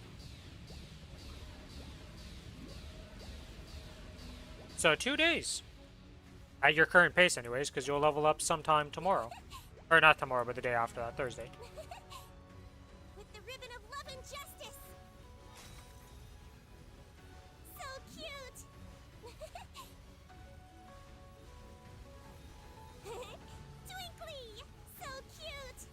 So 2 days. At your current pace anyways, because you'll level up sometime tomorrow. Or not tomorrow, but the day after that, Thursday. With the ribbon of love and justice. So cute. Twinkly. So cute.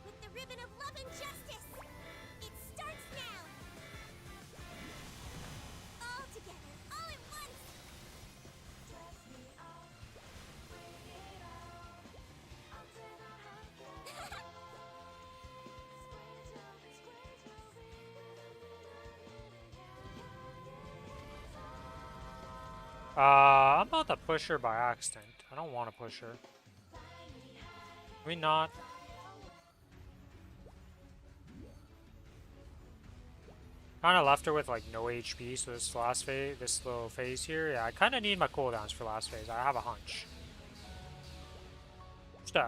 With the ribbon of love and justice. It starts now. All together, all at once. I'm about to push her by accident. I don't want to push her. Can we not? Kind of left her with like no HP, so this last phase, this little phase here, yeah, I kind of need my cooldowns for last phase. I have a hunch.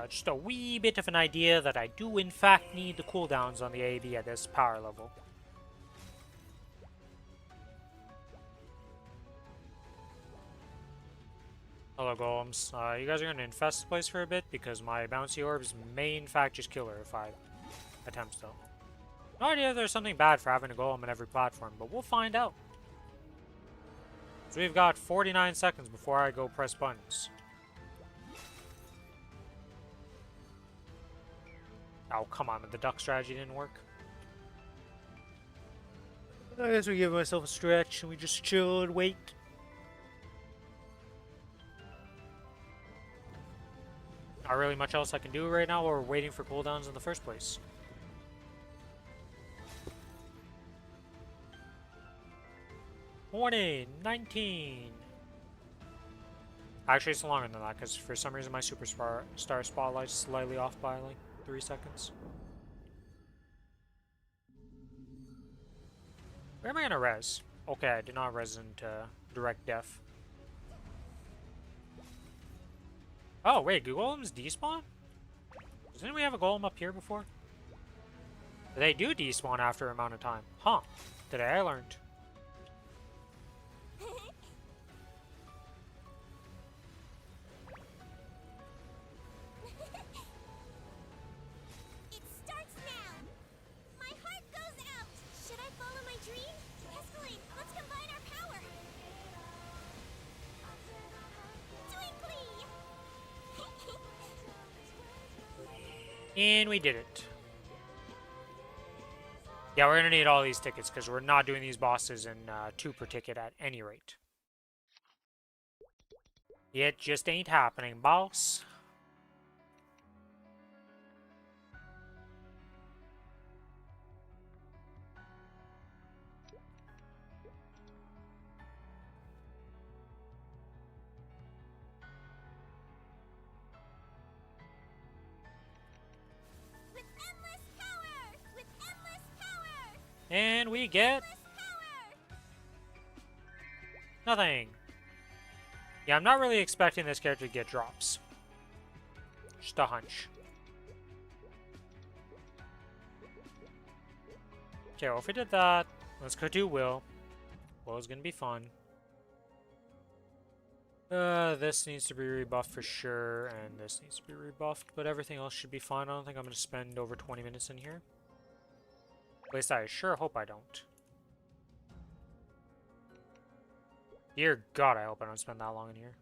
Just a wee bit of an idea that I do in fact need the cooldowns on the AD at this power level. Hello, golems. You guys are going to infest the place for a bit because my bouncy orbs may in fact just kill her if I attempt to. No idea if there's something bad for having a golem in every platform, but we'll find out. So we've got 49 seconds before I go press buttons. Oh, come on, the duck strategy didn't work. I guess we give myself a stretch and we just chill and wait. Not really much else I can do right now while we're waiting for cooldowns in the first place. Warning, 19. Actually, it's longer than that because for some reason my superstar spotlight's slightly off by like 3 seconds. Where am I gonna res? Okay, I did not res into direct def. Oh wait, do golems despawn? Didn't we have a golem up here before? They do despawn after a amount of time. Huh. Today I learned. It starts now. My heart goes out. Should I follow my dream? Escalade, let's combine our power. Twinkly. And we did it. Yeah, we're gonna need all these tickets because we're not doing these bosses in 2 per ticket at any rate. It just ain't happening, boss. With endless power! With endless power! And we get Endless power! nothing. Yeah, I'm not really expecting this character to get drops. Just a hunch. Okay, well, if we did that, let's go do Will. Will's gonna be fun. This needs to be rebuffed for sure, and this needs to be rebuffed, but everything else should be fine. I don't think I'm gonna spend over 20 minutes in here. At least I sure hope I don't. Dear God, I hope I don't spend that long in here.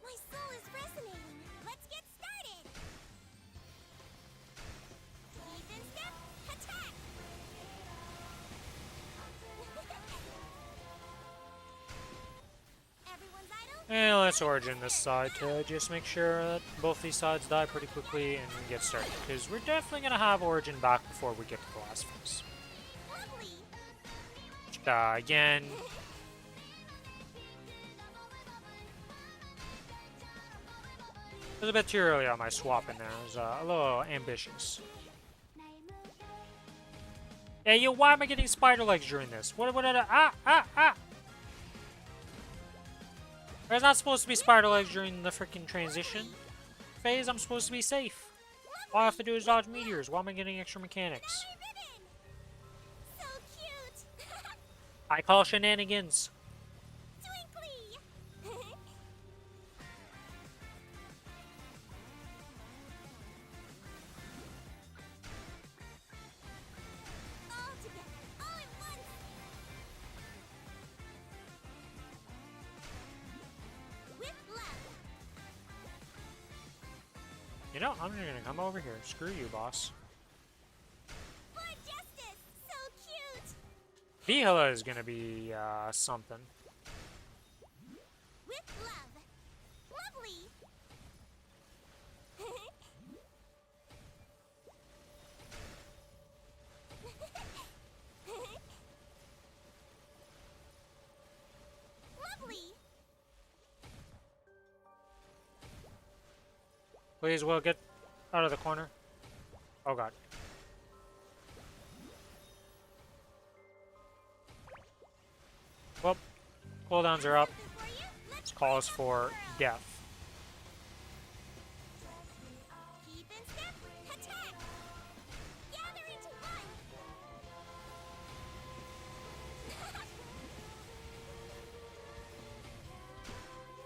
My soul is resonating. Let's get started. Even step, attack. Everyone's idle. And let's origin this side to just make sure that both these sides die pretty quickly and we get started. Because we're definitely going to have origin back before we get to the last phase. Lovely. Again. It was a bit too early on my swap in there. It was a little ambitious. Hey, yo, why am I getting spider legs during this? Ah! There's not supposed to be spider legs during the freaking transition phase. I'm supposed to be safe. All I have to do is dodge meteors. Why am I getting extra mechanics? So cute. I call shenanigans. Twinkly. All together, all at once. With love. You know, I'm just gonna come over here. Screw you, boss. For justice. So cute. Vihila is gonna be, something. With love. Lovely. Lovely. Please, Will, get out of the corner. Oh, God. Well, cooldowns are up. Something for you. Let's This calls for death. keep in step. Attack. Gather into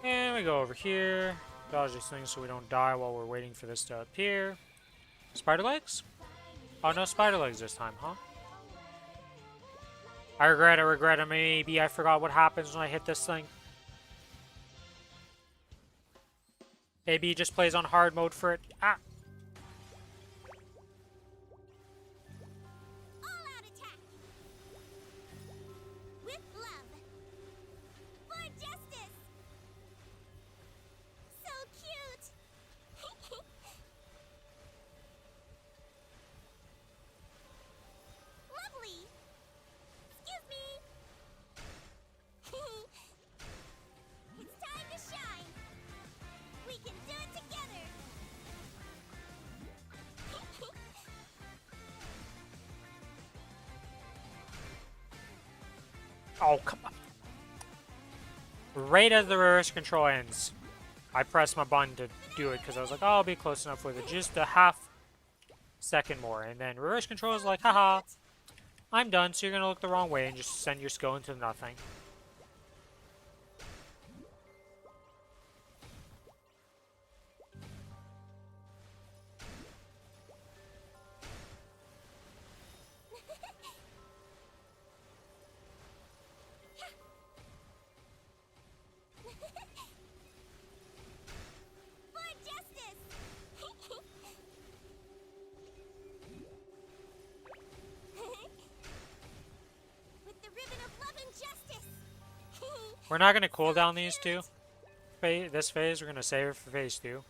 one. And we go over here. Dodge these things so we don't die while we're waiting for this to appear. Spider legs? Oh, no spider legs this time, huh? I regret it. Maybe I forgot what happens when I hit this thing. Maybe he just plays on hard mode for it. Ah! All out attack. With love. For justice. So cute. Lovely. Excuse me. It's time to shine. We can do it together. Oh, come on. Right as the reverse control ends, I pressed my button to do it because I was like, oh, I'll be close enough with it. Just a half second more. And then reverse control is like, haha, I'm done. So you're going to look the wrong way and just send your skill into nothing. For justice. We're not going to cool down these two. This phase, we're going to save it for phase 2.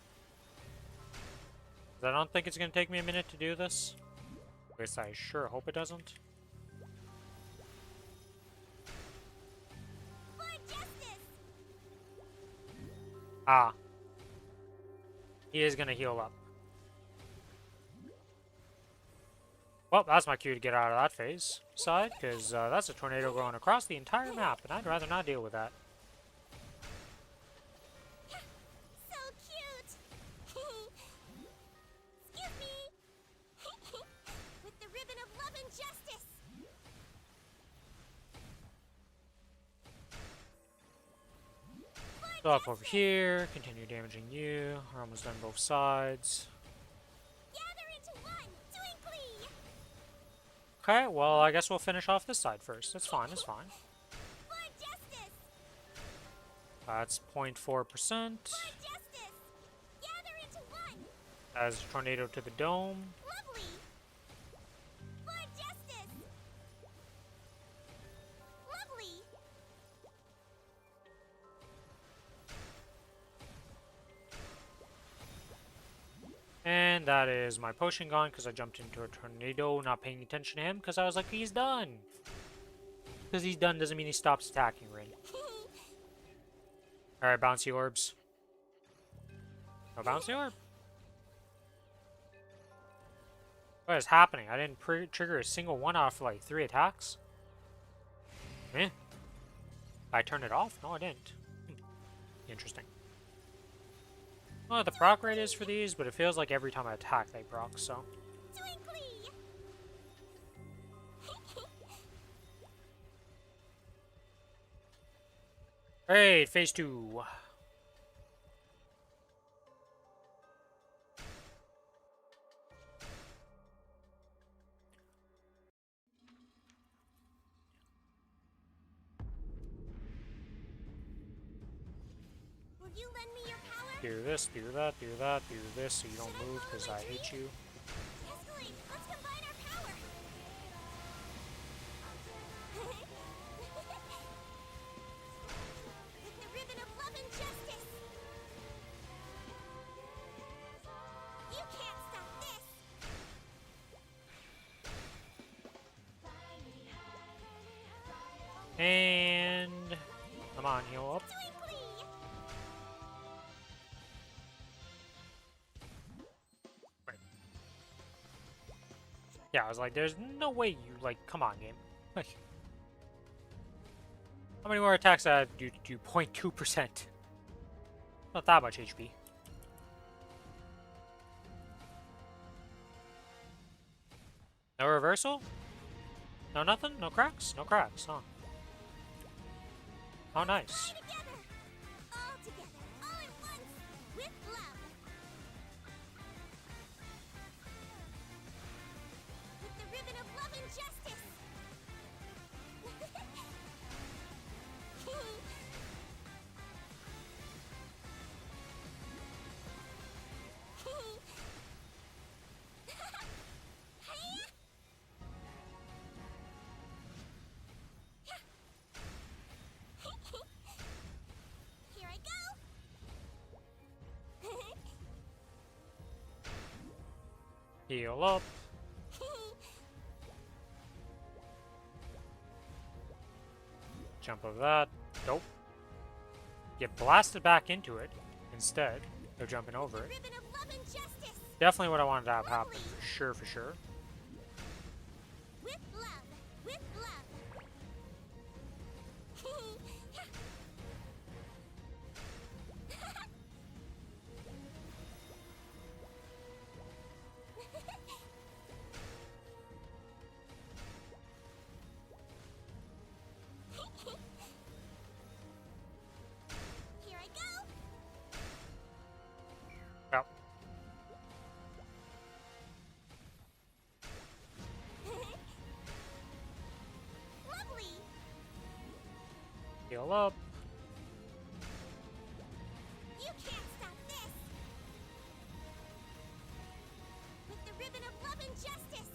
I don't think it's going to take me a minute to do this. At least I sure hope it doesn't. Ah. He is going to heal up. Well, that's my cue to get out of that phase side, because that's a tornado going across the entire map, and I'd rather not deal with that. So cute! Excuse me! With the ribbon of love and justice! So up over here, continue damaging you. We're almost done both sides. Gather into one, Twinkly! Okay, well, I guess we'll finish off this side first. That's fine, that's fine. For justice! That's 0.4%. For justice! Gather into one! As a tornado to the dome. Lovely! For justice! Lovely! And that is my potion gone because I jumped into a tornado, not paying attention to him because I was like, he's done. Because he's done doesn't mean he stops attacking, Rin. Alright, bouncy orbs. No bouncy orb? What is happening? I didn't trigger a single one off like 3 attacks. Eh. I turned it off? No, I didn't. Interesting. I don't know what the proc rate is for these, but it feels like every time I attack they proc, so. Twinkly! Alright, phase 2. Will you lend me your power? Do this, do that, do that, do this so you don't move because I hate you. Escalade, let's combine our power! With the ribbon of love and justice! You can't stop this! And come on, heal up. Twinkly! Yeah, I was like, there's no way you, like, come on, game. Like, how many more attacks do 0.2%? Not that much HP. No reversal? No nothing? No cracks? No cracks, huh? How nice. Fly together! All together, all at once, with love! With the ribbon of love and justice! Here I go! Heal up. Jump over that. Nope. Get blasted back into it instead of jumping over it. Ribbon of love and justice! Definitely what I wanted to have happen, for sure, for sure. With love, with love! Here I go! Yep. Lovely! Heal up. You can't stop this! With the ribbon of love and justice!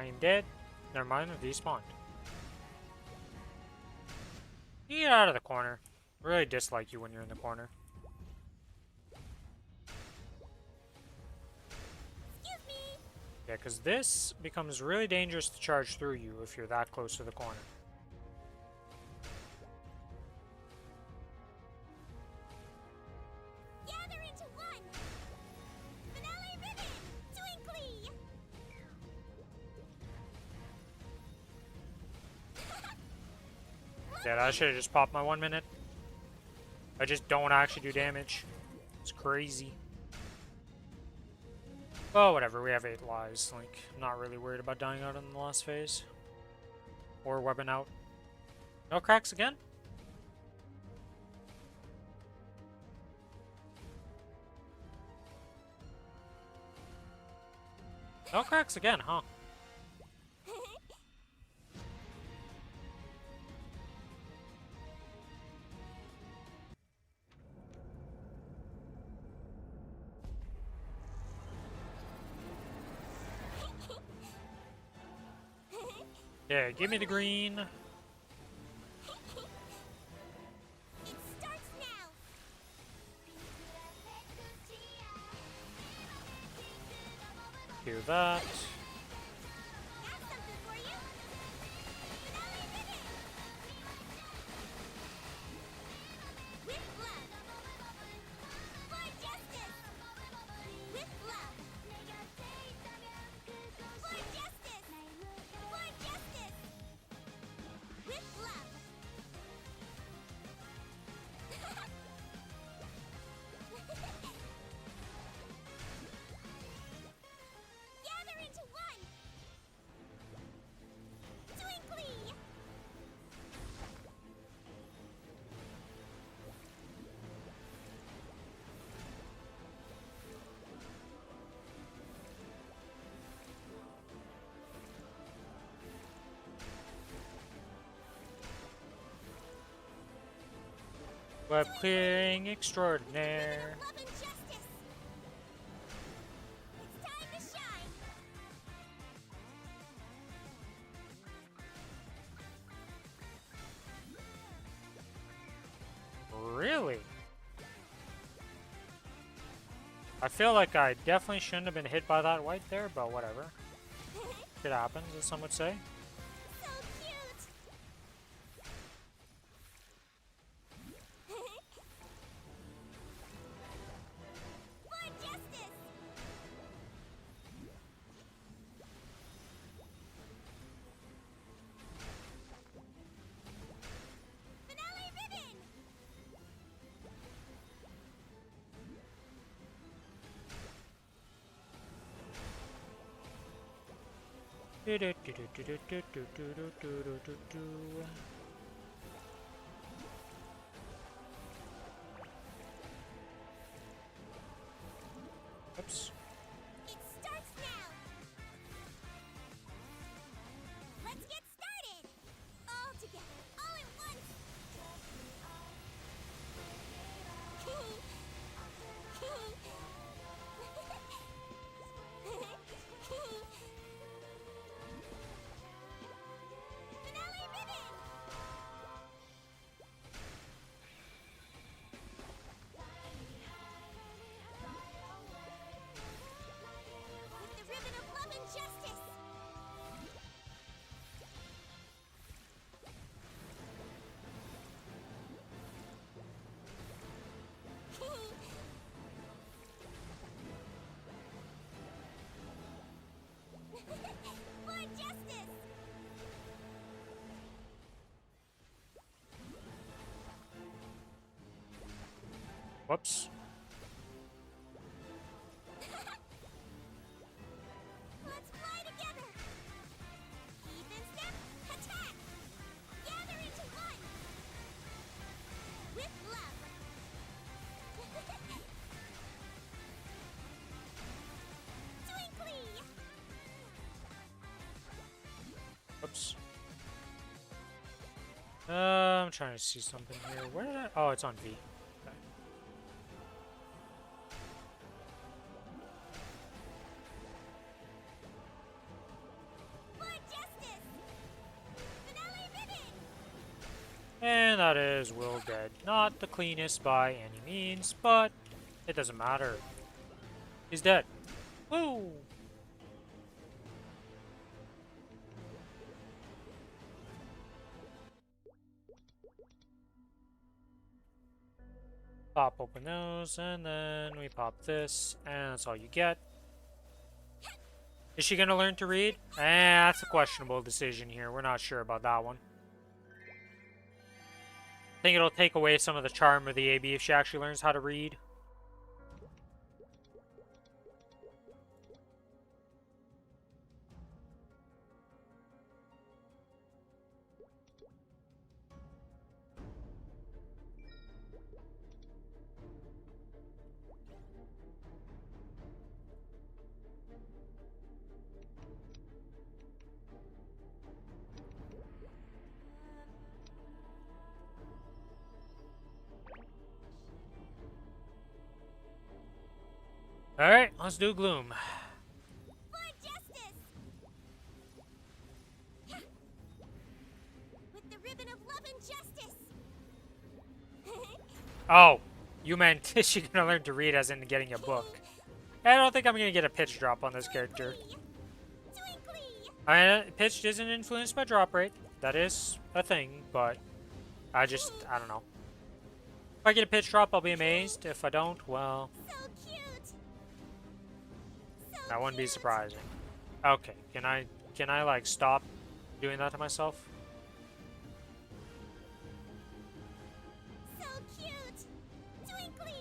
I am dead. Never mind, I despawned. You get out of the corner. I really dislike you when you're in the corner. Excuse me. Yeah, because this becomes really dangerous to charge through you if you're that close to the corner. Gather into one. Finale ribbon. Twinkly. Yeah, I should have just popped my 1 minute. I just don't actually do damage. It's crazy. Oh, whatever. We have 8 lives. Like, I'm not really worried about dying out in the last phase. Or weapon out. No cracks again? No cracks again, huh? Yeah, give me the green. It starts now. Do that. Got something for you. Finale ribbon. With love. For justice. With love. For justice. For justice. With love. Gather into one. Twinkly. Web clearing extraordinaire. Love and justice. It's time to shine. Really? I feel like I definitely shouldn't have been hit by that white there, but whatever. It happens, as some would say. So cute. For justice. Finale ribbon. Oops. It starts now. Let's get started. All together, all at once. Finale ribbon. With the ribbon of love and justice. For justice. Whoops. Let's fly together. Even step, attack. Gather into one. With love. Twinkly. Whoops. I'm trying to see something here. Where did I? Oh, it's on V. Okay. And that is Will dead. Not the cleanest by any means, but it doesn't matter. He's dead. Woo! Pop open those, and then we pop this, and that's all you get. Is she gonna learn to read? That's a questionable decision here. We're not sure about that one. I think it'll take away some of the charm of the AB if she actually learns how to read. Alright, let's do Gloom. For justice! With the ribbon of love and justice! Oh, you meant is she gonna learn to read as in getting a book? I don't think I'm gonna get a pitch drop on this character. Pitch isn't influenced by drop rate. That is a thing, but I don't know. If I get a pitch drop, I'll be amazed. If I don't, well, So cute! So that wouldn't be cute. surprising. Okay, can I like stop doing that to myself? So cute! Twinkly!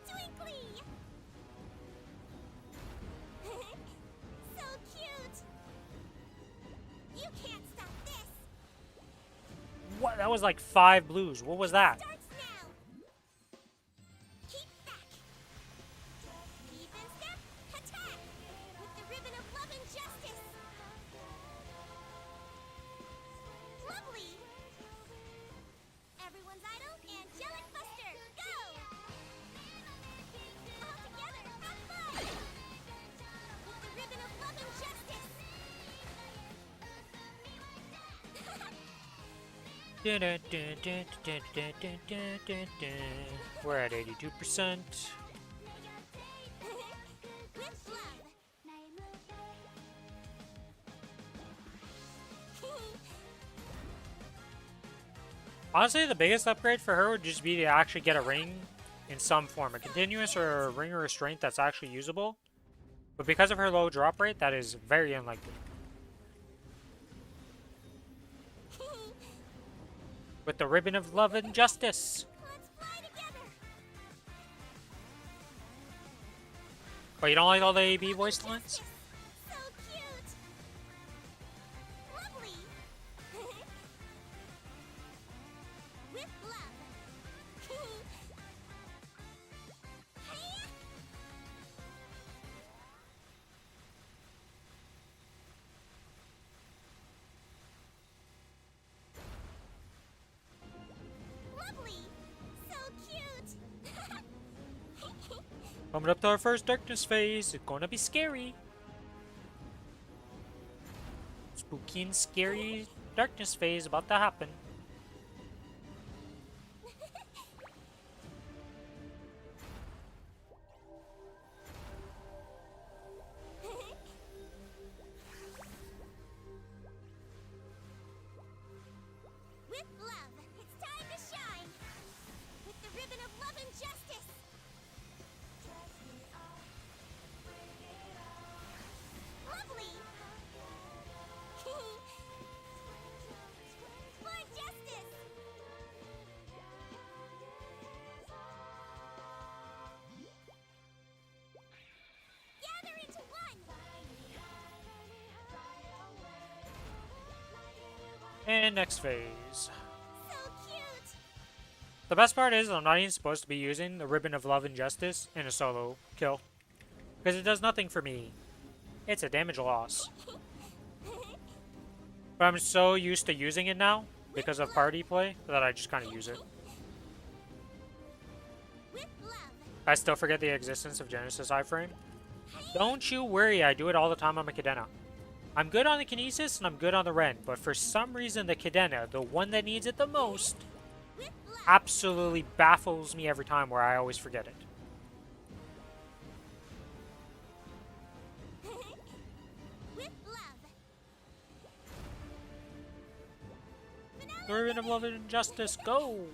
Twinkly! So cute! You can't stop this! What? That was like 5 blues. What was that? Starts now! Keep back! Even step, attack! With the ribbon of love and justice! Lovely! Everyone's idol, Angelic Buster, go! All together, have fun! With the ribbon of love and justice! We're at 82%. With love! Honestly, the biggest upgrade for her would just be to actually get a ring in some form. A continuous or a ring of restraint that's actually usable. But because of her low drop rate, that is very unlikely. With the ribbon of love and justice. Let's fly together! But you don't like all the AB voice lines? So cute! Lovely! With love! Lovely! So cute! Coming up to our first darkness phase. It's gonna be scary. Spooky and scary darkness phase about to happen. With love, it's time to shine! With the ribbon of love and justice! Lovely! For justice! Gather into one! And next phase. So cute! The best part is I'm not even supposed to be using the ribbon of love and justice in a solo kill. Because it does nothing for me. It's a damage loss. But I'm so used to using it now, because of party play, that I just kind of use it. With love! I still forget the existence of Genesis iframe. Don't you worry, I do it all the time on my Cadena. I'm good on the Kinesis and I'm good on the Ren, but for some reason the Cadena, the one that needs it the most, absolutely baffles me every time where I always forget it. The Ribbon of Love and Justice, go!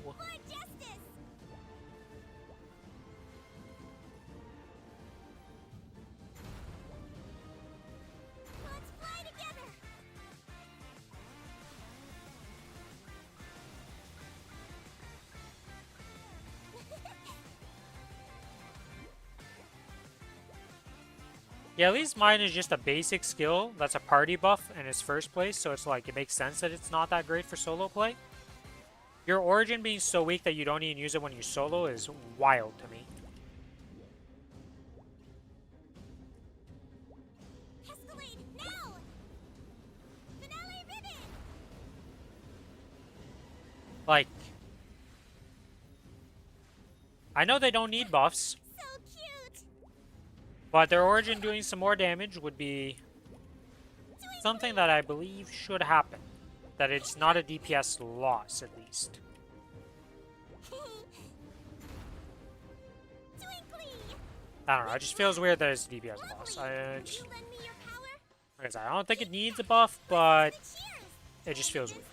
Yeah, at least mine is just a basic skill that's a party buff in its first place, so it's like, it makes sense that it's not that great for solo play. Your Origin being so weak that you don't even use it when you solo is wild to me. Like, I know they don't need buffs, but their Origin doing some more damage would be something that I believe should happen. That it's not a DPS loss, at least. I don't know, it just feels weird that it's a DPS loss. Like I said, I don't think it needs a buff, but it just feels weird.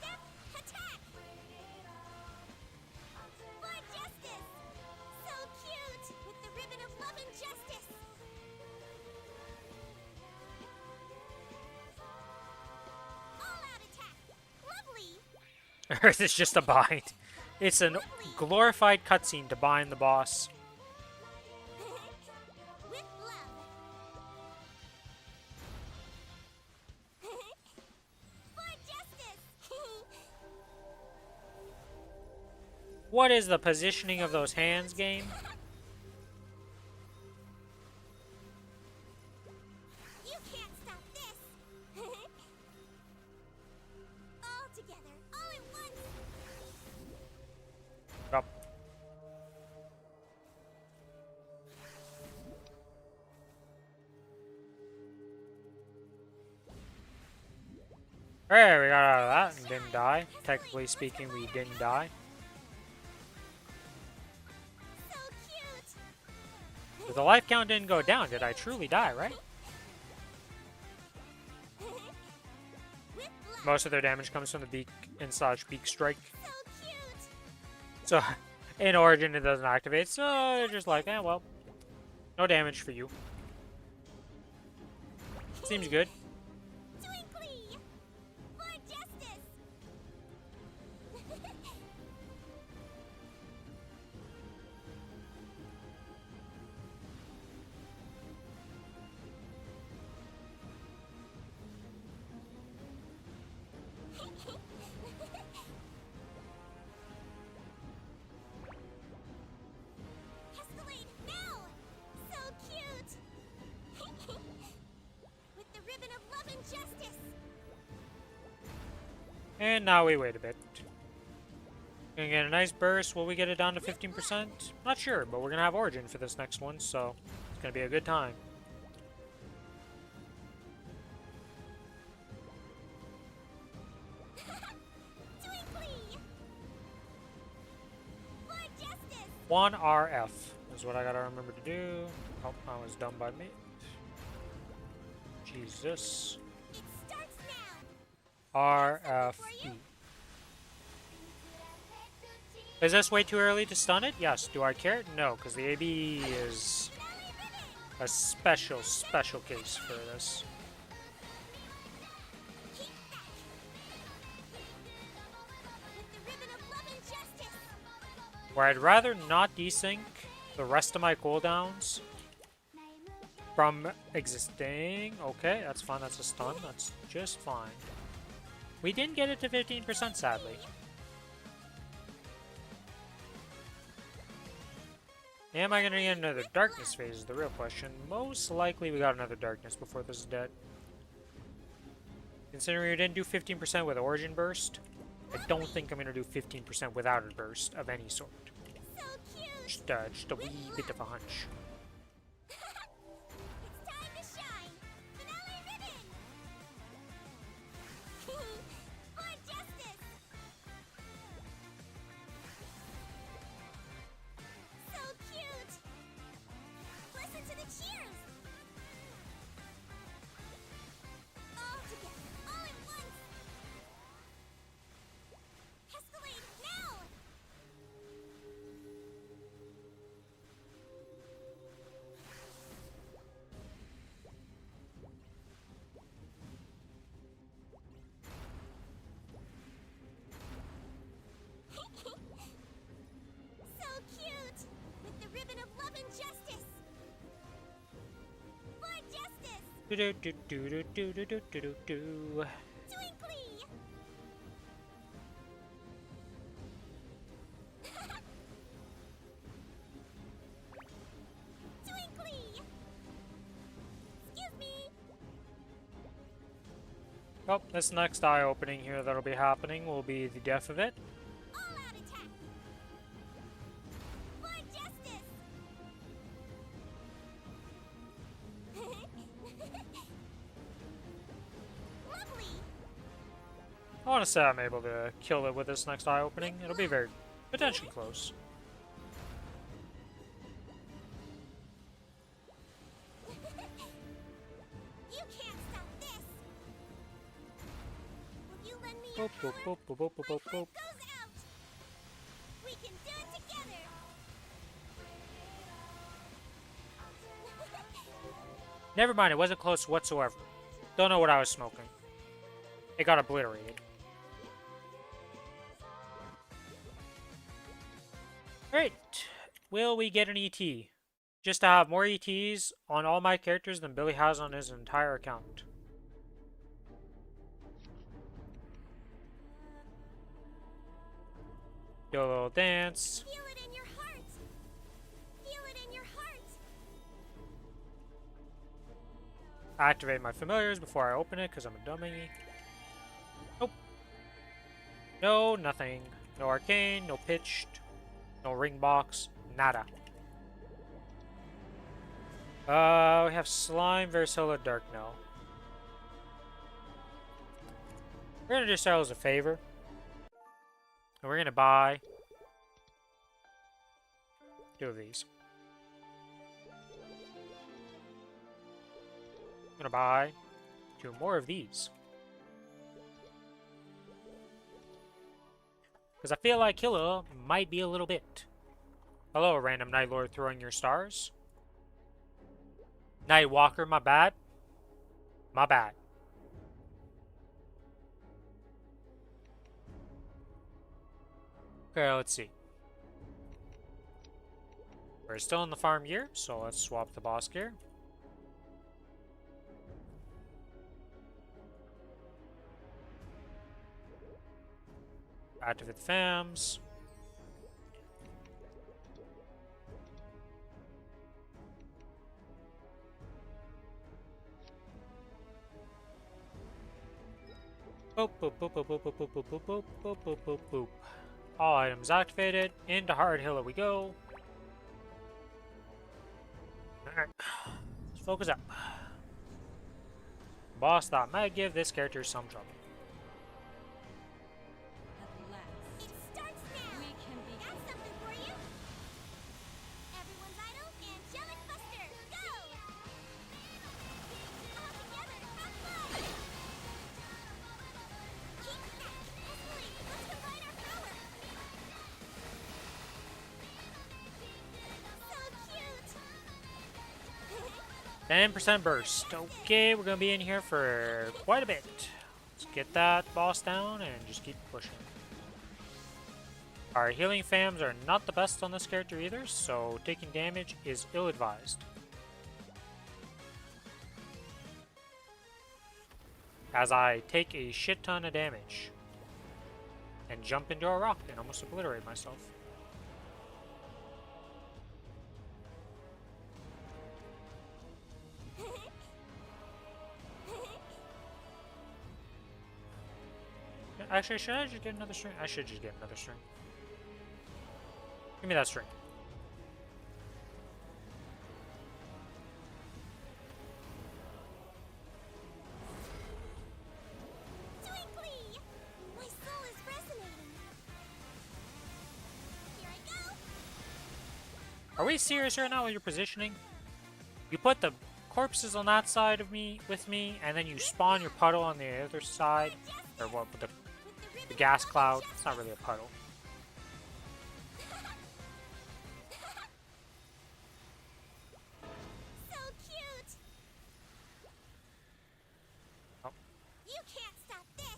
Earth is just a bind. It's a glorified cutscene to bind the boss. What is the positioning of those hands, game? Up. Alright, we got out of that and didn't die. Technically speaking, we didn't die. But the life count didn't go down. Did I truly die, right? Most of their damage comes from the beak and slash beak strike. So, in Origin, it doesn't activate, so they're just like, eh, well, no damage for you. Seems good. And now we wait a bit. Gonna get a nice burst. Will we get it down to 15%? Not sure, but we're gonna have Origin for this next one, so it's gonna be a good time. One RF is what I gotta remember to do. Oh, I was done by me. Jesus. RFE. Is this way too early to stun it? Yes. Do I care? No, because the AB is a special case for this. Where I'd rather not desync the rest of my cooldowns from existing. Okay, that's fine. That's a stun. That's just fine. We didn't get it to 15%, sadly. Am I going to get another darkness phase is the real question. Most likely we got another darkness before this is dead. Considering we didn't do 15% with Origin Burst, I don't think I'm going to do 15% without a burst of any sort. Just a wee bit of a hunch. Do do do do do do do do do do. Twinkly! Twinkly! Excuse me! Oh, this next eye opening here that'll be happening will be the death of it. All-out attack! For justice! Lovely! I want to say I'm able to kill it with this next eye opening. It'll be very potentially close. You can't stop this! Will you lend me your Boop, boop, power? boop, boop, boop, boop, My boop, boop. heart goes out! We can do it together! Never mind, it wasn't close whatsoever. Don't know what I was smoking. It got obliterated. Alright, will we get an ET? Just to have more ETs on all my characters than Billy has on his entire account. Do a little dance. Feel it in your heart! Feel it in your heart! Activate my familiars before I open it because I'm a dummy. Nope. No, nothing. No arcane, no pitched, no ring box, nada. We have slime, Varicella, dark now. We're gonna do ourselves a favor. And we're gonna buy 2 of these. I'm gonna buy 2 more of these. Because I feel like Killa might be a little bit. Hello, random Night Lord throwing your stars. Night Walker, my bad. My bad. Okay, let's see. We're still in the farm gear, so let's swap the boss gear. Activate the FAMs. Boop, boop, boop, boop, boop, boop, boop, boop, boop, boop, boop, boop, boop. All items activated. Into Hard Hill we go. Alright. Let's focus up. Boss that might give this character some trouble. At last, It starts now! we can be. Got something for you! Everyone's idol, Angelic Buster, go! All together, have fun! Keep that! Escalate! Let's combine our power! So cute! 10% burst. Okay, we're gonna be in here for quite a bit. Let's get that boss down and just keep pushing. Our healing FAMs are not the best on this character either, so taking damage is ill-advised. As I take a shit ton of damage and jump into a rock and almost obliterate myself. Actually, should I just get another string? I should just get another string. Give me that string. Twinkly! My soul is resonating. Here I go! Are we serious right now with your positioning? You put the corpses on that side of me, with me, and then you spawn your puddle on the other side? Or what, with the gas cloud? It's not really a puddle. So cute! Oh. You can't stop this!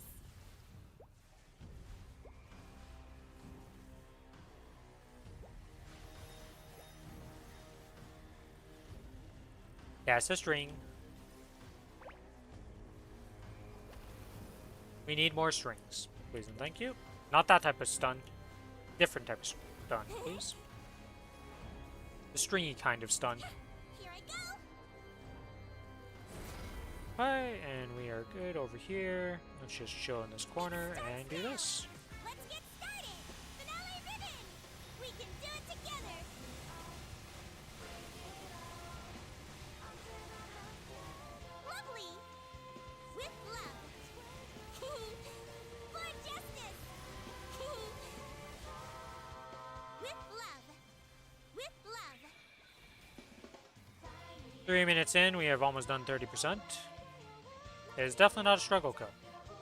Yeah, it's a string. We need more strings. Please and thank you. Not that type of stun. Different type of stun, please. The stringy kind of stun. Here I go. Alright, and we are good over here. Let's just chill in this corner and do this. Let's get started. Finale ribbon. We can do it together. Lovely. With love. For justice. With love. With love. 3 minutes in, we have almost done 30%. It is definitely not a struggle kill.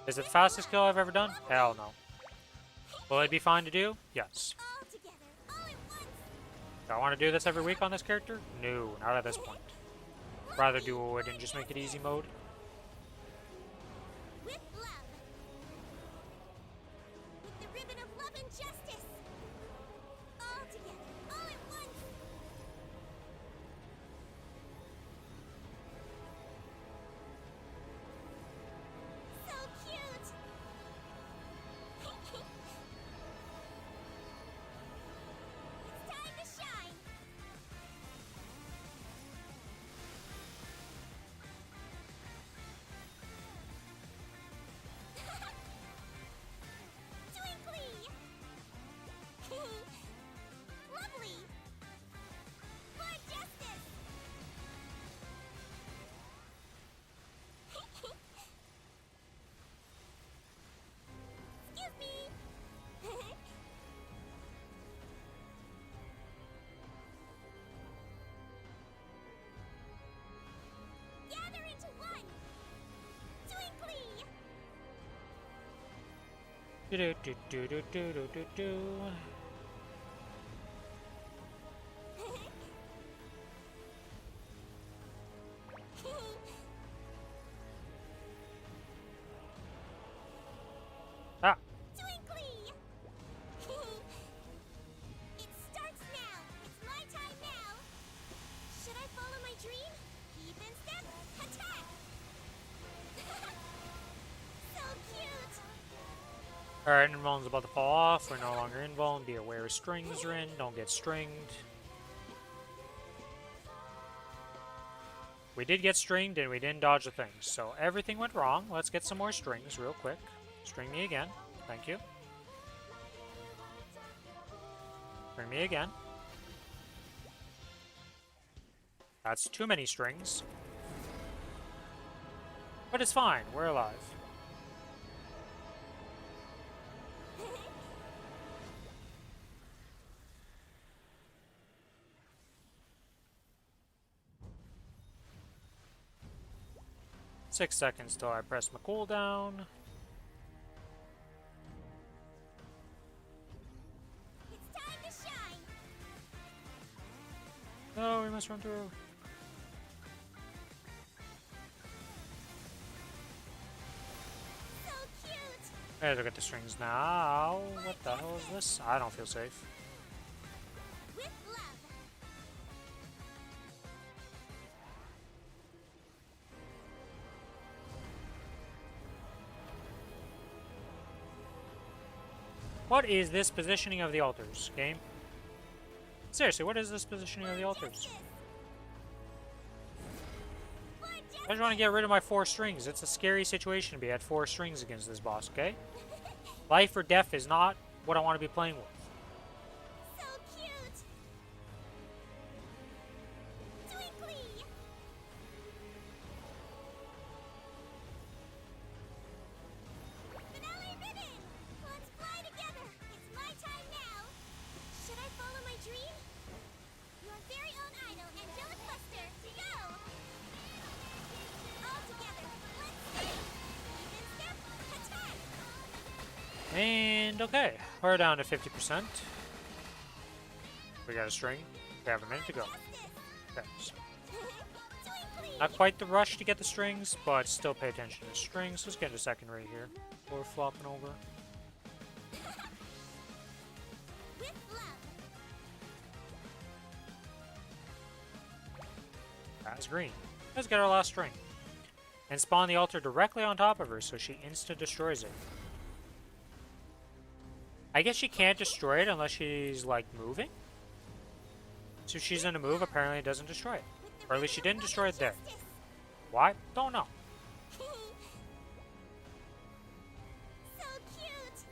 Is it the fastest kill I've ever done? Hell no. Will it be fine to do? Yes. All together. All at once. Do I want to do this every week on this character? No, not at this point. Rather do it and just make it easy mode. With love. With the ribbon of love and justice. All together. All at once. So cute. It's time to shine. Twinkly. Lovely. For justice. Excuse me. Gather into one. Twinkly. Do do do do do do do do do. Ah, Twinkly. It starts now. It's my time now. Should I follow my dream? Keep in step. Attack. So cute. alright, invuln's about to fall off. We're no longer invuln. Be aware strings are in. Don't get stringed. We did get stringed and we didn't dodge the things. So everything went wrong. Let's get some more strings real quick. String me again. Thank you. String me again. That's too many strings. But it's fine. We're alive. Six seconds till I press my cooldown. It's time to shine. No, we must run through. So cute. Let's look at the strings now. What the hell is this? I don't feel safe. With love. What is this positioning of the altars, game? Seriously, what is this positioning of the altars? Justice. For I just want to get rid of my 4 strings. It's a scary situation to be at 4 strings against this boss, okay? Life or death is not what I want to be playing with. So cute. Twinkly. Finale ribbon. Let's fly together. It's my time now. Should I follow my dream? Your very own idol, Angelic Buster. Go. All together. Let's sing. Even step. Attack. And okay, we're down to 50%. We got a string. We have a minute to go. Okay, so Twinkly. not quite the rush to get the strings, but still pay attention to the strings. Let's get a second right here. We're flopping over. With love. That's green. Let's get our last string. and spawn the altar directly on top of her so she insta-destroys it. I guess she can't destroy it unless she's, like, moving? So if she's in a move, apparently it doesn't destroy it. Or at least she didn't destroy it there. Why? Don't know. So cute.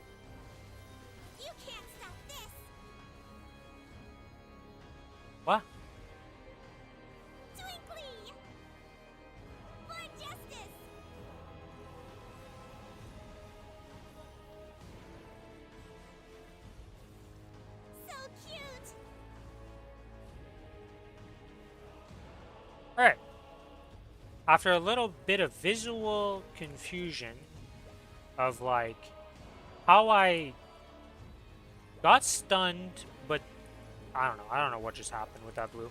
You can't stop this. What? Twinkly. For justice. So cute. Alright. After a little bit of visual confusion of, like, how I got stunned, but I don't know. I don't know what just happened with that blue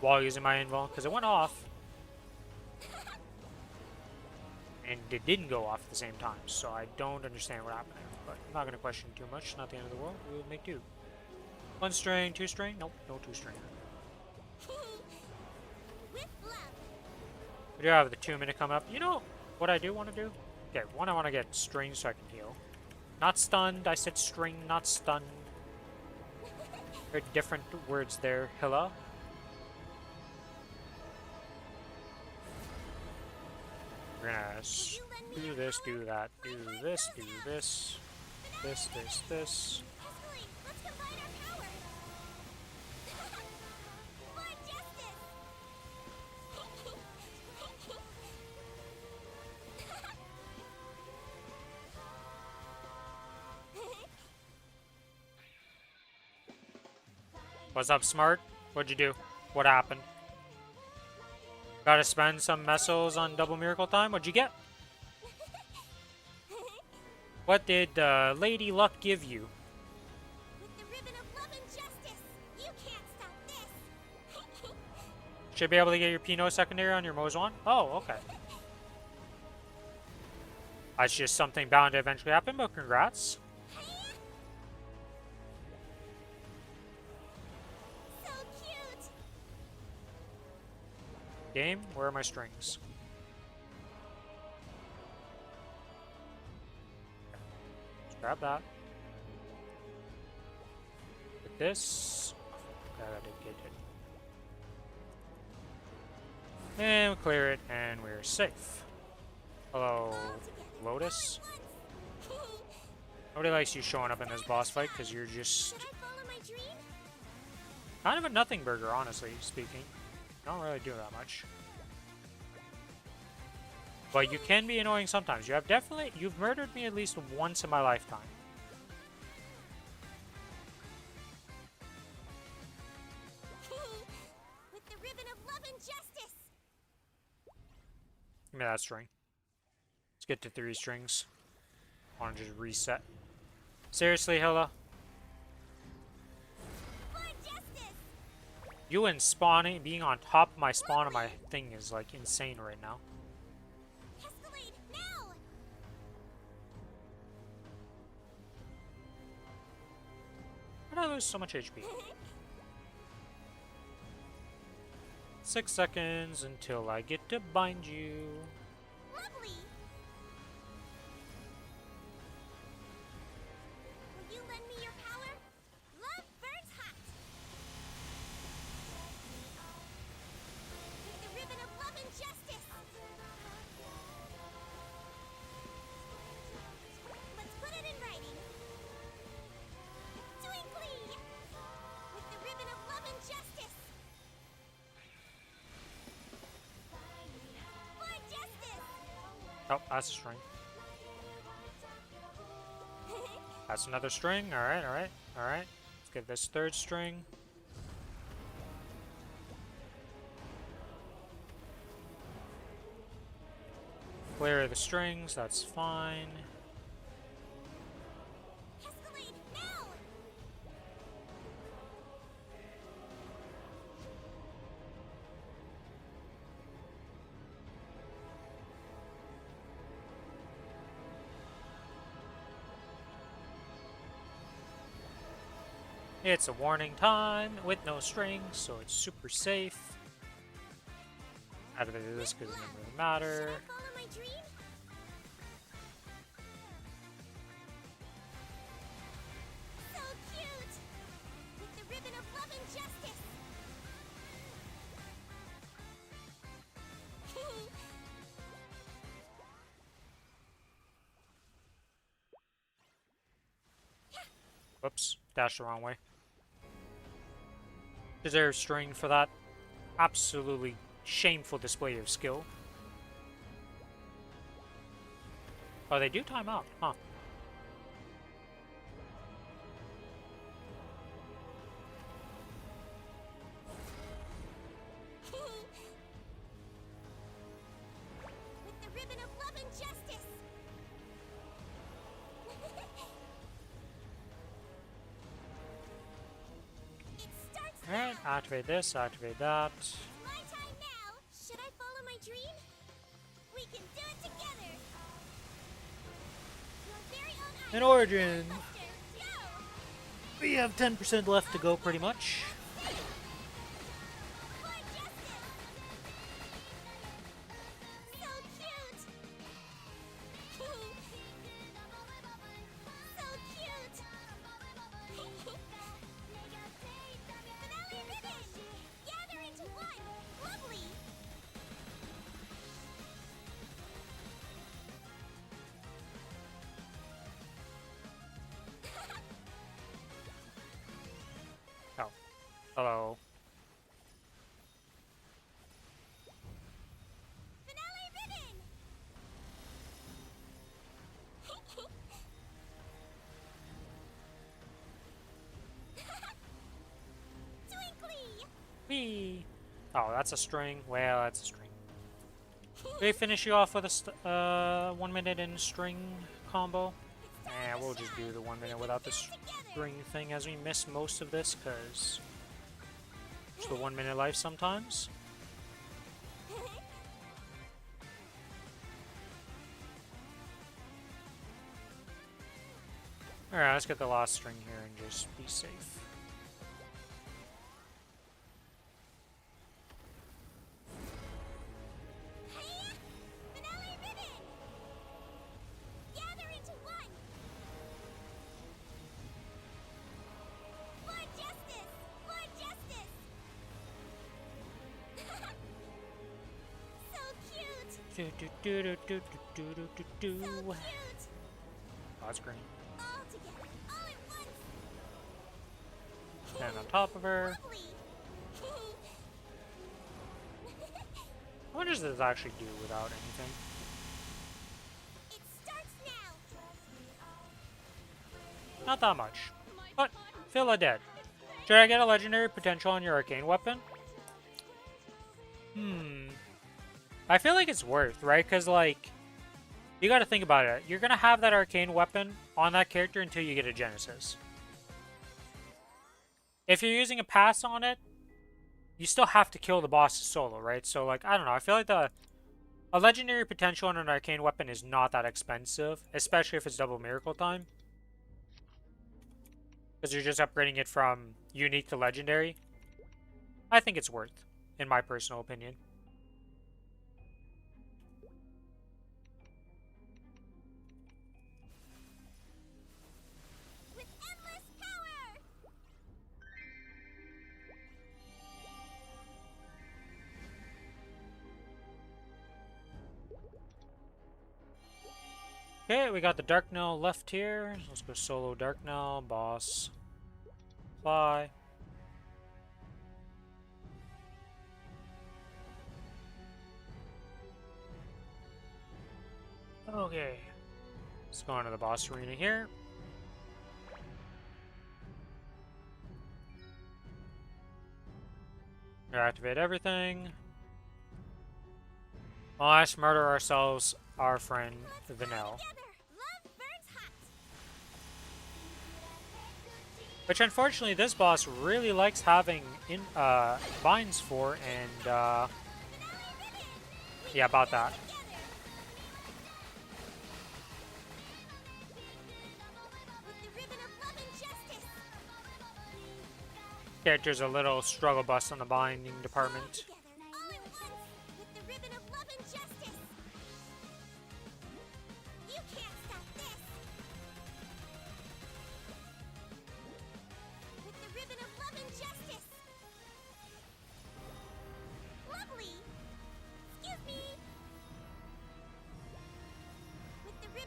while using my invul, because it went off. And it didn't go off at the same time, so I don't understand what happened there. But I'm not going to question too much. It's not the end of the world. We'll make do. 1 string, 2 string? Nope, no 2 string. With love. We do have the 2-minute coming up. You know what I do want to do? Okay, one, I want to get string so I can heal. Not stunned. I said string, not stunned. Very different words there. Hello? We're gonna do this, do that, do this, do this, this. Escalade, let's combine our power. For justice. What's up, smart? What'd you do? What happened? Gotta spend some mesos on double miracle time? What'd you get? What did Lady Luck give you? With the ribbon of love and justice, you can't stop this. Should be able to get your Pinot secondary on your Mozwan? Oh, okay. That's just something bound to eventually happen, but congrats. So cute. Game, where are my strings? Let's grab that. With this. Glad I didn't get it. And we clear it, and we're safe. Hello, Lotus. Nobody likes you showing up in this boss fight because you're just Should I follow my dream? kind of a nothing burger, honestly speaking. Don't really do that much. But you can be annoying sometimes. You've murdered me at least once in my lifetime. With the ribbon of love and justice. Give me that string. Let's get to 3 strings. I want to just reset. Seriously, Hilla? For justice. You and spawning, being on top of my spawn of my thing is like insane right now. Escalade now. How did I lose so much HP? 6 seconds until I get to bind you. Lovely. Will you lend me your power? Love burns hot. With the ribbon of love and justice. Let's put it in writing. Twinkly. With the ribbon of love and justice. For justice. Oh, that's a string. That's another string. Alright, alright, alright. Let's get this 3rd string. Clear the strings, that's fine. Escalade now. It's a warning time with no strings, so it's super safe. Activate this because it doesn't really matter. Should I follow my dream? So cute! With the ribbon of love and justice! Whoops, dashed the wrong way. Deserve string for that absolutely shameful display of skill. Oh, they do time out, huh? With the ribbon of love and justice! It starts Alright, now! activate this, activate that. My time now! Should I follow my dream? We can do it together! Your very own An idol, origin! Maplestory, go! We have 10% left to go, pretty much. For justice! So cute! So cute! Finale ribbon! Gather into one! Lovely! Oh. Hello. Finale ribbon! Twinkly! Whee! Oh, that's a string. Well, that's a string. We finish you off with a 1 minute in string combo. And we'll just do the 1 minute without the string thing as we miss most of this, because it's the 1 minute life sometimes. Alright, let's get the last string here and just be safe. Finale ribbon! Gather into one! For justice! For justice! So cute! Do do do do do do do do do. So cute! Oh, that's green. All together, all at once! Stand on top of her. Lovely! What does this actually do without anything? It starts now! Not that much. But, feel it dead. Should I get a legendary potential on your arcane weapon? I feel like it's worth, right? Because, like, you gotta think about it. You're gonna have that arcane weapon on that character until you get a Genesis. If you're using a pass on it, you still have to kill the bosses solo, right? So, like, I don't know. I feel like a legendary potential on an arcane weapon is not that expensive, especially if it's double miracle time. Because you're just upgrading it from unique to legendary. I think it's worth, in my personal opinion. With endless power! Okay, we got the Dark Knell left here. Let's go solo Dark Knell, boss. Fly. Okay. Let's go into the boss arena here. Activate everything. Let's murder ourselves, our friend, the Nell. Love burns hot! Which, unfortunately, this boss really likes having binds for, and, yeah, about that. With the ribbon of love and justice! Character's a little struggle bus on the binding department. Together, all at once! With the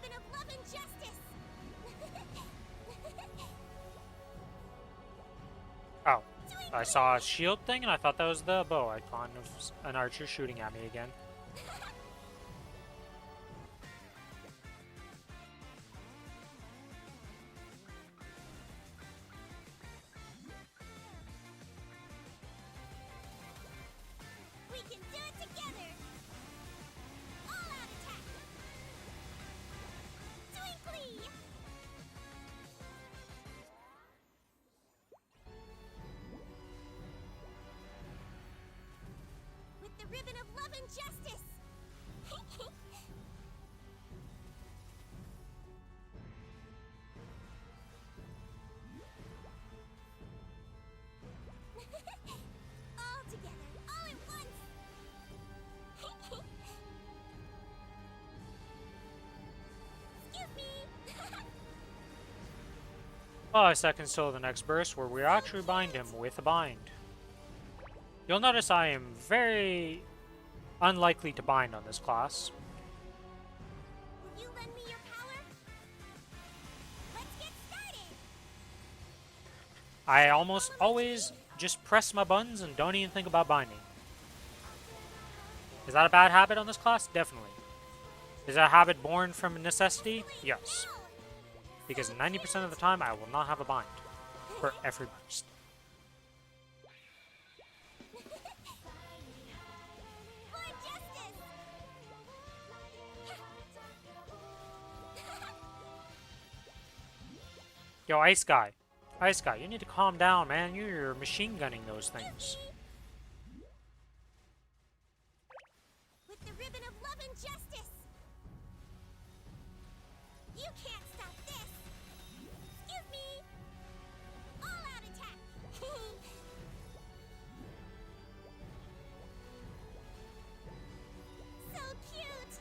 ribbon of love and justice. Oh, I saw a shield thing and I thought that was the bow icon of an archer shooting at me again. We can do it together. All out attack. Twinkly. With the ribbon of love and justice. All together, all at once. 5 seconds till the next burst, where we actually bind him with a bind. You'll notice I am very unlikely to bind on this class. Will you lend me your power? Let's get started. I almost always just press my buttons and don't even think about binding. Is that a bad habit on this class? Definitely. Is that a habit born from necessity? Yes. Because 90% of the time, I will not have a bind for every burst. For justice. Yo, Ice Guy. Ice Guy, you need to calm down, man. You're machine gunning those things. With the ribbon of love and justice. You can't stop this. Excuse me. All out attack. So cute.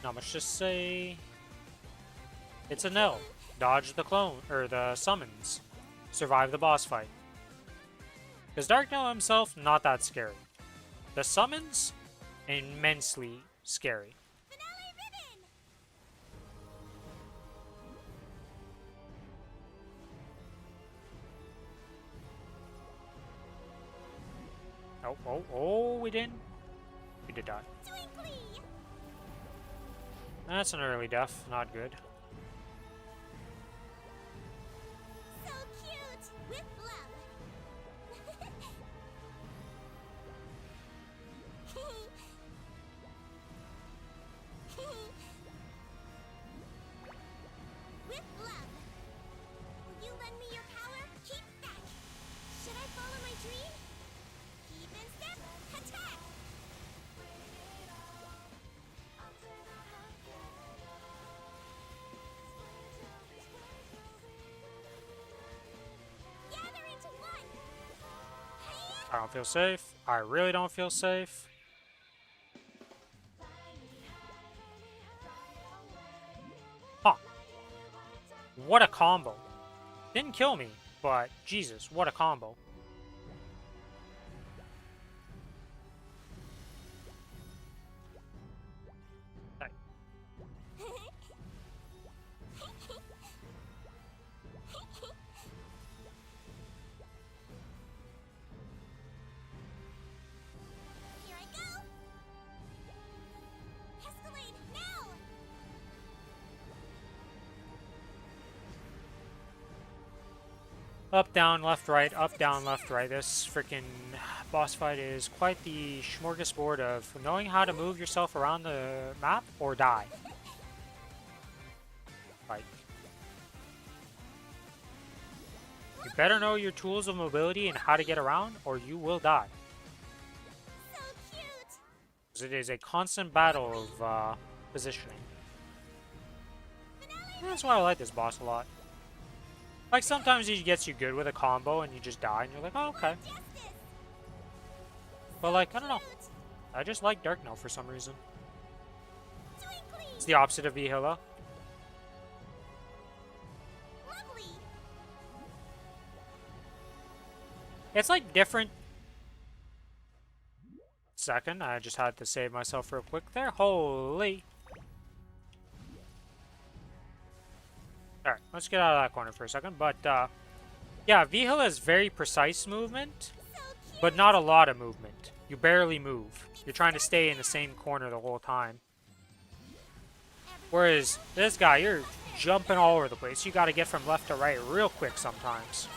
Not much to say. It's a no. Dodge the clone, or the summons. Survive the boss fight. Because Dark Knight himself, not that scary. The summons, immensely scary. Finale ribbon. Oh, we didn't. We did die. Twinkly. That's an early death, not good. So cute. With love. With love. Will you lend me your power? Keep back. Should I follow my dream? Keep in step. Attack. Gather into one. I don't feel safe. I really don't feel safe. Huh. What a combo. Didn't kill me, but Jesus, what a combo. Right. Here I go. Escalade now. Up, down, left, right, up, down, left, right. This freaking boss fight is quite the smorgasbord of knowing how to move yourself around the map or die. Like, you better know your tools of mobility and how to get around, or you will die. So cute. 'Cause it is a constant battle of positioning. And that's why I like this boss a lot. Like, sometimes he gets you good with a combo and you just die and you're like, oh, okay. Justice. But, like, I don't know. I just like Dark Knight for some reason. Twinkly. It's the opposite of Vihila. Lovely. It's like different. Second, I just had to save myself real quick there. Holy. Alright, let's get out of that corner for a second. But, yeah, V-Hill has very precise movement, but not a lot of movement. You barely move. You're trying to stay in the same corner the whole time. Whereas this guy, you're jumping all over the place. You gotta get from left to right real quick sometimes.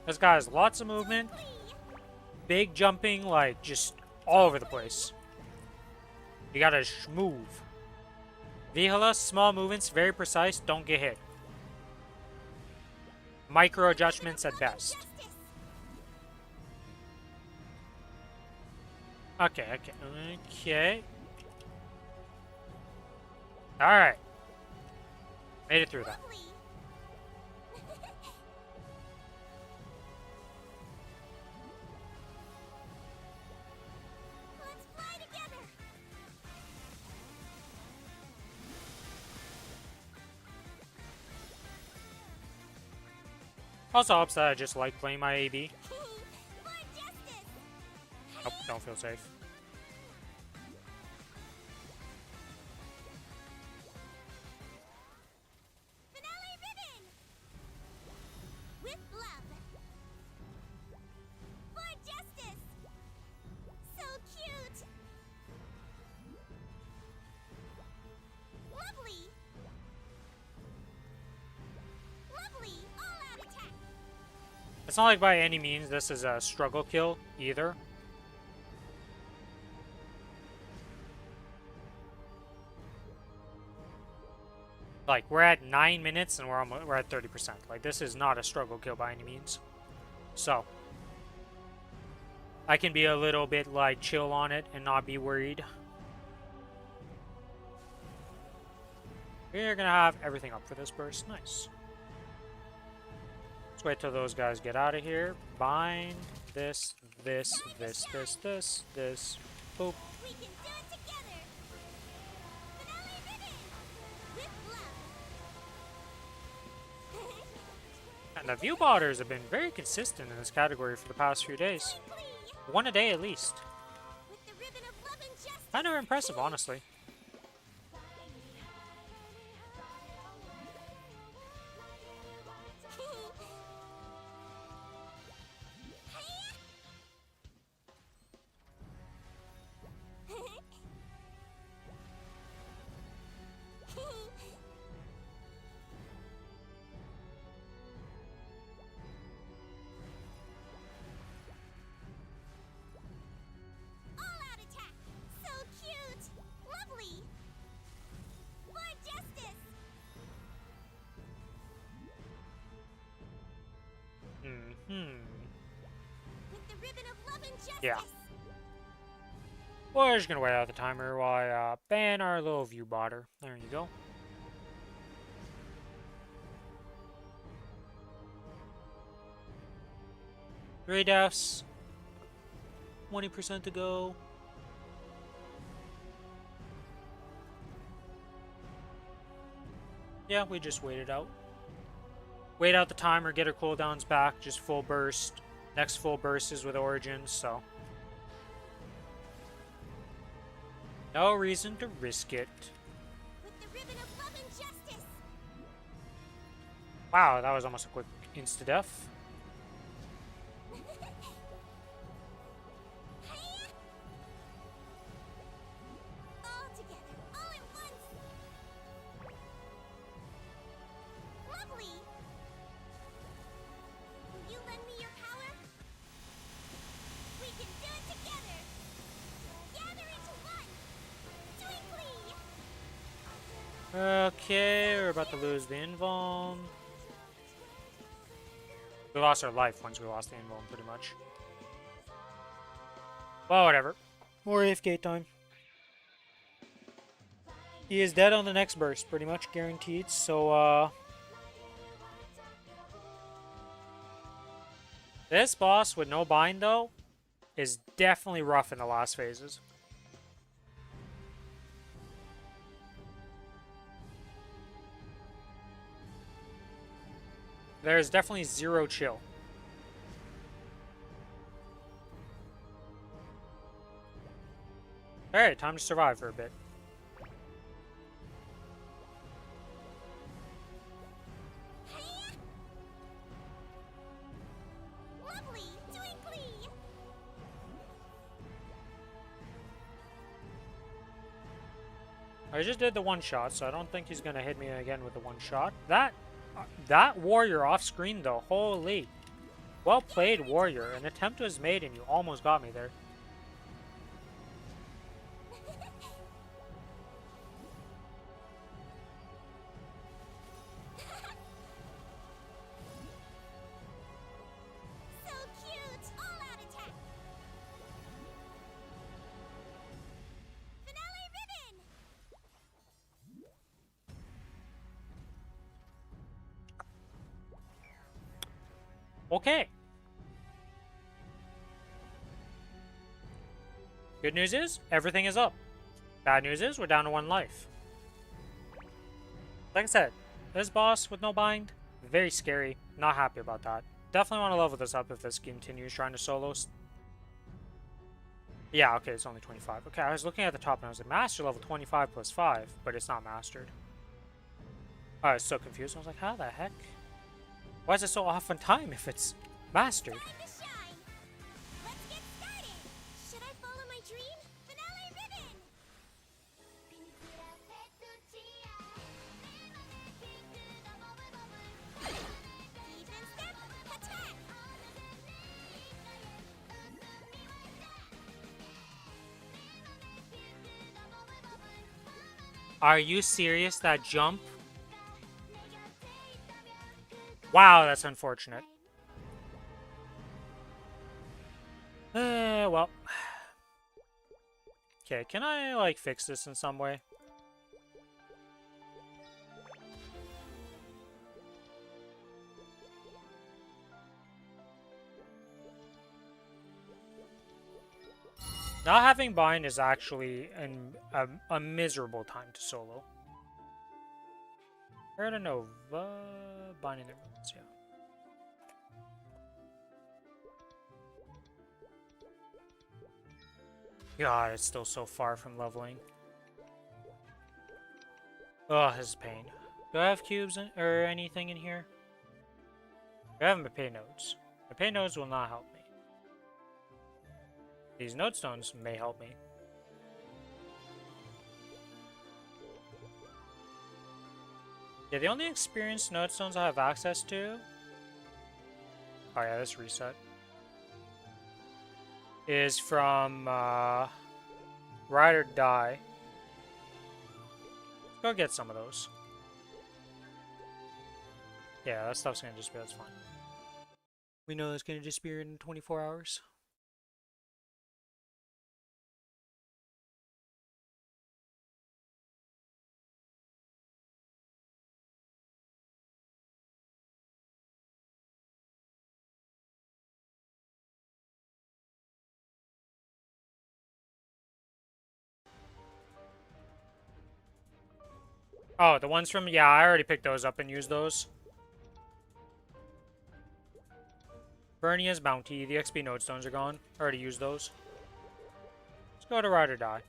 This guy has lots of movement, big jumping, like, just all over the place. You gotta move. Vihila, small movements, very precise, don't get hit. Micro adjustments at best. Okay. Alright. Made it through that. Also helps that I just like playing my AB. Oh, don't feel safe. Finale ribbon! With love. For justice! So cute! Lovely! Lovely! All-out attack! It's not like by any means this is a struggle kill either. Like, we're at 9 minutes and we're at 30%. Like, this is not a struggle kill by any means. So, I can be a little bit, like, chill on it and not be worried. We're gonna have everything up for this burst. Nice. Let's wait till those guys get out of here. Bind this. Boop. We can do it together! Finale ribbon! With love! And the view botters have been very consistent in this category for the past few days. One a day at least. With the ribbon of love and justice! Kind of impressive, honestly. All-out attack! So cute! Lovely! For justice! With the ribbon of love and justice! Yeah. We're just gonna wait out the timer while I ban our little view botter. There you go. Three deaths. 20% to go. Yeah, we just wait it out. Wait out the timer, get her cooldowns back, just full burst. Next full burst is with Origins, so. No reason to risk it. With the ribbon of love and justice! Wow, that was almost a quick insta-death. All together, all at once! Lovely! Will you lend me your power? We can do it together! Gather into one! Twinkly! Okay, we're about to lose the invuln. We lost our life once we lost the invuln, pretty much. Well, whatever. More AFK time. He is dead on the next burst, pretty much guaranteed, so, this boss with no bind, though, is definitely rough in the last phases. There's definitely zero chill. Alright, time to survive for a bit. Lovely, twinkly. I just did the one shot, so I don't think he's gonna hit me again with the one shot. That warrior off screen though, holy. Well played, warrior. An attempt was made and you almost got me there. So cute, all-out attack. Finale ribbon. Okay. Good news is, everything is up. Bad news is, we're down to 1 life. Like I said, this boss with no bind, very scary. Not happy about that. Definitely want to level this up if this continues trying to solo. Yeah, okay, it's only 25. Okay, I was looking at the top and I was like, master level 25 plus 5, but it's not mastered. I was so confused. I was like, how the heck? Why is it so off on time if it's mastered? Time to shine. Let's get started. Should I follow my dream? Finale ribbon. Even step, attack. Are you serious? That jump? Wow, that's unfortunate. Well. Okay, can I, like, fix this in some way? Not having bind is actually a miserable time to solo. Heard of Nova binding their movements, yeah. God, it's still so far from leveling. Oh, this is pain. Do I have cubes or anything in here? I have Mapei nodes. Mapei nodes will not help me. These node stones may help me. Yeah, the only experienced node stones I have access to... Oh yeah, this reset. Is from, Ride or Die. Go get some of those. Yeah, that stuff's gonna disappear, that's fine. We know it's gonna disappear in 24 hours. Oh, the ones from... Yeah, I already picked those up and used those. Bernia's Bounty. The XP node stones are gone. I already used those. Let's go to Ride or Die.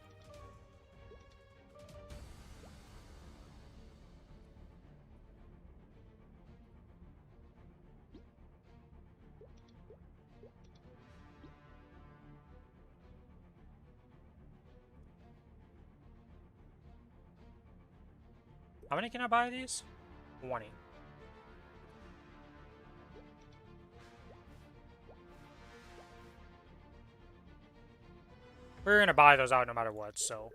How many can I buy of these? 20. We're gonna buy those out no matter what, so...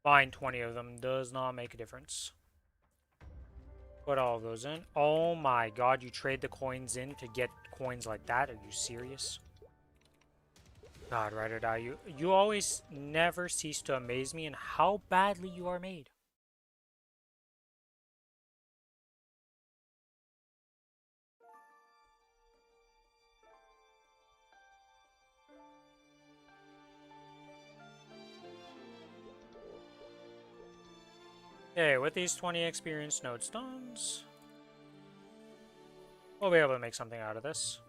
Buying 20 of them does not make a difference. Put all of those in. Oh my god, you trade the coins in to get coins like that? Are you serious? God, ride or die. You always never cease to amaze me in how badly you are made. Okay, with these 20 experience node stones, we'll be able to make something out of this.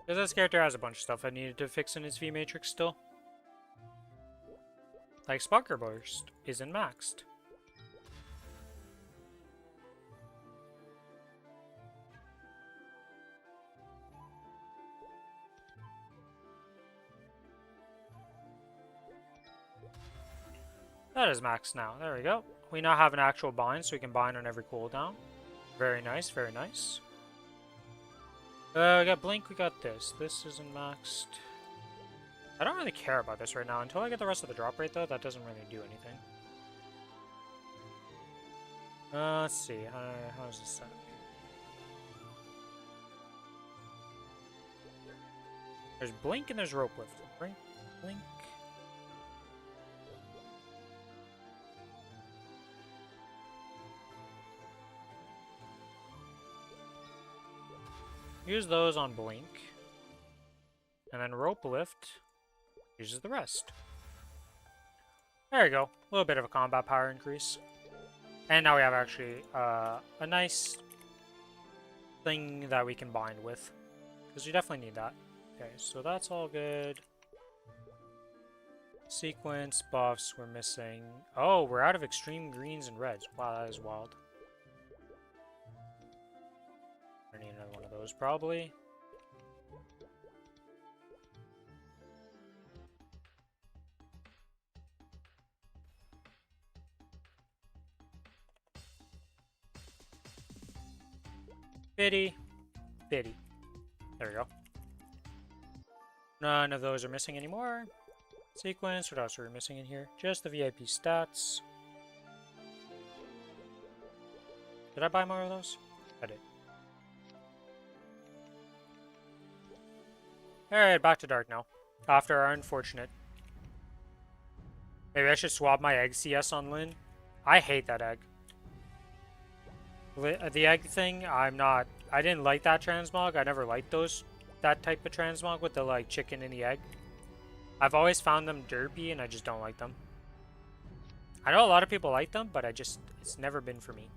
Because this character has a bunch of stuff I needed to fix in his V matrix still. Like Sparker Burst isn't maxed. That is maxed now. There we go. We now have an actual bind, so we can bind on every cooldown. Very nice, very nice. We got Blink, we got this. This isn't maxed. I don't really care about this right now. Until I get the rest of the drop rate, though, that doesn't really do anything. Let's see. How's this set? There's Blink and there's Rope Lift. Blink, Blink. Use those on Blink. And then Rope Lift uses the rest. There you go. A little bit of a combat power increase. And now we have actually a nice thing that we can bind with. Because you definitely need that. Okay, so that's all good. Sequence, buffs, we're missing. Oh, we're out of extreme greens and reds. Wow, that is wild. I need another one of those, probably. Biddy. Biddy. There we go. None of those are missing anymore. Sequence, what else are we missing in here? Just the VIP stats. Did I buy more of those? I did. Alright, back to dark now. After our unfortunate. Maybe I should swap my egg CS on Lynn. I hate that egg. The egg thing, I didn't like that transmog. I never liked that type of transmog with the like chicken and the egg. I've always found them derpy and I just don't like them. I know a lot of people like them, but it's never been for me.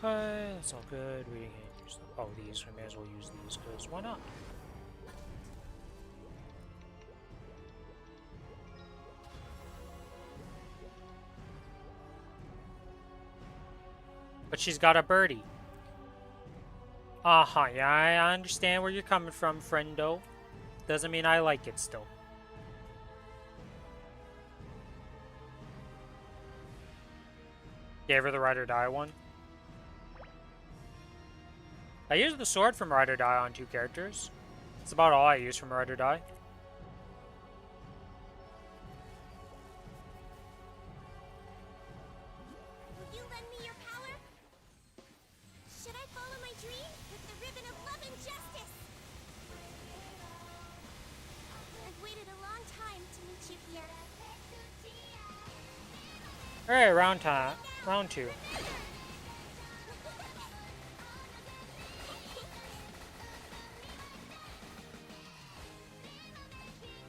Okay, that's all good. We can't use them. Oh, these. We may as well use these, because why not? But she's got a birdie. Uh-huh, yeah, I understand where you're coming from, friendo. Doesn't mean I like it still. Gave her the Ride or Die one. I use the sword from Ride or Die on 2 characters. That's about all I use from Ride or Die. Will you lend me your power? Should I follow my dream with the ribbon of love and justice? I've waited a long time to meet you here. Alright, round 2.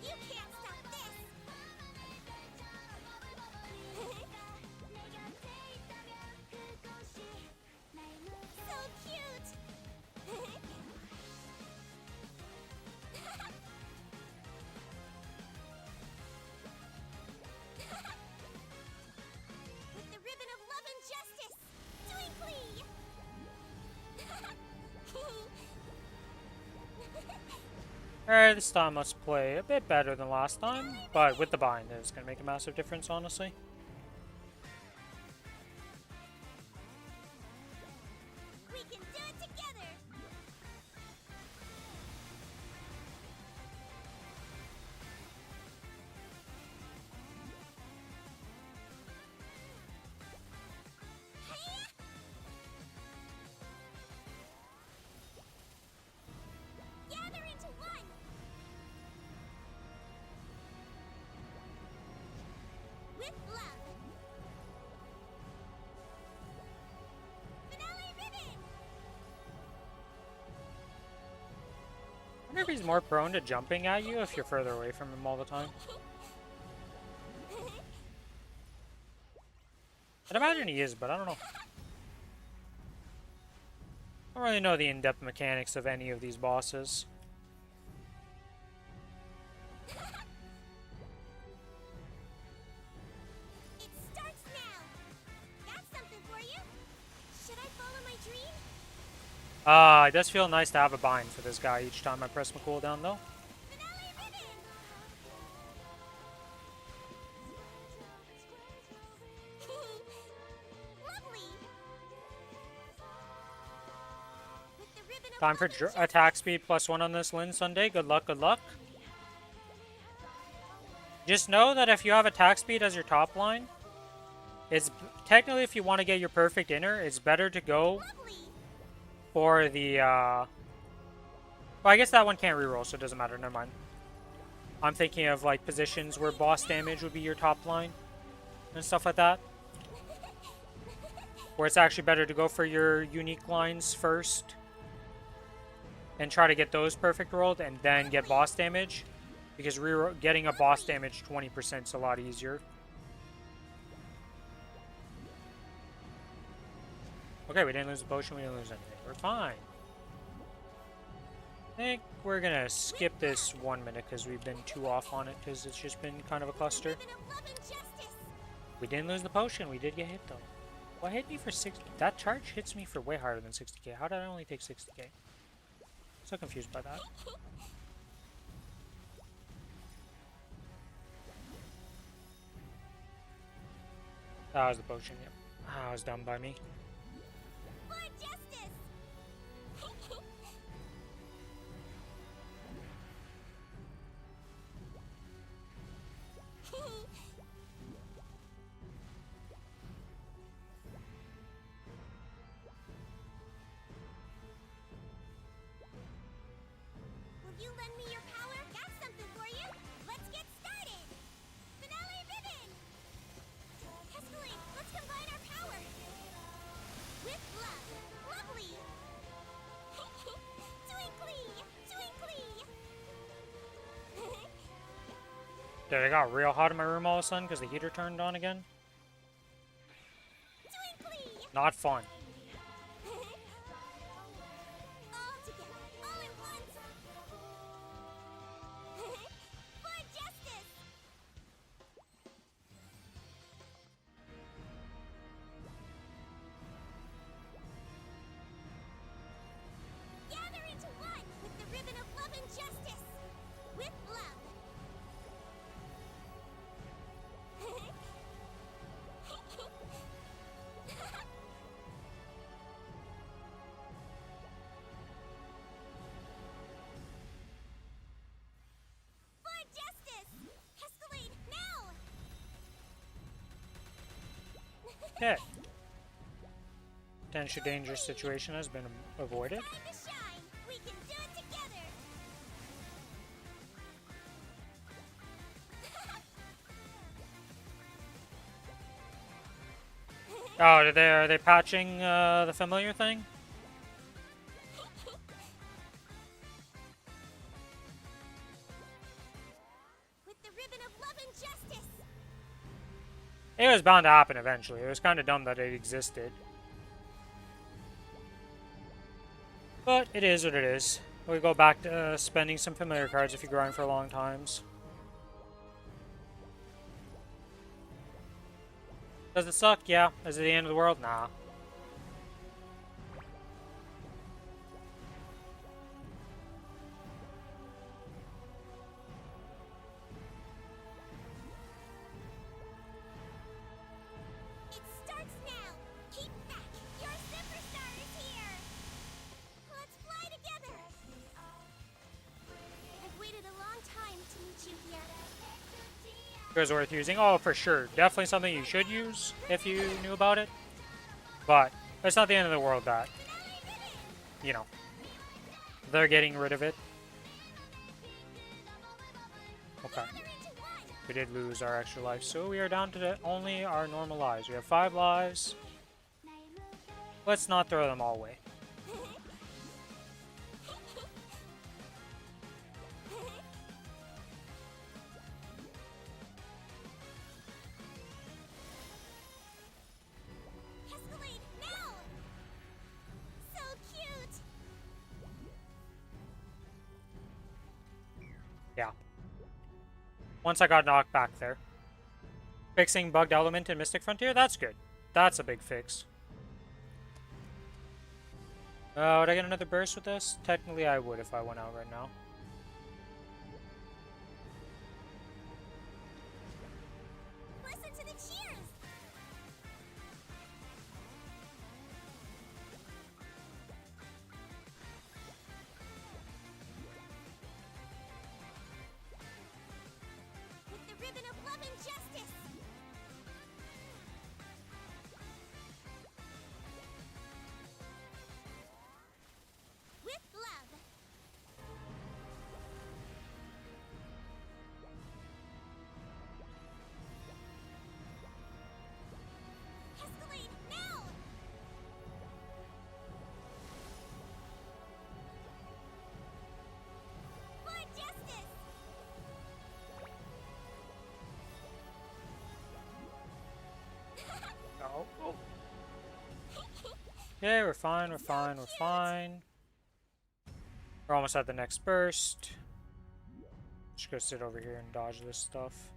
You can't stop this! So cute! With the ribbon of love and justice! Alright, this time let's play a bit better than last time, but with the bind, it's going to make a massive difference, honestly. We can do it together. Gather into one. With love. Finale ribbon. I wonder if he's more prone to jumping at you if you're further away from him all the time. I'd imagine he is, but I don't know. I don't really know the in-depth mechanics of any of these bosses. It starts now. Got something for you. Should I follow my dream? It does feel nice to have a bind for this guy each time I press my cooldown, though. Finale ribbon. Lovely. With the ribbon of Time for love and justice. attack speed +1 on this Lynn Sunday. Good luck, good luck. Just know that if you have attack speed as your top line, it's technically, if you want to get your perfect inner, it's better to go Lovely. for the, well, I guess that one can't reroll, so it doesn't matter. Never mind. I'm thinking of, like, positions where boss damage would be your top line and stuff like that. Where it's actually better to go for your unique lines first and try to get those perfect rolled and then get boss damage. Because getting a boss damage 20% is a lot easier. Okay, we didn't lose the potion, we didn't lose anything. We're fine. I think we're gonna skip this 1 minute because we've been too off on it because it's just been kind of a cluster. Ribbon of love and justice. We didn't lose the potion, we did get hit though. What hit me for 60? That charge hits me for way harder than 60k. How did I only take 60k? So confused by that. That was the potion, yep. That was done by me. For justice. Will you lend me your power? Got something for you. Let's get started. Finale ribbon. Escalade, let's combine our power. With love. Lovely. Twinkly. Twinkly. Dude, it got real hot in my room all of a sudden because the heater turned on again. Twinkly. Not fun. All together, all at once. For justice. Gather into one with the ribbon of love and justice. With love. For justice! Escalade now! Okay. Potentially dangerous situation has been avoided. Time to shine! We can do it together! Oh, are they patching the familiar thing? With the ribbon of love and justice! It was bound to happen eventually. It was kind of dumb that it existed. But it is what it is. We go back to spending some familiar cards if you grind for long times. Does it suck? Yeah. Is it the end of the world? Nah. It was worth using. Oh, for sure. Definitely something you should use if you knew about it. But it's not the end of the world that, you know, they're getting rid of it. Okay. We did lose our extra life, so we are down to only our normal lives. We have 5 lives. Let's not throw them all away. Escalade now! So cute! Yeah. Once I got knocked back there. Fixing bugged element in Mystic Frontier, that's good. That's a big fix. Would I get another burst with this? Technically I would if I went out right now. Listen to the cheers! With the ribbon of love and justice! With love! Escalade now! For justice! Oh. Okay, we're fine, we're fine, we're fine. We're almost at the next burst. Just go sit over here and dodge this stuff.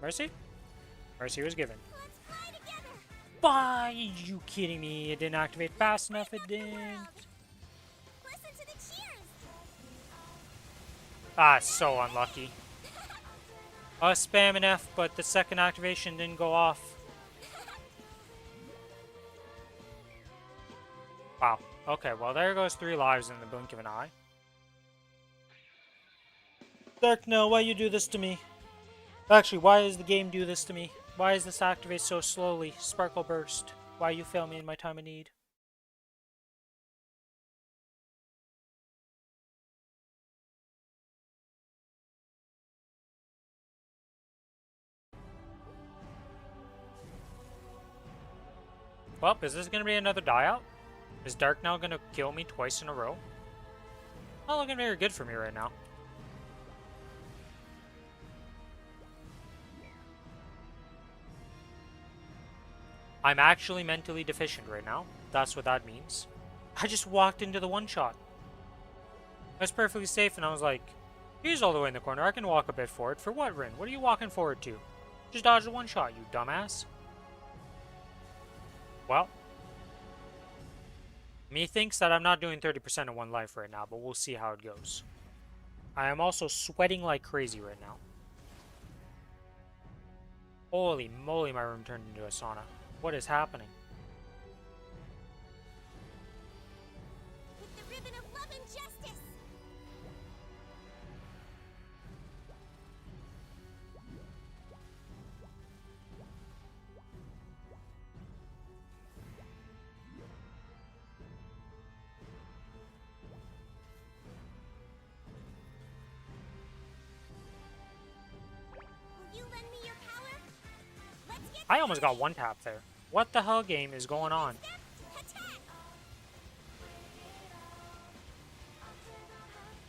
Mercy? Mercy was given. Let's fly together! Why are you kidding me? It didn't activate fast enough, it didn't. Listen to the cheers! Ah, so unlucky. I was spamming F, but the second activation didn't go off. Wow. Okay, well there goes 3 lives in the blink of an eye. Dark, no, why you do this to me? Actually, why does the game do this to me? Why does this activate so slowly? Sparkle Burst. Why you fail me in my time of need? Well, is this going to be another die out? Is Dark now going to kill me twice in a row? Not looking very good for me right now. I'm actually mentally deficient right now. That's what that means. I just walked into the one-shot. I was perfectly safe and I was like, he's all the way in the corner. I can walk a bit forward. For what, Rin? What are you walking forward to? Just dodge the one-shot, you dumbass. Well. Me thinks that I'm not doing 30% of one life right now, but we'll see how it goes. I am also sweating like crazy right now. Holy moly, my room turned into a sauna. What is happening? With the ribbon of love and justice! Will you lend me your power? Let's get I almost got one tap there. What the hell game is going on? attack!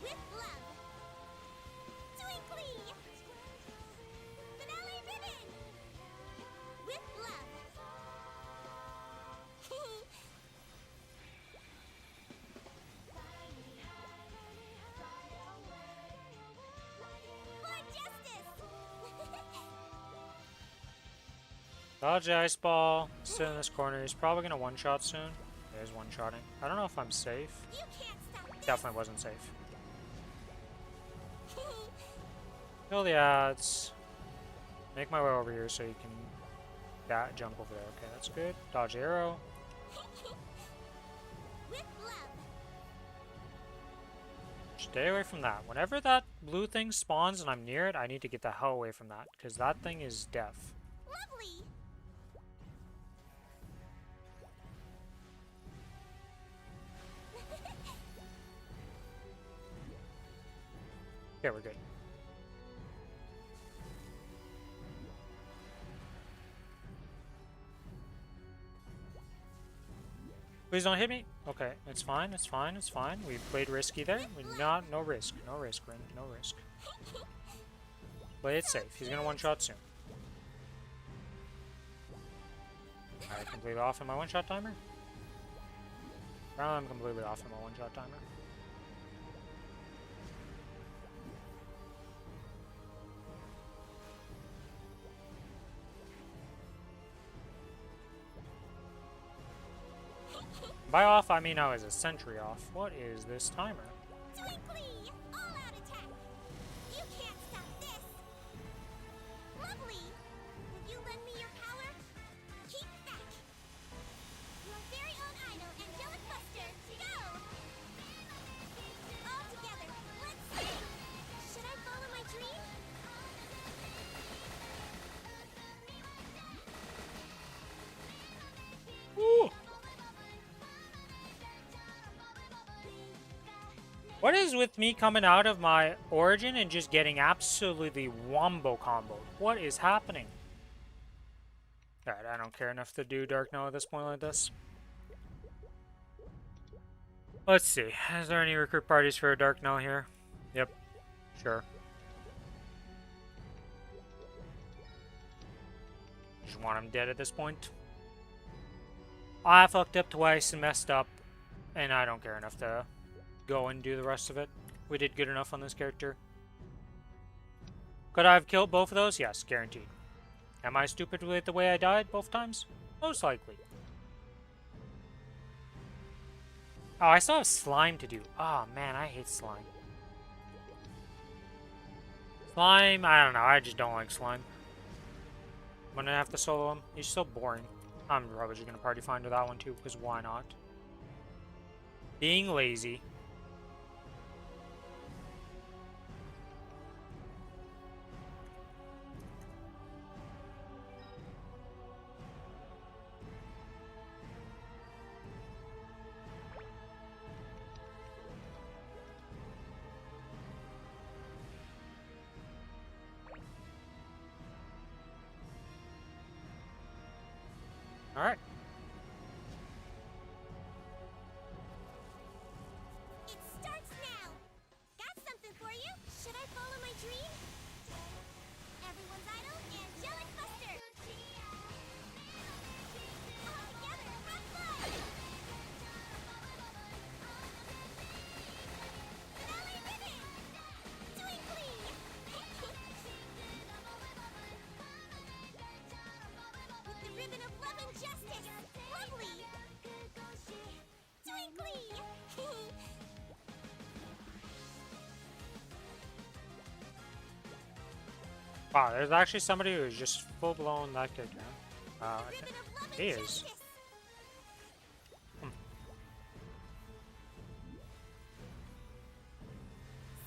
With love! Twinkly! Finale ribbon! With love! For justice! Dodge the ice ball. Sit in this corner. He's probably gonna one-shot soon. He is one-shotting. I don't know if I'm safe. You can't stop this! Definitely wasn't safe. Kill the ads. Make my way over here so you can jump over there. Okay, that's good. Dodge the arrow. With love! Stay away from that. Whenever that blue thing spawns and I'm near it, I need to get the hell away from that, because that thing is deaf. Lovely. Okay, we're good. Please don't hit me. Okay, it's fine, it's fine, it's fine. We played risky there. No risk, Rin, no risk. Play it safe. He's gonna one-shot soon. Alright, completely off in my one-shot timer. I'm completely off in my one-shot timer. By off, I mean I was a century off. What is this timer? Twinkly! All-out attack! You can't stop this! Lovely! Will you lend me your power? Keep back! Your very own idol, Angelic Buster, go! All together, let's sing! Should I follow my dream? Ooh. What is with me coming out of my origin and just getting absolutely wombo comboed? What is happening? Alright, I don't care enough to do Dark now at this point like this. Let's see. Is there any recruit parties for a Dark now here? Yep. Sure. Just want him dead at this point. I fucked up twice and messed up, and I don't care enough to go and do the rest of it. We did good enough on this character. Could I have killed both of those? Yes, guaranteed. Am I stupid with the way I died both times? Most likely. Oh, I still have slime to do. Oh man, I hate slime. Slime, I don't know, I just don't like slime. I'm gonna have to solo him. He's so boring. I'm probably just gonna party find with that one too, because why not? Being lazy. Alright. It starts now! Got something for you! Should I follow my dream? Everyone's idol, Angelic Buster! All together, have fun! Finale ribbon! Twinkly! With the ribbon of love and justice! Lovely! Twinkly! Wow, there's actually somebody who's just full-blown that good, man. I think Ribbon of love and he is. justice!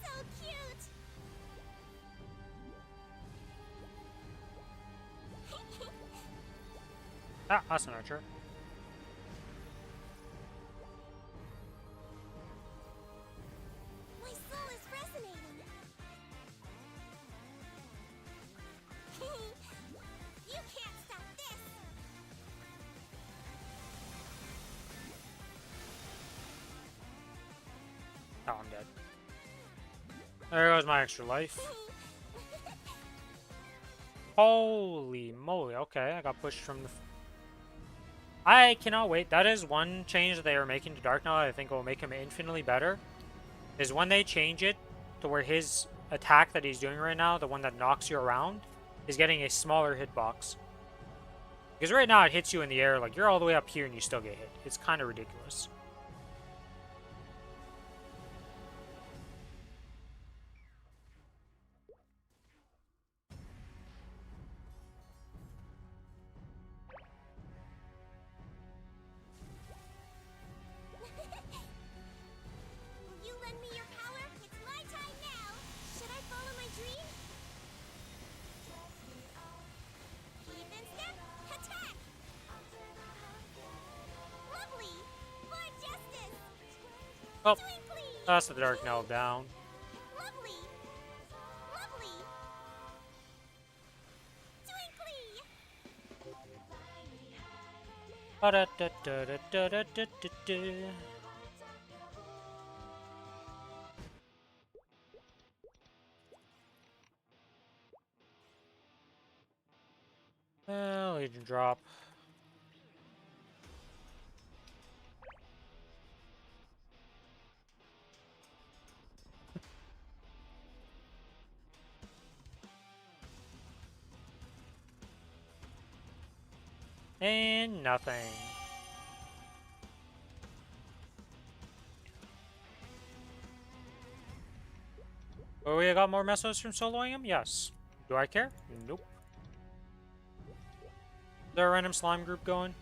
So cute! Ah, that's an archer. My soul is resonating. You can't stop this. Oh, I'm dead. There goes my extra life. Holy moly, okay, I got pushed from the... I cannot wait. That is one change that they are making to Dark Knight I think will make him infinitely better. Is when they change it to where his attack that he's doing right now, the one that knocks you around, is getting a smaller hitbox. Because right now it hits you in the air, like you're all the way up here and you still get hit. It's kind of ridiculous. Will you lend me your power? It's Oh, Twinkly! that's the Dark Knell down. Lovely! Lovely! Twinkly! Ba-da-da-da-da-da-da-da-da. Legion drop. And nothing. Oh, we got more mesos from soloing him? Yes. Do I care? Nope. Is there a random slime group going?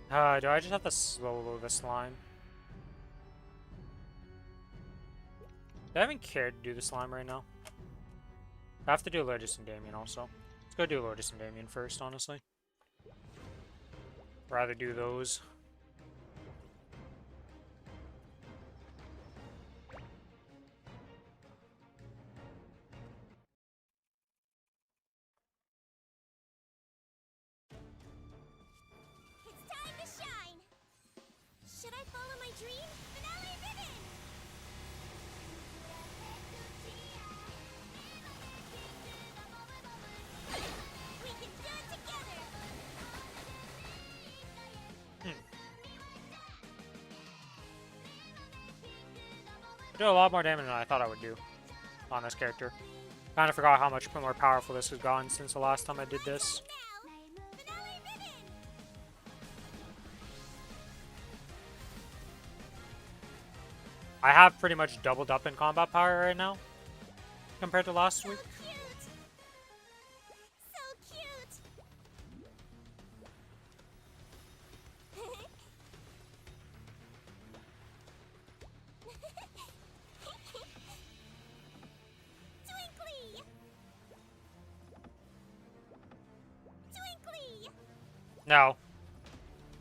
Do I just have to solo the slime? I haven't cared to do the slime right now. I have to do Lotus and Damien also. Let's go do Lotus and Damien first, honestly. Rather do those. It's time to shine! Should I follow my dream? Finale Vivid! We can do it together! I do a lot more damage than I thought I would do on this character. Kind of forgot how much more powerful this has gotten since the last time I did this. Now, Finale Vivid! I have pretty much doubled up in combat power right now compared to last week. Cute! So cute! Twinkly! Twinkly! No.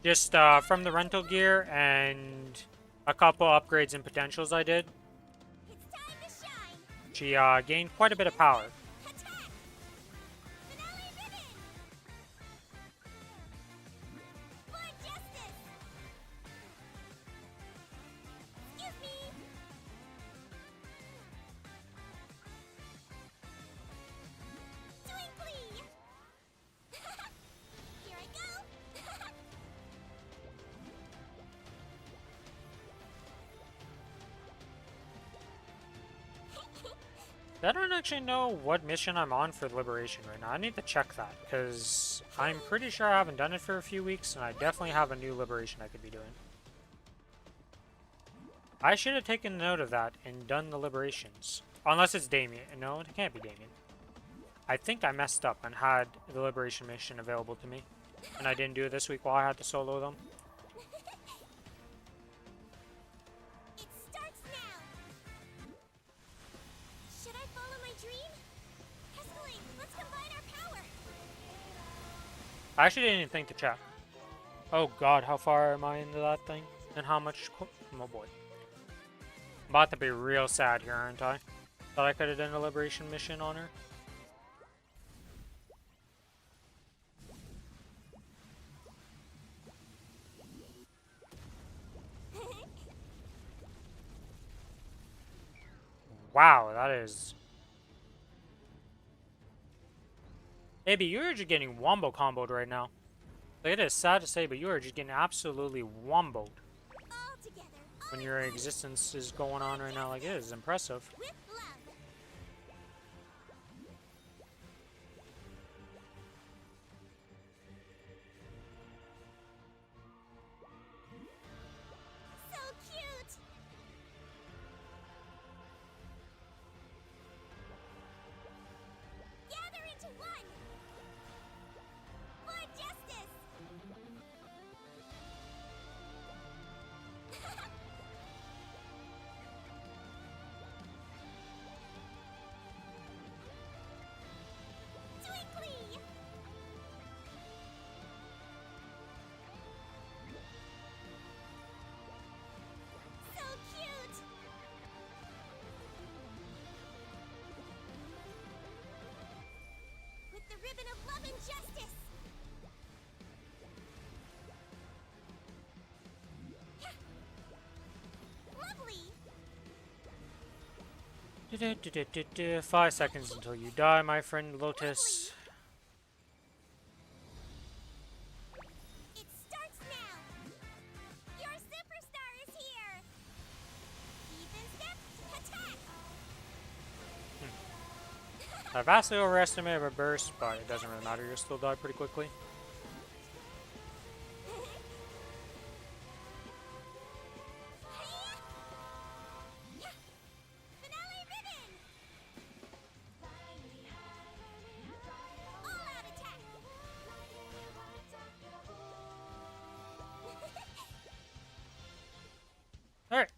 Just from the rental gear and a couple upgrades and potentials I did, It's time to shine! she gained quite a bit of power. Attack! Finale Vivid! For justice! Excuse me! Twinkly! Here I go! I don't actually know what mission I'm on for Liberation right now. I need to check that, because I'm pretty sure I haven't done it for a few weeks, and I definitely have a new Liberation I could be doing. I should have taken note of that and done the Liberations. Unless it's Damien. No, it can't be Damien. I think I messed up and had the Liberation mission available to me, and I didn't do it this week while I had to solo them. It starts now! Should I follow my dream? Escalate! Let's combine our power! I actually didn't even think to check. Oh god, how far am I into that thing? And how much... Oh boy. I'm about to be real sad here, aren't I? Thought I could have done a Liberation mission on her. Wow, that is... Maybe you're just getting wombo comboed right now. Like, it is sad to say, but you are just getting absolutely womboed All together, when your existence is going on right now. Like, it is impressive. with love. So cute! Gather into one! For justice! ribbon of love and justice. Lovely. 5 seconds until you die, my friend Lotus. It starts now. Your superstar is here. Even step, attack. I vastly overestimated my burst, but it doesn't really matter. You'll still die pretty quickly. Finale ribbon. All out attack. Alright.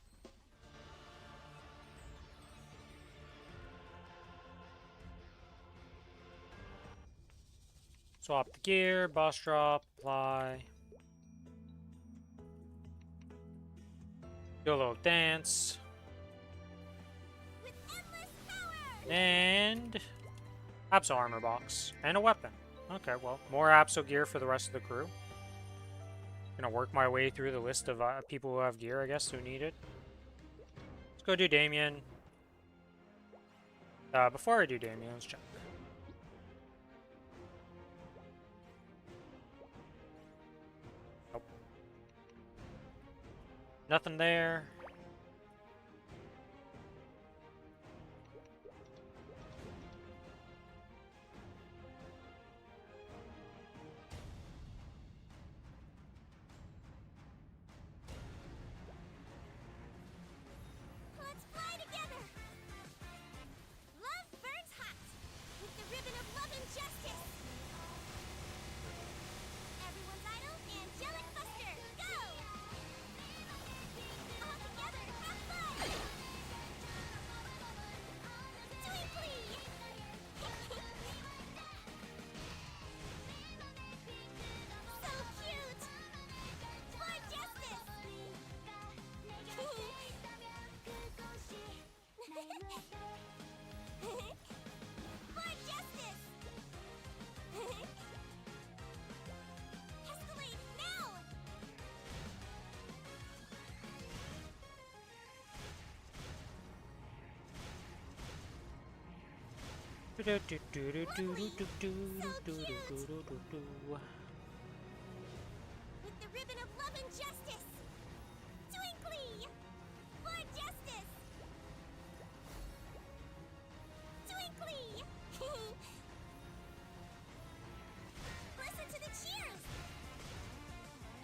Swap the gear, boss drop, apply. Do a little dance. With endless power. And Abso armor box. And a weapon. Okay, well, more Abso gear for the rest of the crew. Gonna work my way through the list of people who have gear, I guess, who need it. Let's go do Damien. Before I do Damien, let's check. Nope. Nothing there. Let's fly together. Love burns hot with the ribbon of love and justice. Everyone's idol, angelic buster, go! All together, have fun! Twinkly! So cute! For justice! For justice! Escalate now! With the ribbon of love and justice! Twinkly! For justice! Twinkly! Listen to the cheers!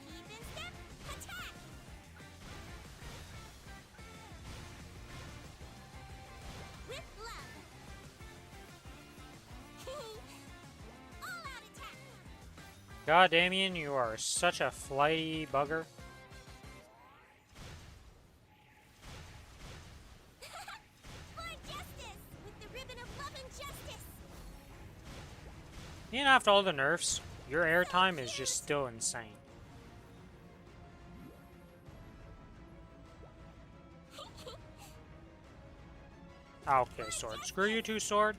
Keep in step, attack! With love! All out attack! God, Damien, you are such a flighty bugger. For justice! With the ribbon of love and justice! Even after all the nerfs, your airtime is just still insane. Okay, Sword. Screw you too, Sword.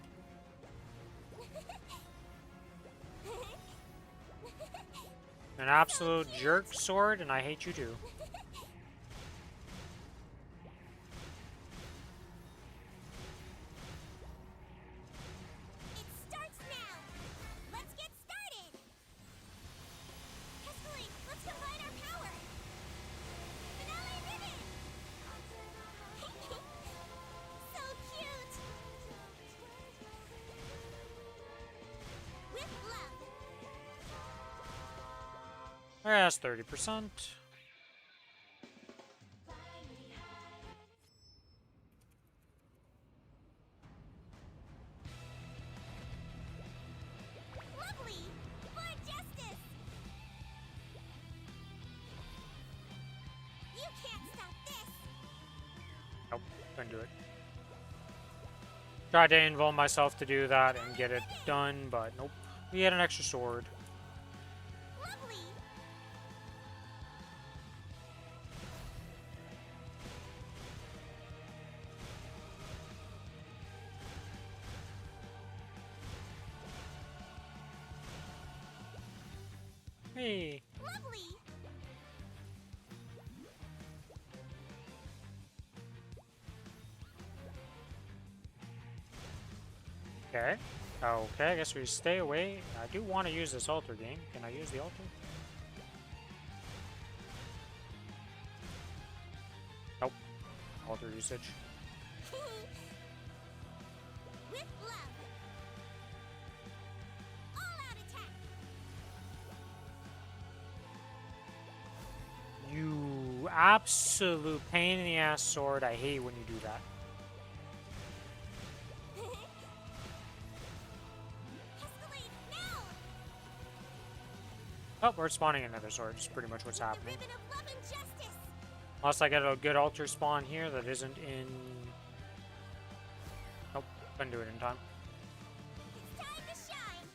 An absolute jerk, Sword, and I hate you too. It starts now! Let's get started! Escalate, let's combine our power! Finale ribbon! So cute! With love! Alright, that's 30%. Lovely! For justice! You can't stop this! Nope, couldn't do it. Tried to involve myself to do that and get it done, but nope. We had an extra sword. Lovely! Hey. Lovely. Okay. Okay, I guess we stay away. I do want to use this altar game. Can I use the altar? Nope. Altar usage. With love. All out attack. You absolute pain in the ass sword. I hate when you do that. Escalate now. Oh, we're spawning another sword. It's pretty much what's The happening. ribbon of love and justice. Unless I get a good altar spawn here that isn't in... Nope, couldn't do it in time. It's time to shine.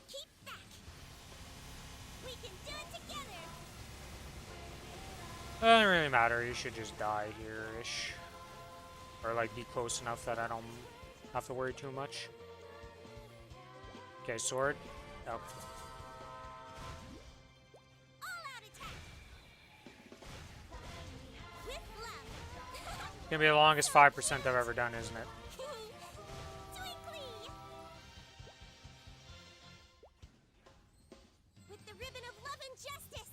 Keep back. We can do it together. Doesn't really matter. You should just die here-ish. Or, like, be close enough that I don't have to worry too much. Okay, sword. Oh. All out attack. With love. Gonna be the longest 5% I've ever done, isn't it? Twinkly. With the ribbon of love and justice.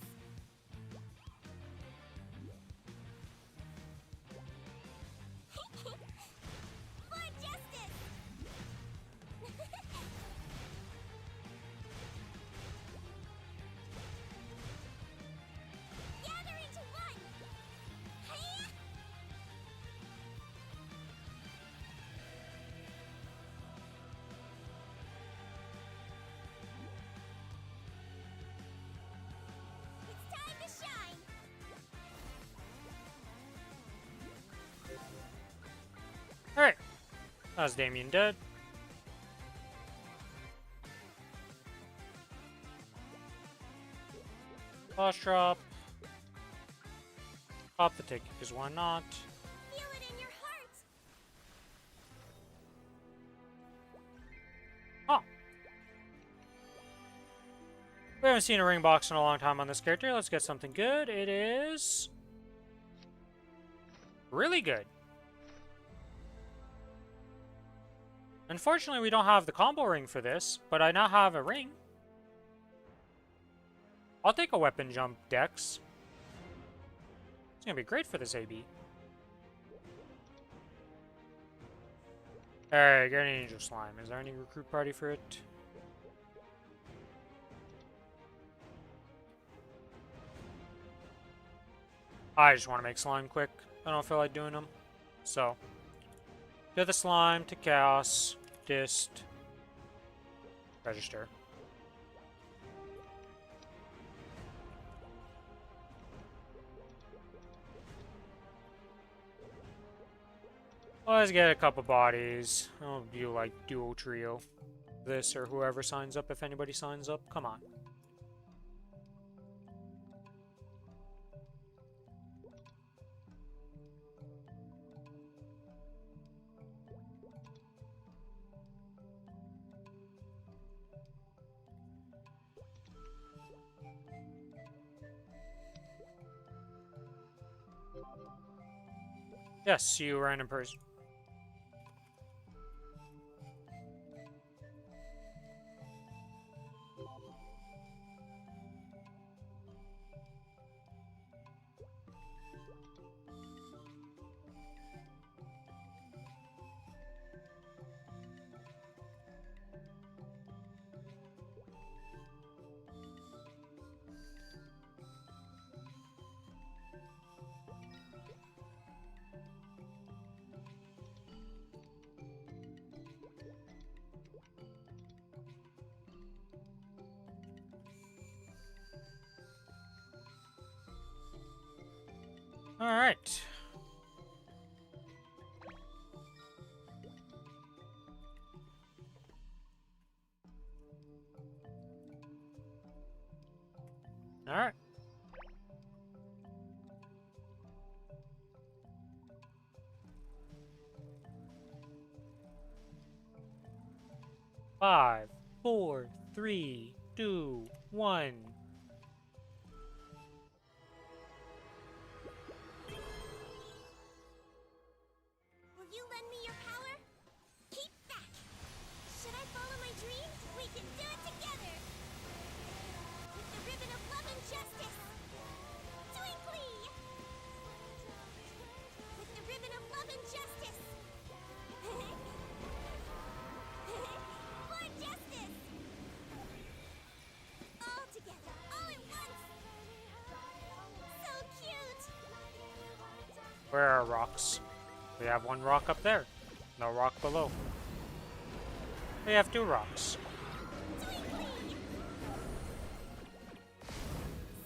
For justice. Gather into one. Hiya! It's time to shine. Alright. That's Damien dead. Boss drop. Pop the ticket, because why not? Feel it in your heart. Oh. We haven't seen a ring box in a long time on this character. Let's get something good. It is... really good. Unfortunately, we don't have the combo ring for this, but I now have a ring. I'll take a weapon jump, Dex. It's gonna be great for this AB. Alright, get an angel slime. Is there any recruit party for it? I just want to make slime quick. I don't feel like doing them. So, do the slime to chaos, dist, register. Let's get a couple bodies. I'll do like duo trio. This or whoever signs up, if anybody signs up. Come on. Yes, you random person. All right. All right. Five, four, three, two, one. Where are rocks? We have one rock up there. No rock below. We have two rocks. Twinkly!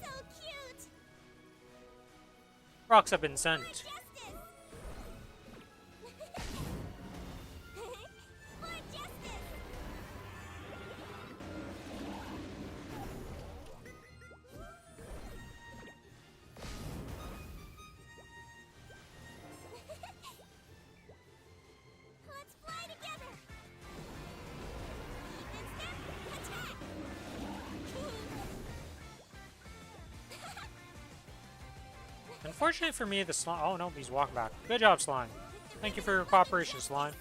So cute! Rocks have been For sent. justice! For justice! Let's fly together! Even step, attack! Unfortunately for me, the slime. Oh no, he's walking back. Good job, slime. Thank you for your cooperation, slime.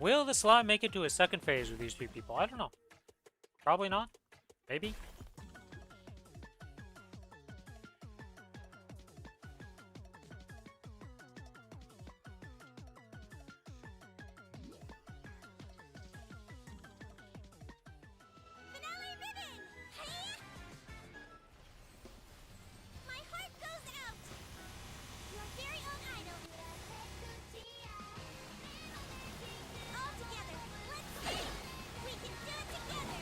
Will the slime make it to a second phase with these two people? I don't know. Probably not. Maybe. Finale ribbon! Hiya! My heart goes out! Your very own idol. All together, let's sing! We can do it together!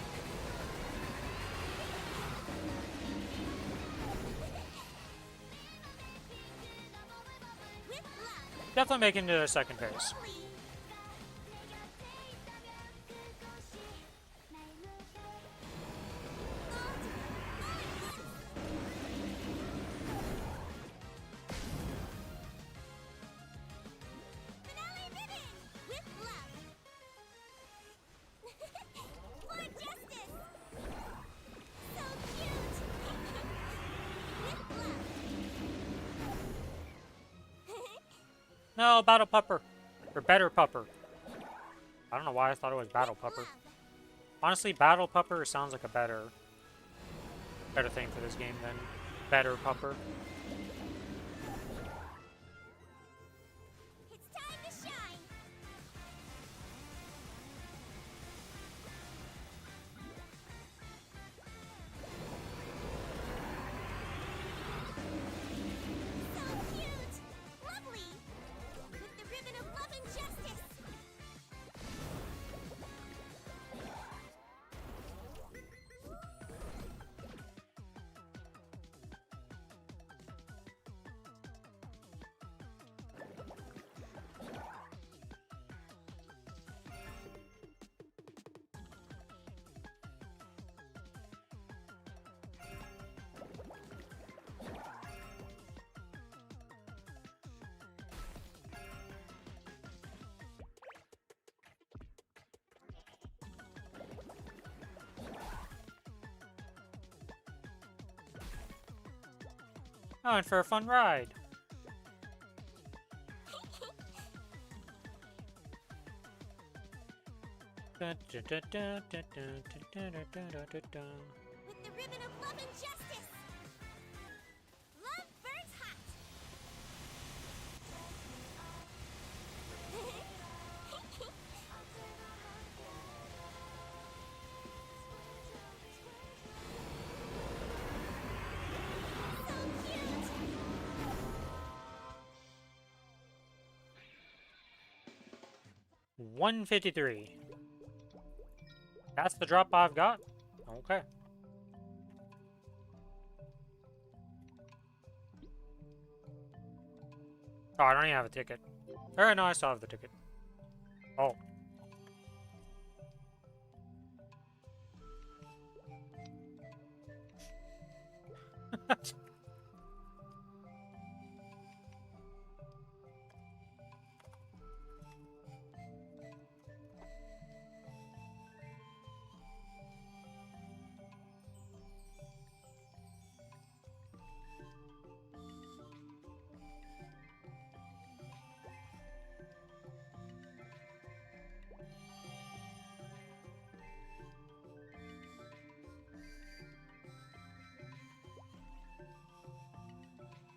With love, Definitely making it to the second phase. lovely! Finale ribbon! With love! For justice! So cute! With love! No, Battle Pupper. Or Better Pupper. I don't know why I thought it was Battle With Pupper. love. Honestly, Battle Pupper sounds like a better thing for this game than Better Pupper. It's time to shine! So cute! Lovely! With the ribbon of love and justice! Oh, and for a fun ride. With the ribbon of love and justice! Love burns hot! So cute! 153. That's the drop I've got. Okay. Oh, I don't even have a ticket. Or no, I still have the ticket. Oh.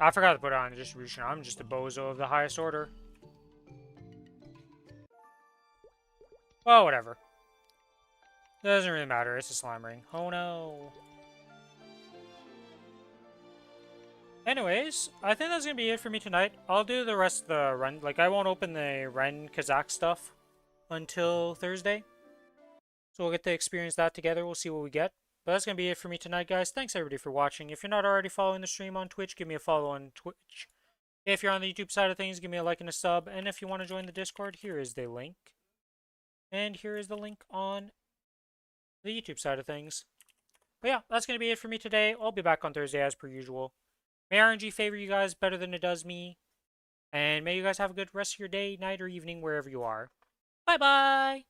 I forgot to put it on the distribution. I'm just a bozo of the highest order. Well, whatever. Doesn't really matter. It's a slime ring. Oh no. Anyways, I think that's gonna be it for me tonight. I'll do the rest of the run. Like, I won't open the Ren Kazakh stuff until Thursday. So we'll get to experience that together. We'll see what we get. But that's gonna be it for me tonight, guys. Thanks everybody for watching. If you're not already following the stream on Twitch, give me a follow on Twitch. If you're on the YouTube side of things, give me a like and a sub. And if you want to join the Discord, here is the link. And here is the link on the YouTube side of things. But yeah, that's going to be it for me today. I'll be back on Thursday as per usual. May RNG favor you guys better than it does me. And may you guys have a good rest of your day, night, or evening, wherever you are. Bye-bye!